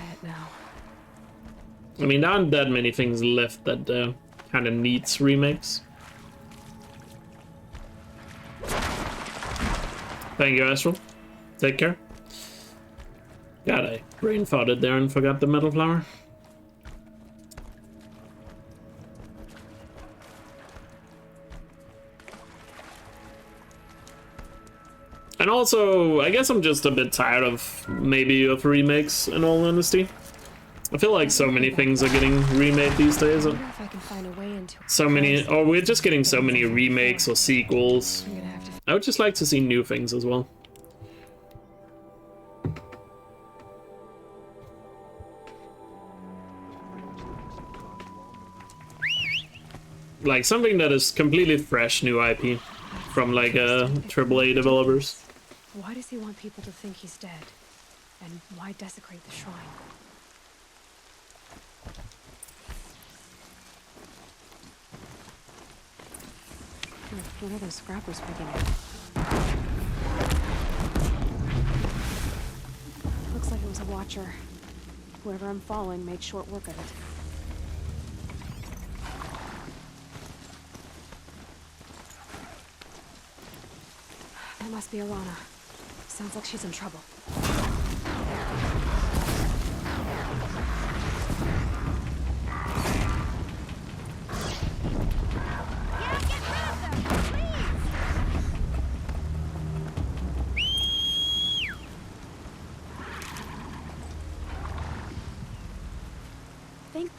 I mean, there aren't that many things left that kind of needs remakes. Thank you, Astral. Take care. God, I brain farted there and forgot the metal flower. And also, I guess I'm just a bit tired of remakes, in all honesty. I feel like so many things are getting remade these days. So many, or we're just getting so many remakes or sequels. I would just like to see new things as well. Like something that is completely fresh new IP from like AAA developers. Why does he want people to think he's dead? And why desecrate the shrine? What are those scrappers picking at? Looks like it was a watcher. Whoever I'm following made short work of it. That must be Alana. Sounds like she's in trouble.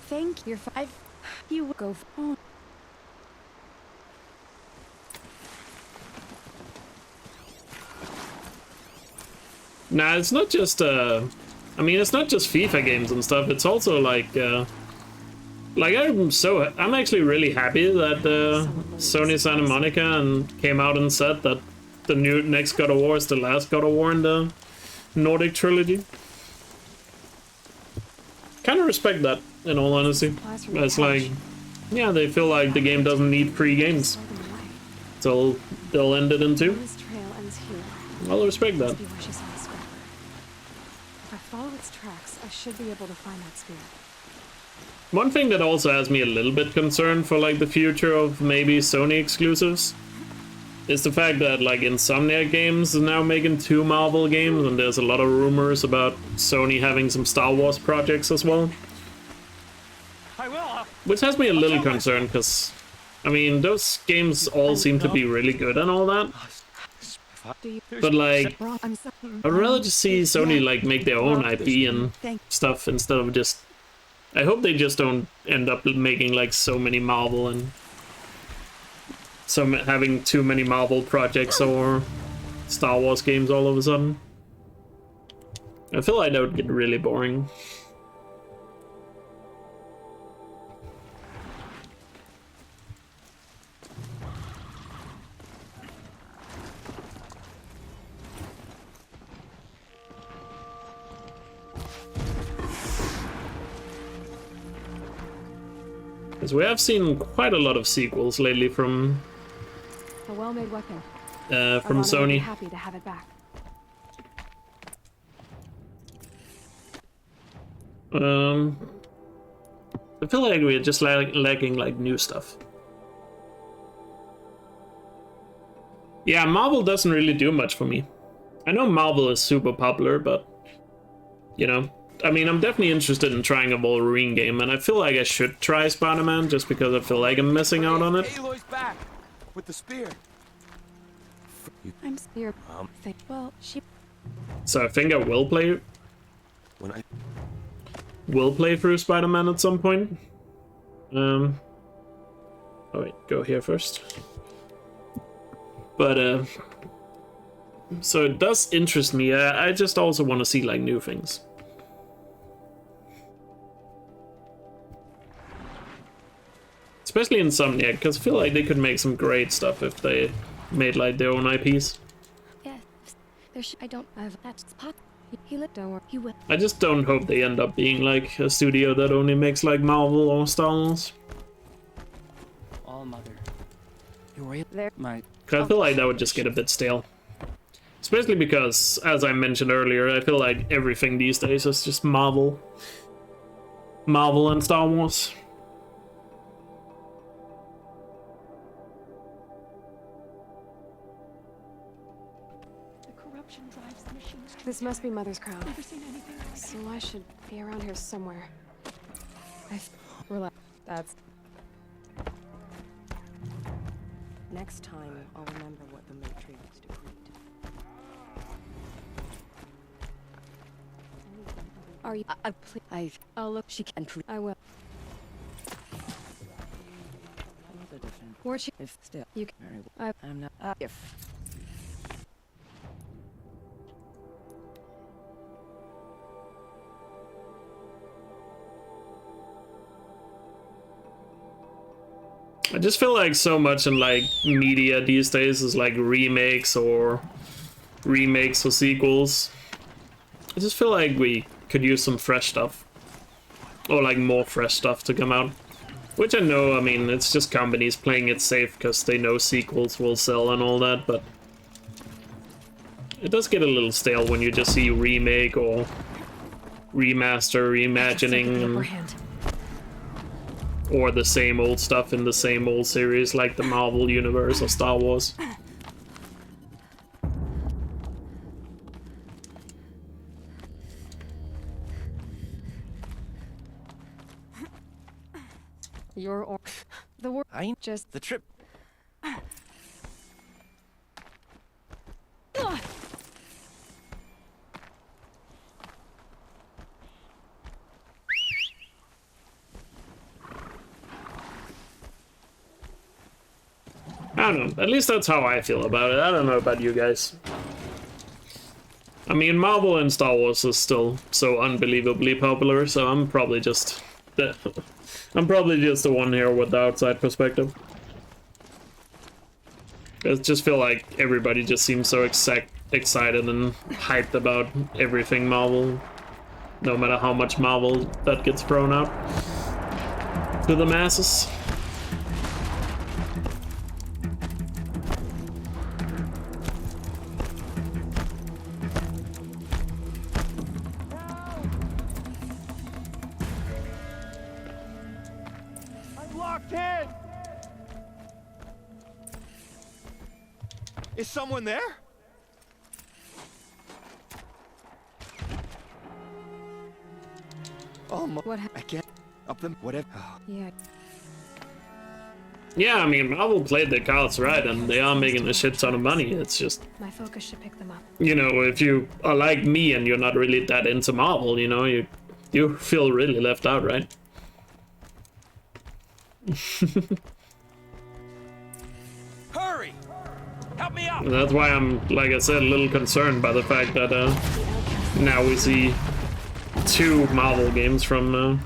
Think you're five. You go. Nah, it's not just I mean, it's not just FIFA games and stuff. It's also like I'm actually really happy that Sony Santa Monica and came out and said that the next God of War is the last God of War in the Nordic trilogy. Kind of respect that, in all honesty. It's like, yeah, they feel like the game doesn't need 3 games, so they'll end it in 2. I'll respect that. If I follow its tracks, I should be able to find that spear. One thing that also has me a little bit concerned for like the future of maybe Sony exclusives is the fact that like Insomniac Games is now making 2 Marvel games, and there's a lot of rumors about Sony having some Star Wars projects as well. Which has me a little concerned, because, I mean, those games all seem to be really good and all that. But like, I'd rather just see Sony like make their own IP and stuff instead of just... I hope they just don't end up making like so many Marvel and having too many Marvel projects or Star Wars games all of a sudden. I feel like that would get really boring. Because we have seen quite a lot of sequels lately from A well-made weapon. From Sony. Happy to have it back. I feel like we're just lacking like new stuff. Yeah, Marvel doesn't really do much for me. I know Marvel is super popular, but you know, I mean, I'm definitely interested in trying a Wolverine game, and I feel like I should try Spider-Man just because I feel like I'm missing out on it. Aloy's back with the spear. I'm scared. Well, she. So I think I will play. Will play through Spider-Man at some point. Oh wait, go here first. But so it does interest me. I just also want to see like new things. Especially Insomniac, because I feel like they could make some great stuff if they made like their own IPs. Yeah, I don't have that spot. He lit door. He will. I just don't hope they end up being like a studio that only makes like Marvel or Star Wars. All mother. You're there, my. Cause I feel like that would just get a bit stale. Especially because, as I mentioned earlier, I feel like everything these days is just Marvel. Marvel and Star Wars. This must be Mother's crown. So I should be around here somewhere. Relax. That's... Next time, I'll remember what the Matrix decreed. Are you... I'll look. She can... I will. Or she... If still... You can... Very well. I'm not... if... I just feel like so much in like media these days is like remakes or sequels. I just feel like we could use some fresh stuff. Or like more fresh stuff to come out. Which I know, I mean, it's just companies playing it safe because they know sequels will sell and all that, but it does get a little stale when you just see remake or remaster, reimagining, or the same old stuff in the same old series like the Marvel Universe or Star Wars. The word. I just the trip. I don't know, at least that's how I feel about it. I don't know about you guys. I mean, Marvel and Star Wars is still so unbelievably popular, so I'm probably just the one here with the outside perspective. I just feel like everybody just seems so excited and hyped about everything Marvel, no matter how much Marvel that gets thrown out to the masses. I'm locked in! Is someone there? Oh my, What I can't up them whatever. Yeah. Yeah, I mean, Marvel played their cards right, and they are making a shit ton of money. It's just, My focus should pick them up. you know, if you are like me and you're not really that into Marvel, you know, you feel really left out, right? Hurry! Help me out! And that's why I'm, like I said, a little concerned by the fact that now we see 2 Marvel games from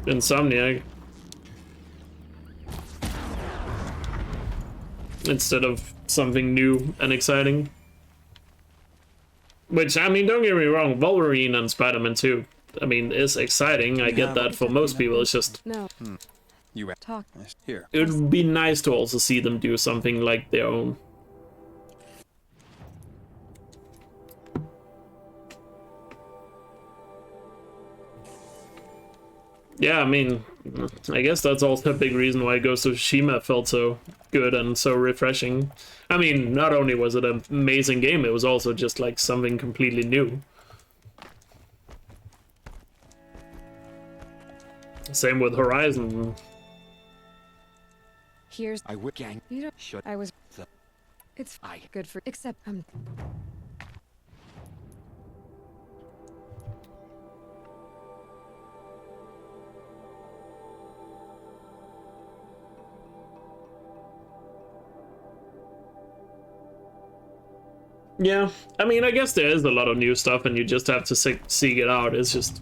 Insomniac instead of something new and exciting. Which, I mean, don't get me wrong, Wolverine and Spider-Man 2, I mean, is exciting. I get that for most people. It's just, No. You Talk. here. it would be nice to also see them do something like their own. Yeah, I mean, I guess that's also a big reason why Ghost of Tsushima felt so good and so refreshing. I mean, not only was it an amazing game, it was also just like something completely new. Same with Horizon. Here's I would gang. you don't Shut I was the it's I good for except Yeah, I mean, I guess there is a lot of new stuff and you just have to seek it out. It's just,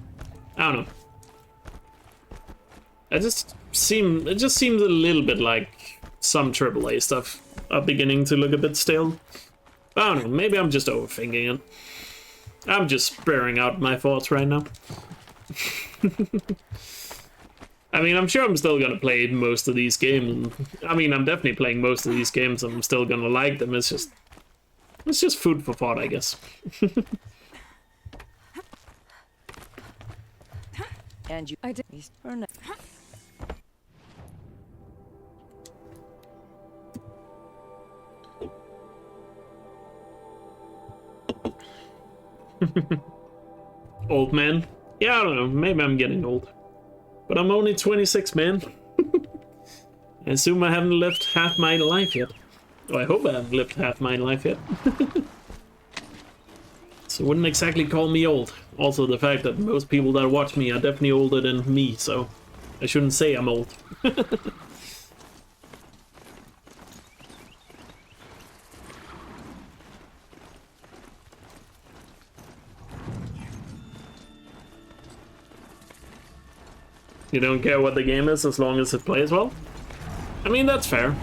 I don't know. It just seems a little bit like some AAA stuff are beginning to look a bit stale. I don't know, maybe I'm just overthinking it. I'm just sparing out my thoughts right now. I mean, I'm sure I'm still gonna play most of these games. I mean, I'm definitely playing most of these games and I'm still gonna like them. It's just food for thought, I guess. And you, I did. Old man? Yeah, I don't know. Maybe I'm getting old. But I'm only 26, man. I assume I haven't lived half my life yet. Oh, I hope I haven't lived half my life yet. So wouldn't exactly call me old. Also, the fact that most people that watch me are definitely older than me, so I shouldn't say I'm old. You don't care what the game is as long as it plays well? I mean, that's fair.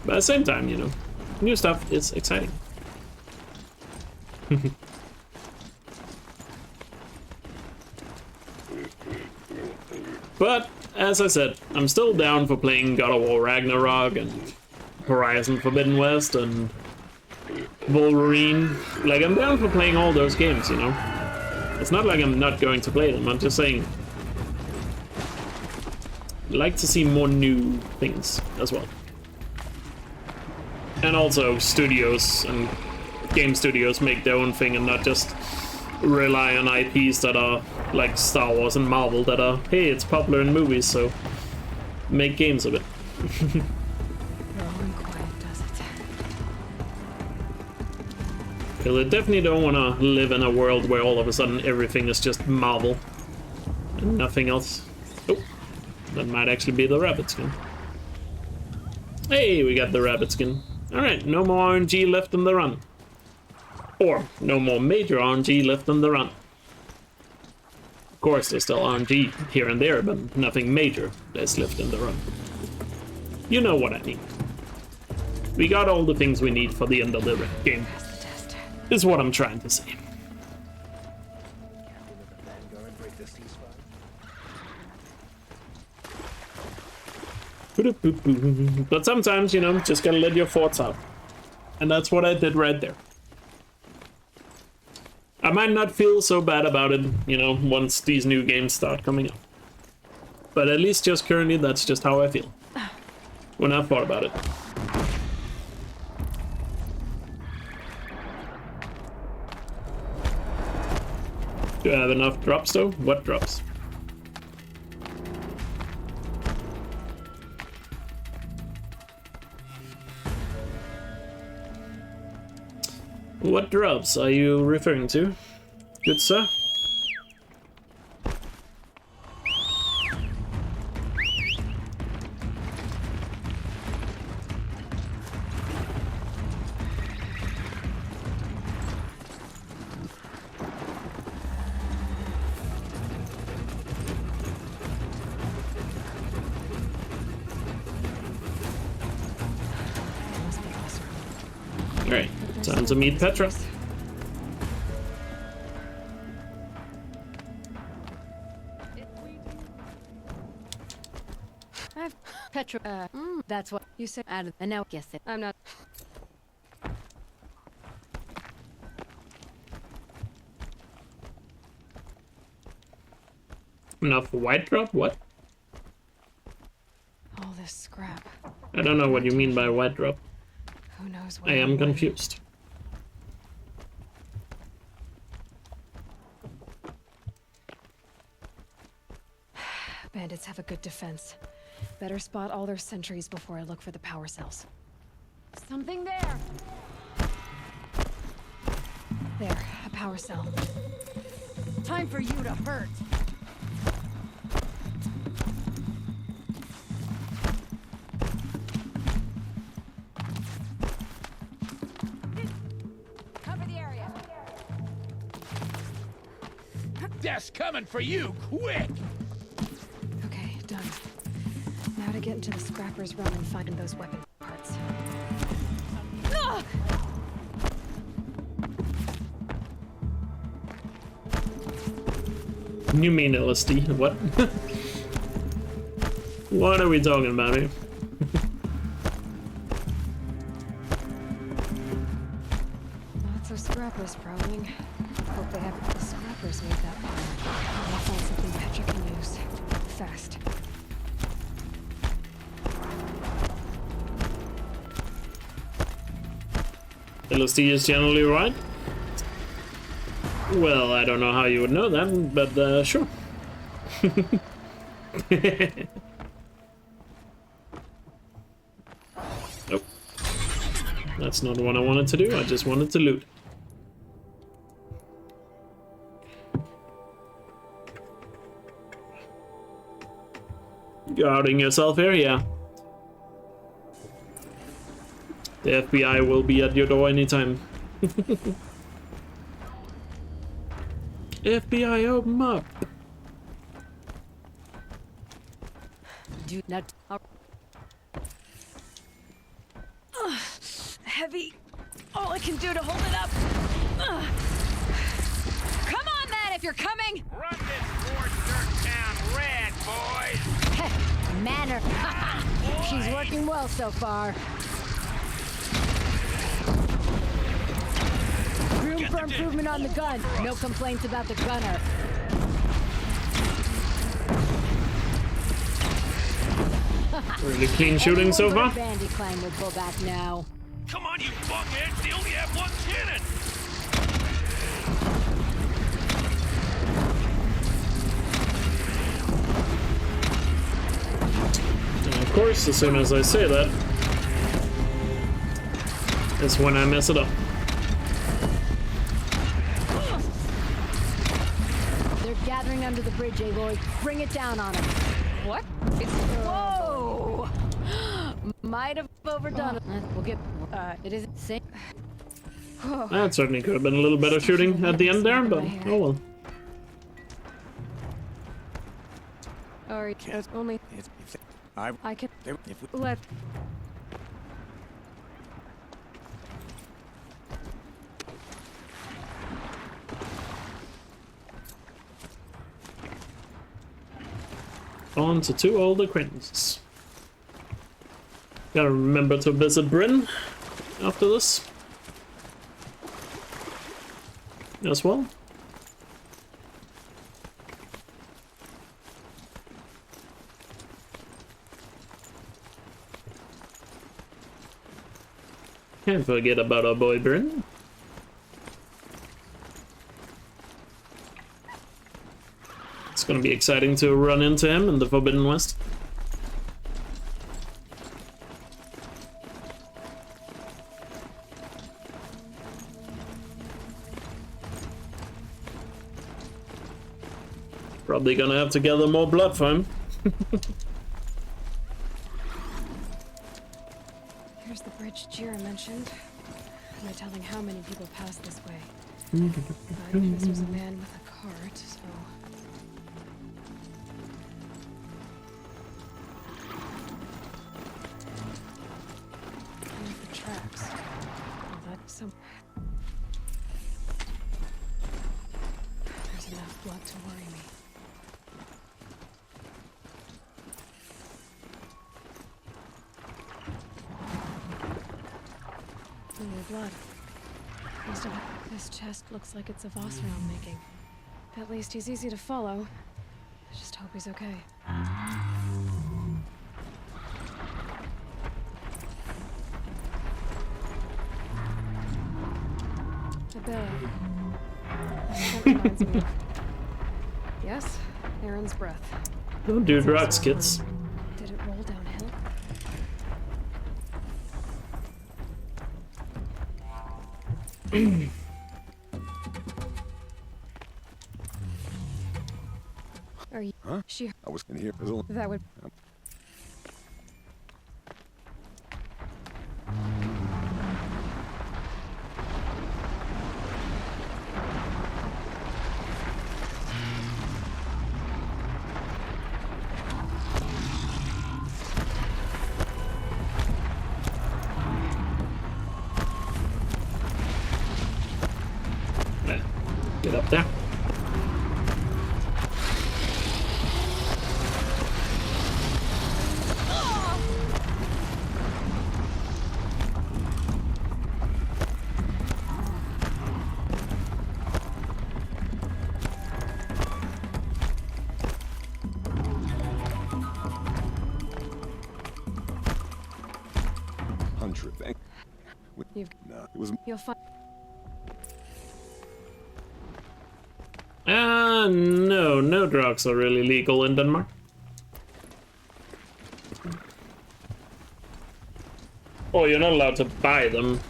But at the same time, you know, new stuff is exciting. But, as I said, I'm still down for playing God of War Ragnarok and Horizon Forbidden West and Wolverine. Like, I'm down for playing all those games, you know? It's not like I'm not going to play them, I'm just saying I'd like to see more new things as well. And also studios and game studios make their own thing and not just rely on IPs that are like Star Wars and Marvel that are, hey, it's popular in movies, so make games of it. Because I definitely don't want to live in a world where all of a sudden everything is just Marvel and nothing else. Oh, that might actually be the rabbit skin. Hey, we got the rabbit skin. Alright, no more RNG left in the run. Or no more major RNG left on the run. Of course, there's still RNG here and there, but nothing major that's left in the run. You know what I mean. We got all the things we need for the end of the game. Is what I'm trying to say. But sometimes, you know, just gotta let your thoughts out. And that's what I did right there. I might not feel so bad about it, you know, once these new games start coming up. But at least just currently, that's just how I feel. When I've thought about it. Do I have enough drops though? What drops? What drops are you referring to, good sir? Alright, time to meet Petra. Petra, that's what you said. And now guess it. I'm not. Enough white drop? What? All this scrap. I don't know what you mean by white drop. Who knows what I am confused. Bandits have a good defense. Better spot all their sentries before I look for the power cells. Something there. There, a power cell. Time for you to hurt. Cover the area. Death's coming for you, quick! Okay, done. Now to get into the scrapper's room and find those weapon parts. You mean LSD? What? What are we talking about here? Lots of scrappers prowling. Hope they have the scrappers made that part. I'll find something Petra can use. Fast. LSD is generally right? Well, I don't know how you would know that, but sure. Nope. That's not what I wanted to do, I just wanted to loot. You're outing yourself here, yeah. The FBI will be at your door anytime. FBI, open up! Do not. Heavy. All I can do to hold it up. Come on, then, if you're coming. Run this Fort Dirt Town red, boys! Manner. She's working well so far. Room for improvement on the gun. No complaints about the gunner. Really clean shooting so far. Bandy climb would pull back now. Come on, you buckheads! They only have one cannon! And of course, as soon as I say that, that's when I mess it up. They're gathering under the bridge, Aloy. Bring it down on them. What? It's Whoa! Might have overdone it. We'll get. It isn't safe. That certainly could have been a little better shooting at the end there, but oh well. Or Can't only I can if we let. On to 2 old acquaintances. Gotta remember to visit Bryn after this as well. Can't forget about our boy Bryn. It's gonna be exciting to run into him in the Forbidden West. Probably gonna have to gather more blood for him. Here's the bridge Jira mentioned. No telling how many people pass this way. This was a man with a cart, so. Here's the tracks. Well, that's some. There's enough blood to worry me. More blood. This chest looks like it's of Osram making. At least he's easy to follow. I just hope he's okay. A bill. That reminds me of... Yes, Aaron's breath. Don't do drugs, kids. Did it roll downhill? Are you? Huh? She. I was in here. That would. Get up there. No, it was. You'll find. No drugs are really legal in Denmark. Oh, you're not allowed to buy them.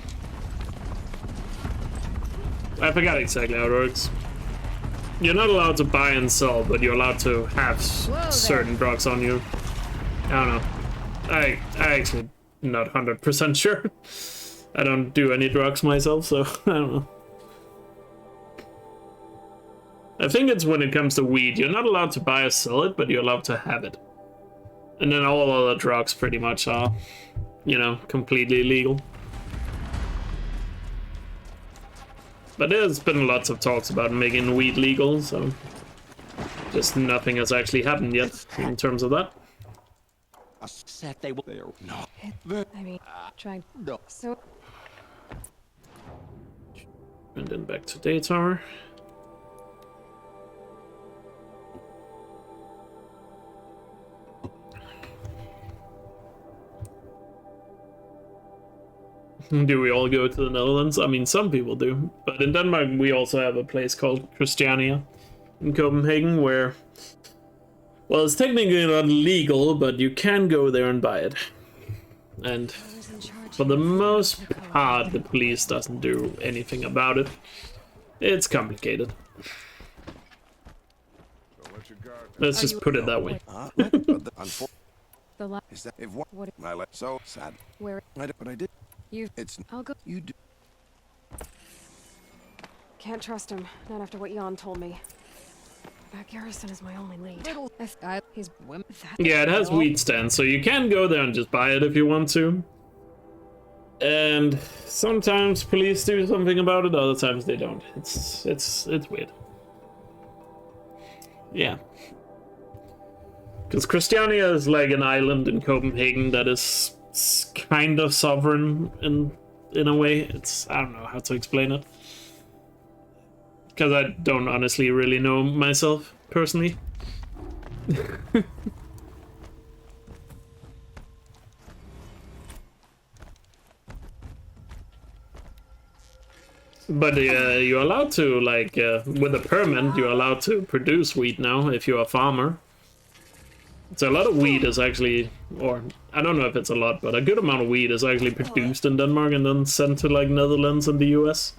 I forgot exactly how it works. You're not allowed to buy and sell, but you're allowed to have certain drugs on you. I don't know. I actually not 100% sure. I don't do any drugs myself, so I don't know. I think it's when it comes to weed, you're not allowed to buy or sell it, but you're allowed to have it. And then all other drugs pretty much are, you know, completely illegal. But there's been lots of talks about making weed legal, so just nothing has actually happened yet in terms of that. I said they were there. No. I mean, trying. No. So. And then back to Daytar. Do we all go to the Netherlands? I mean, some people do. But in Denmark, we also have a place called Christiania in Copenhagen where, well, it's technically not legal, but you can go there and buy it. And for the most part, the police doesn't do anything about it. It's complicated. Let's just put it that way. The Is that if what my life so sad? Where? But I did. You. It's. I'll go. You do. can't trust him, not after what Jan told me. That garrison is my only lead. He's women. Yeah, it has weed stands, so you can go there and just buy it if you want to. And sometimes police do something about it, other times they don't. It's weird. Yeah. Because Christiania is like an island in Copenhagen that is kind of sovereign in a way. It's, I don't know how to explain it. Because I don't honestly really know myself, personally. But you're allowed to, like, with a permit, you're allowed to produce wheat now if you're a farmer. So a lot of wheat is actually, or I don't know if it's a lot, but a good amount of wheat is actually produced in Denmark and then sent to, like, Netherlands and the US,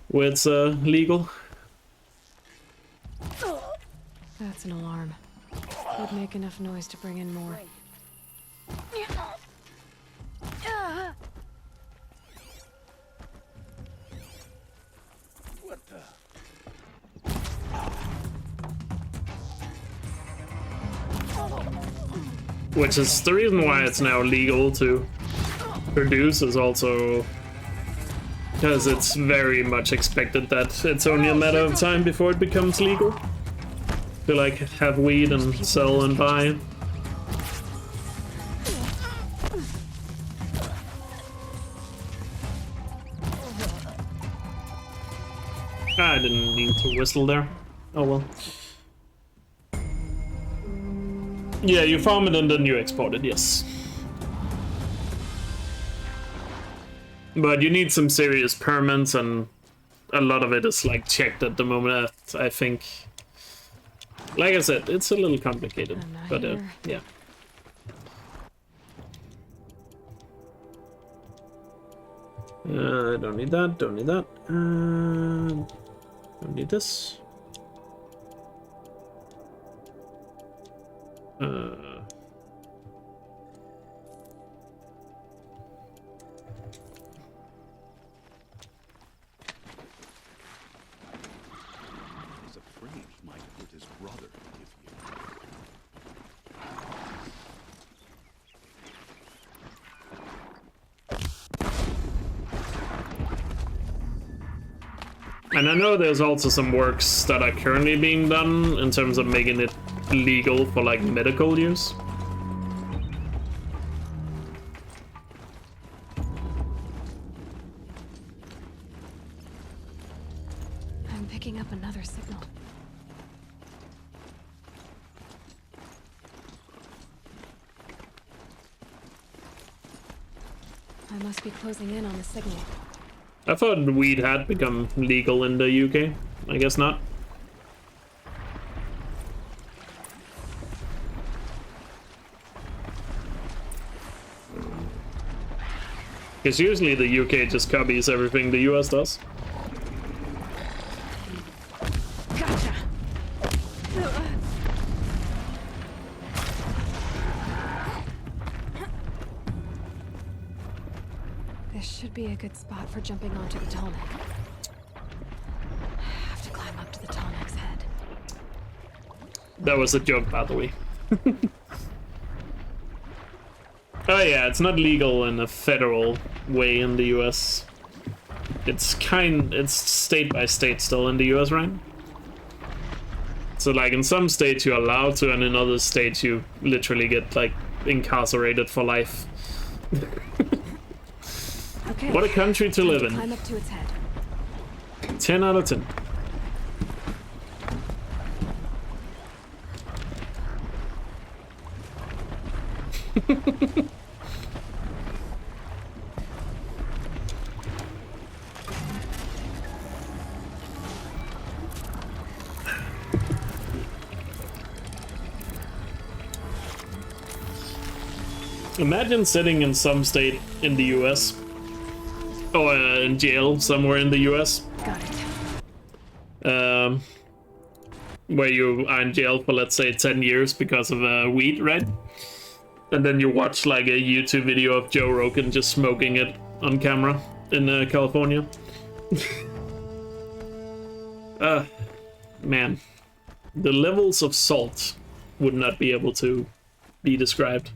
where it's legal. That's an alarm. Would make enough noise to bring in more. What the? Which is the reason why it's now legal to produce, is also because it's very much expected that it's only a matter of time before it becomes legal to, like, have weed and sell and buy. I didn't mean to whistle there. Oh well. Yeah, you farm it and then you export it, yes. But you need some serious permits, and a lot of it is, like, checked at the moment, I think. Like I said, it's a little complicated, but yeah. Don't need that, don't need that. Don't need this. He's afraid he might hurt his brother if And I know there's also some works that are currently being done in terms of making it legal for, like, medical use. I'm picking up another signal. I must be closing in on the signal. I thought weed had become legal in the UK. I guess not. Because usually the UK just copies everything the US does. Gotcha. This should be a good spot for jumping onto the tall neck. I have to climb up to the tall neck's head. That was a joke, by the way. Oh yeah, it's not legal in a federal way in the US. It's state by state still in the US, right? So, like, in some states you're allowed to, and in other states you literally get, like, incarcerated for life. Okay. What a country to live in. Climb up to its head. 10 out of 10. Imagine sitting in some state in the US, or in jail somewhere in the US. Got it. Where you are in jail for, let's say, 10 years because of weed, right? And then you watch, like, a YouTube video of Joe Rogan just smoking it on camera in California. Man. The levels of salt would not be able to be described.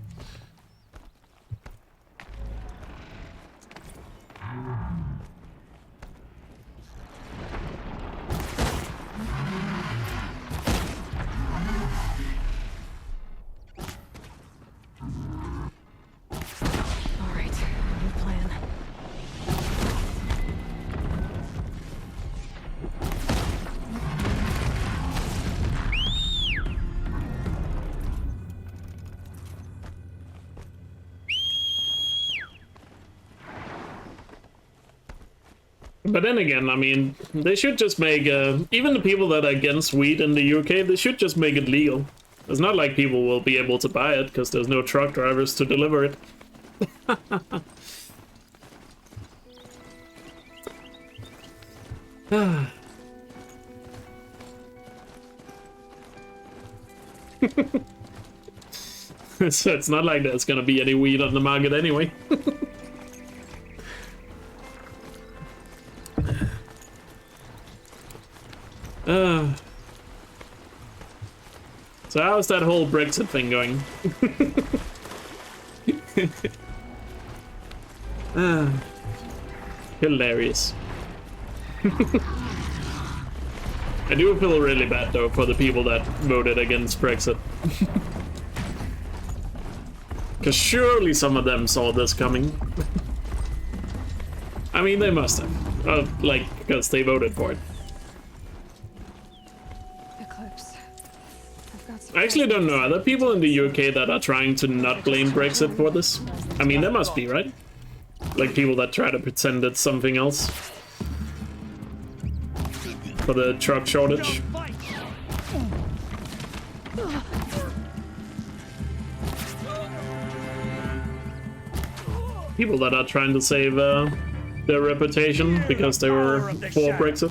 But then again, I mean, they should just make, even the people that are against weed in the UK, they should just make it legal. It's not like people will be able to buy it, because there's no truck drivers to deliver it. So it's not like there's gonna be any weed on the market anyway. So how's that whole Brexit thing going? Hilarious. I do feel really bad though for the people that voted against Brexit. Because surely some of them saw this coming. I mean, they must have. Like, because they voted for it. I actually don't know. Are there people in the UK that are trying to not blame Brexit for this? I mean, there must be, right? Like people that try to pretend it's something else. For the truck shortage. People that are trying to save their reputation because they were for Brexit.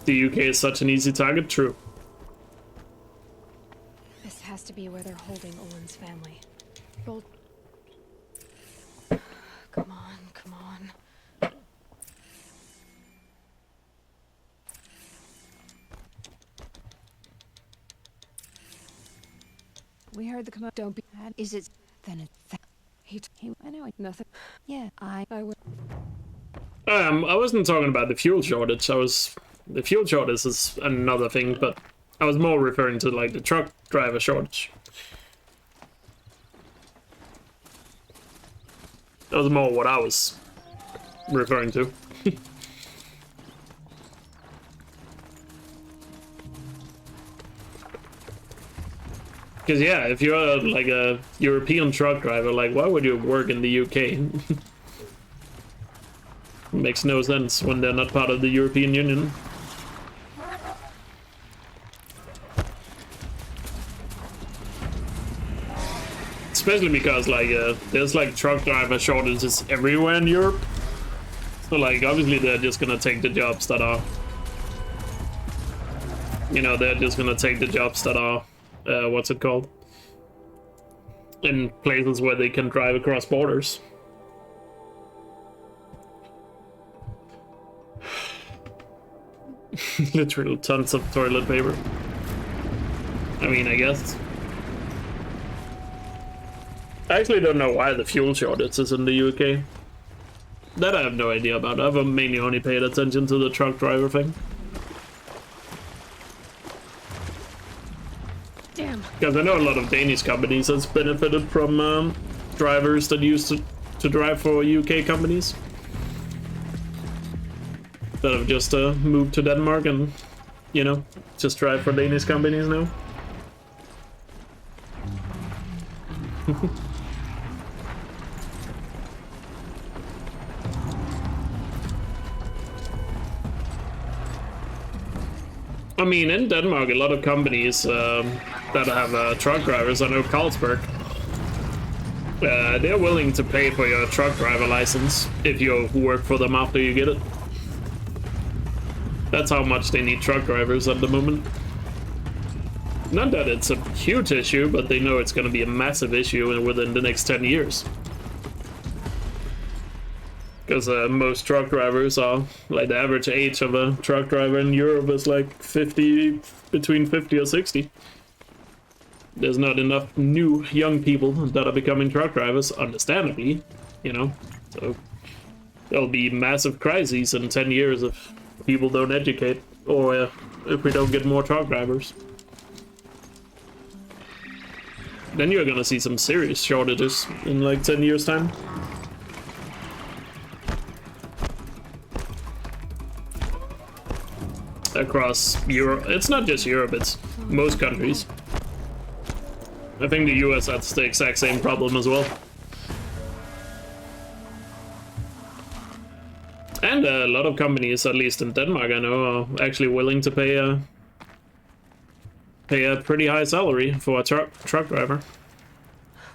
The UK is such an easy target, true. This has to be where they're holding Owen's family. Come on, come on. We heard the command. Don't be mad. Is it? Then it's he. I know nothing. Yeah, I would. I wasn't talking about the fuel shortage. The fuel shortage is another thing, but I was more referring to like the truck driver shortage. That was more what I was referring to. Because yeah, if you're like a European truck driver, like why would you work in the UK? Makes no sense when they're not part of the European Union. Especially because like there's like truck driver shortages everywhere in Europe. So like obviously they're just gonna take the jobs that are, you know, they're just gonna take the jobs that are what's it called? In places where they can drive across borders. Literal tons of toilet paper. I mean, I guess. I actually don't know why the fuel shortage is in the UK. That I have no idea about. I've mainly only paid attention to the truck driver thing. Damn. Because I know a lot of Danish companies has benefited from drivers that used to drive for UK companies. That have just moved to Denmark and, you know, just drive for Danish companies now. I mean, in Denmark, a lot of companies that have truck drivers, I know Carlsberg, they're willing to pay for your truck driver license if you work for them after you get it. That's how much they need truck drivers at the moment. Not that it's a huge issue, but they know it's going to be a massive issue within the next 10 years. Because most truck drivers are, like, the average age of a truck driver in Europe is like 50, between 50 or 60. There's not enough new young people that are becoming truck drivers, understandably, you know. So there'll be massive crises in 10 years if people don't educate, or if we don't get more truck drivers. Then you're gonna see some serious shortages in like 10 years' time. Across Europe. It's not just Europe, it's most countries. I think the US has the exact same problem as well. And a lot of companies, at least in Denmark, I know, are actually willing to pay a pretty high salary for a truck driver.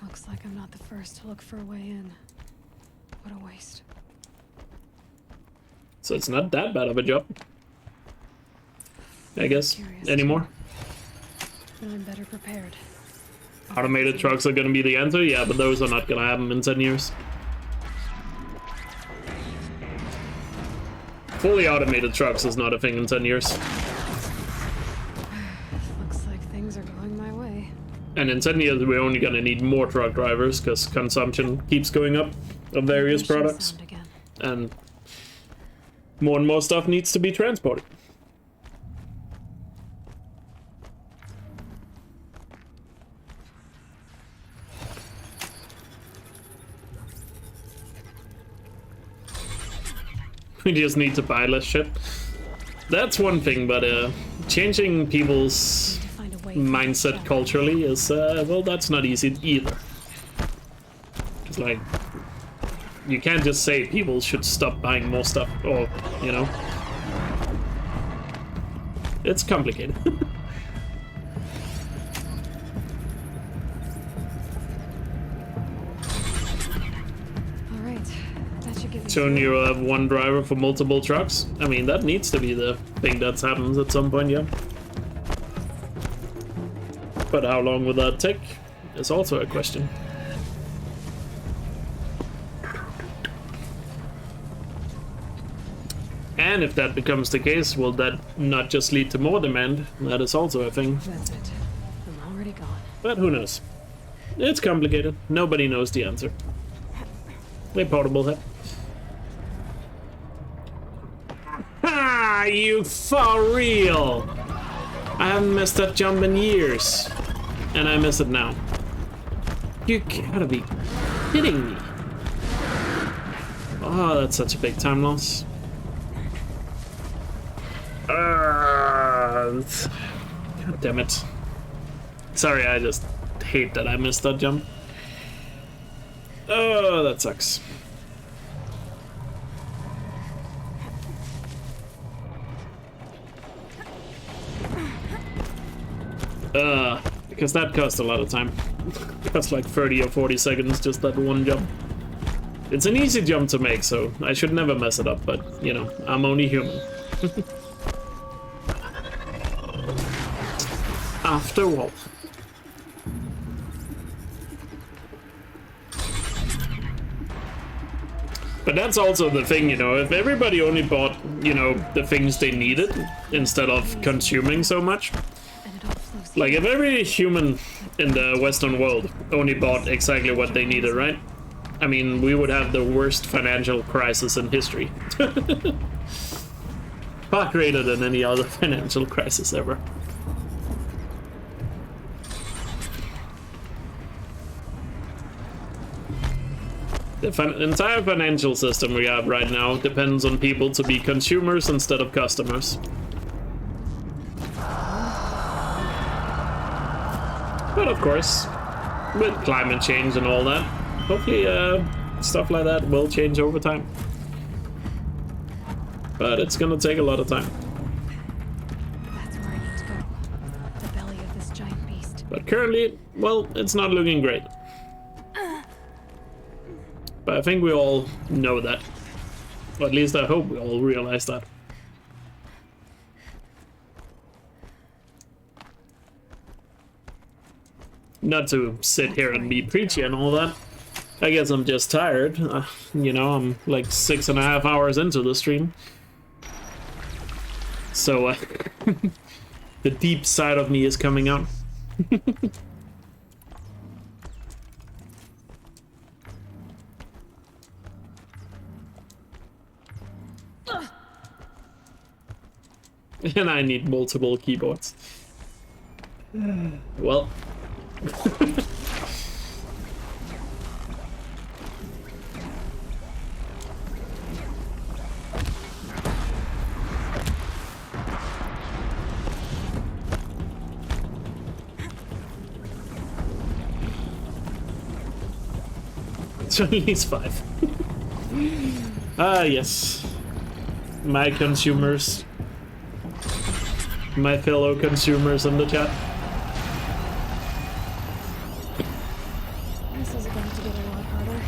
Looks like I'm not the first to look for a way in. What a waste. So it's not that bad of a job, I guess, anymore. But I'm better prepared. Automated trucks are gonna be the answer, yeah, but those are not gonna happen in 10 years. Fully automated trucks is not a thing in 10 years. Looks like things are going my way. And in 10 years, we're only gonna need more truck drivers because consumption keeps going up of various products. And more stuff needs to be transported. We just need to buy less shit. That's one thing, but changing people's mindset culturally is, well, that's not easy either. It's like, you can't just say people should stop buying more stuff, or, you know. It's complicated. Soon you'll have one driver for multiple trucks. I mean, that needs to be the thing that happens at some point, yeah. But how long will that take is also a question. And if that becomes the case, will that not just lead to more demand? That is also a thing. That's it. I'm already gone. But who knows? It's complicated. Nobody knows the answer. Hey, portable head. Ah, you for real! I haven't missed that jump in years. And I miss it now. You gotta be kidding me. Oh, that's such a big time loss. God damn it. Sorry, I just hate that I missed that jump. Oh, that sucks. Because that cost a lot of time. It cost like 30 or 40 seconds, just that one jump. It's an easy jump to make, so I should never mess it up, but, you know, I'm only human. After all. But that's also the thing, you know, if everybody only bought, you know, the things they needed instead of consuming so much. Like, if every human in the Western world only bought exactly what they needed, right? I mean, we would have the worst financial crisis in history. Far greater than any other financial crisis ever. The entire financial system we have right now depends on people to be consumers instead of customers. But of course, with climate change and all that, hopefully stuff like that will change over time. But it's gonna take a lot of time. That's where I need to go. The belly of this giant beast. But currently, well, it's not looking great. But I think we all know that. Or at least I hope we all realize that. Not to sit here and be preachy and all that, I guess I'm just tired. You know, I'm like 6.5 hours into the stream. So, the deep side of me is coming out. And I need multiple keyboards. Well. It's at least 5. Ah, yes. My consumers. My fellow consumers in the chat. This is about to get a lot harder.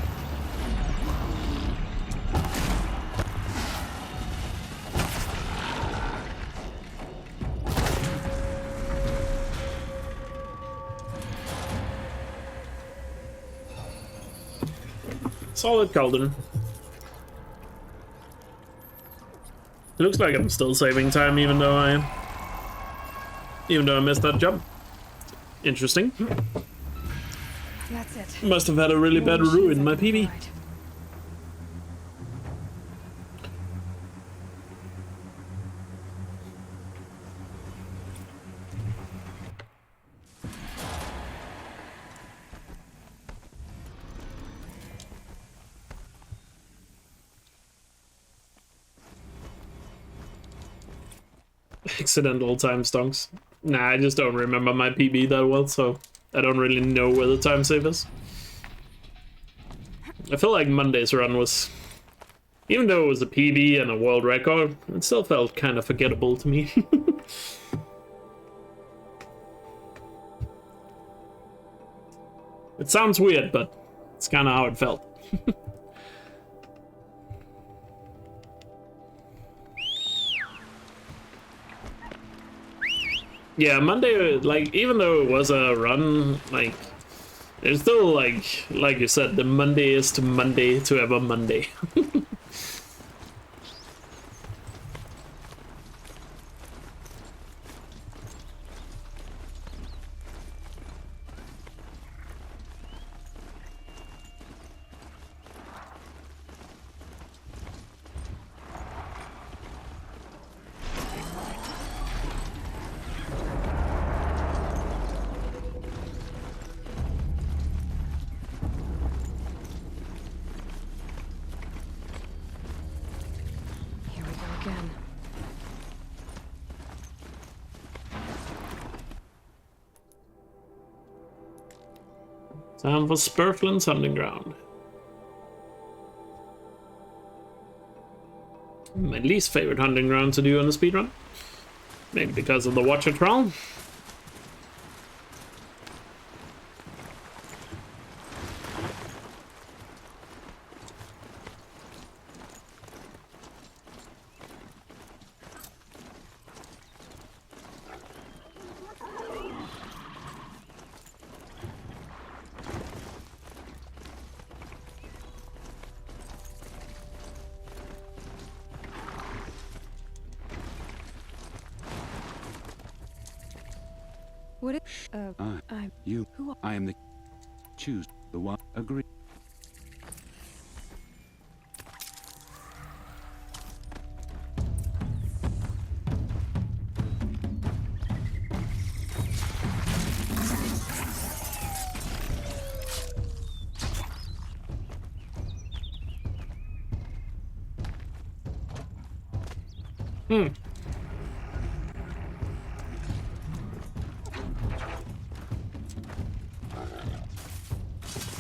Solid cauldron. It looks like I'm still saving time even though I missed that jump. Interesting. That's it. Must have had a really bad rue in my PB. Accidental time stonks. Nah, I just don't remember my PB that well, so I don't really know where the time save is. I feel like Monday's run was, even though it was a PB and a world record, it still felt kind of forgettable to me. It sounds weird, but it's kind of how it felt. Yeah, Monday, like, even though it was a run, like, it's still, like you said, the Mondayest Monday to ever Monday. Time for Spurflin's hunting ground. My least favorite hunting ground to do on the speedrun. Maybe because of the Watcher Trawl. I am the choose the one agree.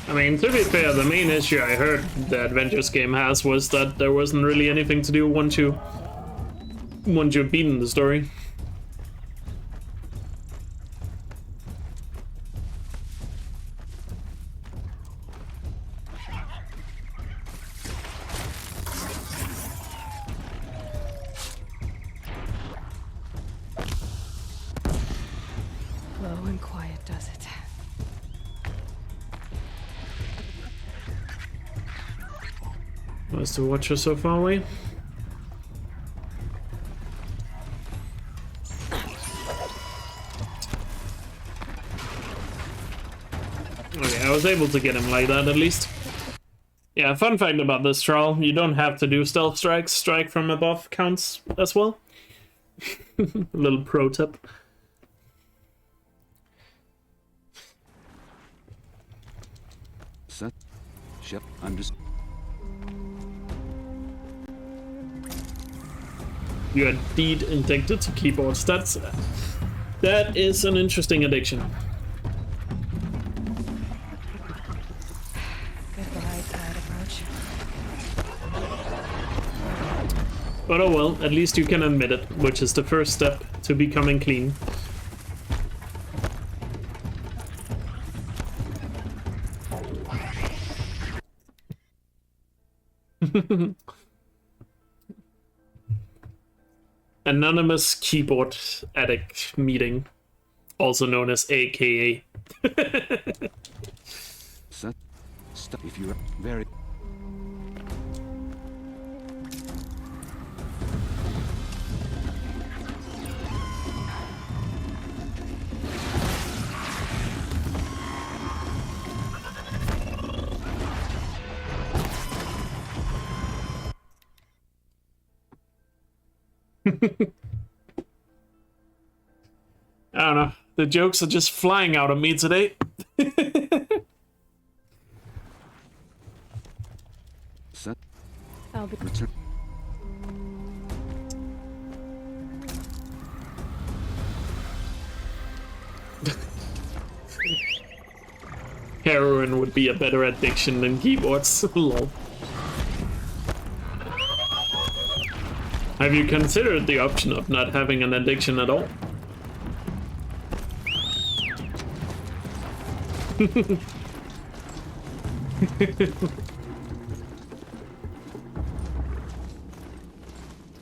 I mean, to be fair, the main issue I heard the Adventures game has was that there wasn't really anything to do once you've beaten the story. Low and quiet does it. Why is the watcher so far away? Okay, I was able to get him like that at least. Yeah, fun fact about this troll, you don't have to do stealth strikes. Strike from above counts as well. A little pro tip. Set. Ship. I'm just. You are indeed addicted to keyboard stats. That is an interesting addiction. Goodbye, bad approach. But oh well, at least you can admit it, which is the first step to becoming clean. Anonymous keyboard addict meeting, also known as AKA. Set. Stop. If you're very. I don't know. The jokes are just flying out of me today. Set. I'll be. Return. Heroin would be a better addiction than keyboards. Lol. Have you considered the option of not having an addiction at all?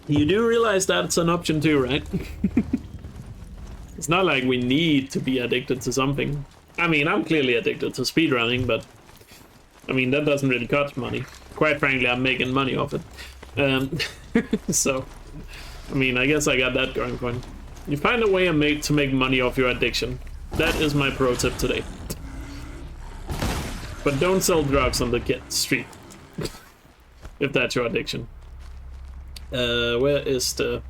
You do realize that's an option too, right? It's not like we need to be addicted to something. I mean, I'm clearly addicted to speedrunning, but I mean, that doesn't really cost money. Quite frankly, I'm making money off it. So, I mean, I guess I got that going for me. You find a way to make money off your addiction. That is my pro tip today. But don't sell drugs on the street. If that's your addiction. Where is the...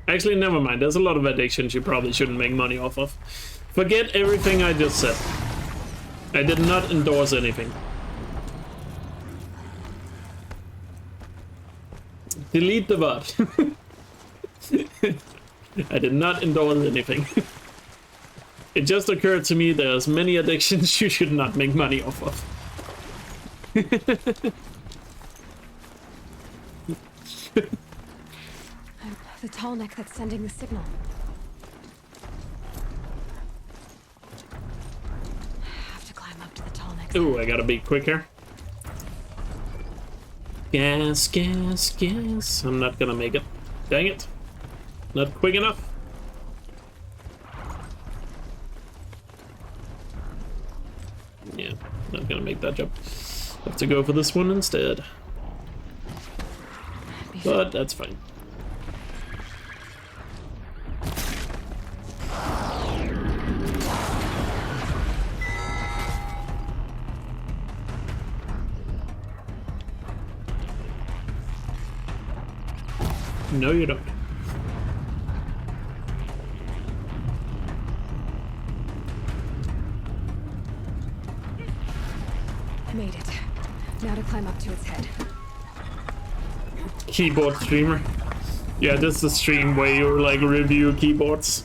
Actually, never mind. There's a lot of addictions you probably shouldn't make money off of. Forget everything I just said. I did not endorse anything. Delete the VOD. I did not endorse anything. It just occurred to me there's many addictions you should not make money off of. The tall neck that's sending the signal. I have to climb up to the tall neck. Ooh, I gotta be quick here. Gas, gas, gas. I'm not gonna make it. Dang it. Not quick enough. Yeah, not gonna make that jump. Have to go for this one instead. But that's fine. No, you don't. I made it. Now to climb up to its head. Keyboard streamer. Yeah, this is a stream where you like review keyboards.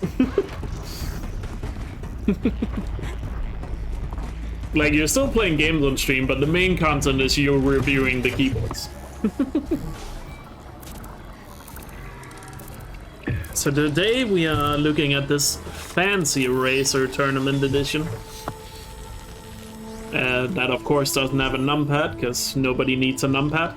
Like, you're still playing games on stream, but the main content is you reviewing the keyboards. So today we are looking at this fancy Racer Tournament Edition. That of course doesn't have a numpad, because nobody needs a numpad.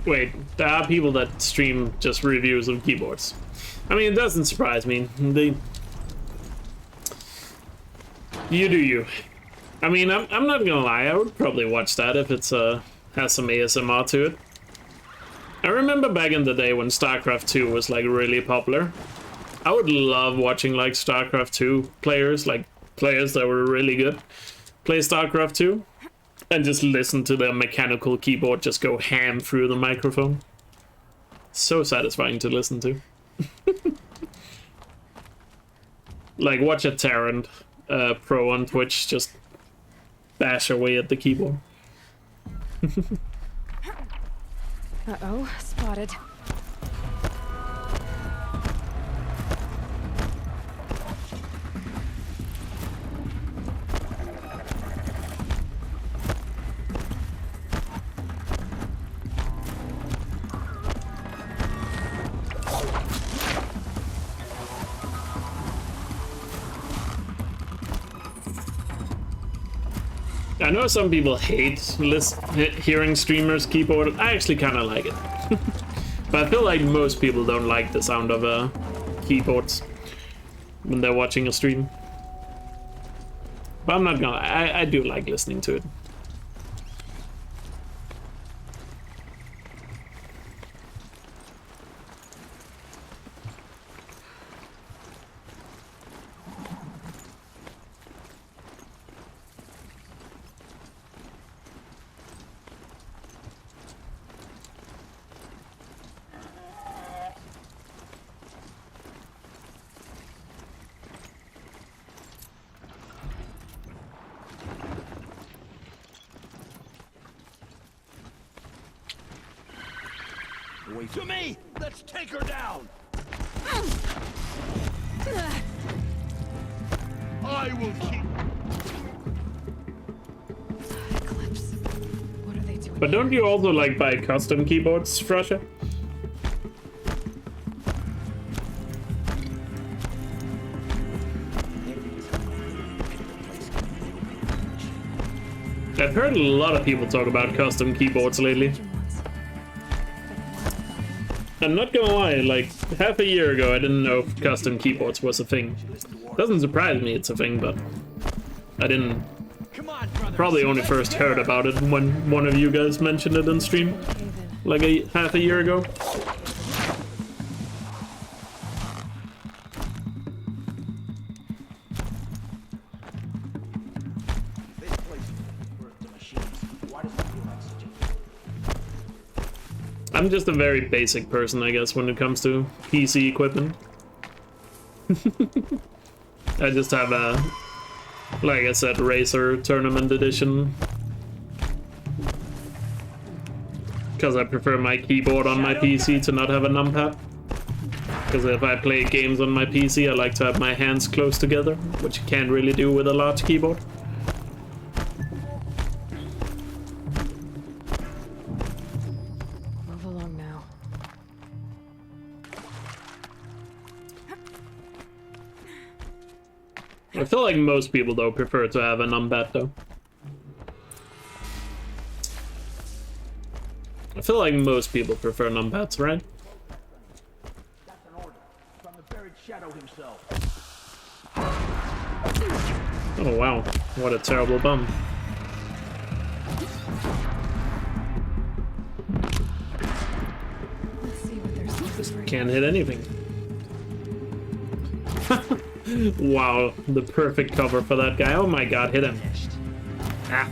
Wait, there are people that stream just reviews of keyboards. I mean, it doesn't surprise me. You do you. I mean, I'm not gonna lie, I would probably watch that if it's has some ASMR to it. I remember back in the day when StarCraft 2 was like really popular. I would love watching like StarCraft 2 players, like players that were really good, play StarCraft 2 and just listen to their mechanical keyboard just go ham through the microphone. So satisfying to listen to. Like watch a Terran pro on Twitch just bash away at the keyboard. Uh-oh, spotted. I know some people hate hearing streamers keyboard. I actually kind of like it. But I feel like most people don't like the sound of keyboards when they're watching a stream. But I'm not gonna, I do like listening to it. Wait to me! Let's take her down! I will keep... Eclipse. What are they doing? But don't you also like buy custom keyboards, Frasha? I've heard a lot of people talk about custom keyboards lately. I'm not gonna lie, like half a year ago I didn't know if custom keyboards was a thing. Doesn't surprise me it's a thing, but I didn't. Probably only first heard about it when one of you guys mentioned it in stream, like half a year ago. I'm just a very basic person, I guess, when it comes to PC equipment. I just have a, like I said, Racer Tournament Edition. Because I prefer my keyboard on my PC to not have a numpad. Because if I play games on my PC, I like to have my hands close together, which you can't really do with a large keyboard. I feel like most people, though, prefer to have a numpad, though. I feel like most people prefer numpads, right? That's an order from the buried shadow himself. Oh wow, what a terrible bum. Let's see what there's. Can't hit anything. Wow, the perfect cover for that guy. Oh my god, hit him. Ah.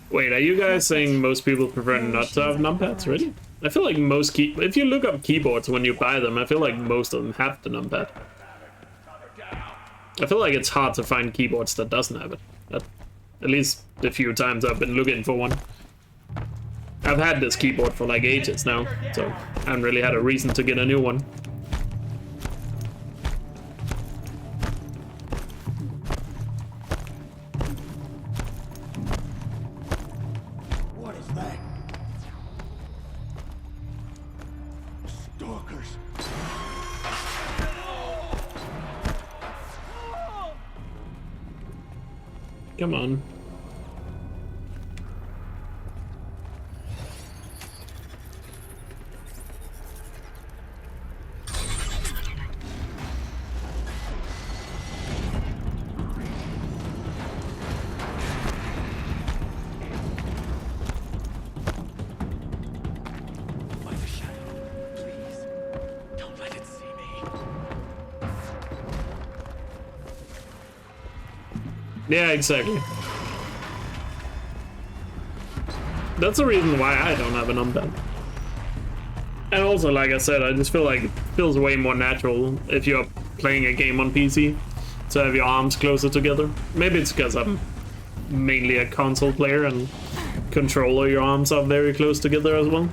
Wait, are you guys saying most people prefer not to have numpads? Really? I feel like most if you look up keyboards when you buy them, I feel like most of them have the numpad. I feel like it's hard to find keyboards that doesn't have it. At least the few times I've been looking for one. I've had this keyboard for like ages now, so I haven't really had a reason to get a new one. What is that? Come on. Yeah, exactly. That's the reason why I don't have an numpad. And also, like I said, I just feel like it feels way more natural if you're playing a game on PC to have your arms closer together. Maybe it's because I'm mainly a console player and controller, your arms are very close together as well.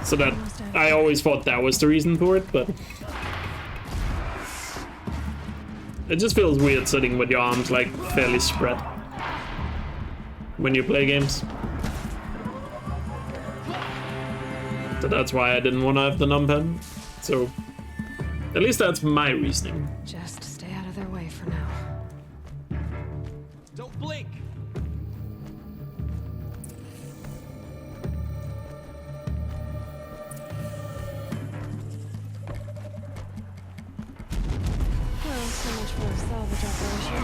So that, I always thought that was the reason for it, but it just feels weird sitting with your arms like fairly spread when you play games. So that's why I didn't want to have the numpad. So at least that's my reasoning. Just stay out of their way for now. Don't blink. Well, so much for a salvage operation.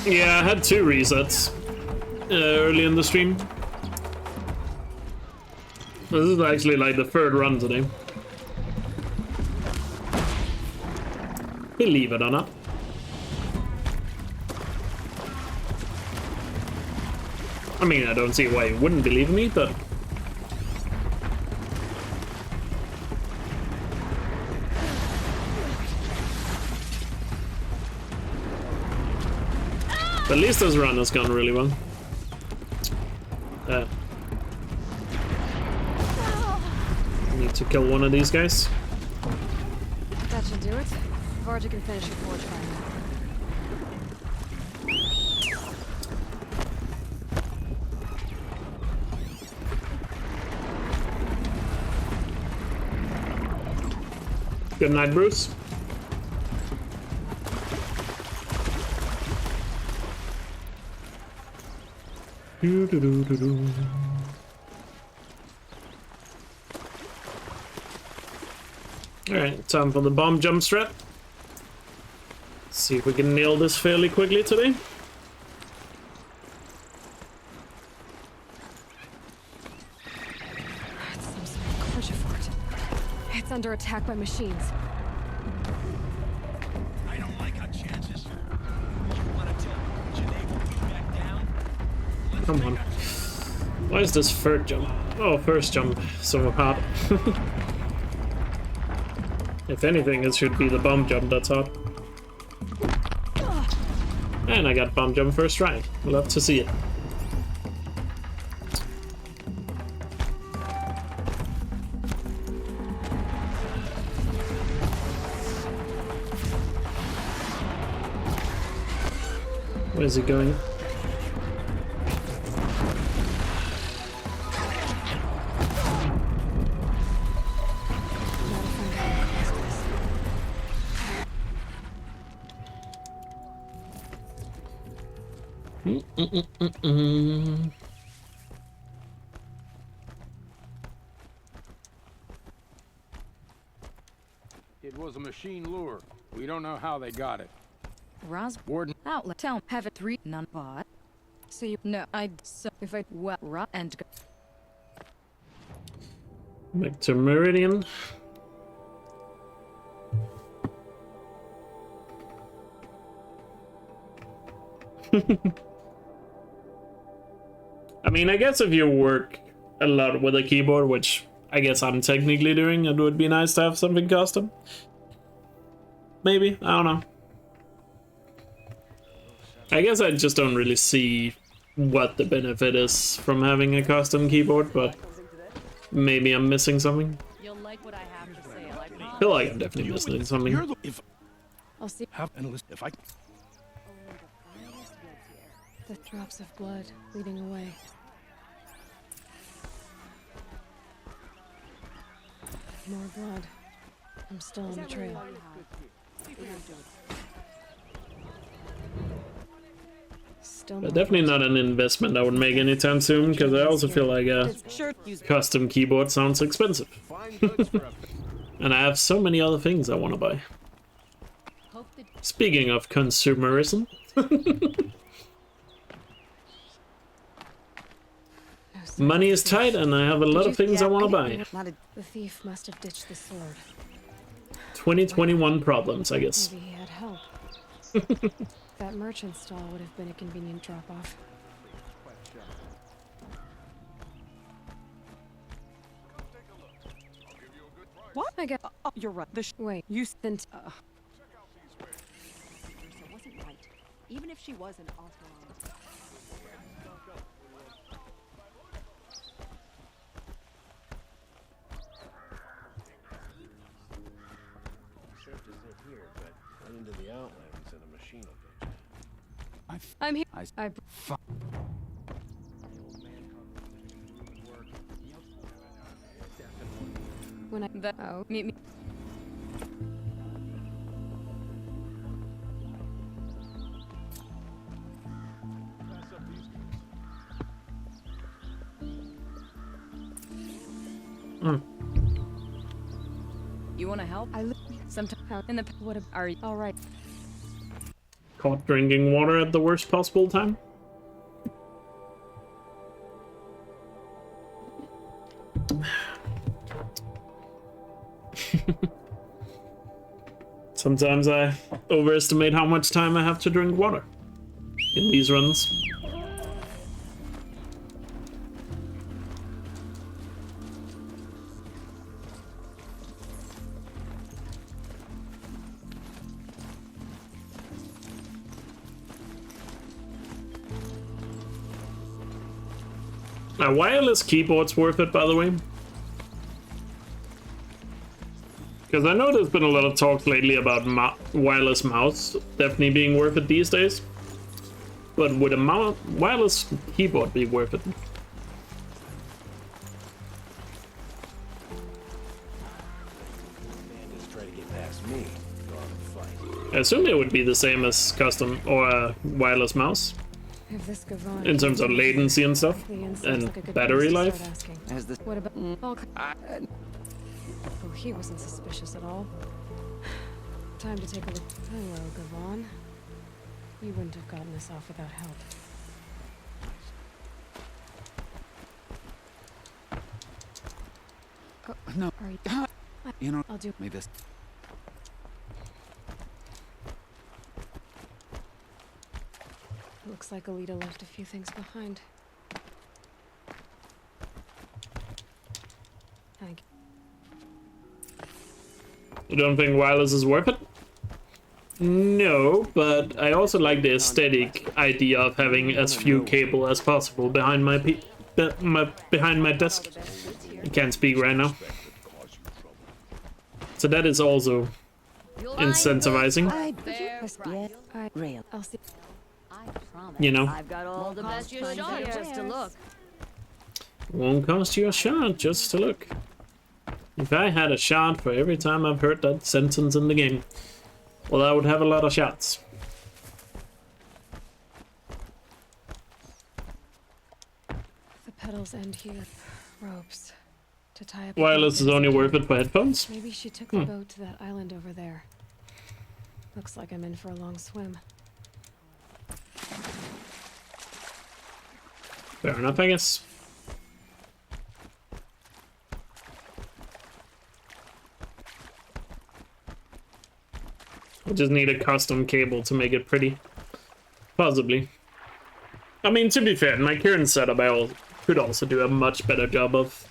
Yeah, I had 2 resets early in the stream. This is actually like the 3rd run today. Believe it or not. I mean, I don't see why you wouldn't believe me, but at least this run has gone really well. Need to kill one of these guys. That should do it. Varja can finish your forge fire. Good night, Bruce. Alright, time for the bomb jump strat. See if we can nail this fairly quickly today. It's some sort of Corja fort. It's under attack by machines. I don't like our chances. You want to tell Janae we'll be back down? Come on. Why is this third jump? Oh, first jump so hard. If anything, it should be the bomb jump that's hard. And I got bomb jump first try. Love to see it. Where's he going? It was a machine lure. We don't know how they got it. Ros Warden. outlet tell have it 3 none bought. So you know so if I well and go. Back to Meridian. I mean, I guess if you work a lot with a keyboard, which I guess I'm technically doing, it would be nice to have something custom. Maybe, I don't know. I guess I just don't really see what the benefit is from having a custom keyboard, but maybe I'm missing something. You'll like what I have to say. I feel like I'm definitely missing something. I'll see. Have and list if I. The drops of blood leading away. More blood. I'm still on the trail. Still But definitely not an investment I would make anytime soon, because I also feel like a custom keyboard sounds expensive. And I have so many other things I want to buy. Speaking of consumerism. Money is tight and I have a lot of things I want to buy. The thief must have ditched the sword. 2021 problems, I guess. Maybe he had help. That merchant stall would have been a convenient drop-off. What? I got. Oh, you're right. Wait. You sent. wasn't right. Even if she was an authorized. Into the outlands and a machine will get you. I'm here. When I meet me. You want to help? I live sometime in the. What are you? All right. Caught drinking water at the worst possible time. Sometimes I overestimate how much time I have to drink water in these runs. A wireless keyboard's worth it, by the way. Because I know there's been a lot of talk lately about wireless mouse definitely being worth it these days. But would a wireless keyboard be worth it? I assume it would be the same as custom or a wireless mouse. In terms of latency and stuff, and battery life. What about? Oh, he wasn't suspicious at all. Time to take a look. Hello, Gavon. You wouldn't have gotten us off without help. No. Are you? You know, I'll do me this. Looks like Alita left a few things behind. Thank you. You don't think wireless is worth it? No, but I also like the aesthetic idea of having as few cable as possible behind my behind my desk. I can't speak right now. So that is also incentivizing. I'll see. You know, I've got all the best you shot just to look. won't cost you a shot just to look. If I had a shot for every time I've heard that sentence in the game, well, I would have a lot of shots. The pedals end here. Ropes to tie up. Wireless is only worth it for headphones? Maybe she took the boat to that island over there. Looks like I'm in for a long swim. Fair enough, I guess. I just need a custom cable to make it pretty. Possibly. I mean, to be fair, in my current setup, I could also do a much better job of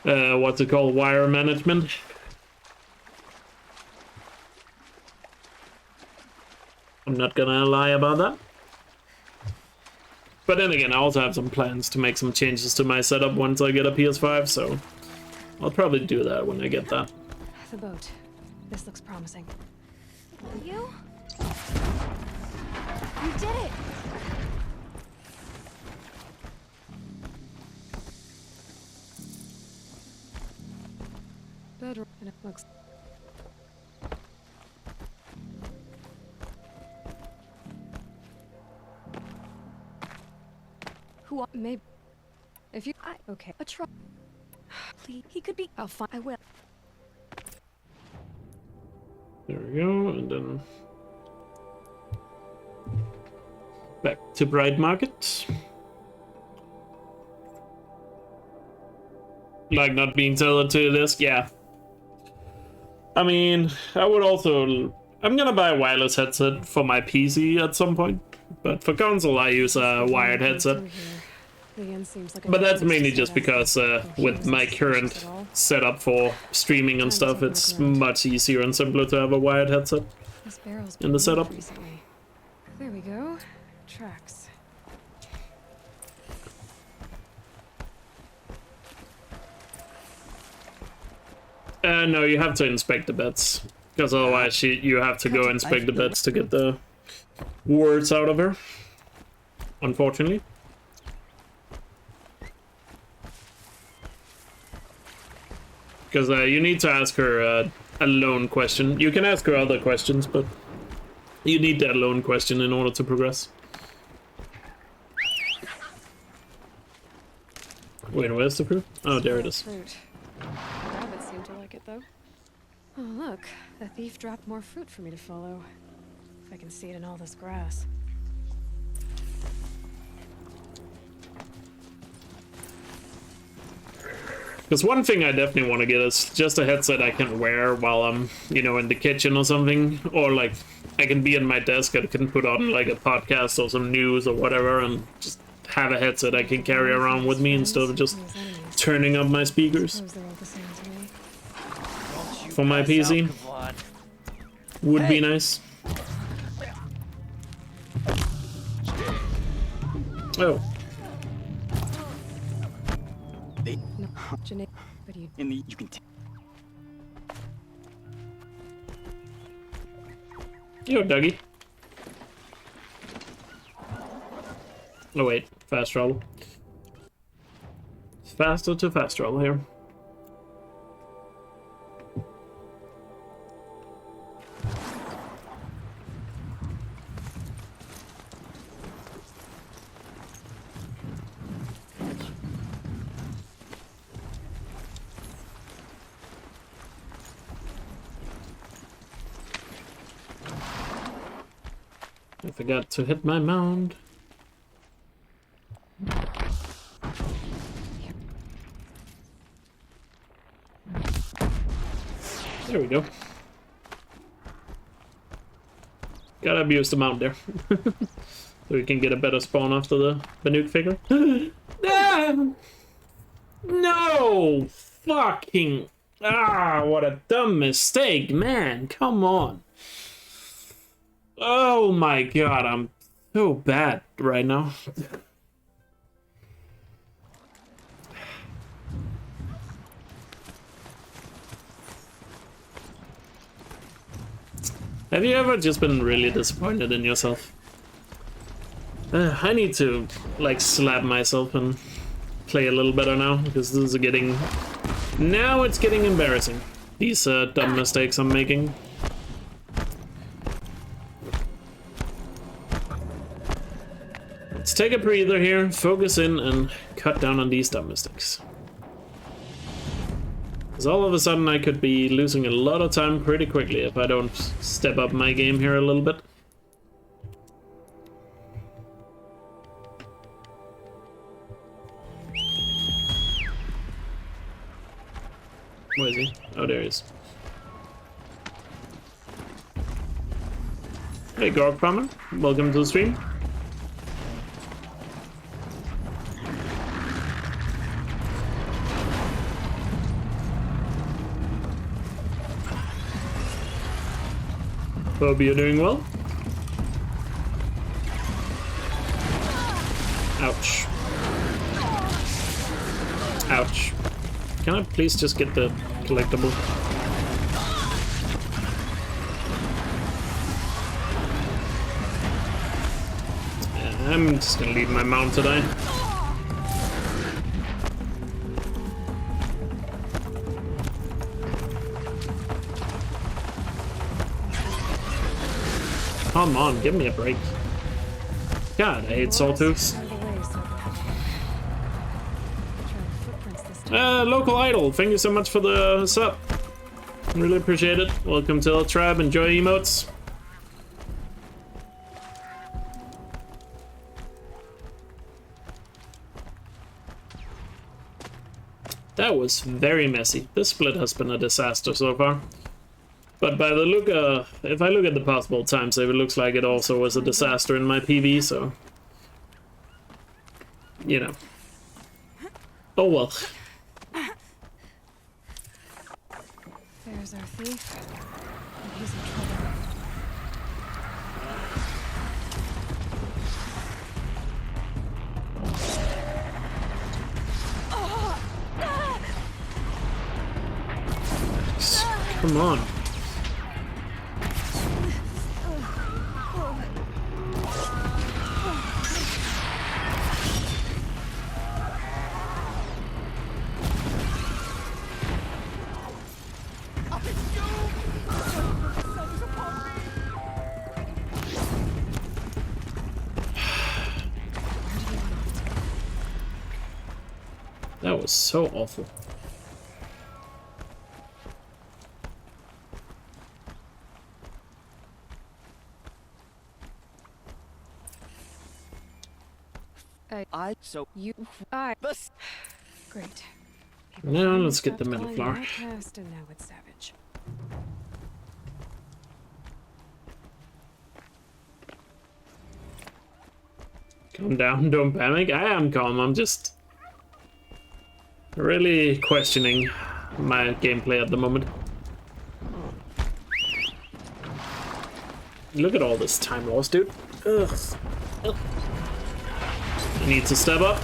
what's it called, wire management. I'm not gonna lie about that. But then again, I also have some plans to make some changes to my setup once I get a PS5, so I'll probably do that when I get that. The boat. This looks promising. You? You did it! Bedroom, and it looks... Who are... Maybe... If you... Okay, a truck. Please, he could be... I'll find... I will. There we go, and then... back to Bright Market. Like not being tethered to this, yeah. I mean, I would also... I'm gonna buy a wireless headset for my PC at some point. But for console, I use a wired headset. But that's mainly just because with my current setup for streaming and stuff, it's much easier and simpler to have a wired headset in the setup. There we go. Tracks. No, you have to inspect the beds. Because otherwise you have to go inspect the beds to get the words out of her. Unfortunately. Because you need to ask her a loan question. You can ask her other questions, but you need that loan question in order to progress. Wait, where's the fruit? Oh, there it is. Fruit. Rabbits seem to like it, though. Oh, look. The thief dropped more fruit for me to follow. If I can see it in all this grass. Because one thing I definitely want to get is just a headset I can wear while I'm, you know, in the kitchen or something. Or, like, I can be in my desk, I can put on, like, a podcast or some news or whatever and just have a headset I can carry around with me instead of just turning up my speakers. For my PC. Would be nice. Oh. In the you can. Yo, Dougie. Oh wait, fast travel. It's faster to fast travel here. I forgot to hit my mound. There we go. Gotta abuse the mound there. So we can get a better spawn after the Banuk figure. No! Fucking... Ah, what a dumb mistake, man. Come on. Oh my god, I'm so bad right now. Have you ever just been really disappointed in yourself? I need to, like, slap myself and play a little better now, because this is getting... Now it's getting embarrassing. These dumb mistakes I'm making. Let's take a breather here, focus in, and cut down on these dumb mistakes. Because all of a sudden I could be losing a lot of time pretty quickly if I don't step up my game here a little bit. Where is he? Oh, there he is. Hey, Gorg Farmer. Welcome to the stream. Hope you're doing well. Ouch. Ouch. Can I please just get the collectible? I'm just gonna leave my mount to die. Come on, give me a break. God, I hate sawtooths. Local idol, thank you so much for the sub. Really appreciate it. Welcome to the tribe. Enjoy emotes. That was very messy. This split has been a disaster so far. But by the look, if I look at the possible time save, it looks like it also was a disaster in my PV, so... You know. Oh well. There's our thief. And he's in trouble. Come on. That was so awful. Great. Now let's get the metal flower. Past and now it's savage. Calm down, don't panic. I am calm, I'm just really questioning my gameplay at the moment. Look at all this time lost, dude. Ugh. Ugh. I need to step up.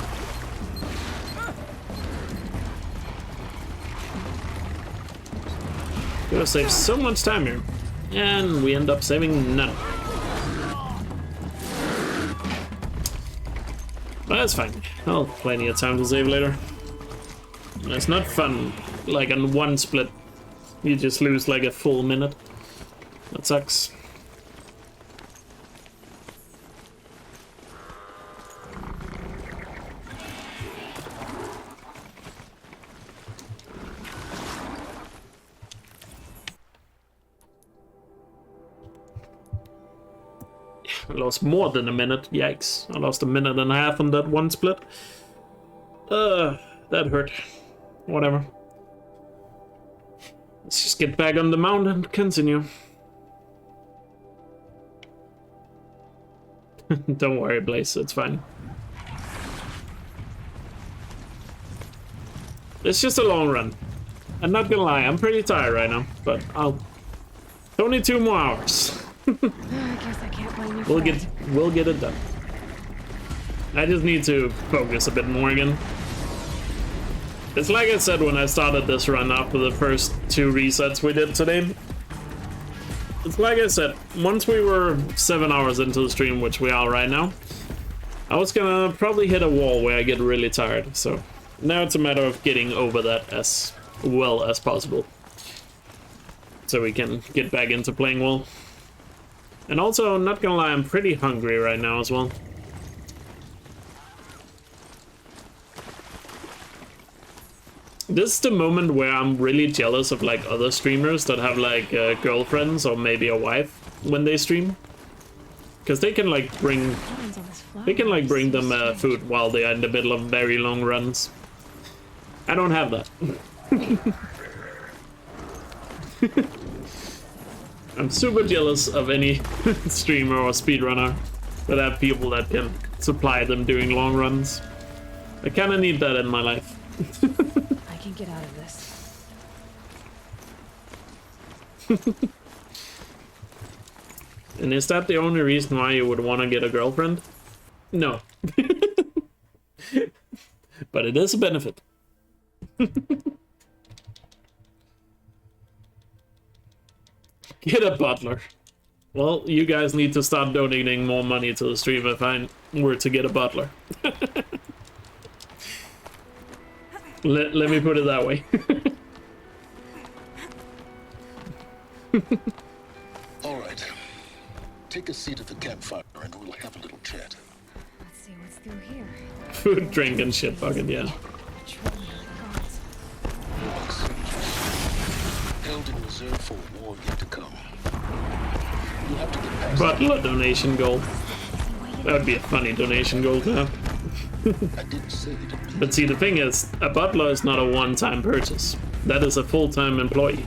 Gonna save so much time here. And we end up saving none. But that's fine. I'll have plenty of time to save later. It's not fun, like on one split, you just lose like a full minute. That sucks. I lost more than a minute, yikes. I lost a minute and a half on that one split. That hurt. Whatever. Let's just get back on the mount and continue. Don't worry, Blaze, it's fine. It's just a long run. I'm not gonna lie, I'm pretty tired right now, but only 2 more hours. I guess I can't blame you. We'll get it done. I just need to focus a bit more again. It's like I said when I started this run after the first 2 resets we did today. It's like I said, once we were 7 hours into the stream, which we are right now, I was gonna probably hit a wall where I get really tired. So now it's a matter of getting over that as well as possible, so we can get back into playing well. And also, not gonna lie, I'm pretty hungry right now as well. This is the moment where I'm really jealous of like other streamers that have like girlfriends or maybe a wife when they stream, because they can like bring them food while they are in the middle of very long runs. I don't have that. I'm super jealous of any streamer or speedrunner that have people that can supply them during long runs. I kinda need that in my life. I can get out of this. And is that the only reason why you would want to get a girlfriend? No. but it is a benefit. Get a butler. Well, you guys need to start donating more money to the stream if I were to get a butler. Let me put it that way. All right. Take a seat at the campfire and we'll have a little chat. Let's see what's through here. Food, drink, and shit bucket, yeah. Held in reserve for a war yet to come. You'll have to get past Butler donation goal. That would be a funny donation goal to have. I didn't say it. But see, the thing is, a butler is not a one-time purchase. That is a full-time employee.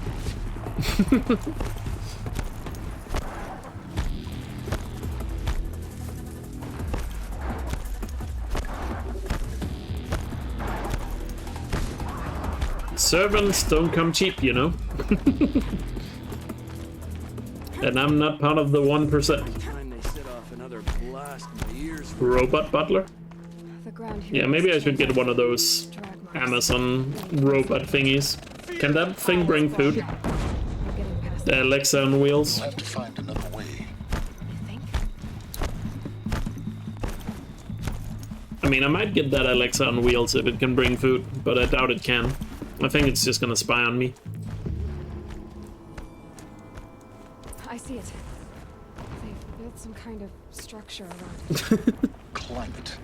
Servants don't come cheap, you know. And I'm not part of the 1%. Robot butler? Yeah, maybe I should get one of those Amazon robot thingies. Can that thing bring food? The Alexa on wheels? We'll have to find another way. I mean, I might get that Alexa on wheels if it can bring food, but I doubt it can. I think it's just gonna spy on me. I see it. They've built some kind of structure around it. Climate.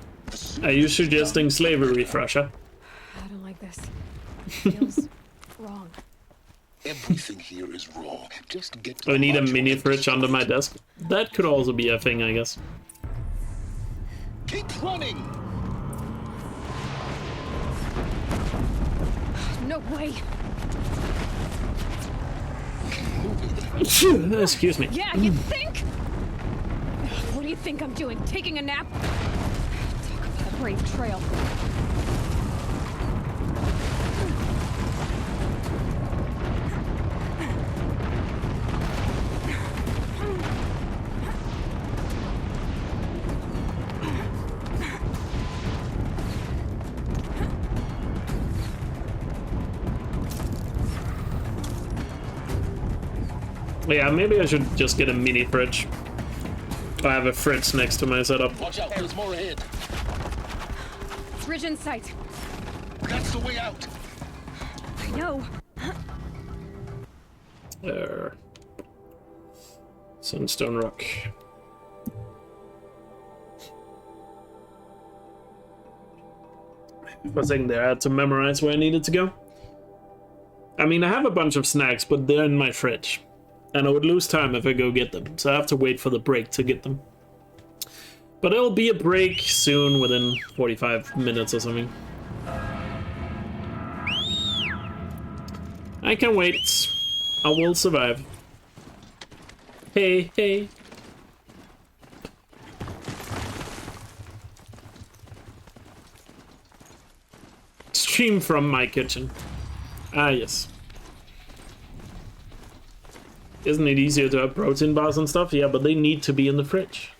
Are you suggesting slavery, Frasha? I don't like this. It feels wrong. Everything here is wrong. Just get to I the need a module mini and fridge under my desk. That could also be a thing, I guess. keep running. No way. Excuse me. Yeah, you think? What do you think I'm doing? Taking a nap? Talk about a brave trail. Yeah, maybe I should just get a mini fridge. I have a fridge next to my setup. Watch out, there's more ahead. Bridge in sight. That's the way out. I know. There. Sunstone rock. For a second there, I had to memorize where I needed to go. I mean, I have a bunch of snacks, but they're in my fridge. And I would lose time if I go get them, so I have to wait for the break to get them. But there'll be a break soon, within 45 minutes or something. I can wait. I will survive. Hey, hey. Stream from my kitchen. Ah, yes. Isn't it easier to have protein bars and stuff? Yeah, but they need to be in the fridge.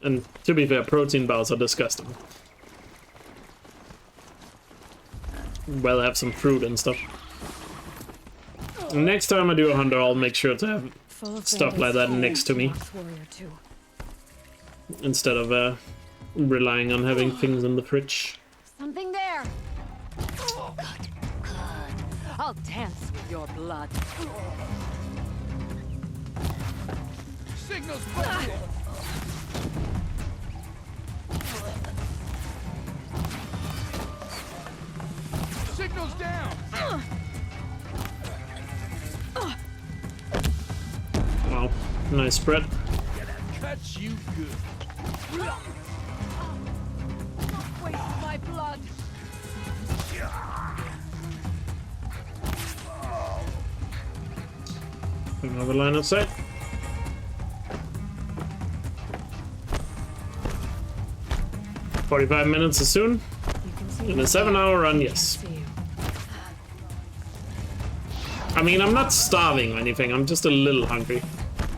And to be fair, protein bars are disgusting. Well, have some fruit and stuff. Next time I do a hunter, I'll make sure to have stuff like that next to me. Instead of relying on having things in the fridge. Something there. Oh, good. I'll dance with your blood. Signal's broken. Signal's down. Wow, nice spread. Cuts you good. Don't waste my blood. Another line of sight. "45 minutes is soon. In a 7-hour run, yes. I mean, I'm not starving or anything, I'm just a little hungry.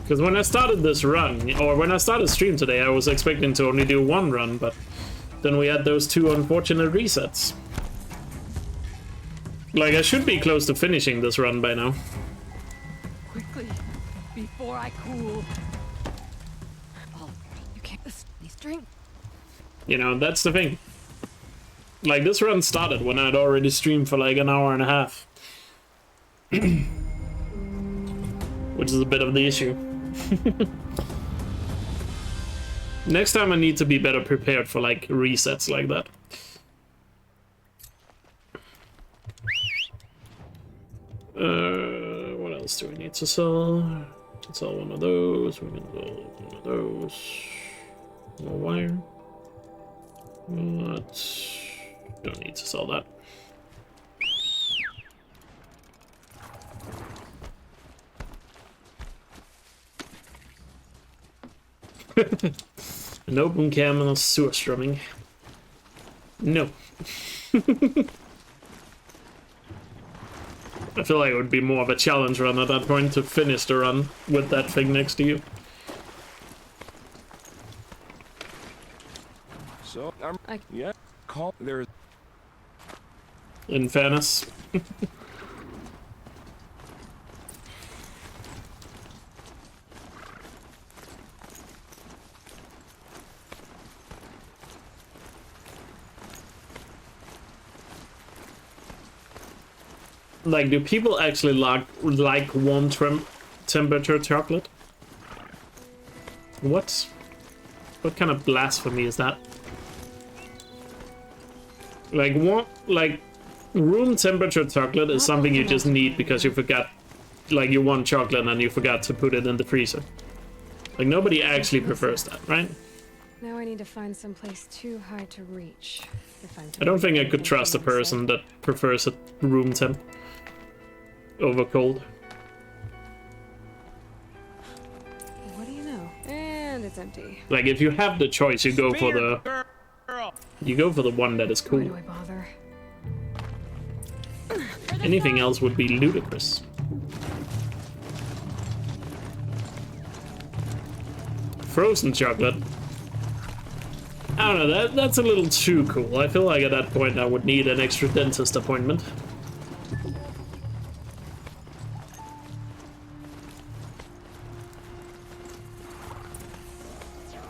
Because when I started this run, or when I started stream today, I was expecting to only do one run, but then we had those 2 unfortunate resets. Like, I should be close to finishing this run by now. Quickly, before I cool. Oh, you can't. These drink. You know, that's the thing. Like, this run started when I'd already streamed for like an hour and a half. Which is a bit of the issue. Next time I need to be better prepared for like resets like that. What else do we need to sell? Let's sell one of those. We can sell one of those. More wire. What? Don't need to sell that. An open cam and a sewer strumming. No. I feel like it would be more of a challenge run at that point to finish the run with that thing next to you. So, yeah, call there. In fairness. Like, do people actually like warm temperature chocolate? What kind of blasphemy is that? Like, room temperature chocolate is something you just need because you forgot, like, you want chocolate and you forgot to put it in the freezer. Like, nobody actually prefers that, right? Now I need to find some place too high to reach. I don't think I could trust a person that prefers a room temp over cold. What do you know? And it's empty. Like, if you have the choice, you go for the one that is cool. Why do I bother? Anything else would be ludicrous. Frozen chocolate. I don't know, that's a little too cool. I feel like at that point I would need an extra dentist appointment.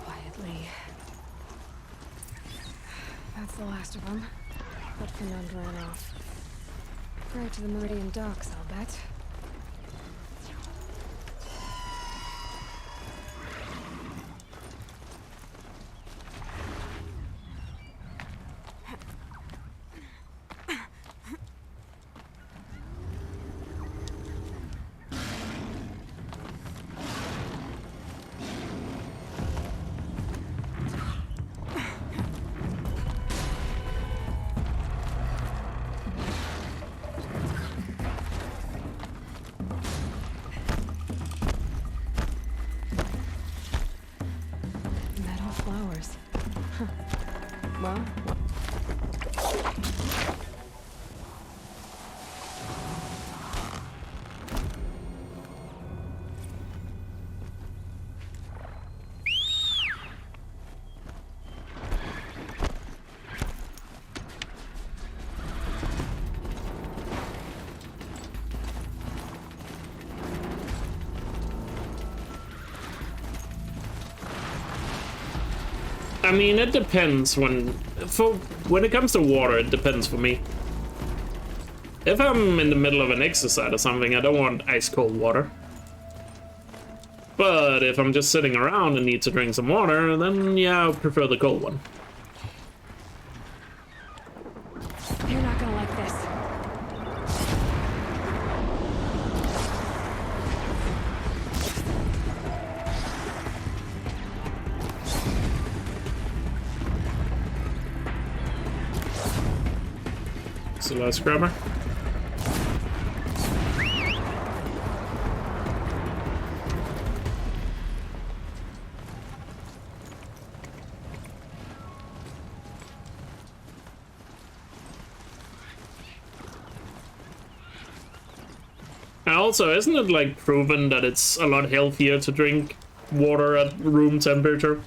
Quietly. That's the last of them. But Fernand ran off. Right to the Meridian docks, I'll bet. I mean, it depends when it comes to water, it depends for me. If I'm in the middle of an exercise or something, I don't want ice cold water. But if I'm just sitting around and need to drink some water, then yeah, I'll prefer the cold one. You're not gonna like this. So let's grab her. I also, isn't it like proven that it's a lot healthier to drink water at room temperature?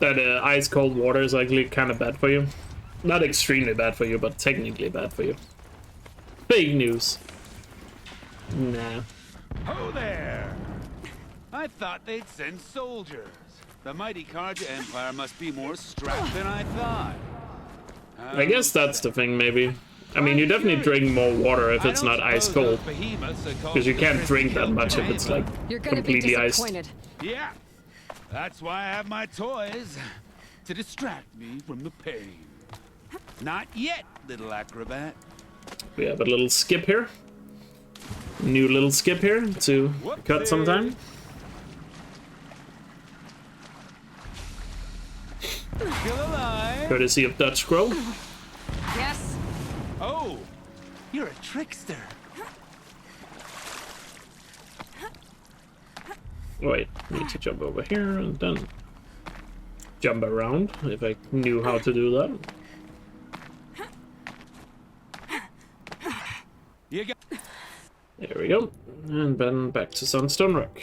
That ice cold water is actually kind of bad for you. Not extremely bad for you, but technically bad for you. Fake news. Nah. Ho there! I thought they'd send soldiers. The mighty Karja Empire must be more strapped than I thought. I guess that's the thing, maybe. I mean, you definitely drink more water if it's not ice cold. Because you can't drink that much if it's like completely iced. Yeah, that's why I have my toys. To distract me from the pain. Not yet, little acrobat. We have a little skip here. New little skip here to cut sometime. Still alive? Courtesy of Dutch Scroll. Yes. Oh, you're a trickster. Wait, need to jump over here and then jump around if I knew how to do that. You got. There we go. And then back to Sunstone Rock.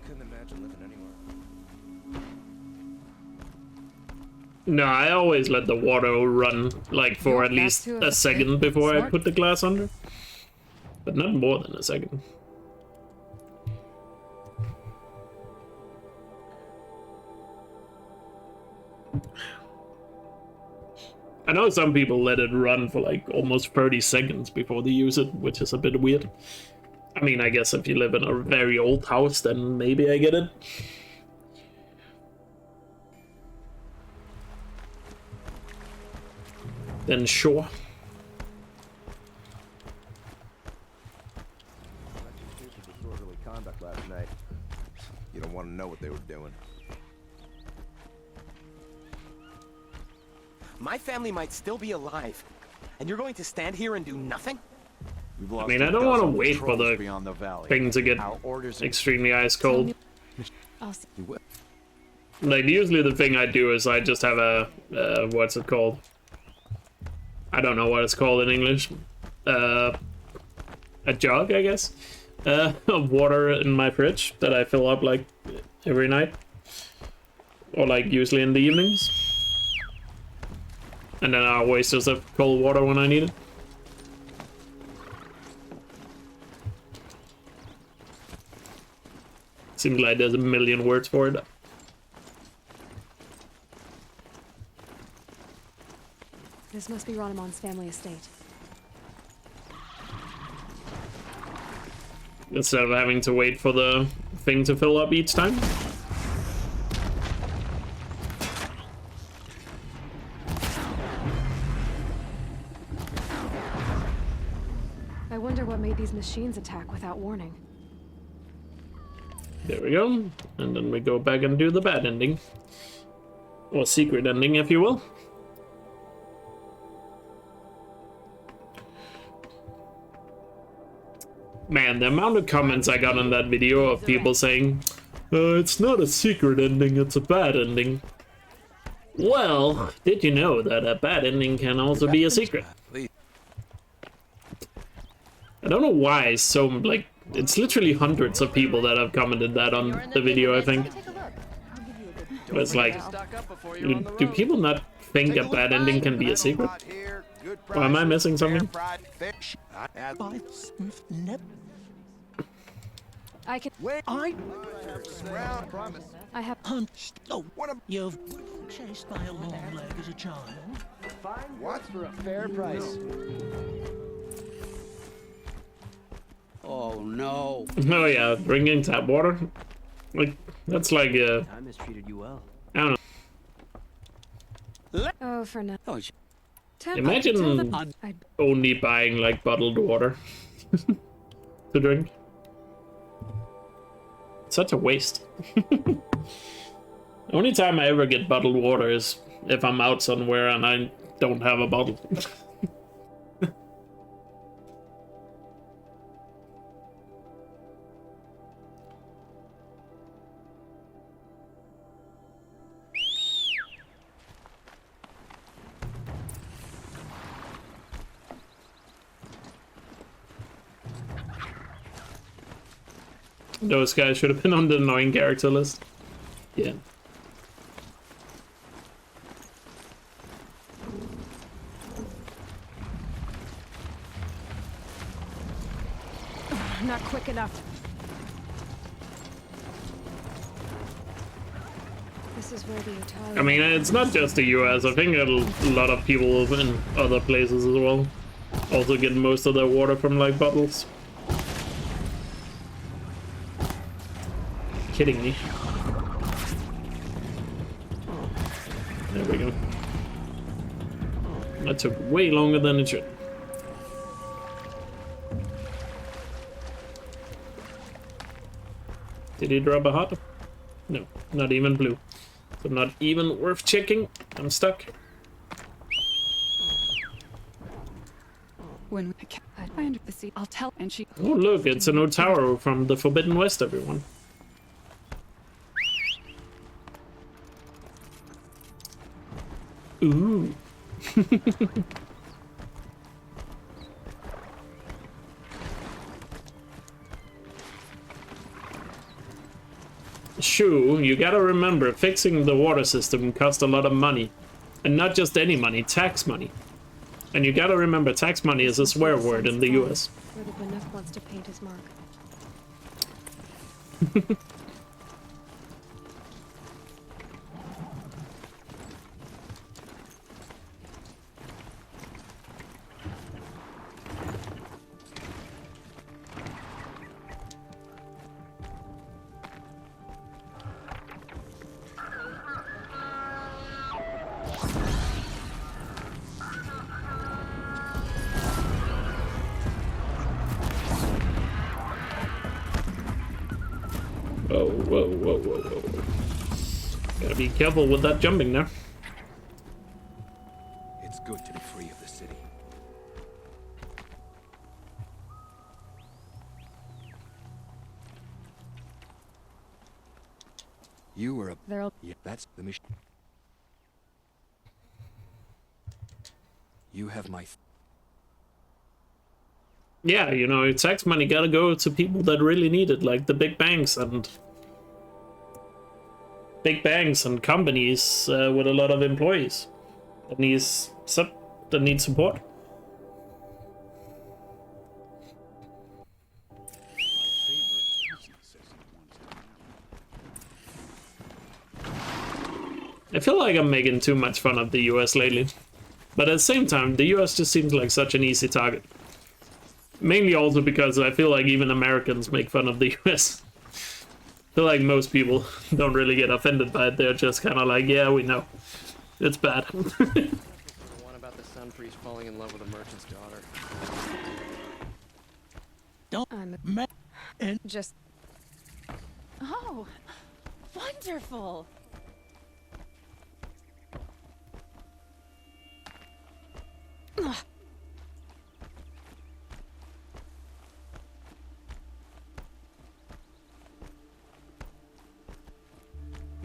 Couldn't imagine living anywhere. No, I always let the water run like for at least a second before I put the glass under. But not more than a second. I know some people let it run for like almost 30 seconds before they use it, which is a bit weird. I mean, I guess if you live in a very old house, then maybe I get it. Then sure. Disorderly conduct last night. You don't want to know what they were doing. My family might still be alive, and you're going to stand here and do nothing? I mean, I don't want to wait for the thing to get extremely ice cold. Like, usually the thing I do is I just have a, what's it called? I don't know what it's called in English. A jug, I guess, of water in my fridge that I fill up like every night. Or like usually in the evenings. And then I always just have cold water when I need it. Seems like there's a million words for it. This must be Ronimon's family estate. Instead of having to wait for the thing to fill up each time. I wonder what made these machines attack without warning. There we go. And then we go back and do the bad ending. Or secret ending, if you will. Man, the amount of comments I got on that video of people saying, it's not a secret ending, it's a bad ending. Well, did you know that a bad ending can also be a secret? I don't know why so, like, it's literally hundreds of people that have commented that on the video, I think. But it's like, do people not think a bad ending can be a secret? Or am I missing something? I can. I have hunched. Oh, you've chased by a long leg as a child. What for a fair price? Oh no. Oh yeah, drinking tap water. Like, that's like Time has treated you well. I don't know. Oh, for now. Imagine only buying like bottled water to drink. Such a waste. Only time I ever get bottled water is if I'm out somewhere and I don't have a bottle. Those guys should have been on the annoying character list. Yeah. Not quick enough. This is where the Italian... I mean, it's not just the US. I think a lot of people in other places as well also get most of their water from like bottles. Kidding me. There we go. That took way longer than it should. Did he drop a heart? No, not even blue. So not even worth checking. I'm stuck. When I enter the sea, I'll tell. And she. Oh look, it's an Otaro from the Forbidden West, everyone. Ooh. Shoo, you gotta remember, fixing the water system costs a lot of money. And not just any money, tax money. And you gotta remember, tax money is a swear word in the US. Where the Benook wants to paint his mark. Whoa, whoa, whoa, whoa, whoa. Gotta be careful with that jumping there. It's good to be free of the city. You were a... Yeah, that's the mission. You have my... Yeah, you know, tax money gotta go to people that really need it, like the big banks and companies with a lot of employees that need support. I feel like I'm making too much fun of the US lately, but at the same time, the US just seems like such an easy target. Mainly also because I feel like even Americans make fun of the US. I feel like most people don't really get offended by it. They're just kind of like, yeah, we know. It's bad. The one about the sun priest falling in love with a merchant's daughter. I'm and just... Oh, wonderful. Ugh.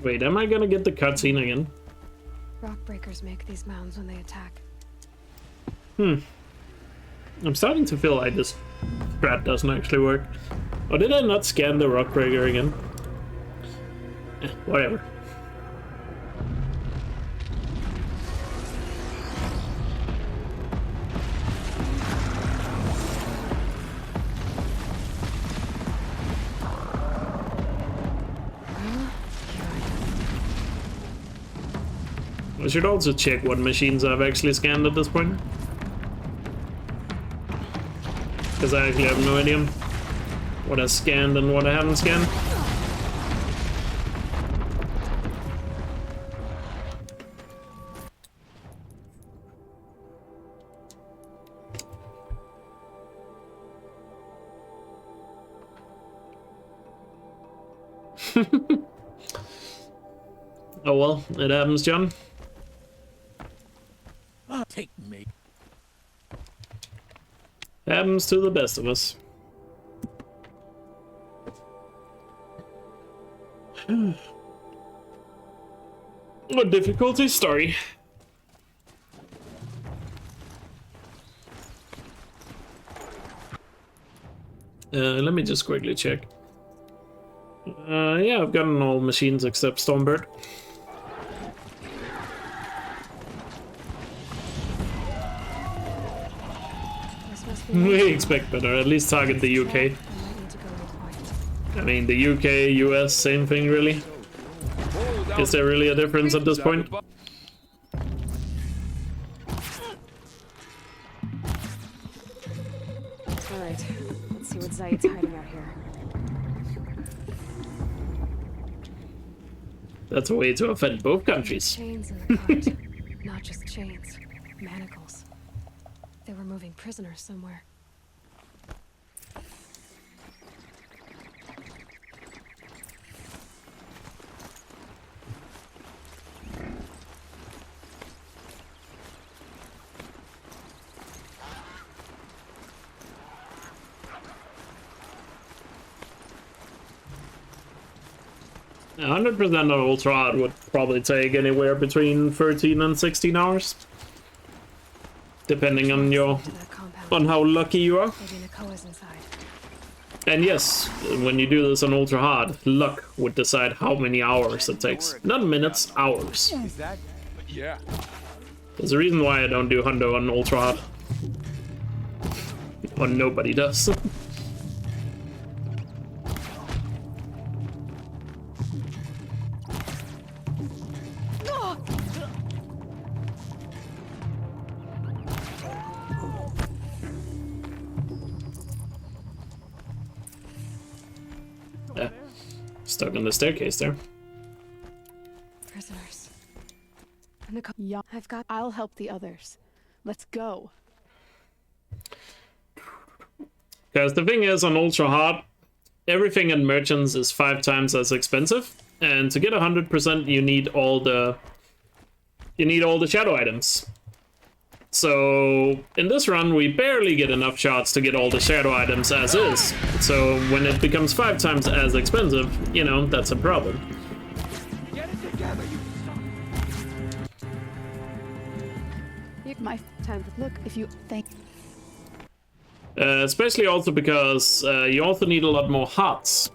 Wait, am I gonna get the cutscene again? Rock breakers make these mounds when they attack. I'm starting to feel like this strat doesn't actually work. Or did I not scan the rock breaker again? Whatever. I should also check what machines I've actually scanned at this point. Because I actually have no idea what I scanned and what I haven't scanned. Oh well, it happens, John. Take me. Happens to the best of us. A difficulty story. Let me just quickly check. Yeah, I've gotten all machines except Stormbird. We expect better, at least target the UK. I mean, the UK, US, same thing really. Is there really a difference at this point? Alright, let's see what Zaid's hiding out here. That's a way to offend both countries. Chains in the cart. Not just chains, manacles. They were moving prisoners somewhere. 100% on Ultra Hard would probably take anywhere between 13 and 16 hours. Depending on how lucky you are. And yes, when you do this on Ultra Hard, luck would decide how many hours it takes. Not minutes, hours. Yeah. There's a reason why I don't do Hundo on Ultra Hard. Or nobody does. Yeah. Stuck on the staircase there. Prisoners. Yeah, I'll help the others. Let's go. Because the thing is, on Ultra Hard, everything in Merchants is 5 times as expensive, and to get 100%, you need all the shadow items. So in this run, we barely get enough shots to get all the shadow items as is. So when it becomes 5 times as expensive, you know, that's a problem. Get it together, you my time. Look, if you think. Especially also because you also need a lot more hearts.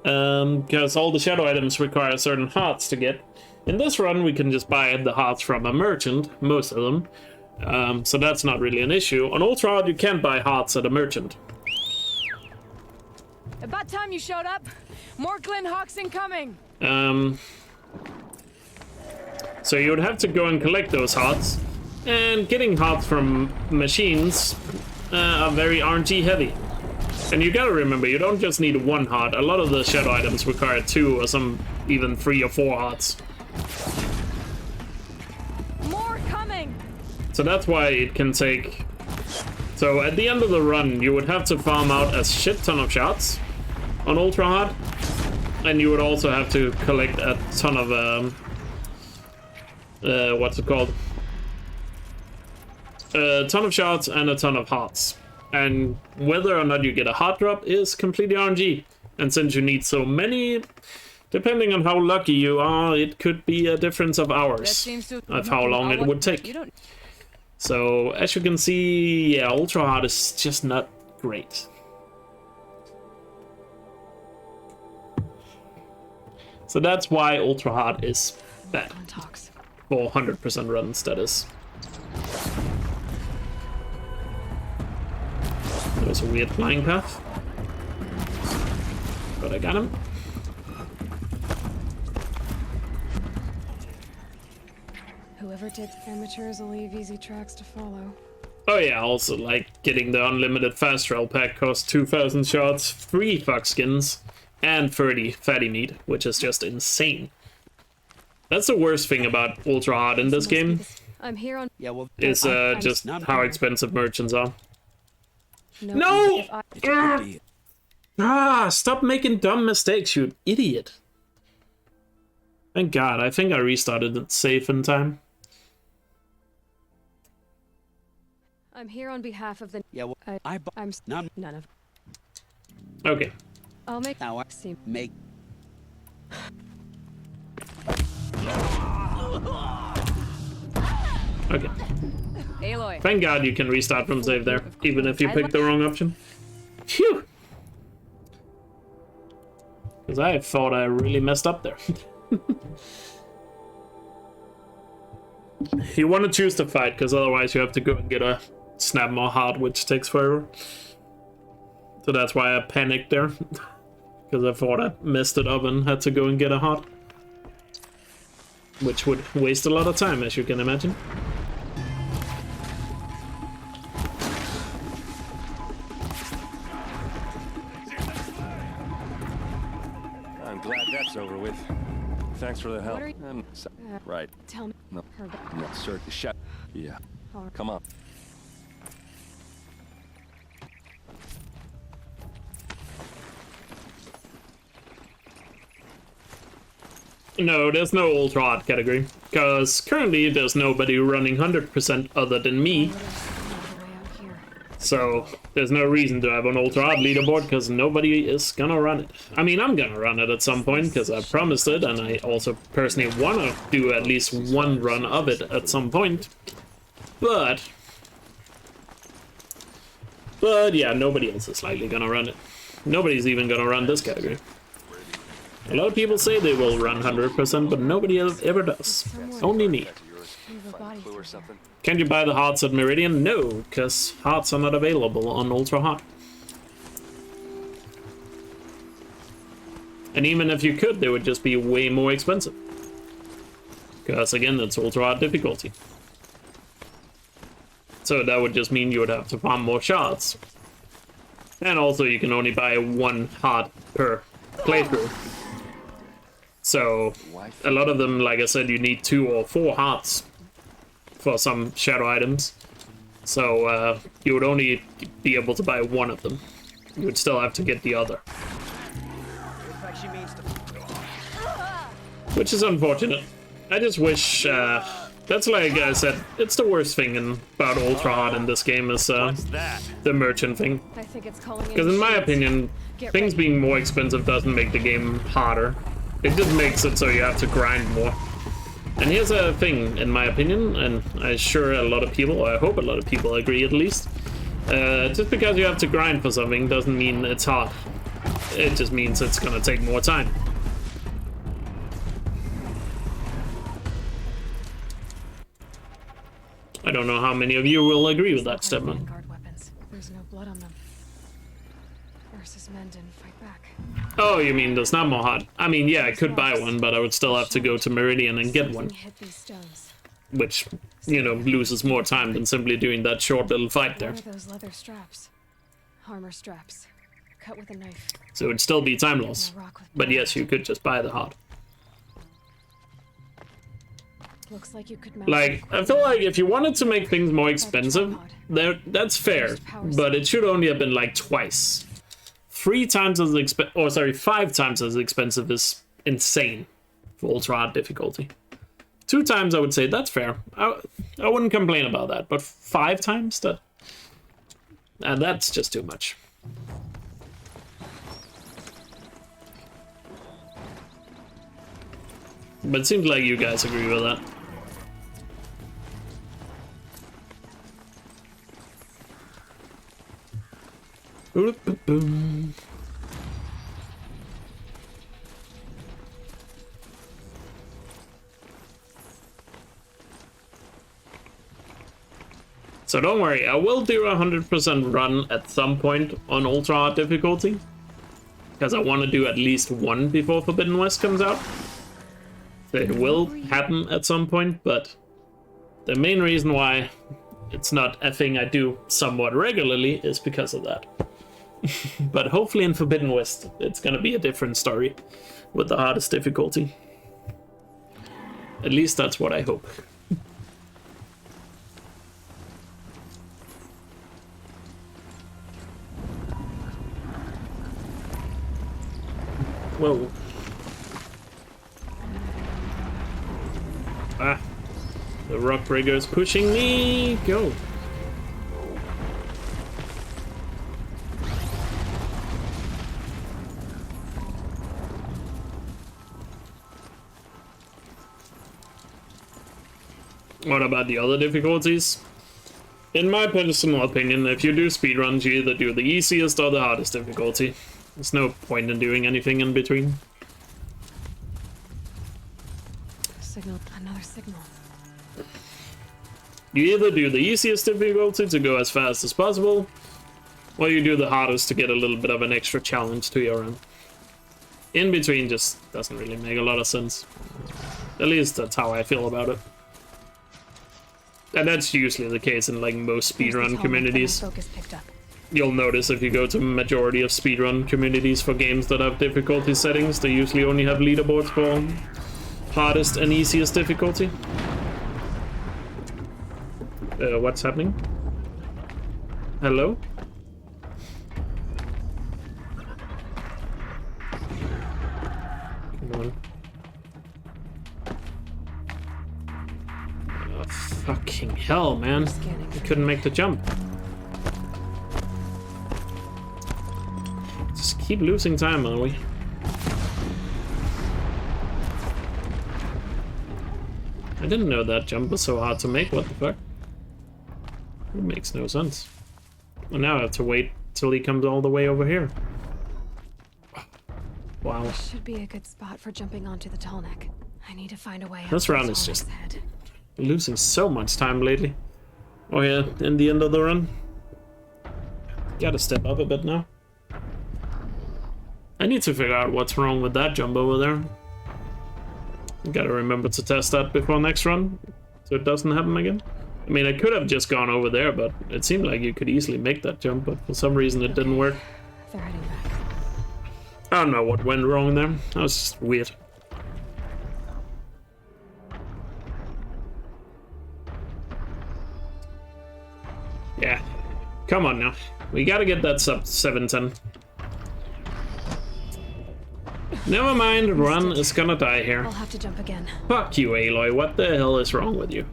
Because all the shadow items require certain hearts to get. In this run, we can just buy the hearts from a merchant, most of them. So that's not really an issue. On Ultra Hard, you can't buy hearts at a merchant. About time you showed up. More Glen Hawks incoming. So you would have to go and collect those hearts. And getting hearts from machines are very RNG heavy. And you gotta remember, you don't just need 1 heart. A lot of the shadow items require 2 or some even 3 or 4 hearts. More coming. So that's why it can take... So at the end of the run, you would have to farm out a shit ton of shots on Ultra Hard. And you would also have to collect a ton of... what's it called? A ton of shots and a ton of hearts. And whether or not you get a heart drop is completely RNG. And since you need so many, depending on how lucky you are, it could be a difference of hours of how long it would take. So as you can see, yeah, Ultra Hard is just not great. So that's why Ultra Hard is bad for 100% runs, that is. There's a weird flying path. But I got him. Whoever did amateurs will leave easy tracks to follow. Oh yeah, also like getting the unlimited fast travel pack costs 2,000 shots, 3 fuck skins, and 30 fatty meat, which is just insane. That's the worst thing about Ultra Hard in this game. I'm here on. Yeah, well, is just how expensive merchants are. No! Stop making dumb mistakes, you idiot. Thank God, I think I restarted it safe in time. I'm here on behalf of the. Yeah, well, I'm none of. Okay. I'll make. Now I make. Okay. Aloy. Thank God you can restart from save there, even if you picked the wrong option. Phew! Because Because I thought I really messed up there. You want to choose the fight, because otherwise you have to go and get a snap more heart, which takes forever. So that's why I panicked there. Because I thought I messed it up and had to go and get a heart. Which would waste a lot of time, as you can imagine. I'm glad that's over with. Thanks for the help. Right. Tell me. No, no, sir. Shut. Yeah. Come on. No, there's no ultra hard category. Because currently there's nobody running 100% other than me. So there's no reason to have an ultra hard leaderboard because nobody is gonna run it. I mean, I'm gonna run it at some point because I promised it, and I also personally want to do at least one run of it at some point. But yeah, nobody else is likely gonna run it. Nobody's even gonna run this category. A lot of people say they will run 100%, but nobody else ever does. Only me. Can't you buy the hearts at Meridian? No, because hearts are not available on Ultra Hard. And even if you could, they would just be way more expensive. Because again, it's Ultra Hard difficulty. So that would just mean you would have to farm more shards. And also you can only buy one heart per playthrough. So a lot of them, like I said, you need 2 or 4 hearts for some shadow items. So you would only be able to buy one of them. You would still have to get the other. Which is unfortunate. I just wish, that's like I said, it's the worst thing about Ultra Hard in this game is the merchant thing. Because in my opinion, things being more expensive doesn't make the game harder. It just makes it so you have to grind more. And here's a thing, in my opinion, and I'm sure a lot of people, or I hope a lot of people agree at least. Just because you have to grind for something doesn't mean it's hard. It just means it's gonna take more time. I don't know how many of you will agree with that statement. There's no blood on them. Versus men didn't fight back. Oh, you mean there's not more hard? I mean, yeah, I could buy one, but I would still have to go to Meridian and get one. Which, you know, loses more time than simply doing that short little fight there. What are those leather straps? Armor straps. Cut with a knife. So it would still be time loss. But yes, you could just buy the heart. Looks like you could like, I feel like if you wanted to make things more expensive, that's fair. But it should only have been like twice. 3 times as expensive, or sorry, 5 times as expensive is insane for Ultra Hard difficulty. 2 times I would say that's fair. I wouldn't complain about that, but 5 times that's just too much. But it seems like you guys agree with that. Boom. So don't worry, I will do a 100% run at some point on Ultra Hard difficulty. Because I want to do at least one before Forbidden West comes out. So it will happen at some point, but the main reason why it's not a thing I do somewhat regularly is because of that. But hopefully in Forbidden West, it's gonna be a different story with the hardest difficulty. At least that's what I hope. Whoa. Ah. The rock breaker's pushing me. Go. What about the other difficulties? In my personal opinion, if you do speedruns, you either do the easiest or the hardest difficulty. There's no point in doing anything in between. signal. Another signal. You either do the easiest difficulty to go as fast as possible, or you do the hardest to get a little bit of an extra challenge to your run. In between just doesn't really make a lot of sense. At least that's how I feel about it. And that's usually the case in like most speedrun communities. You'll notice if you go to majority of speedrun communities for games that have difficulty settings, they usually only have leaderboards for hardest and easiest difficulty. What's happening? Hello? Come on. Oh, fucking hell, man. I couldn't make the jump. Just keep losing time, are we? I didn't know that jump was so hard to make, what the fuck? It makes no sense. And now I have to wait till he comes all the way over here. Wow. This should be a good spot for jumping onto the tall neck. I need to find a way up. This round is just losing so much time lately. Oh yeah, in the end of the run. Gotta step up a bit now. I need to figure out what's wrong with that jump over there. Gotta remember to test that before next run, so it doesn't happen again. I mean, I could have just gone over there, but it seemed like you could easily make that jump, but for some reason it didn't work. They're heading back. I don't know what went wrong there. That was just weird. Yeah. Come on now. We gotta get that sub 710. Never mind, Run is gonna die here. I'll have to jump again. Fuck you, Aloy. What the hell is wrong with you?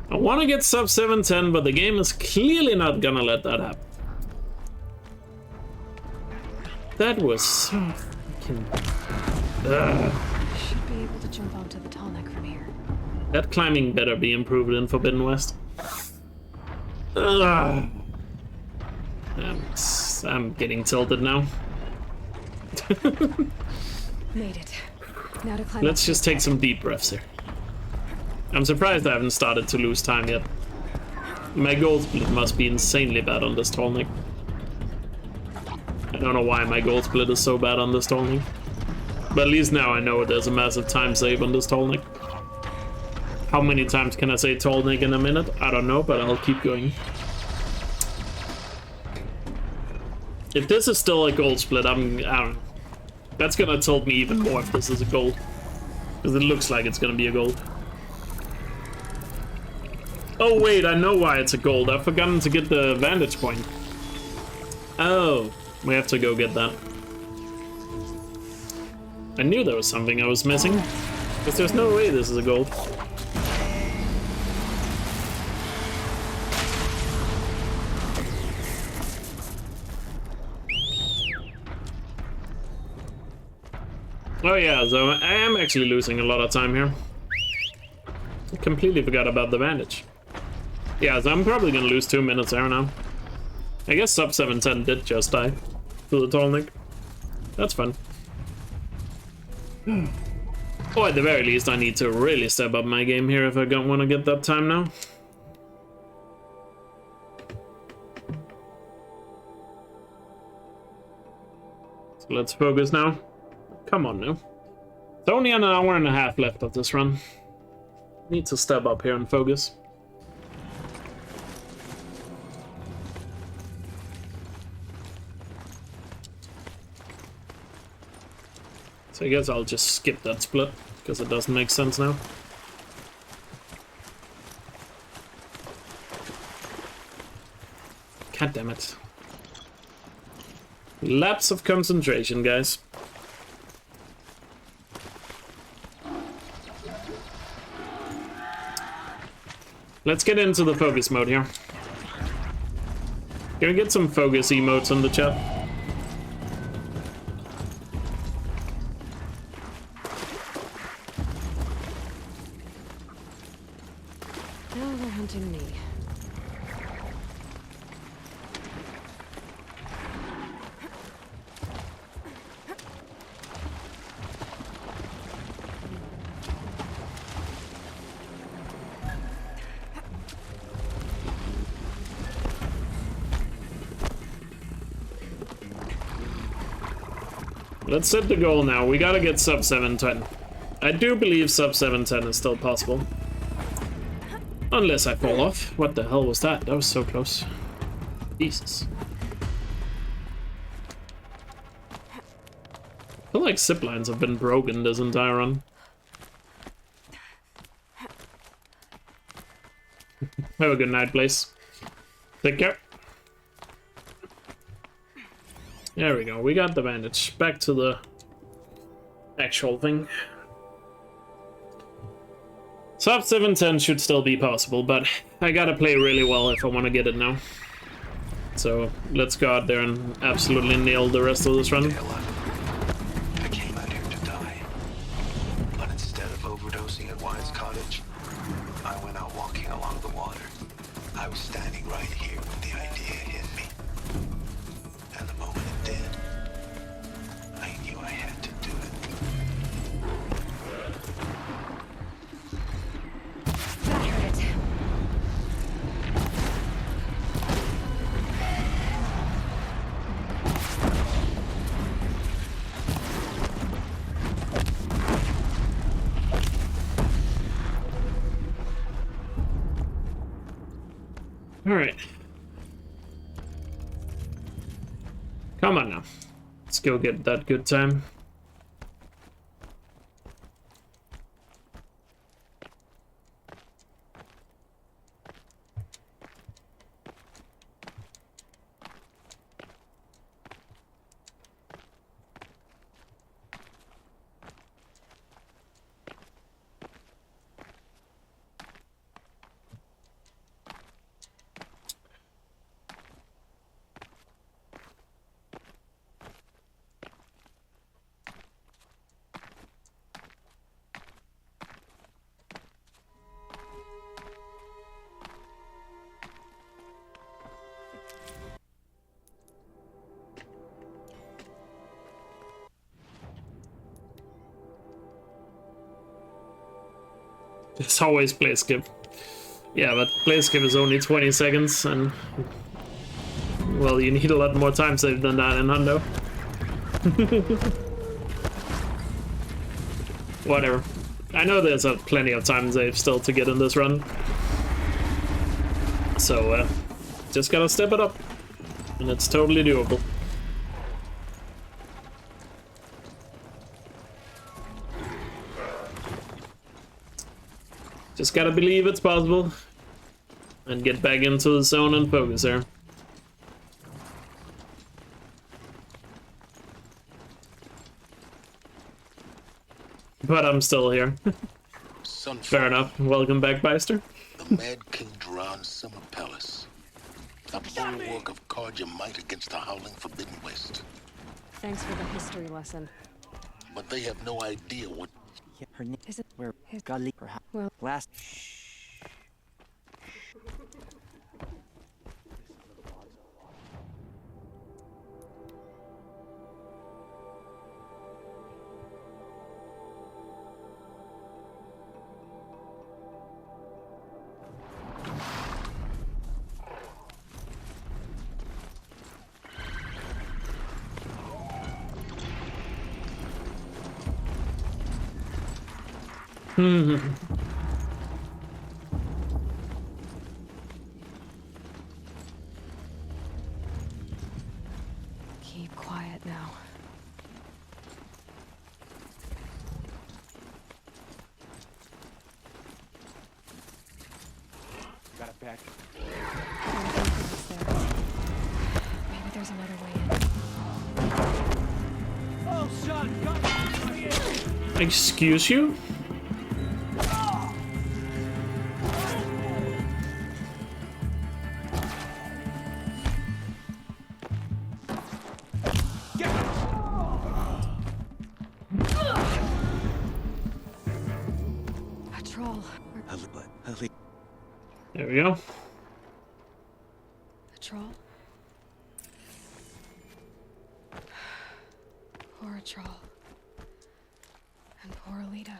I want to get sub 710, but the game is clearly not gonna let that happen. That was so fucking... I should be able to jump onto the tall neck from here. That climbing better be improved in Forbidden West. I'm getting tilted now. Made it. Now to climb. Let's just take some deep breaths here. I'm surprised I haven't started to lose time yet. My gold split must be insanely bad on this tall neck. I don't know why my gold split is so bad on this tall neck. But at least now I know there's a massive time save on this tall neck. How many times can I say tall neck in a minute? I don't know, but I'll keep going. If this is still a gold split, I don't know. That's gonna tilt me even more if this is a gold. Because it looks like it's gonna be a gold. Oh wait, I know why it's a gold. I've forgotten to get the vantage point. Oh, we have to go get that. I knew there was something I was missing. Because there's no way this is a gold. Oh yeah, so I am actually losing a lot of time here. I completely forgot about the vantage. Yeah, so I'm probably gonna lose 2 minutes there now. I guess sub 710 did just die to the tall neck. That's fun. Oh, at the very least, I need to really step up my game here if I don't want to get that time now. So let's focus now. Come on now. It's only an hour and a half left of this run. Need to step up here and focus. So I guess I'll just skip that split, because it doesn't make sense now. God damn it. Lapse of concentration, guys. Let's get into the focus mode here. Can we get some focus emotes in the chat? Now they're hunting me. Let's set the goal now. We gotta get sub 710. I do believe sub 710 is still possible. Unless I fall off. What the hell was that? That was so close. Jesus. I feel like zip lines have been broken this entire run. Have a good night, Blaze. Take care. There we go. We got the bandage. Back to the actual thing. Sub 710 should still be possible, but I gotta play really well if I want to get it now. So let's go out there and absolutely nail the rest of this run. I came out here to die, but instead of overdosing at Wyatt's cottage, I went out walking along the water. I was standing right here when the idea hit me, and the moment it did, I knew I had to do it. That hurt. All right. Come on now. Let's go get that good time. It's always play skip. Yeah, but play skip is only 20 seconds, and well, you need a lot more time save than that in Hundo. Whatever. I know there's plenty of time save still to get in this run, so just gotta step it up, and it's totally doable. Just gotta believe it's possible and get back into the zone and focus here. But I'm still here. Fair enough. Welcome back, Beister. The Mad King Dran Summer Palace. A bulwark of guard your might against the howling Forbidden West. Thanks for the history lesson. But they have no idea what... Yeah, her name is it where his godly perhaps well last. Keep quiet now. Got it back. Maybe there's another way in. Oh, shot! Excuse you? There we go. A troll? Poor troll. And poor Alita.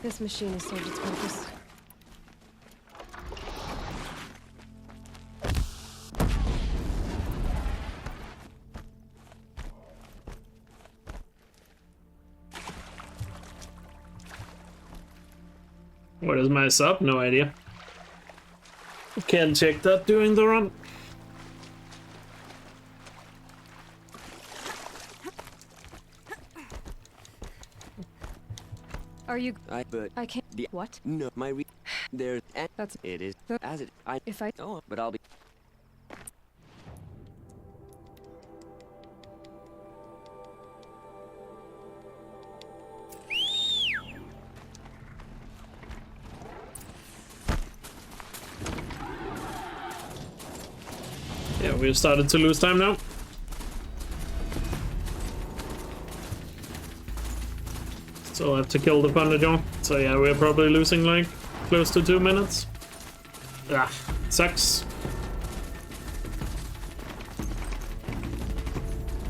This machine has served its purpose. What is my sub? No idea. Can't check that during the run. Are you? But I can't. What? no, there. That's it is as it. If I oh, but I'll be. Yeah, we've started to lose time now. Still have to kill the Thunderjaw. So yeah, we're probably losing like close to 2 minutes. Ah, sucks.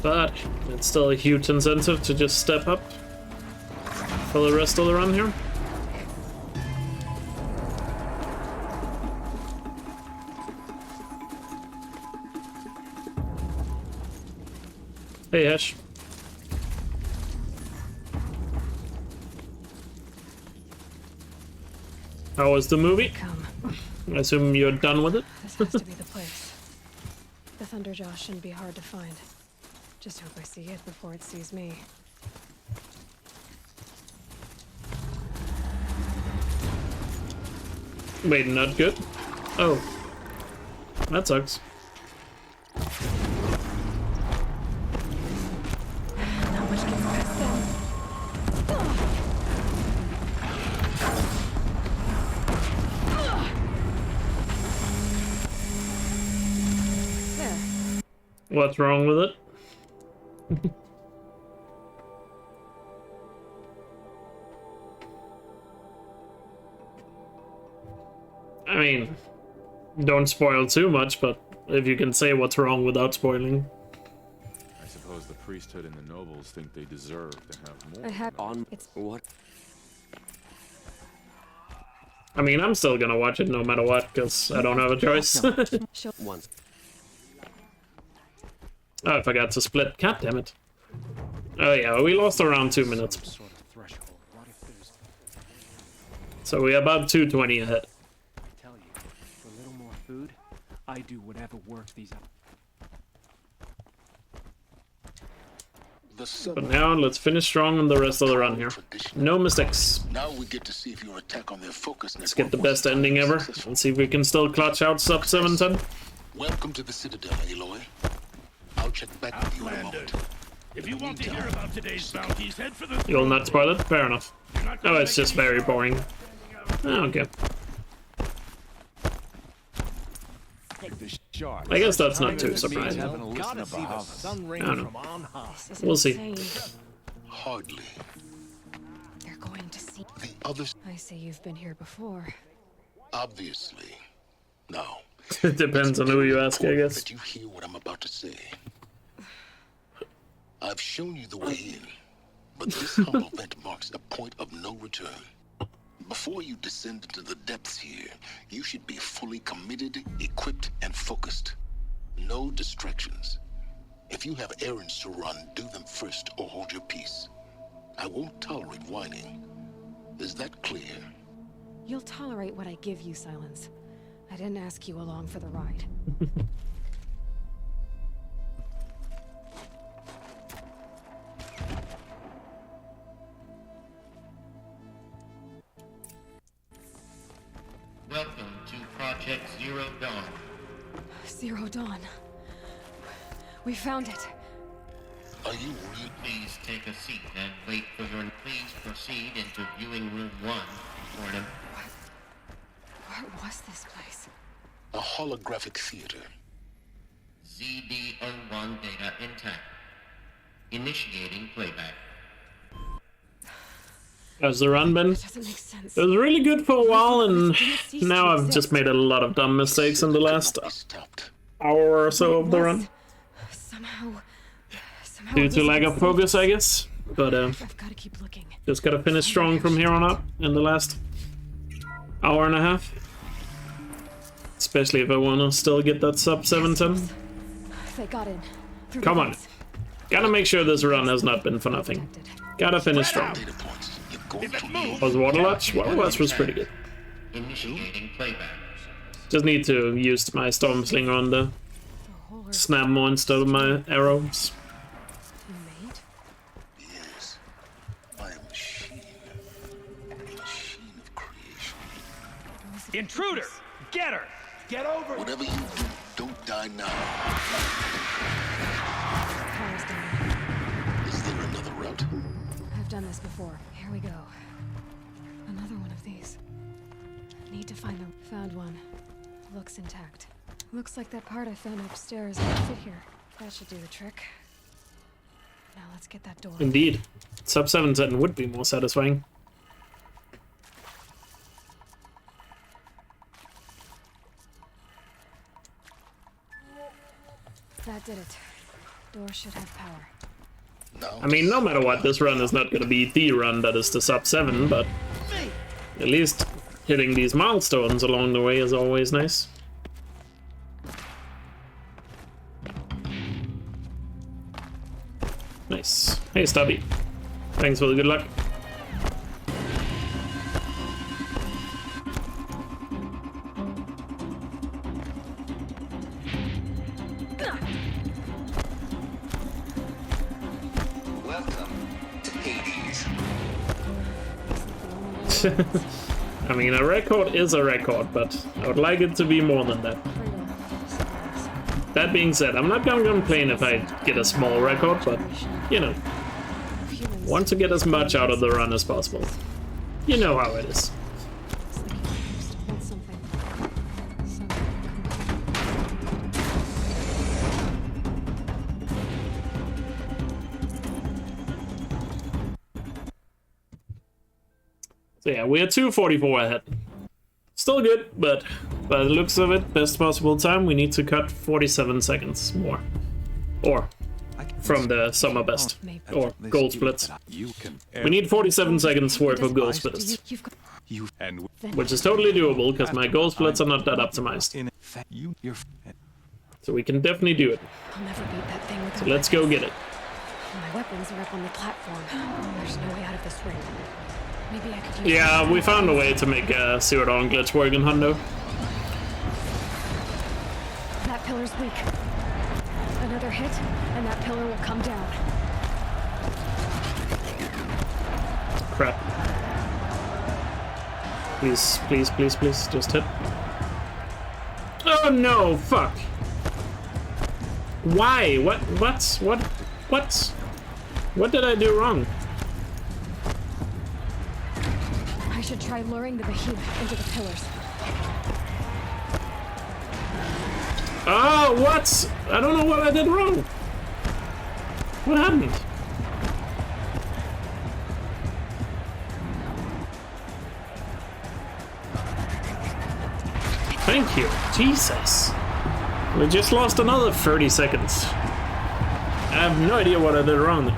But it's still a huge incentive to just step up for the rest of the run here. Hey, Ash. How was the movie? I assume you're done with it? This has to be the place. The Thunderjaw shouldn't be hard to find. Just hope I see it before it sees me. Wait, not good? Oh. That sucks. Not much gets past them. There. What's wrong with it? I mean, don't spoil too much, but if you can say what's wrong without spoiling. I suppose the priesthood and the nobles think they deserve to have more. I have on. It's what? I mean, I'm still gonna watch it no matter what, because I don't have a choice. Once. Oh, I forgot to split. God damn it. Oh yeah, we lost around 2 minutes. So we're about 220 ahead. Tell you, for a little more food, I do whatever works these up. But now let's finish strong on the rest of the run here. No mistakes. Now we get to see if your attack on their focus Let's get the best ending ever. Let's see if we can still clutch out sub 710. Welcome to the Citadel, Aloy. I'll check back with you in a moment. If you want to hear about today's bounties, head for the You'll not spoil it? Fair enough. Oh, it's just very boring. Oh, okay. I guess that's not too surprising. I don't know. We'll see. Hardly. They're going to see. The others. I say you've been here before. Obviously. Now. It depends on who you ask, I guess. That you hear what I'm about to say. I've shown you the way in, but this humble vent marks a point of no return. Before you descend into the depths here, you should be fully committed, equipped, and focused. No distractions. If you have errands to run, do them first or hold your peace. I won't tolerate whining. Is that clear? You'll tolerate what I give you, Silence. I didn't ask you along for the ride. Welcome to Project Zero Dawn. Zero Dawn. We found it. Are you really? Please take a seat and wait for your... Please proceed into viewing room 1 for an... What was this place? A holographic theater. ZB-01 data intact. Initiating playback. How's the run been? Doesn't make sense. It was really good for a while, and now I've just made a lot of dumb mistakes in the last hour or so of the run. Somehow Due to lack of focus, I guess. But I've got to keep looking. just gotta finish strong from here on out in the last hour and a half. Especially if I wanna still get that sub 710. They got in. Come on. Gotta make sure this run has not been for nothing. Gotta finish strong. Was Waterlodge? Waterlodge was pretty good. Initiating playback. Just need to use my Storm Slinger on the snap more instead of my arrows. Yes, I am a machine. A machine of creation. Intruder! Get her! Get over! Whatever you do, don't die now. Power's down. Is there another route? I've done this before. Here we go. Another one of these. Need to find them. Found one. Looks intact. Looks like that part I found upstairs will fit here. That should do the trick. Now let's get that door. Indeed. Sub 710 would be more satisfying. That did it. Door should have power. I mean, no matter what, this run is not gonna be the run that is the sub 7, but at least hitting these milestones along the way is always nice. Nice. Hey, Stubby. Thanks for the good luck. Welcome to Hades. I mean, a record is a record, but I would like it to be more than that. That being said, I'm not gonna complain if I get a small record, but, you know, want to get as much out of the run as possible. You know how it is. So yeah, we're 2:44 ahead. Still good, but by the looks of it, best possible time, we need to cut 47 seconds more. Or from the summer best. Or gold splits. We need 47 seconds worth of gold splits. Which is totally doable, because my gold splits are not that optimized. So we can definitely do it. I'll never beat that thing with So let's go get it. My weapons are up on the platform. There's no way out of this ring. Maybe I could use Yeah, we found a way to make Zero Dawn glitch work in Hundo. That pillar's weak. Another hit, and that pillar will come down. Crap. Please, please, please, please, just hit. Oh no, fuck. Why? What did I do wrong? I should try luring the behemoth into the pillars. Oh, what? I don't know what I did wrong. What happened? Thank you. Jesus. We just lost another 30 seconds. I have no idea what I did wrong there.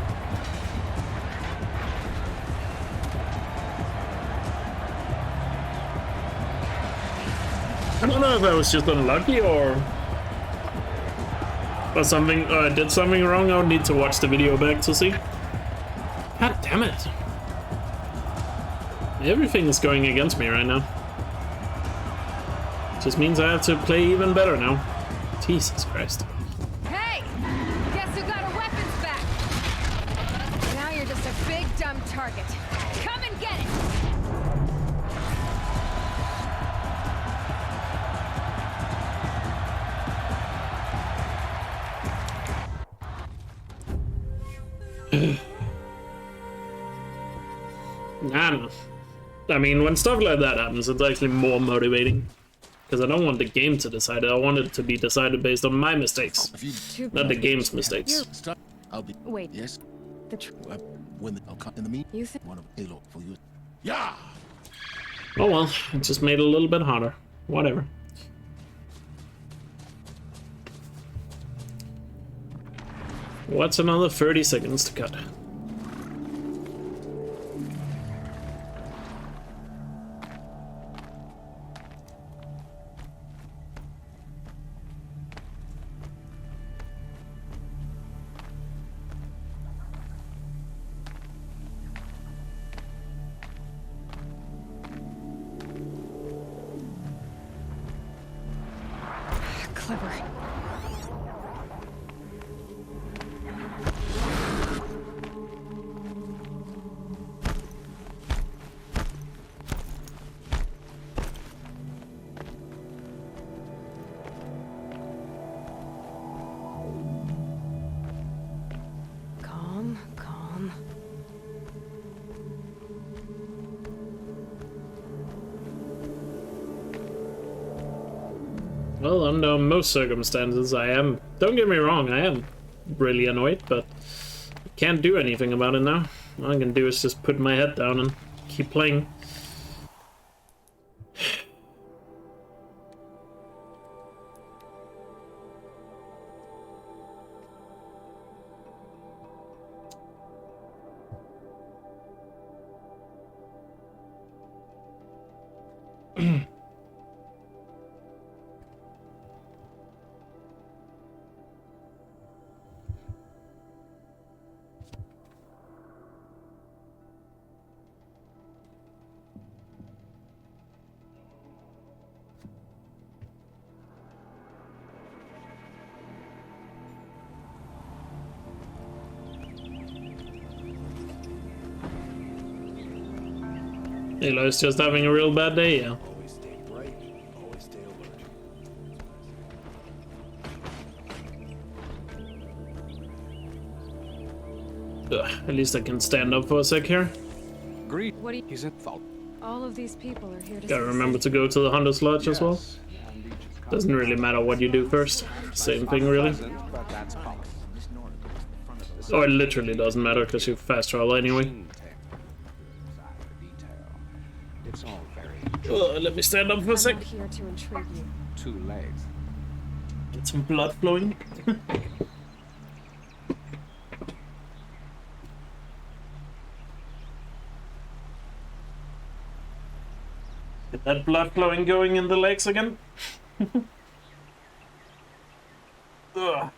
I don't know if I was just unlucky or something. I did something wrong. I would need to watch the video back to see. God damn it. Everything is going against me right now. Just means I have to play even better now. Jesus Christ. Hey! Guess who got her weapons back? Now you're just a big dumb target. Come and get it! I don't know. I mean, when stuff like that happens, it's actually more motivating. Because I don't want the game to decide it. I want it to be decided based on my mistakes, not the game's mistakes. I'll be. Wait. Yes. The when I'll come in the meet. You think one of Halo for you. Yeah. Oh well, it just made it a little bit harder. Whatever. What's another 30 seconds to cut? clever. Calm, calm. Well, under most circumstances, I am. Don't get me wrong, I am really annoyed, but I can't do anything about it now. All I can do is just put my head down and keep playing. Eloy's just having a real bad day, yeah. Always stay bright, always stay alert. Ugh, at least I can stand up for a sec here. Great. What do you... He's at fault. All of these people are here to... Gotta remember to go to the Hunter's Lodge as well. Doesn't really matter what you do first. Same thing, really. Or it literally doesn't matter because you fast travel anyway. It's all very Let me stand up for a sec. I'm not here to intrigue you. too late. Get some blood flowing. Get that blood flowing going in the legs again. Ugh.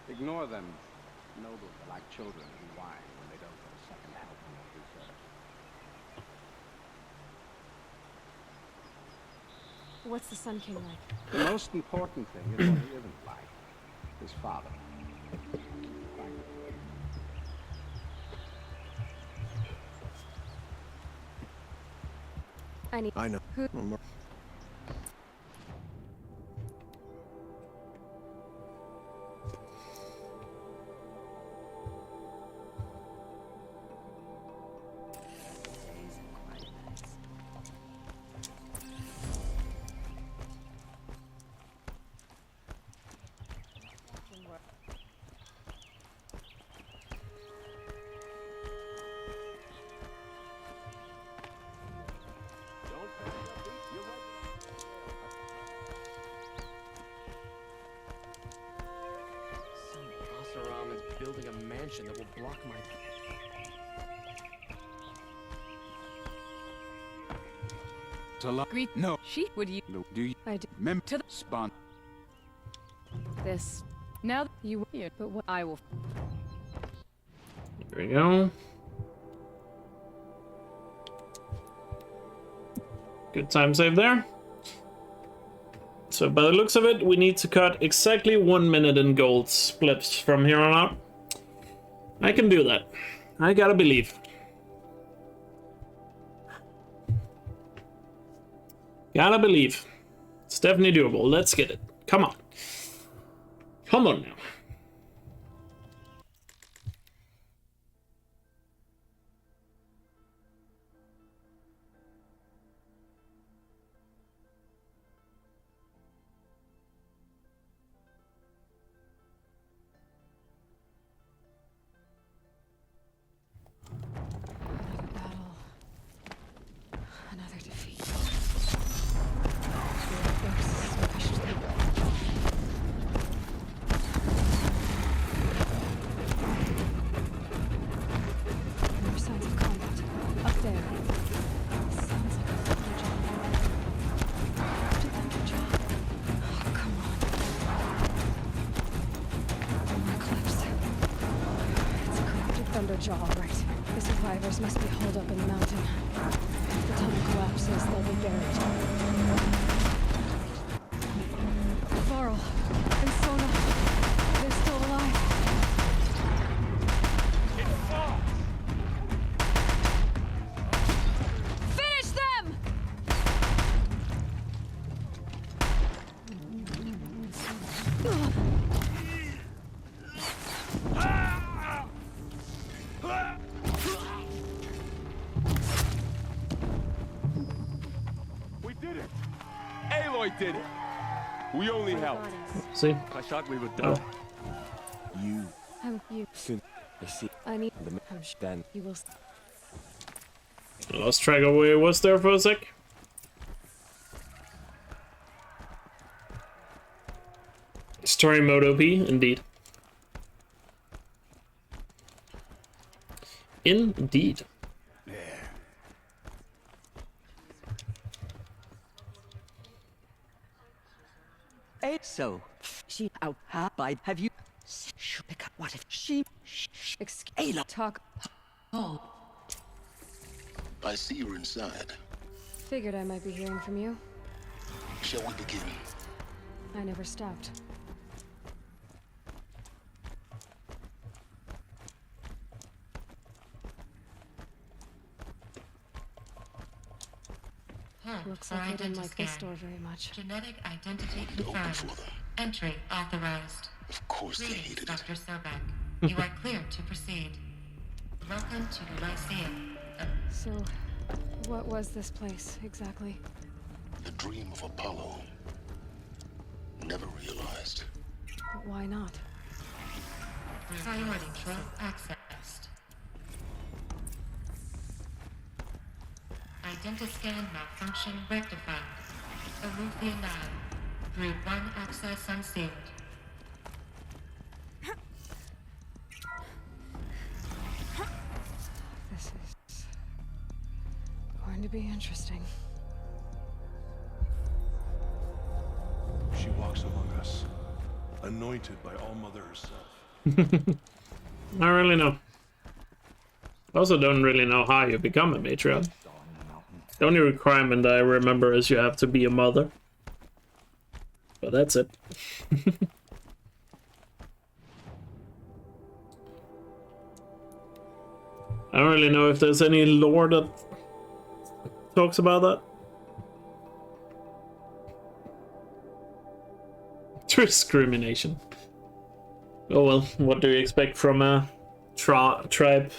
Ignore them. Nobles are like children who whine when they don't get a second helping of dessert. What's the Sun King like? The most important thing is what he isn't like. His father. I know. Who? Building a mansion that will block my... Greet. No. She would you? No. Do you? I do. Mem to the spawn. This. Now you here, but what I will. There we go. Good time save there. So by the looks of it, we need to cut exactly 1 minute in gold splits from here on out. I can do that. I gotta believe. Gotta believe. It's definitely doable. Let's get it. Come on. Come on now. Another defeat. More signs of combat. Up there. Sounds like a thunderjaw. Corrupted thunderjaw. Oh, come on. More cliffs. It's a corrupted thunderjaw, all right. The survivors must be holed up in the mountain. If the tunnel collapses, they'll be buried. We did it! Aloy did it! We only helped. See? I thought we would die. You. You. Soon. I see. I need. Then. You will. I lost track of where it was there for a sec. Story mode OP, indeed. Indeed. So, she out by have you? What if she? Excuse. Talk. Oh. I see you're inside. Figured I might be hearing from you. Shall we begin? I never stopped. Looks like I didn't like this door very much. Genetic identity confirmed. Entry authorized. Of course they Greetings, hated it. Dr. Sobek. You are cleared to proceed. Welcome to the Lyceum. So, what was this place exactly? The dream of Apollo. Never realized. But why not? Priority control accessed. Identiscan malfunction rectified. Aruthia 9. Group 1 access unsealed. This is going to be interesting. She walks among us, anointed by All Mother herself. I don't really know. Also don't really know how you become a matriarch. The only requirement I remember is you have to be a mother. But that's it. I don't really know if there's any lore that talks about that. Discrimination. Oh well, what do you expect from a tribe?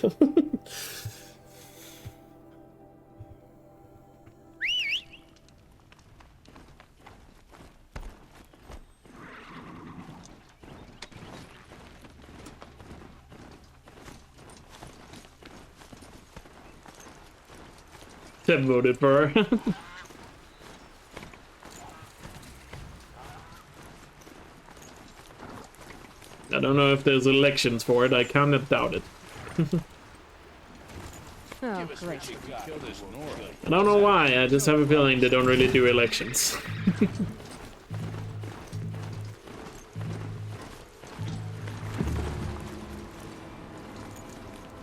Tim voted for her. I don't know if there's elections for it. I kind of doubt it. Oh, great. I don't know why. I just have a feeling they don't really do elections.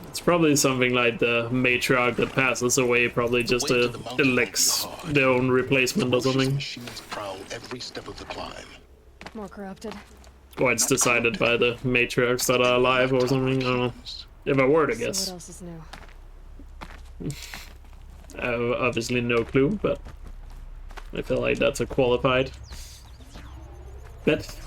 It's probably something like the matriarch that passes away probably just elects their own replacement or something. Prowl every step of the climb. More corrupted. Or it's decided by the matriarchs that are alive or something. I don't know. If I were to guess. So what else is new? I have obviously no clue, but I feel like that's a qualified bet.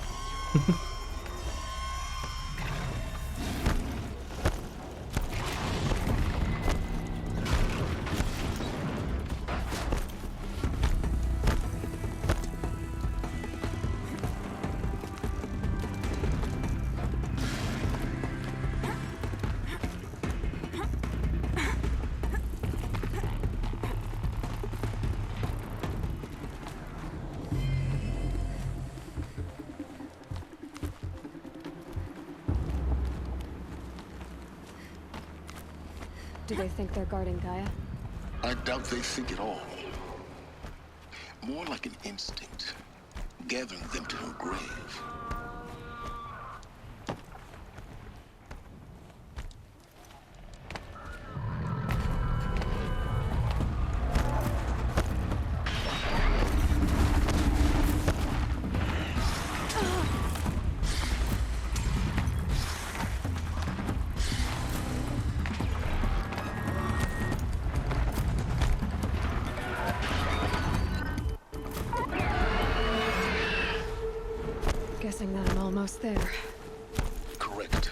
Do they think they're guarding Gaia? I doubt they think at all. More like an instinct, gathering them to her grave. Guessing that I'm almost there. Correct.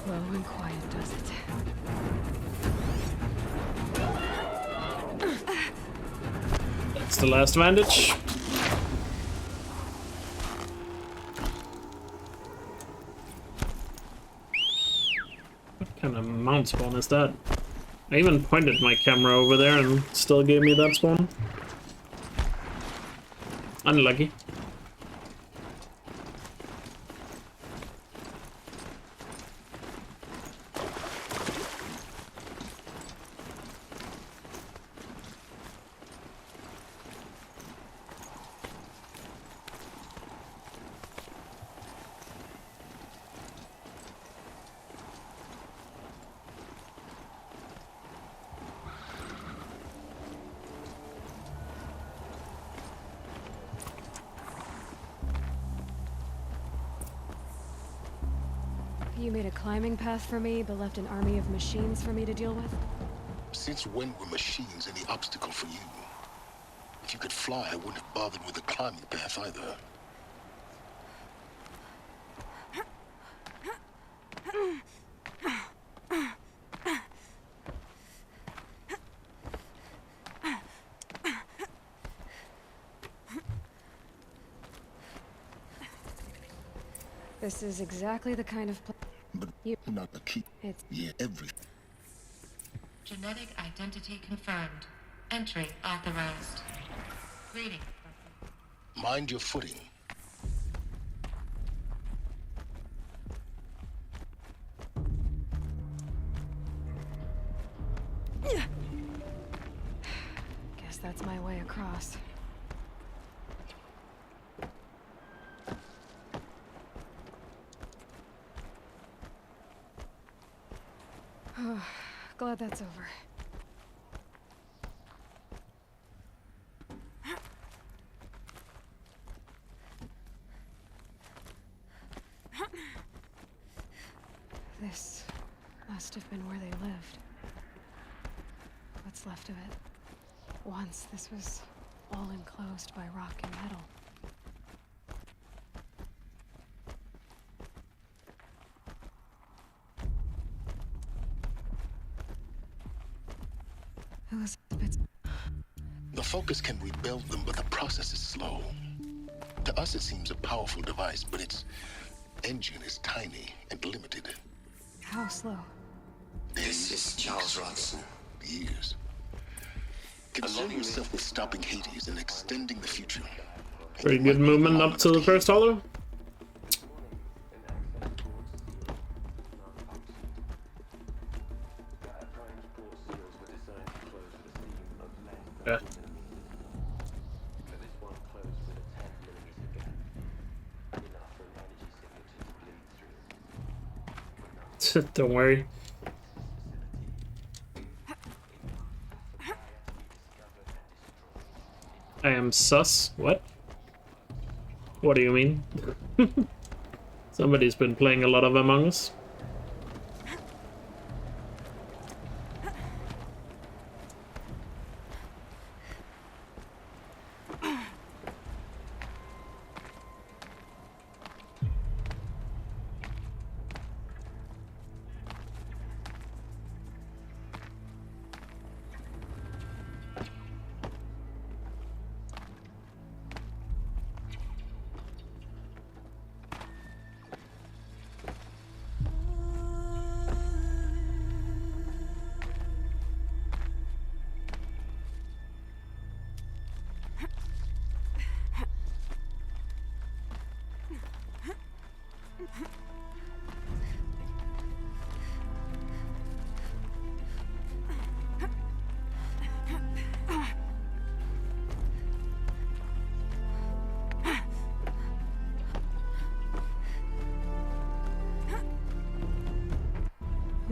Low and quiet does it. That's the last bandage. What kind of mount spawn is that? I even pointed my camera over there and still gave me that spawn. Unlucky. You made a climbing path for me, but left an army of machines for me to deal with? Since when were machines any obstacle for you? If you could fly, I wouldn't have bothered with a climbing path either. This is exactly the kind of But not the key. It's everything. Genetic identity confirmed. Entry authorized. Reading. Mind your footing. Guess that's my way across. Glad that's over. This must have been where they lived. What's left of it. Once this was all enclosed by rock and metal. The focus can rebuild them, but the process is slow. To us, it seems a powerful device, but its engine is tiny and limited. How slow? This is Charles Ronson. Years. Concern yourself with stopping Hades and extending the future. Very good movement up to the first hollow. Yeah. Don't worry. I am sus. What? What do you mean? Somebody's been playing a lot of Among Us.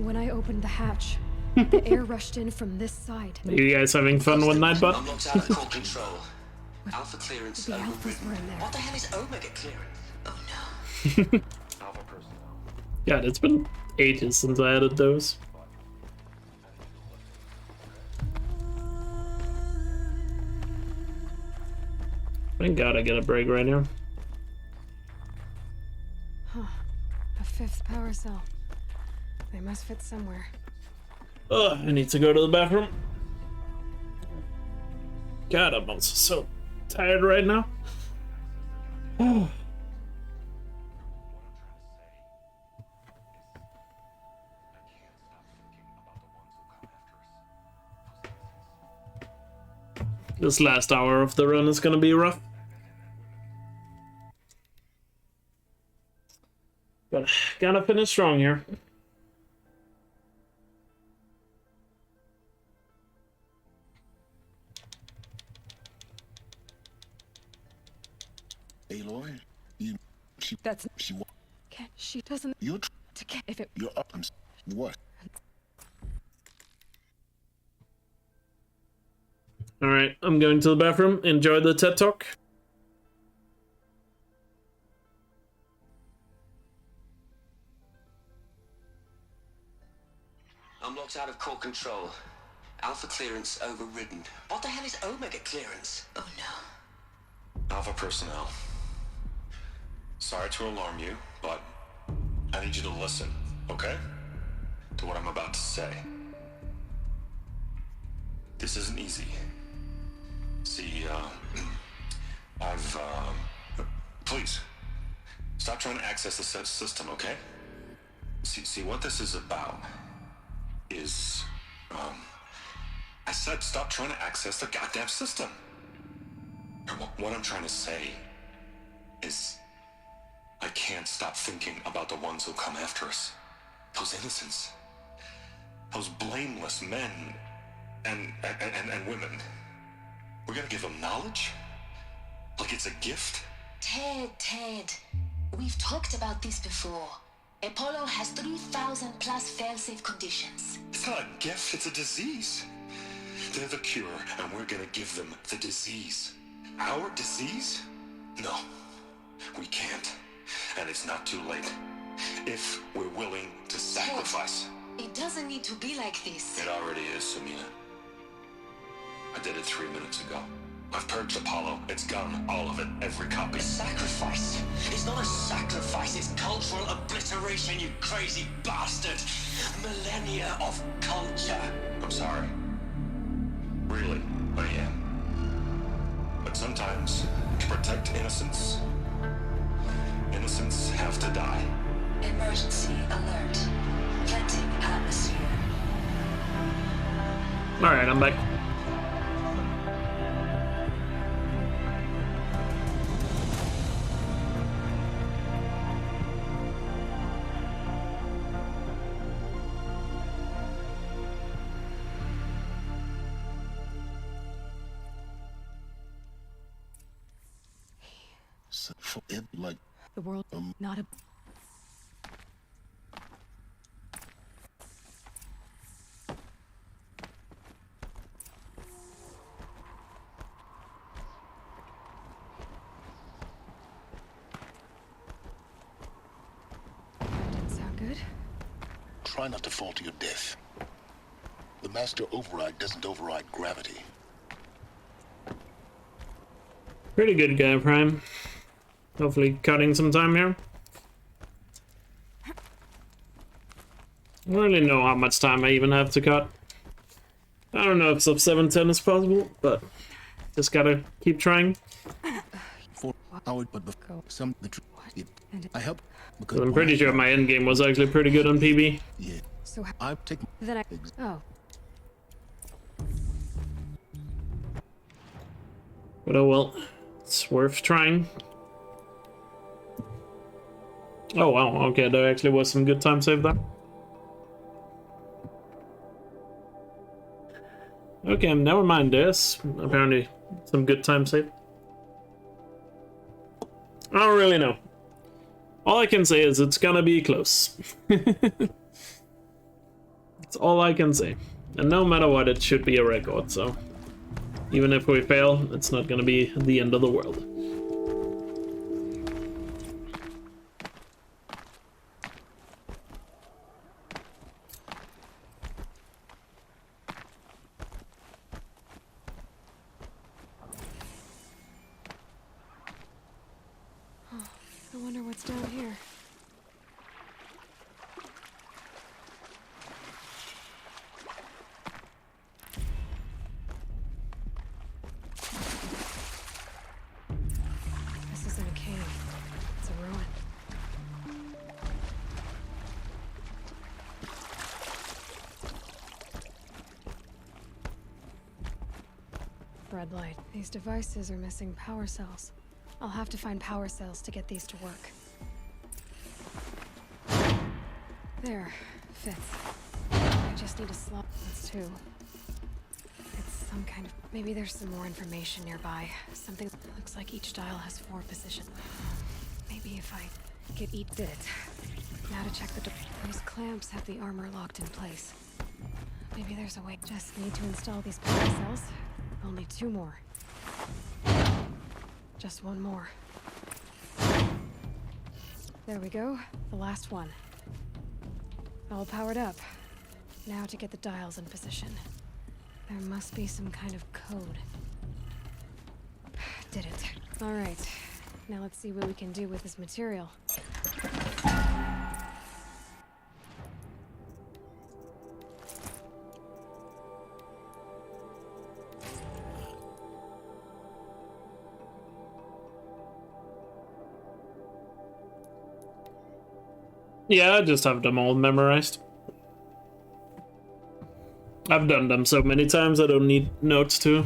When I opened the hatch, the air rushed in from this side. Are you guys having fun one night, but? I'm locked out of core control. Alpha clearance The alphas were in there. What the hell is Omega clearance? Oh no. Alpha personnel. God, it's been ages since I added those. Thank God I get a break right now. Huh. A 5th power cell. They must fit somewhere. Ugh, I need to go to the bathroom. God, I'm also so tired right now. This last hour of the run is gonna be rough. But gotta finish strong here. Aloy, She doesn't. You're if it. You're up. What? All right, I'm going to the bathroom. Enjoy the TED Talk. I'm locked out of core control. Alpha clearance overridden. What the hell is Omega clearance? Oh no. Alpha personnel. Sorry to alarm you, but I need you to listen, okay? To what I'm about to say. This isn't easy. See, please, stop trying to access the system, okay? See, what this is about is, I said stop trying to access the goddamn system. What I'm trying to say is, I can't stop thinking about the ones who'll come after us. Those innocents. Those blameless men and women. We're gonna give them knowledge? Like it's a gift? Ted. We've talked about this before. Apollo has 3,000 plus fail-safe conditions. It's not a gift, it's a disease. They're the cure, and we're gonna give them the disease. Our disease? No, we can't. And it's not too late. If we're willing to sacrifice. It doesn't need to be like this. It already is, Samina. I did it 3 minutes ago. I've purged Apollo. It's gone. All of it. Every copy. Sacrifice? It's not a sacrifice. It's cultural obliteration, you crazy bastard. Millennia of culture. I'm sorry. Really, I am. But sometimes, to protect innocence, innocents have to die. Emergency alert. Venting atmosphere. Alright, I'm back. For it, like the world, not a. That didn't sound good. Try not to fall to your death. The master override doesn't override gravity. Pretty good guy, Prime. Hopefully cutting some time here. I don't really know how much time I even have to cut. I don't know if sub 710 is possible, but just gotta keep trying. I would put some I help because I'm pretty sure my end game was actually pretty good on PB. Yeah. So I take then I. Oh. But oh well. It's worth trying. Oh wow, okay, there actually was some good time save there. Okay, never mind this. Apparently some good time save. I don't really know. All I can say is it's gonna be close. That's all I can say. And no matter what, it should be a record, so even if we fail, it's not gonna be the end of the world. I wonder what's down here. This isn't a cave. It's a ruin. Red light. These devices are missing power cells. I'll have to find power cells to get these to work. There. Fits. I just need a slot. That's two. It's some kind of... Maybe there's some more information nearby. Something that looks like each dial has 4 positions. Maybe if I get each bit. Now to check the... These clamps have the armor locked in place. Maybe there's a way. Just need to install these power cells. Only 2 more. Just 1 more. There we go. The last one. All powered up. Now to get the dials in position. There must be some kind of code. Did it. All right. Now let's see what we can do with this material. Yeah, I just have them all memorized. I've done them so many times I don't need notes to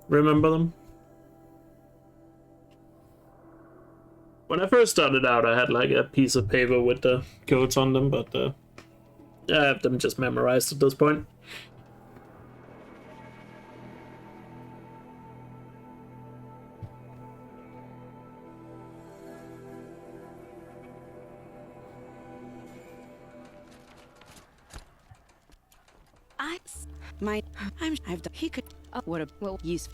remember them. When I first started out, I had like a piece of paper with the codes on them, but I have them just memorized at this point. I've done. He could. What a well use.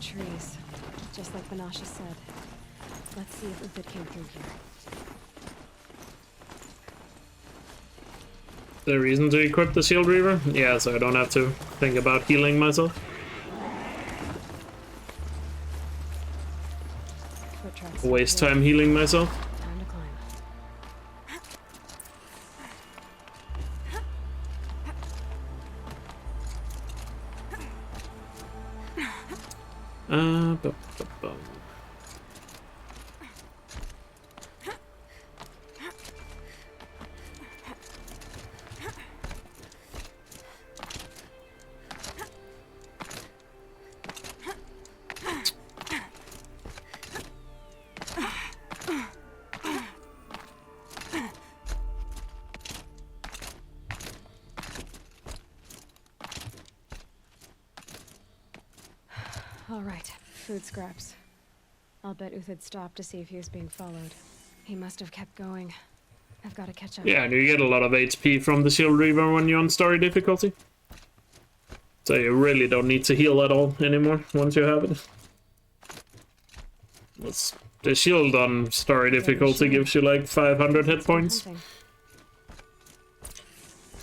Trees, just like Banasha said. Let's see if it came through here. The reason to equip the Shield Reaver? Yeah, so I don't have to think about healing myself. Waste time healing myself. Time to climb. All right, food scraps. I'll bet Uthid stopped to see if he was being followed. He must have kept going. I've got to catch up. Yeah, and you get a lot of HP from the Shield Reaver when you're on story difficulty. So you really don't need to heal at all anymore once you have it. The shield on story difficulty gives you like 500 hit points.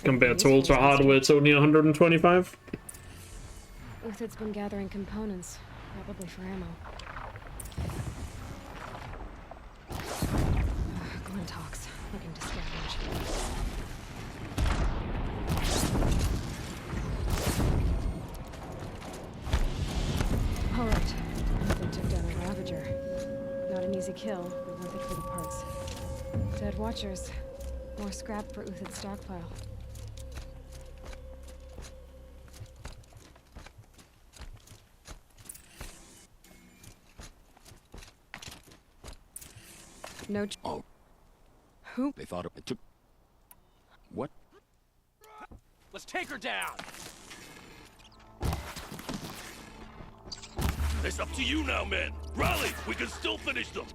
Compared to ultra hard where it's only 125. Uthid's been gathering components, probably for ammo. Glintox, looking to scavenge. All right, Uthid took down a Ravager. kill, but worth it for the parts. Dead watchers. More scrap for Uthid's stockpile. No. Oh. Who? They thought it took. What? Let's take her down! It's up to you now, men. Rally! We can still finish them!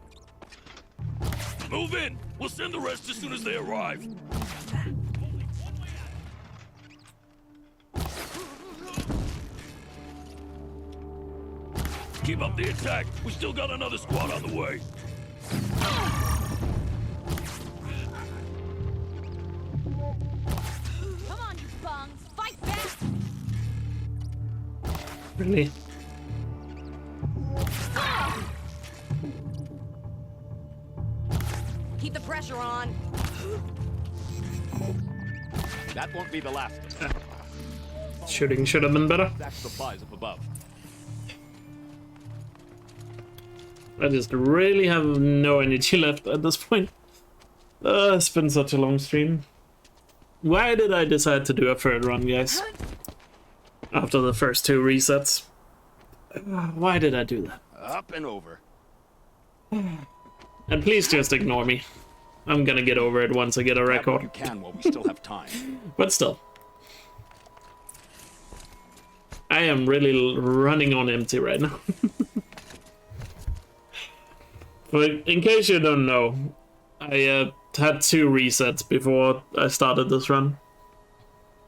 Move in! We'll send the rest as soon as they arrive. Keep up the attack! We still got another squad on the way! Come on, you bungs! Fight back! Really? Keep the pressure on. That won't be the last. Shooting should have been better. Stack supplies up above. I just really have no energy left at this point. It's been such a long stream. Why did I decide to do a third run, guys? After the first two resets. Why did I do that? Up and over. And please just ignore me. I'm gonna get over it once I get a record. You can while we still have time. But still. I am really running on empty right now. But in case you don't know, I had 2 resets before I started this run.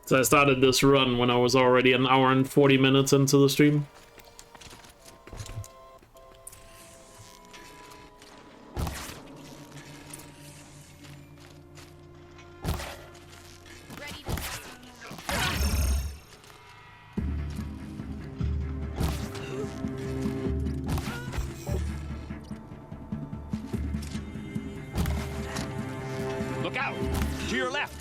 So I started this run when I was already an hour and 40 minutes into the stream. Look out! To your left!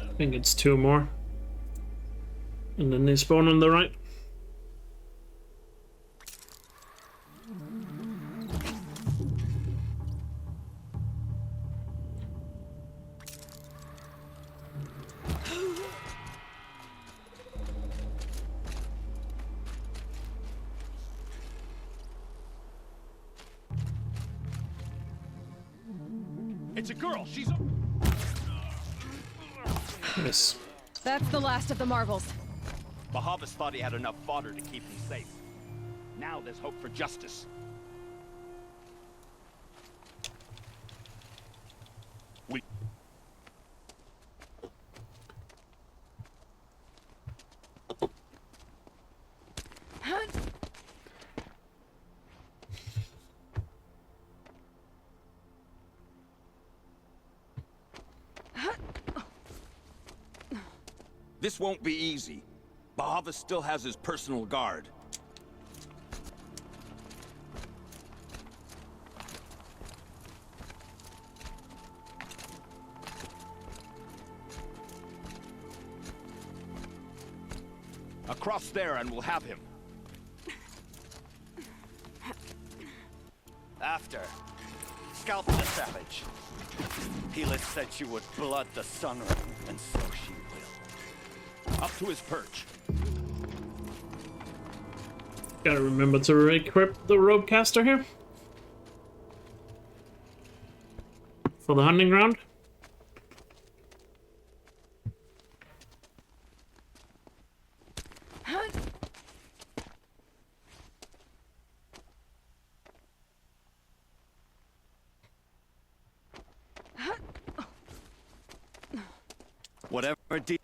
I think it's 2 more. And then they spawn on the right. It's a girl. She's. Yes. That's the last of the marvels. Bahavas thought he had enough fodder to keep him safe. Now there's hope for justice. We. This won't be easy. Bahava still has his personal guard. Across there and we'll have him. After. Scalp the savage. Helis said she would blood the sun, and so she will. Up to his perch. Gotta remember to equip the rope caster here. For the hunting ground. Whatever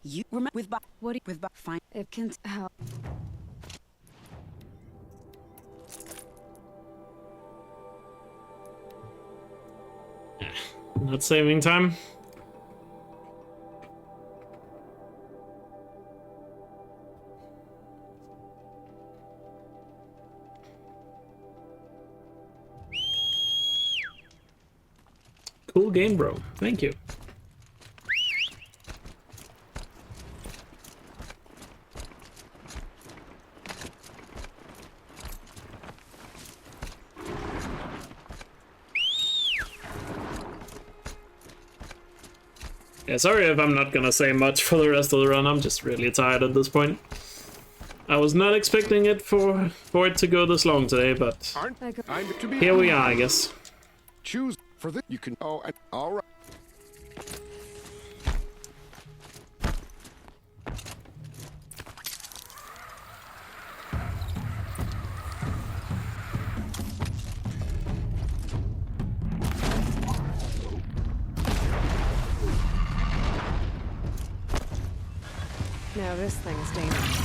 you remember with what with fine It can. Not saving time. Cool game, bro. Thank you. Yeah, sorry if I'm not gonna say much for the rest of the run. I'm just really tired at this point. I was not expecting it for it to go this long today, but here we are, I guess. Choose for this. You can. Oh, all right. Now this thing is dangerous.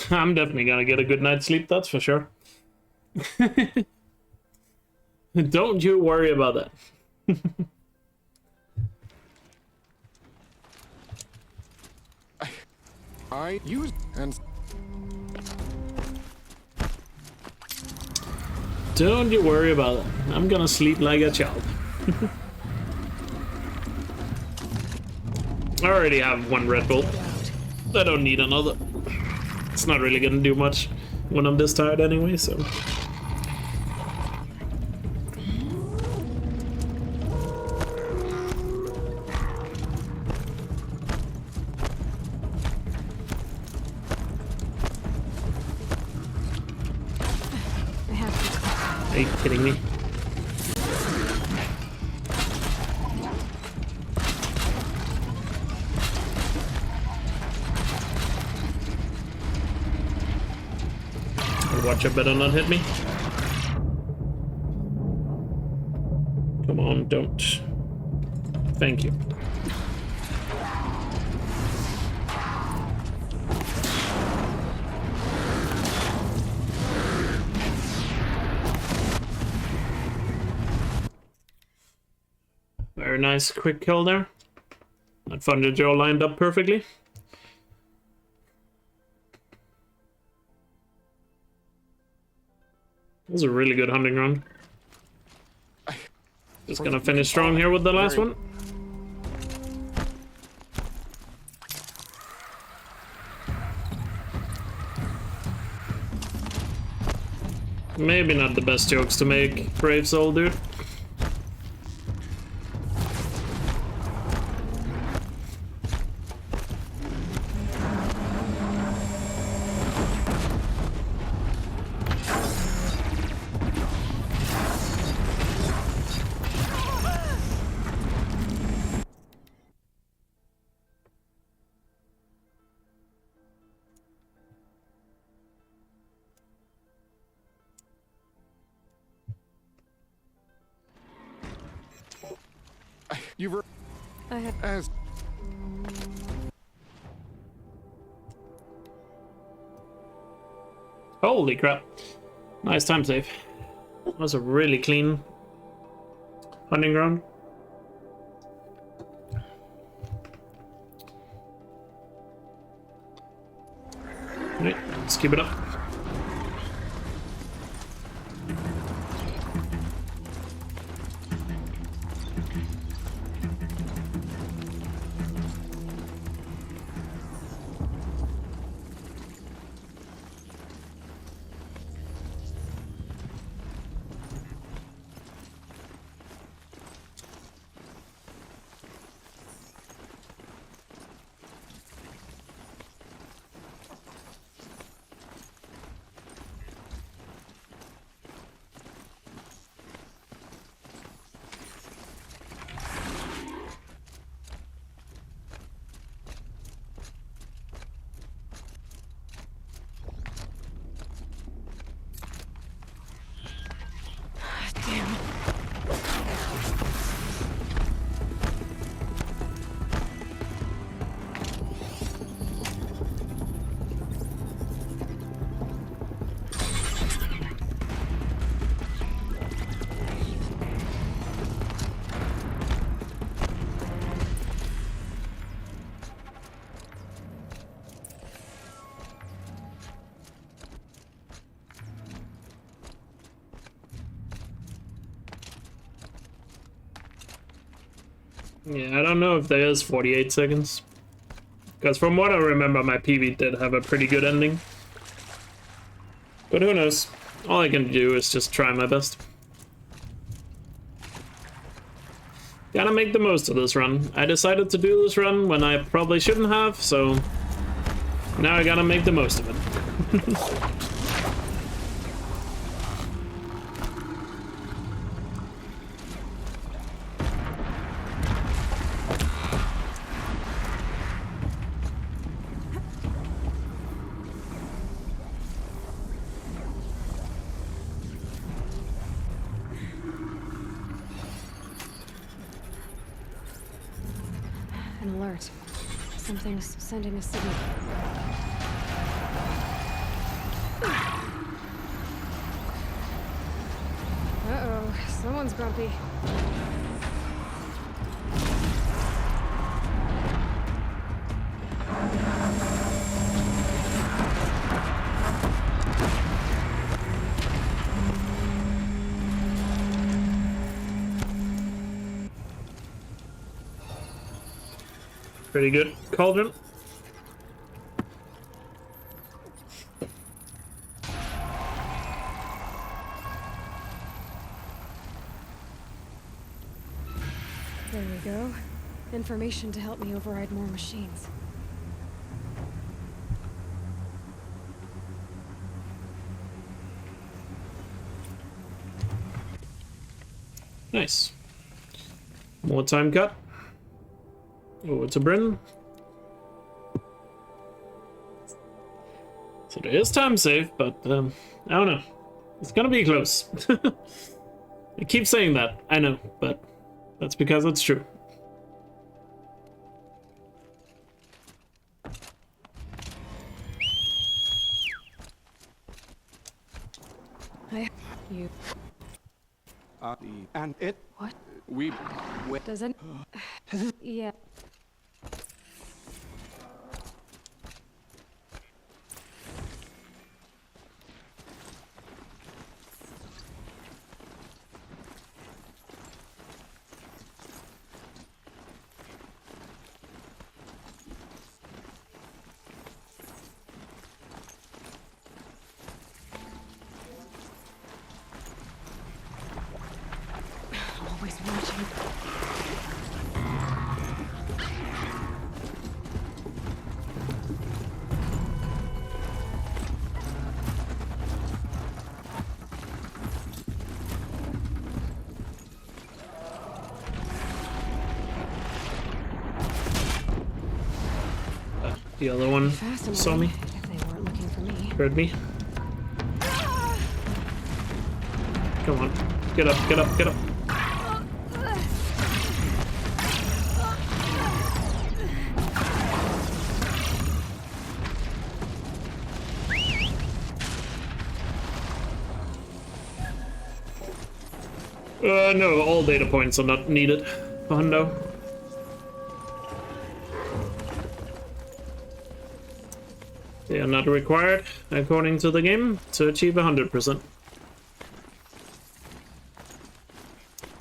I'm definitely gonna get a good night's sleep, that's for sure. Don't you worry about that. I use and don't you worry about it. I'm gonna sleep like a child. I already have one Red Bull. I don't need another. It's not really gonna do much when I'm this tired anyway, so. Are you kidding me? Watch, I better not hit me. Come on, don't. Thank you. Very nice, quick kill there. That Thunder Joe lined up perfectly. That was a really good hunting run. Just gonna finish strong here with the last one. Maybe not the best jokes to make, brave soul dude. I have as Holy crap. Nice time save. That was a really clean hunting ground. Alright, let's keep it up. Yeah, I don't know if there is 48 seconds. Because from what I remember, my PV did have a pretty good ending. But who knows? All I can do is just try my best. Gotta make the most of this run. I decided to do this run when I probably shouldn't have, so now I gotta make the most of it. An alert. Something's sending a signal. Uh-oh, someone's grumpy. Pretty good, Cauldron. There we go. Information to help me override more machines. Nice. More time cut. Over to Bryn. So there is time save, but I don't know. It's gonna be close. I keep saying that, I know, but that's because it's true. You. And it. What? We. Doesn't. Yeah. Always watching. The other one saw me. If they weren't looking for me. Heard me. Come on. Get up, get up, get up. No, all data points are not needed for Hundo. They are not required, according to the game, to achieve 100%.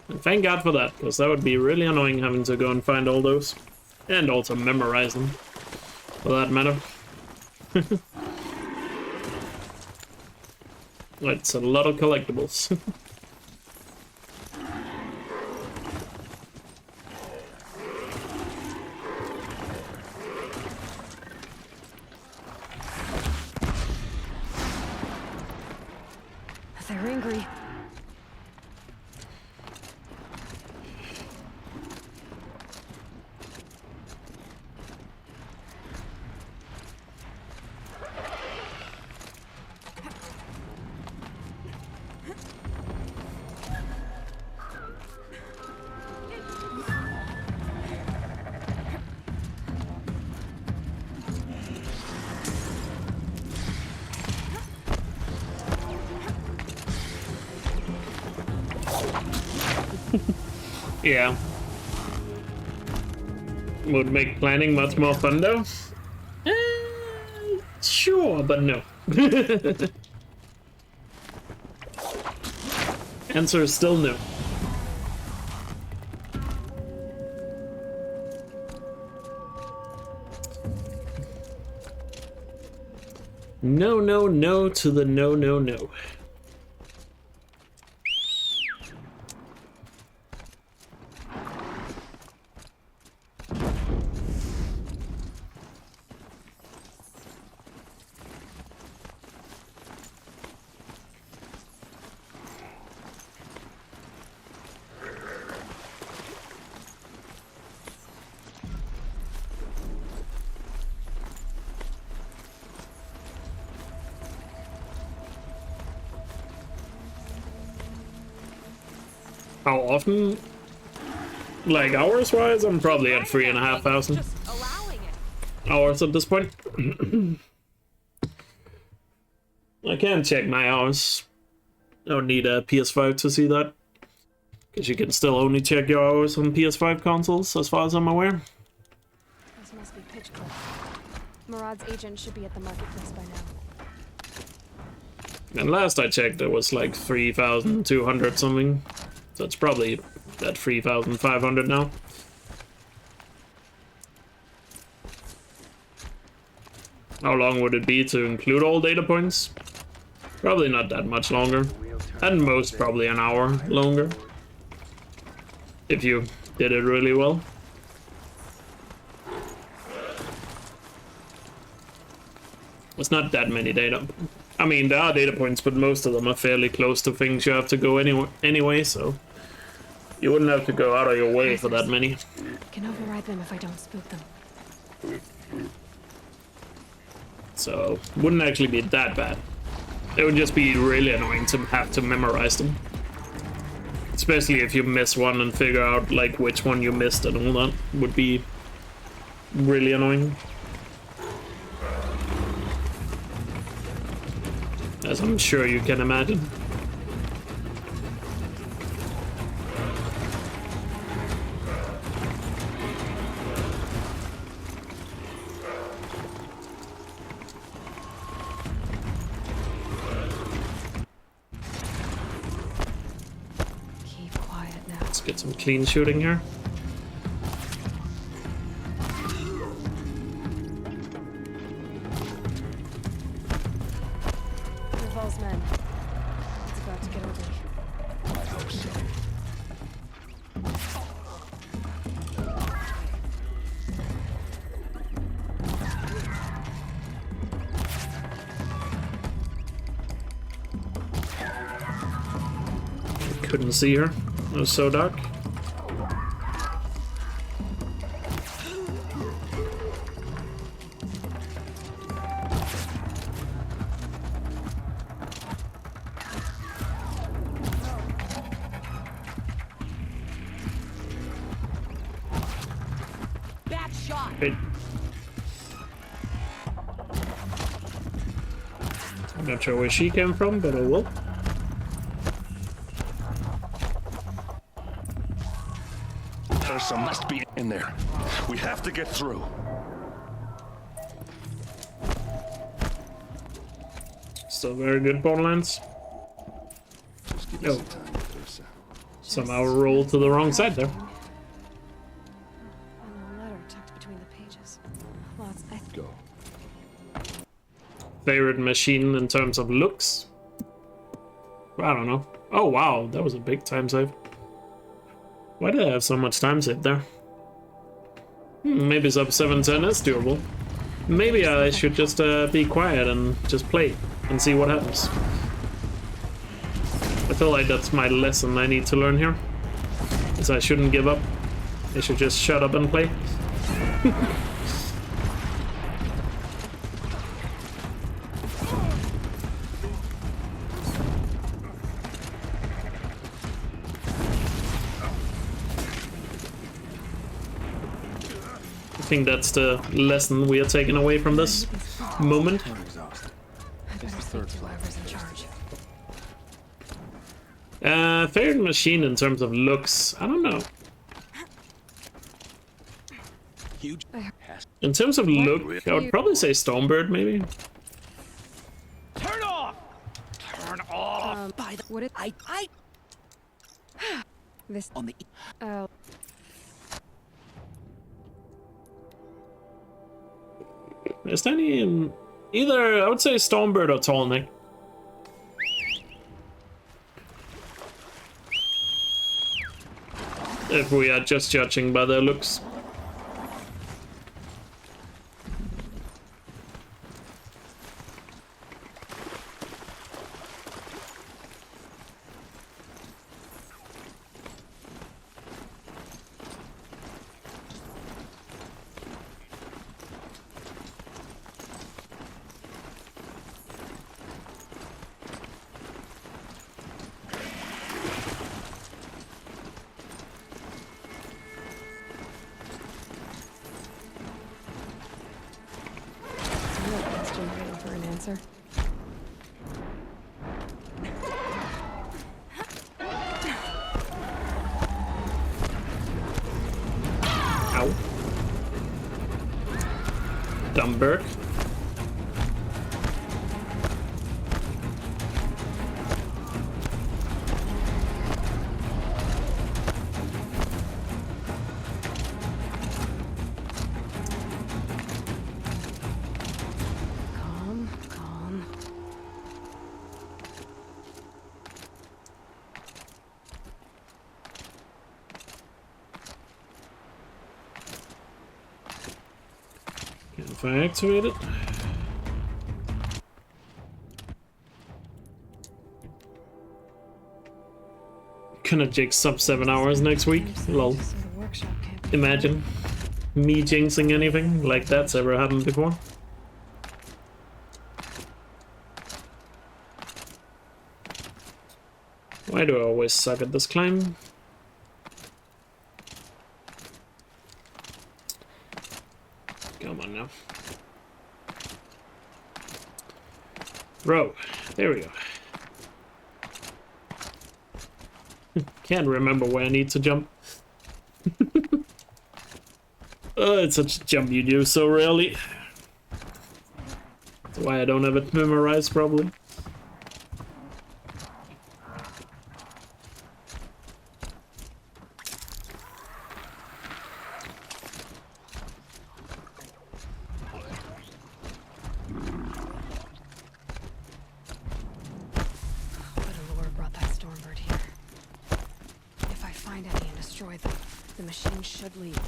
And thank God for that, because that would be really annoying having to go and find all those. And also memorize them, for that matter. It's a lot of collectibles. They're angry. Yeah. Would make planning much more fun though. Sure, but no. Answer is still no. No, no, no to the no, no, no. How often? Like hours-wise, I'm probably at 3,500 hours at this point. I can check my hours. I don't need a PS5 to see that. Because you can still only check your hours on PS5 consoles, as far as I'm aware. This must be Pitchcliff. Murad's agent should be at the marketplace by now. And last I checked, it was like 3,200 something. So it's probably at 3,500 now. How long would it be to include all data points? Probably not that much longer. At most, probably an hour longer. If you did it really well. It's not that many data. I mean, there are data points, but most of them are fairly close to things you have to go anyway, so you wouldn't have to go out of your way for that many. Can override them if I don't spook them. So, wouldn't actually be that bad. It would just be really annoying to have to memorize them. Especially if you miss one and figure out like which one you missed and all that would be really annoying. As I'm sure you can imagine. Keep quiet now. Let's get some clean shooting here. Revol's men. It's about to get ugly. I hope so. Couldn't see her. It was so dark. Bad shot. Wait. I'm not sure where she came from, but oh well. Ursa must be in there. We have to get through. Still very good Borderlands. Oh. Somehow rolled to the wrong side there. And a letter tucked between the pages. Lots. Go. Favorite machine in terms of looks? I don't know. Oh wow, that was a big time save. Why did I have so much time saved there? Maybe sub 710 is doable. Maybe I should just be quiet and just play and see what happens. I feel like that's my lesson I need to learn here. Is I shouldn't give up. I should just shut up and play. I think that's the lesson we are taking away from this moment. Favorite machine in terms of looks, I don't know. In terms of look, I would probably say Stormbird, maybe. Turn off! Turn off! By the what? I this on the Is there any Either, I would say Stormbird or Tallneck. If we are just judging by their looks. Ow. Dumb bird. Calm, calm. If I activate it. Gonna jig sub 7 hours next week. Lol. Imagine me jinxing anything like that's ever happened before. Why do I always suck at this climb? Come on now. Bro, there we go. Can't remember where I need to jump. Oh, it's such a jump you do so rarely. That's why I don't have it memorized, probably. The machine should leave.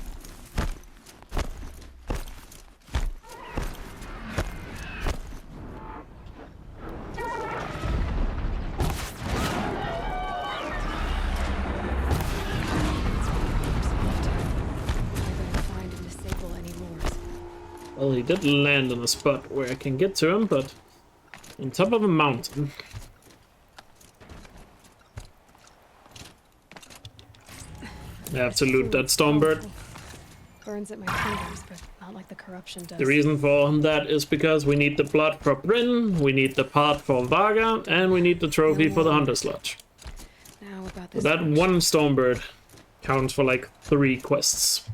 Well, he did land in a spot where I can get to him, but on top of a mountain. I have to loot that Stormbird. Burns at my fingers, but not like the corruption does. The reason for that is because we need the blood for Bryn, we need the part for Vaga, and we need the trophy for the Hunter's Lodge. Now about So this. that one Stormbird counts for like 3 quests.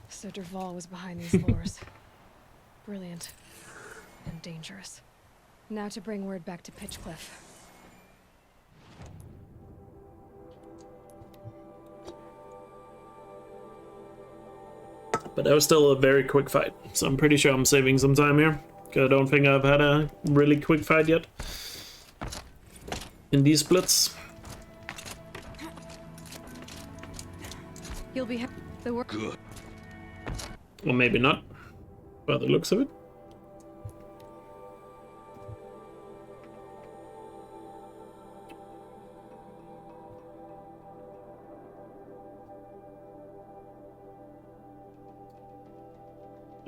So Derval was behind these lures. Brilliant. And dangerous. Now to bring word back to Pitchcliff. But that was still a very quick fight, so I'm pretty sure I'm saving some time here. Because I don't think I've had a really quick fight yet in these splits. You'll be the work. Good. Or maybe not, by the looks of it.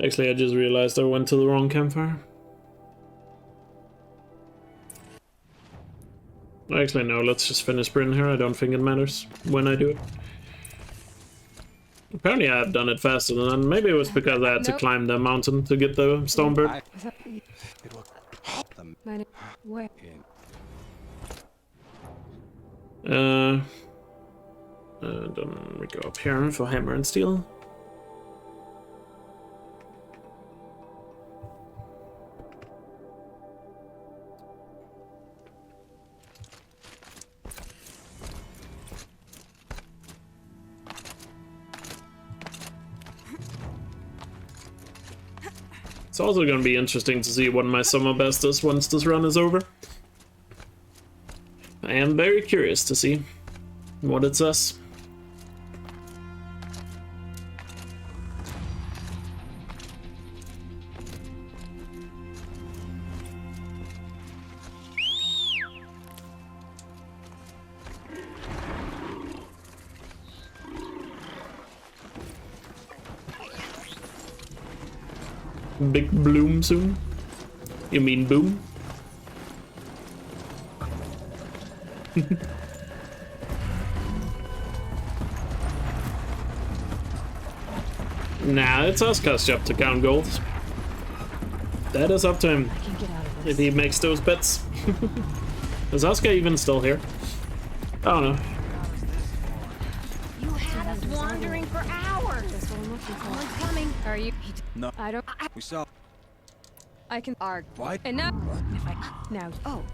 Actually, I just realized I went to the wrong campfire. Actually, no, let's just finish Bryn here. I don't think it matters when I do it. Apparently I've done it faster than that. Maybe it was because I had to climb the mountain to get the Stormbird. Then we go up here for Hammer and Steel. It's also going to be interesting to see what my summer best is once this run is over. I am very curious to see what it says. Big bloom soon? You mean boom? Nah, it's Oscar's job to count goals. That is up to him. If he makes those bets. Is Oscar even still here? I don't know. You had us wandering for hours. That's what I'm looking for. Someone's coming. Are you? No. I don't. We saw. I can argue. What? And now, if I now. Oh.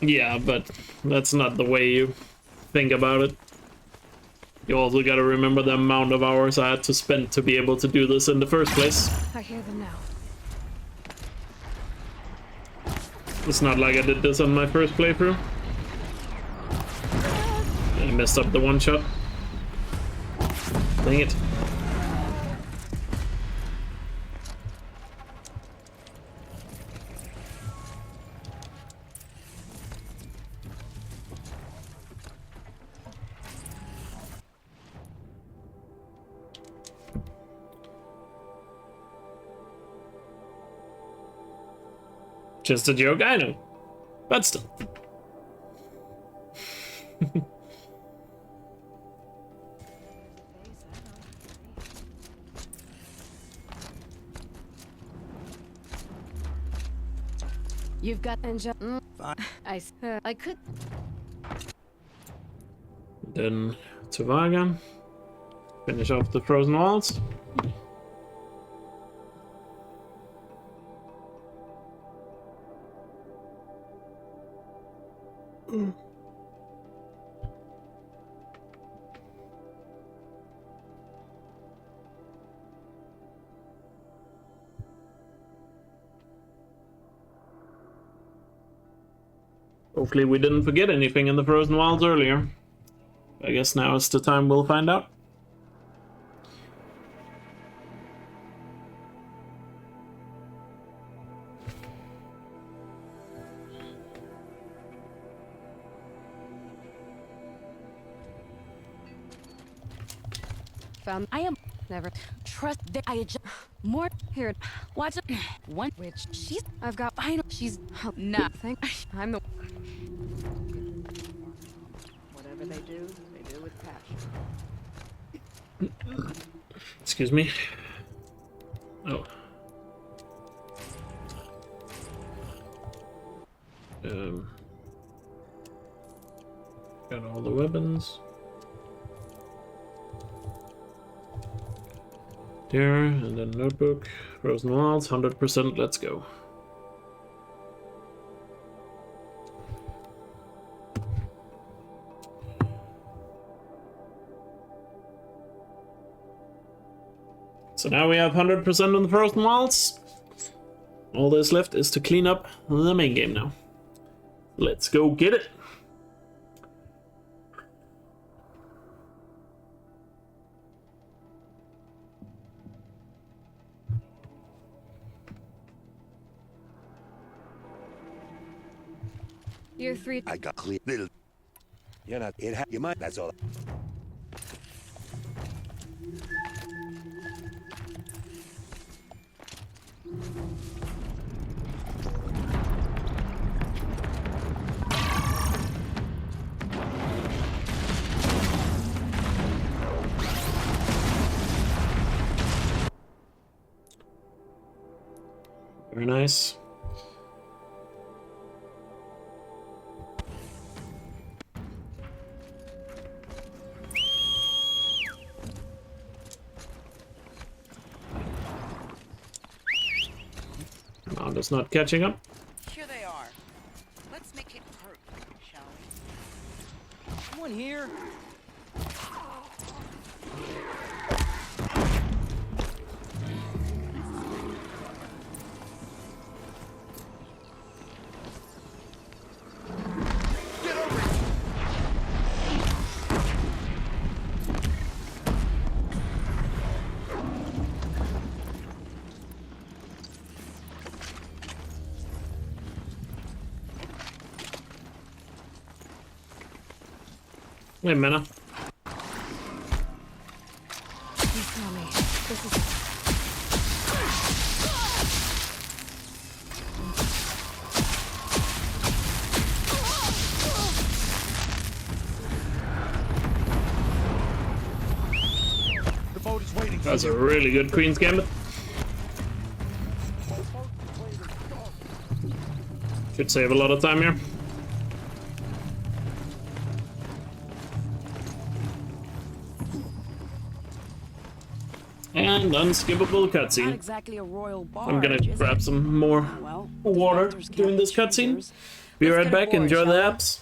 Yeah, but that's not the way you think about it. You also gotta remember the amount of hours I had to spend to be able to do this in the first place. I hear them now. It's not like I did this on my first playthrough. I messed up the one shot. Dang it. Just a joke, I know. But still. You've got I could. Then to Vaga. Finish off the frozen walls. Hopefully we didn't forget anything in the frozen wilds earlier. I guess now is the time we'll find out. I am never trust that I just more here. Watch it. One which she's I've got final. She's nothing. I'm the Whatever they do with passion. Excuse me. Oh. Got all the weapons. There, and then notebook, frozen walls, 100%, let's go. So now we have 100% on the frozen walls. All that's left is to clean up the main game now. Let's go get it. You're three. I got clear little. You're not. You might. That's all. Very nice. is not catching up. Here they are. Let's make it hurt, shall we? Someone here? Hey, Mena. Please tell me. This is... The boat is waiting. That's a really good Queen's Gambit. Should save a lot of time here. And unskippable cutscene. Not exactly a royal barge, I'm gonna grab some more well, water defectors during this can't cutscene. choosers. Be Let's right get back, aboard, enjoy the shall we? apps.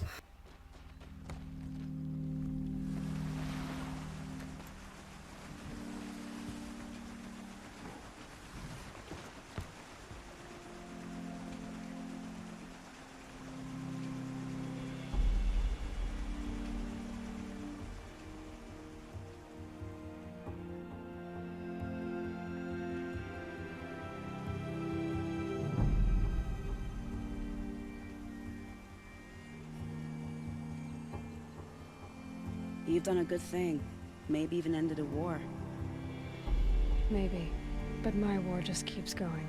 You've done a good thing. Maybe even ended a war. Maybe. But my war just keeps going.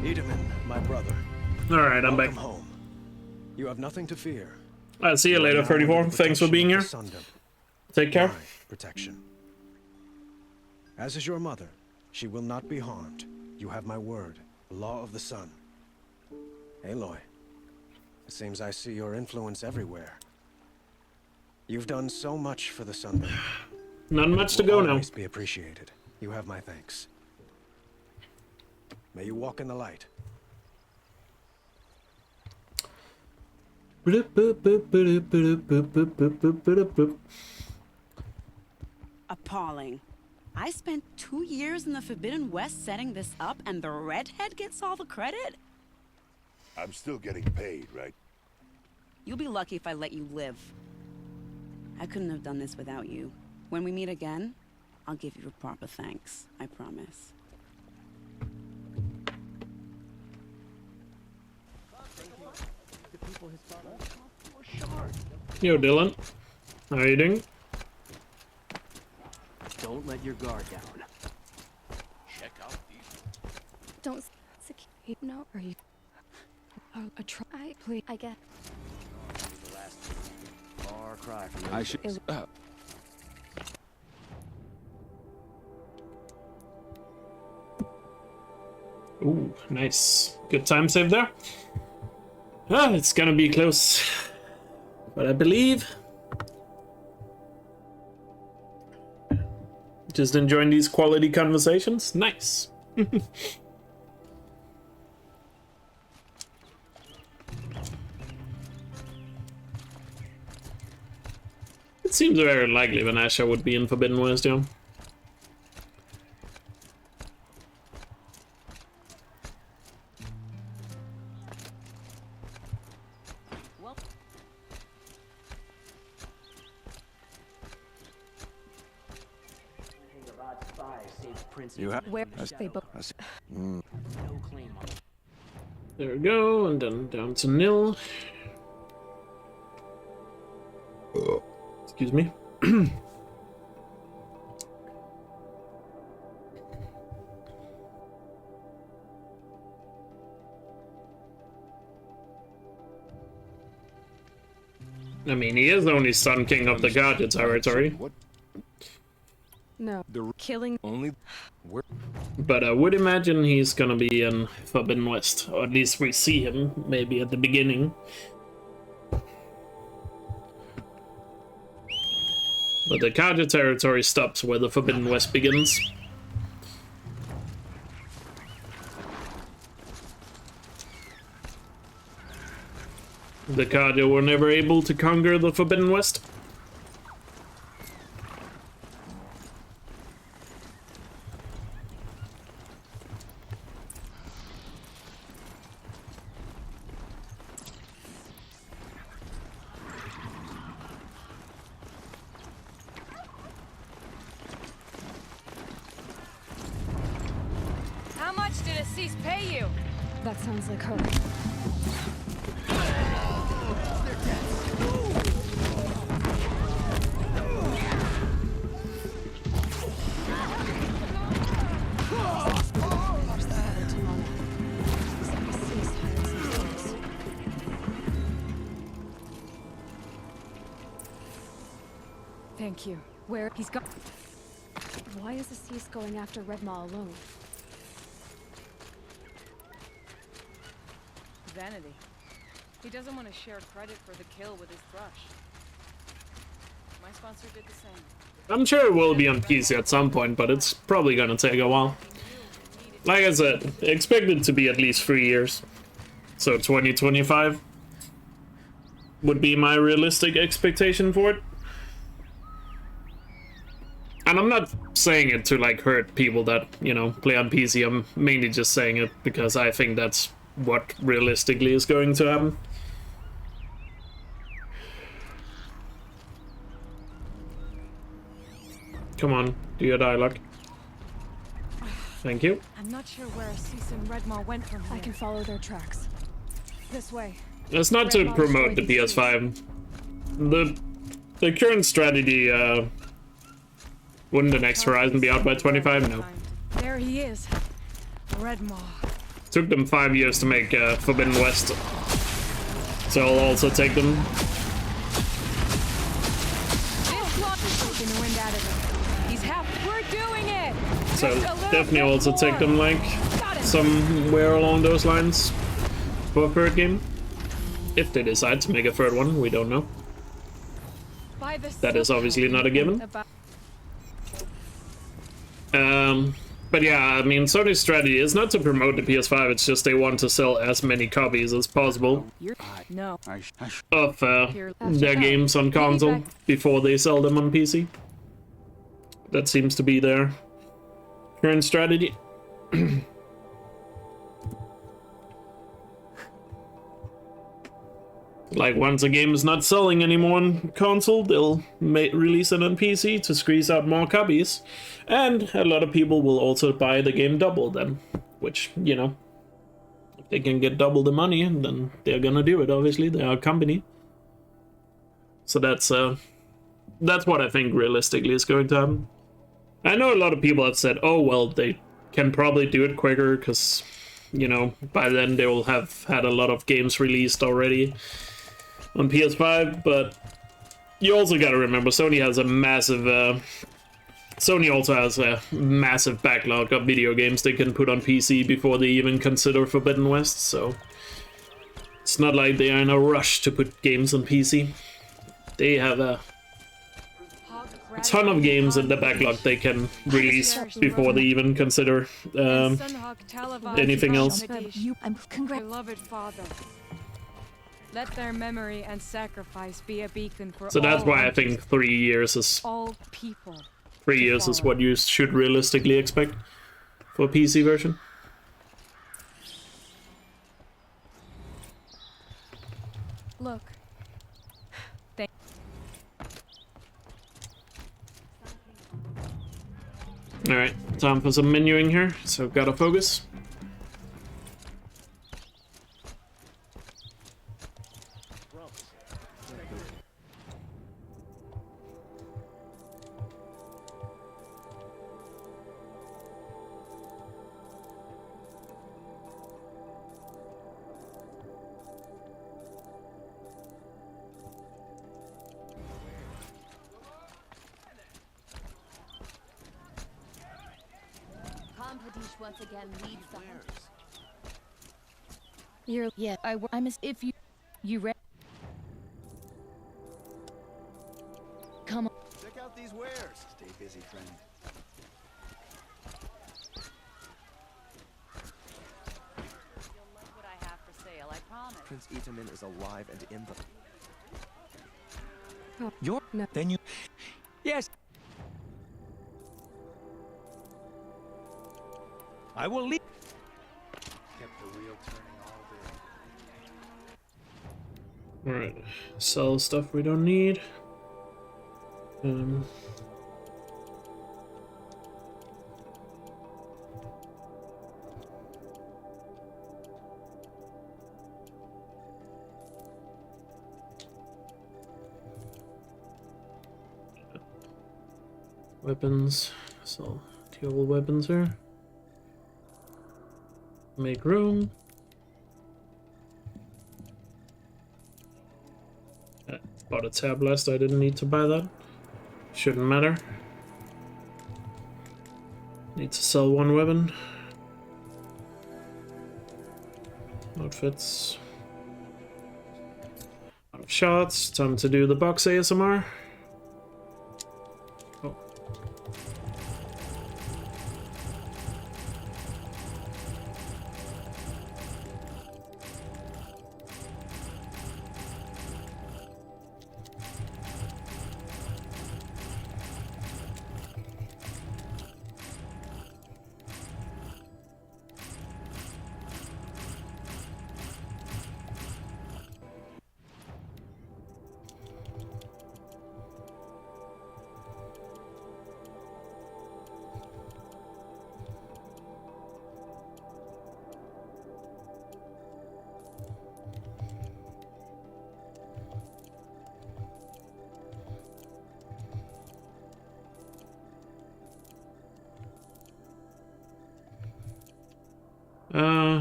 Edaman, my brother. Alright, I'm back. Welcome home. You have nothing to fear. I'll see you later, are now under 34. the Thanks for being here. protection of the Sundom. Take care. My protection. As is your mother, she will not be harmed. You have my word. The law of the sun. Aloy, it seems I see your influence everywhere. You've done so much for the Sundom. Not much to go now. Always be appreciated. You have my thanks. May you walk in the light. Appalling. I spent 2 years in the Forbidden West setting this up, and the redhead gets all the credit? I'm still getting paid, right? You'll be lucky if I let you live. I couldn't have done this without you. When we meet again, I'll give you a proper thanks. I promise. Yo, Dylan. How are you doing? Don't let your guard down. Check out these. Don't... No, are you... Oh, a try, please. I get... The last far cry from I should... Ooh, nice. Good time save there. Ah, it's gonna be close. But I believe... Just enjoying these quality conversations. Nice. It seems very likely Vanessa would be in Forbidden West, yeah. You have Where they both. Mm. No claim on it. There we go, and then down to nil. Excuse me. I mean, he is only Sun King of the Guardian territory. No. Killing. Only. But I would imagine he's gonna be in Forbidden West, or at least we see him maybe at the beginning. But the Guardian territory stops where the Forbidden West begins. The Guardian were never able to conquer the Forbidden West. How much did Assis pay you? That sounds like her. Thank you. Where he's got. Why is Assis going after Redmaw alone? Vanity. He doesn't want to share credit for the kill with his thrush. My sponsor did the same. I'm sure it will be on PC at some point, but it's probably gonna take a while. Like I said, expect it to be at least 3 years. So 2025 would be my realistic expectation for it. And I'm not saying it to like hurt people that, you know, play on PC. I'm mainly just saying it because I think that's what realistically is going to happen. Come on, do your dialogue. Thank you. I'm not sure where Assis and Redmaw went from here. I can follow their tracks. This way. It's not to promote the PS5. The current strategy, wouldn't the next Horizon be out by 25? No. There he is. Redmaw. Took them 5 years to make Forbidden West. So I'll also take them. We're doing it. So definitely also take them like somewhere along those lines for a third game. If they decide to make a third one, we don't know. That is obviously not a given. But yeah, I mean, Sony's strategy is not to promote the PS5, it's just they want to sell as many copies as possible of their games on console before they sell them on PC. That seems to be their current strategy. Like, once a game is not selling anymore on console, they'll release it on PC to squeeze out more copies. And a lot of people will also buy the game double then. Which, you know, if they can get double the money, then they're gonna do it, obviously. They're a company. So that's what I think realistically is going to happen. I know a lot of people have said, oh, well, they can probably do it quicker, because, you know, by then they will have had a lot of games released already on PS5, but you also gotta remember, Sony also has a massive backlog of video games they can put on PC before they even consider Forbidden West, so it's not like they are in a rush to put games on PC. They have a ton of games in the backlog they can release before they even consider anything else. I love it, Father. Let their memory and sacrifice be a beacon for So that's all why I think 3 years is all people. 3 years is what you should realistically expect for a PC version. Look. Alright, time for some menuing here, so gotta focus. Once again leads the hunters. I'm as if you read. Come on. Check out these wares. Stay busy, friend. You'll like what I have for sale, I promise. Prince Itaman is alive and in the... Oh, You're... No. Then you... Yes! I will leave. Kept the wheel turning all day. Alright, sell stuff we don't need. Weapons, sell durable weapons here. Make room. Bought a tab last, I didn't need to buy that. Shouldn't matter. Need to sell one weapon. Outfits. Out of shots, time to do the box ASMR. Oh.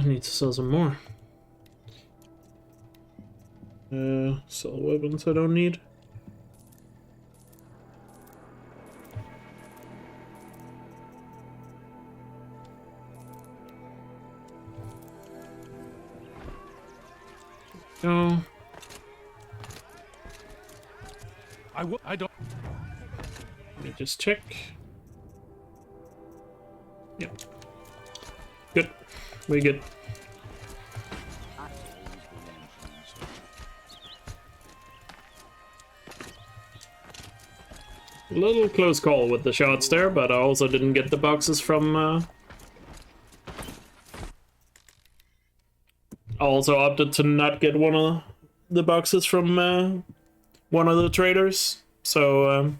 Need to sell some more. Sell weapons I don't need. Go. I don't. Let me just check. Yeah. Good. We good. A little close call with the shots there, but I also didn't get the boxes from... I also opted to not get one of the boxes from one of the traders, so...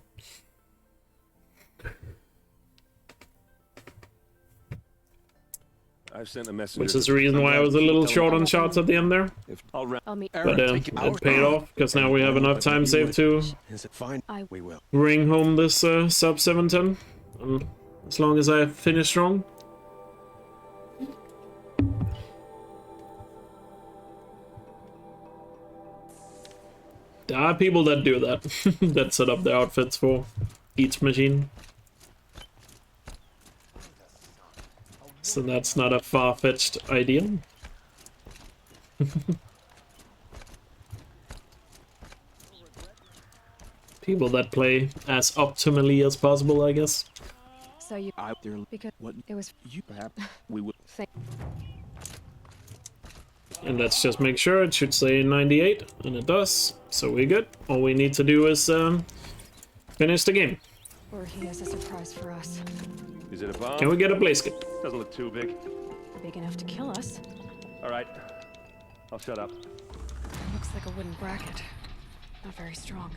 I've sent a message. Which is the reason why I was a little short on shots at the end there. I'll meet. But it paid off, because now we have enough time saved to We will. bring home this sub 710. As long as I finish strong. There are people that do that. That set up their outfits for each machine. So that's not a far-fetched idea. People that play as optimally as possible, I guess. So you because what it was you perhaps we would say And let's just make sure it should say 98, and it does. So we're good. All we need to do is finish the game. Or he has a surprise for us. Is it a bomb? Can we get a blaze kit? Doesn't look too big. Big enough to kill us. All right, I'll shut up. Looks like a wooden bracket. Not very strong.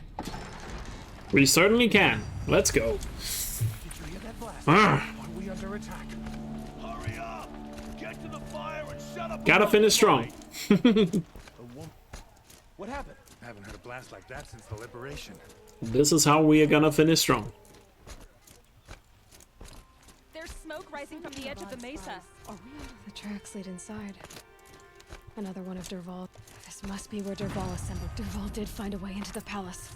We certainly can. Let's go. Did you hear that blast? Ah. Are we under attack? Hurry up! Get to the fire and shut up! Gotta finish strong. What happened? I haven't had a blast like that since the liberation. This is how we are gonna finish strong. There's smoke rising from the edge of the mesa. The tracks lead inside. Another one of Dervahl. This must be where Dervahl assembled. Dervahl did find a way into the palace.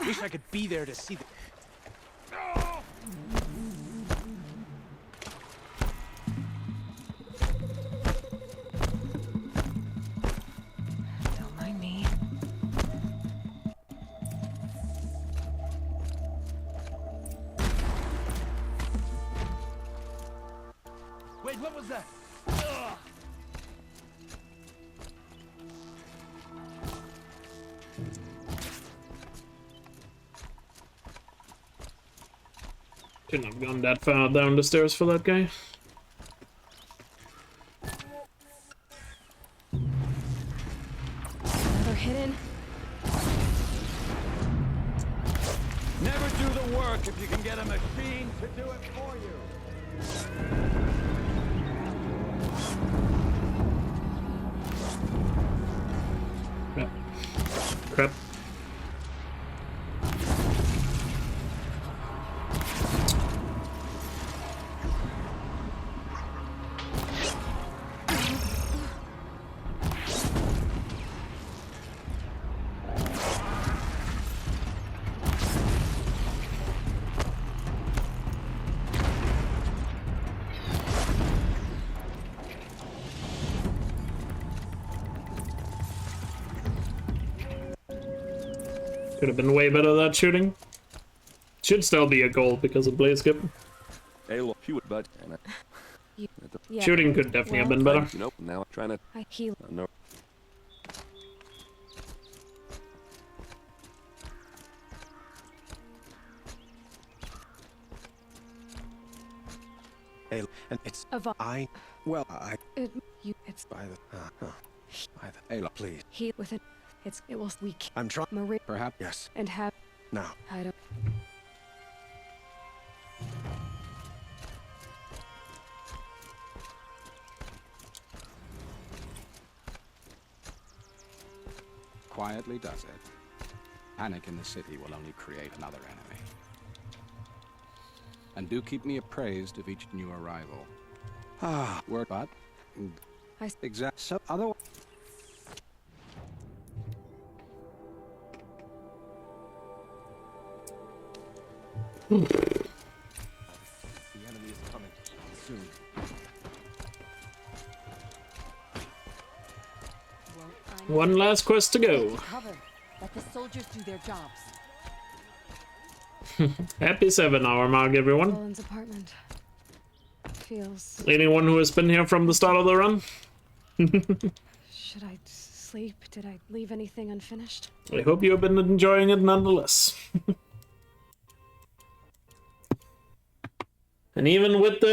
Wish I could be there to see the... Don't mind me. Wait, what was that? Couldn't have gone that far down the stairs for that guy. Another hidden. Never do the work if you can get a machine to do it for you. Crap. Crap. Could have been way better that shooting. Should still be a goal because of blaze skip. Hey, look, you would but Shooting could definitely have been better. Nope, now I'm trying to heal. No. Hey, and it's it's by the Ayla, please. Heal with it. It will weak. I'm trying. Marie. Perhaps yes. And have. Now. I don't. Quietly does it. Panic in the city will only create another enemy. And do keep me appraised of each new arrival. Word, but exact. So other. The enemy is coming soon. One last quest to go. Cover. Let the soldiers do their jobs. Happy 7-hour mark, everyone. Roland's apartment. Feels. Anyone who has been here from the start of the run? Should I sleep? Did I leave anything unfinished? I hope you have been enjoying it nonetheless. And even with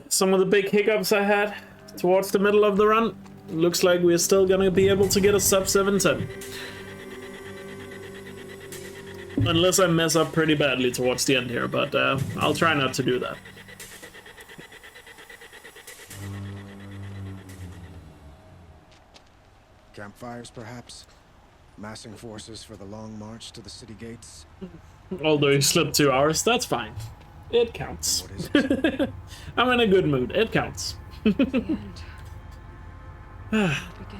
some of the big hiccups I had towards the middle of the run, looks like we're still gonna be able to get a sub 710. Unless I mess up pretty badly towards the end here, but I'll try not to do that. Campfires, perhaps? Massing forces for the long march to the city gates? Although you slipped 2 hours, that's fine. It counts. I'm in a good mood. It counts.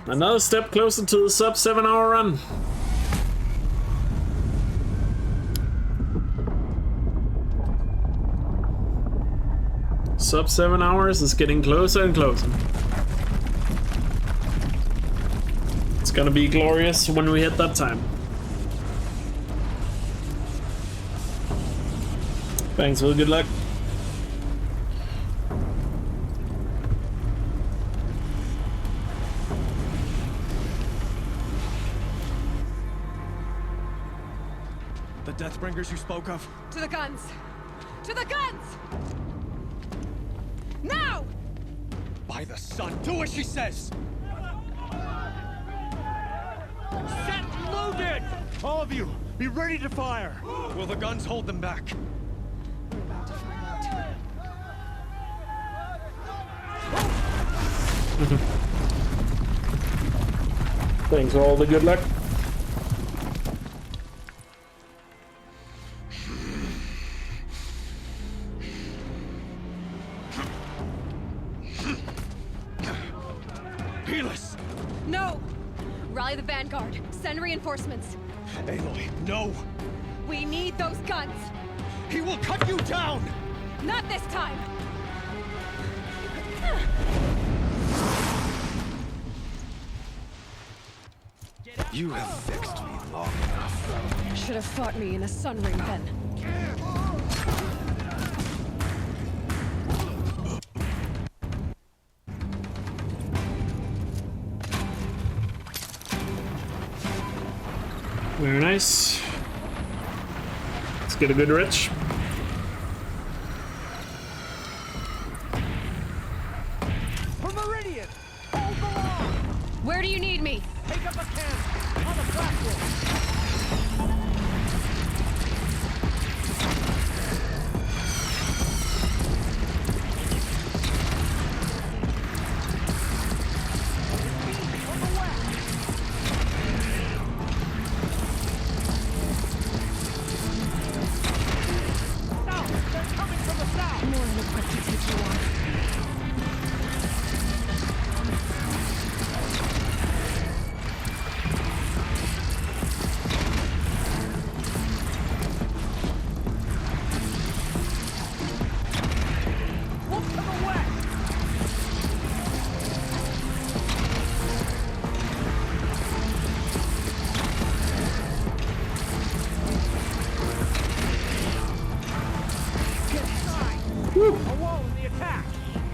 Another step closer to the sub 7-hour run. Sub 7 hours is getting closer and closer. It's gonna be glorious when we hit that time. Thanks for the good luck. The Deathbringers you spoke of? To the guns! To the guns! Now! By the sun, do what she says! Set loaded! All of you, be ready to fire! Will the guns hold them back? We're about to find out. Thanks for all the good luck. No! Rally the vanguard. Send reinforcements. Aloy, no! We need those guns! He will cut you down! Not this time! You have vexed me long enough. Should have fought me in a sun ring then. Very nice. Let's get a good rich. For Meridian! Hold the line! Where do you need me? Take up a camp on the platform!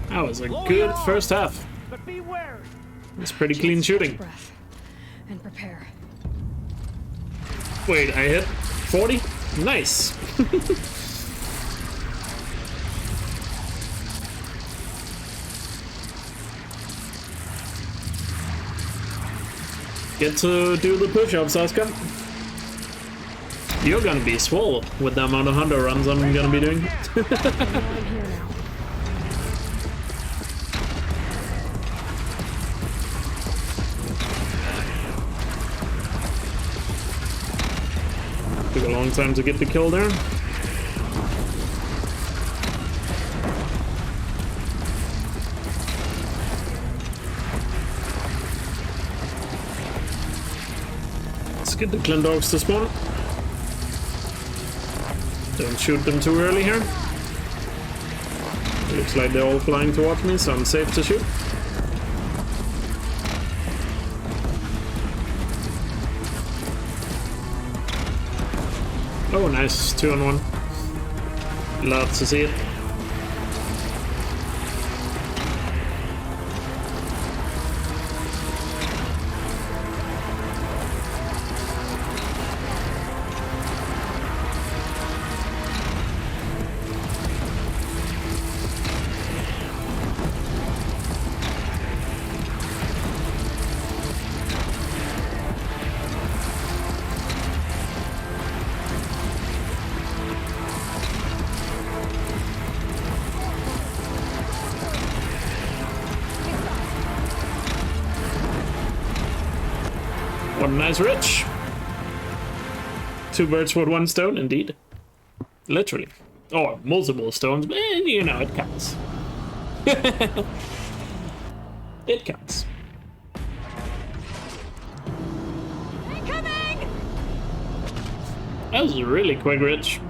That was a good first half. But be wary. It's pretty clean shooting. Breath and prepare. Wait, I hit 40? Nice. Get to do the push-ups, Oscar. You're gonna be swole with the amount of hunter runs I'm gonna be doing. Took a long time to get the kill there. Let's get the clan dogs to spawn. Don't shoot them too early here. Looks like they're all flying towards me, so I'm safe to shoot. Oh, nice. 2 on 1. Love to see it. What a nice rich. 2 birds with 1 stone, indeed. Literally. Or multiple stones, but you know, it counts. It counts. Incoming! That was a really quick rich.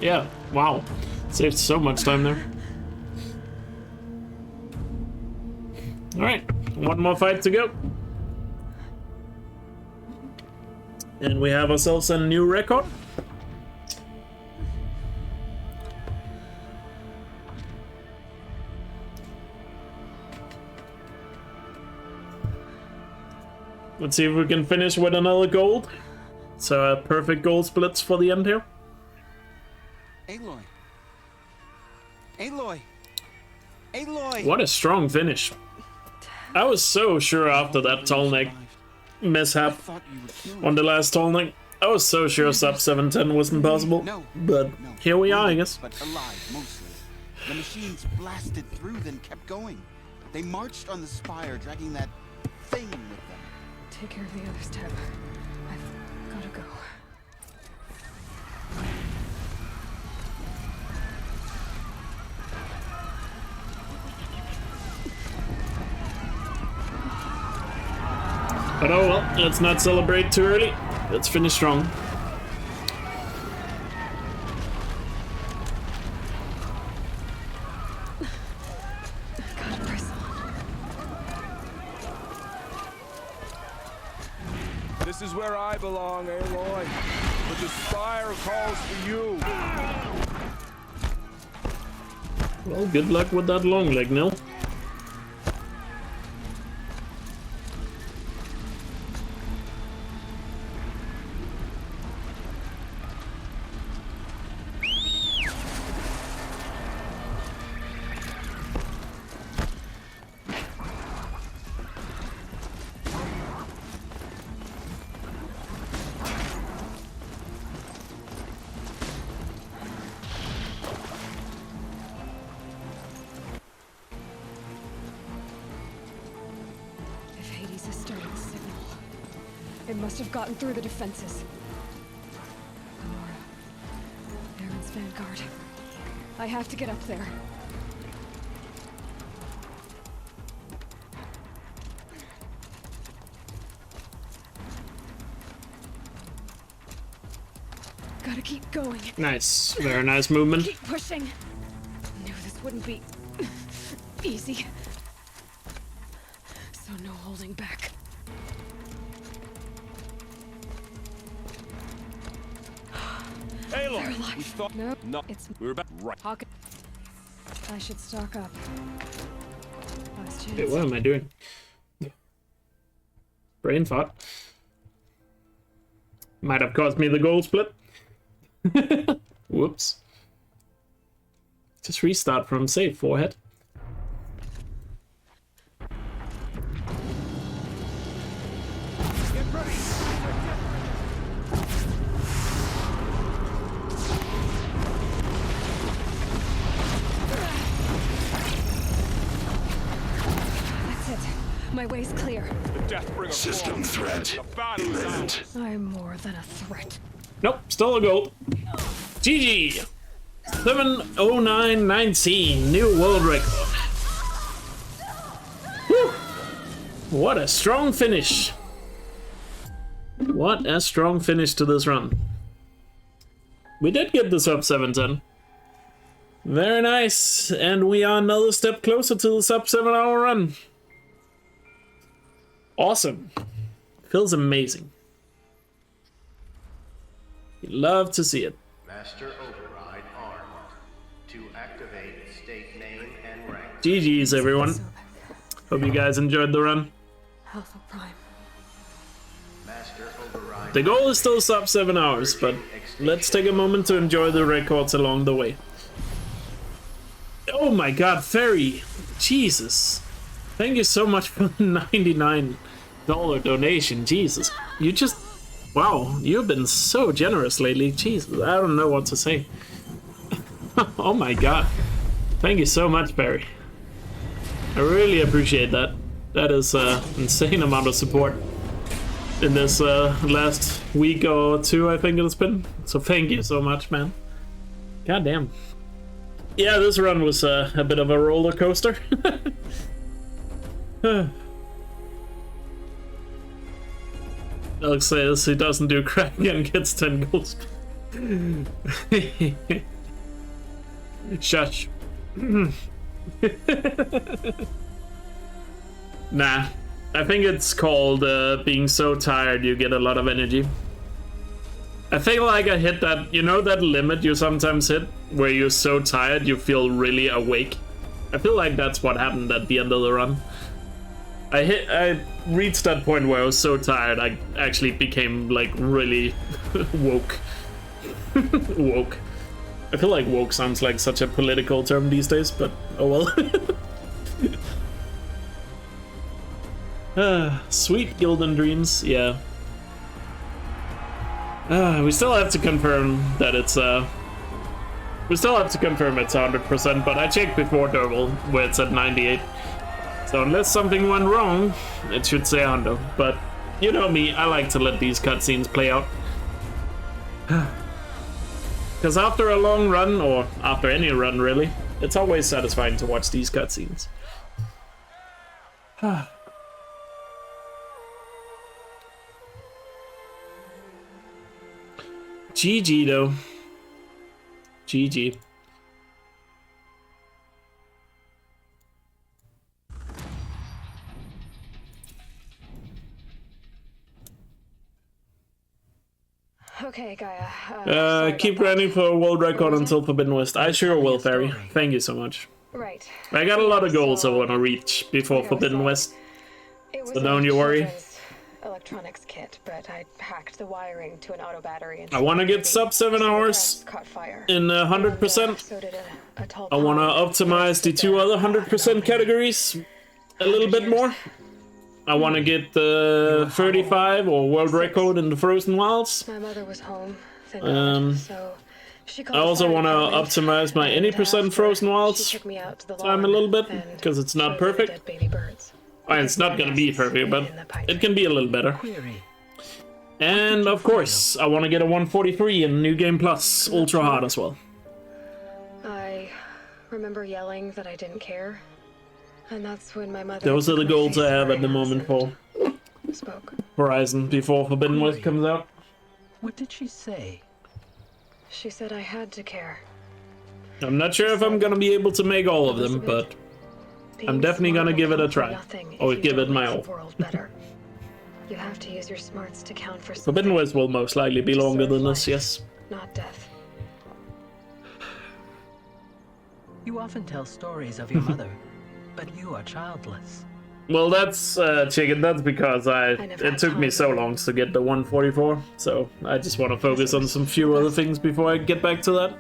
Yeah, wow. Saved so much time there. Alright, one more fight to go. And we have ourselves a new record. Let's see if we can finish with another gold. So perfect gold splits for the end here. Aloy. Aloy. Aloy. What a strong finish. I was so sure after that tall neck mishap on the last tall neck. I was so sure sub 710 wasn't possible. But here we are, I guess. But alive, mostly. The machines blasted through, then kept going. They marched on the spire, dragging that thing with them. Take care of the others, Teb. I've gotta go. But oh well, let's not celebrate too early. Let's finish strong. This is where I belong, Aloy. But the spire calls for you. Well, good luck with that long leg, Nil. It must have gotten through the defenses. Gamora. Aaron's vanguard. I have to get up there. Gotta keep going. Nice. Very nice movement. Keep pushing. Knew this wouldn't be easy. So no holding back. Aloy, They're alive. we thought No, it's we were about right. Hawk. I should stock up. Last chance. Hey, what am I doing? Brain fart. Might have cost me the gold split. Whoops. Just restart from save, forehead. Get ready. That's it. My way's clear. The Deathbringer System threat imminent. I'm more than a threat. Nope, still a gold. GG! 7:09:19, new world record. Whew. What a strong finish. What a strong finish to this run. We did get the sub 710. Very nice, and we are another step closer to the sub 7-hour run. Awesome. Feels amazing. You'd love to see it. Master override armed. To activate state name and rank. GG's, everyone. Hope you guys enjoyed the run. Alpha Prime. Master override. The goal is still sub 7 hours, but let's take a moment to enjoy the records along the way. Oh my god, Ferry! Jesus! Thank you so much for the $99 donation. Jesus. You just... Wow, you've been so generous lately. Jesus, I don't know what to say. Oh my god. Thank you so much, Barry. I really appreciate that. That is an insane amount of support in this last week or two, I think it's been. So thank you so much, man. God damn. Yeah, this run was a bit of a roller coaster. Alex says he doesn't do crack and gets 10 goals. Shush. Nah, I think it's called being so tired you get a lot of energy. I feel like I hit that, you know that limit you sometimes hit, where you're so tired you feel really awake? I feel like that's what happened at the end of the run. I reached that point where I was so tired I actually became like really woke. Woke. I feel like woke sounds like such a political term these days, but oh well. Sweet Gildan Dreams, yeah. We still have to confirm that it's we still have to confirm it's 100%, but I checked before Derval where it's at 98. So unless something went wrong, it should say 100. But you know me, I like to let these cutscenes play out. Because after a long run, or after any run really, it's always satisfying to watch these cutscenes. GG though. GG. Okay, Gaia. Keep grinding for a world record until Forbidden West. I sure will, Fairy. Thank you so much. Right. I got a lot of goals I want to reach before Forbidden West. So don't you worry. Electronics kit, but I hacked the wiring to an auto battery. And I want to get sub 7 hours in 100%. So did a tall I want to optimize the 2 other 100% categories a little bit more. I want to get the 35 or world record in the Frozen Wilds. My mother was home. So I also want to optimize my any percent Frozen Wilds time a little bit because it's not perfect. And it's not gonna be perfect, but it can be a little better. And of course, I want to get a 143 in New Game Plus Ultra Hard as well. I remember yelling that I didn't care, and that's when my mother. Those are the goals I have at the moment for Horizon before Forbidden West comes out. What did she say? She said I had to care. I'm not sure if I'm gonna be able to make all of them, but I'm definitely gonna give it a try. Or give it my all. You have to use your smarts to count for Forbidden West will most likely be longer than this, yes. Not death. You often tell stories of your mother, but you are childless. Well, that's chicken. That's because it took me so long to get the 144. So I just want to focus on some few other things before I get back to that.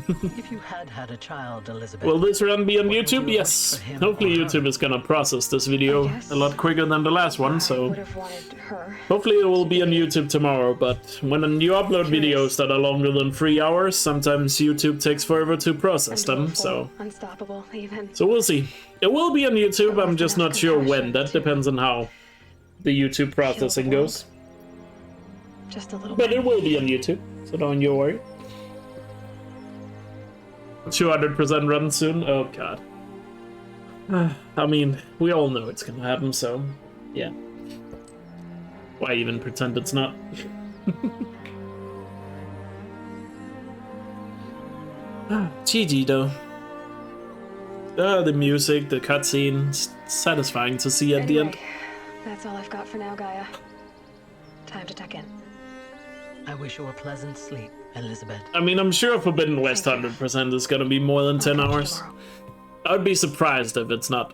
If you had had a child, Elizabeth... Will this run be on YouTube? Yes. Hopefully YouTube is gonna process this video a lot quicker than the last one, so... Hopefully it will be on YouTube tomorrow, but when you upload videos that are longer than 3 hours, sometimes YouTube takes forever to process them, so... Unstoppable, even. So we'll see. It will be on YouTube, I'm just not sure when. That depends on how the YouTube processing goes. Just a little but it will be on YouTube, so don't you worry. 200% run soon? Oh god. I mean, we all know it's gonna happen, so yeah. Why even pretend it's not? GG though. The music, the cutscene, satisfying to see at the end. That's all I've got for now, Gaia. Time to tuck in. I wish you a pleasant sleep, Elizabeth. I mean, I'm sure Forbidden West 100% is gonna be more than 10 hours. I'd be surprised if it's not.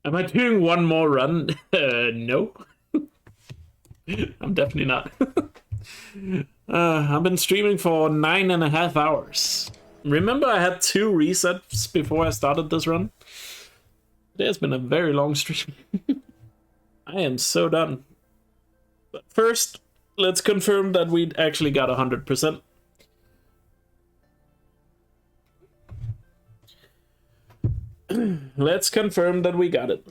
Am I doing one more run? No. I'm definitely not. I've been streaming for 9.5 hours. Remember I had 2 resets before I started this run? It's been a very long stream. I am so done. But first, let's confirm that we actually got 100%. Let's confirm that we got it.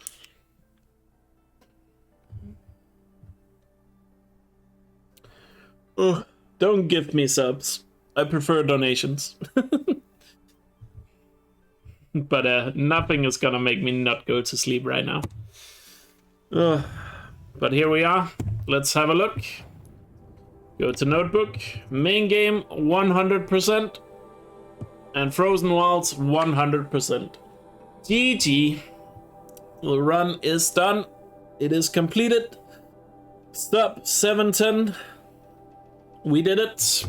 Oh, don't give me subs. I prefer donations. But nothing is gonna make me not go to sleep right now. But here we are. Let's have a look. Go to notebook. Main game 100%. And Frozen Wilds 100%. GG. The run is done. It is completed. Sub 710. We did it.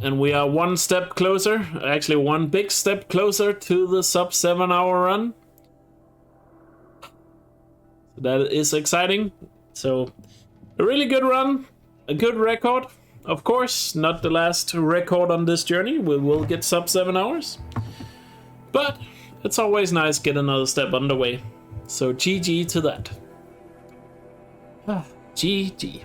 And we are one step closer. Actually, one big step closer to the sub 7 hour run. That is exciting. So, a really good run. A good record. Of course, not the last record on this journey. We will get sub 7 hours. But it's always nice to get another step underway. So GG to that. GG.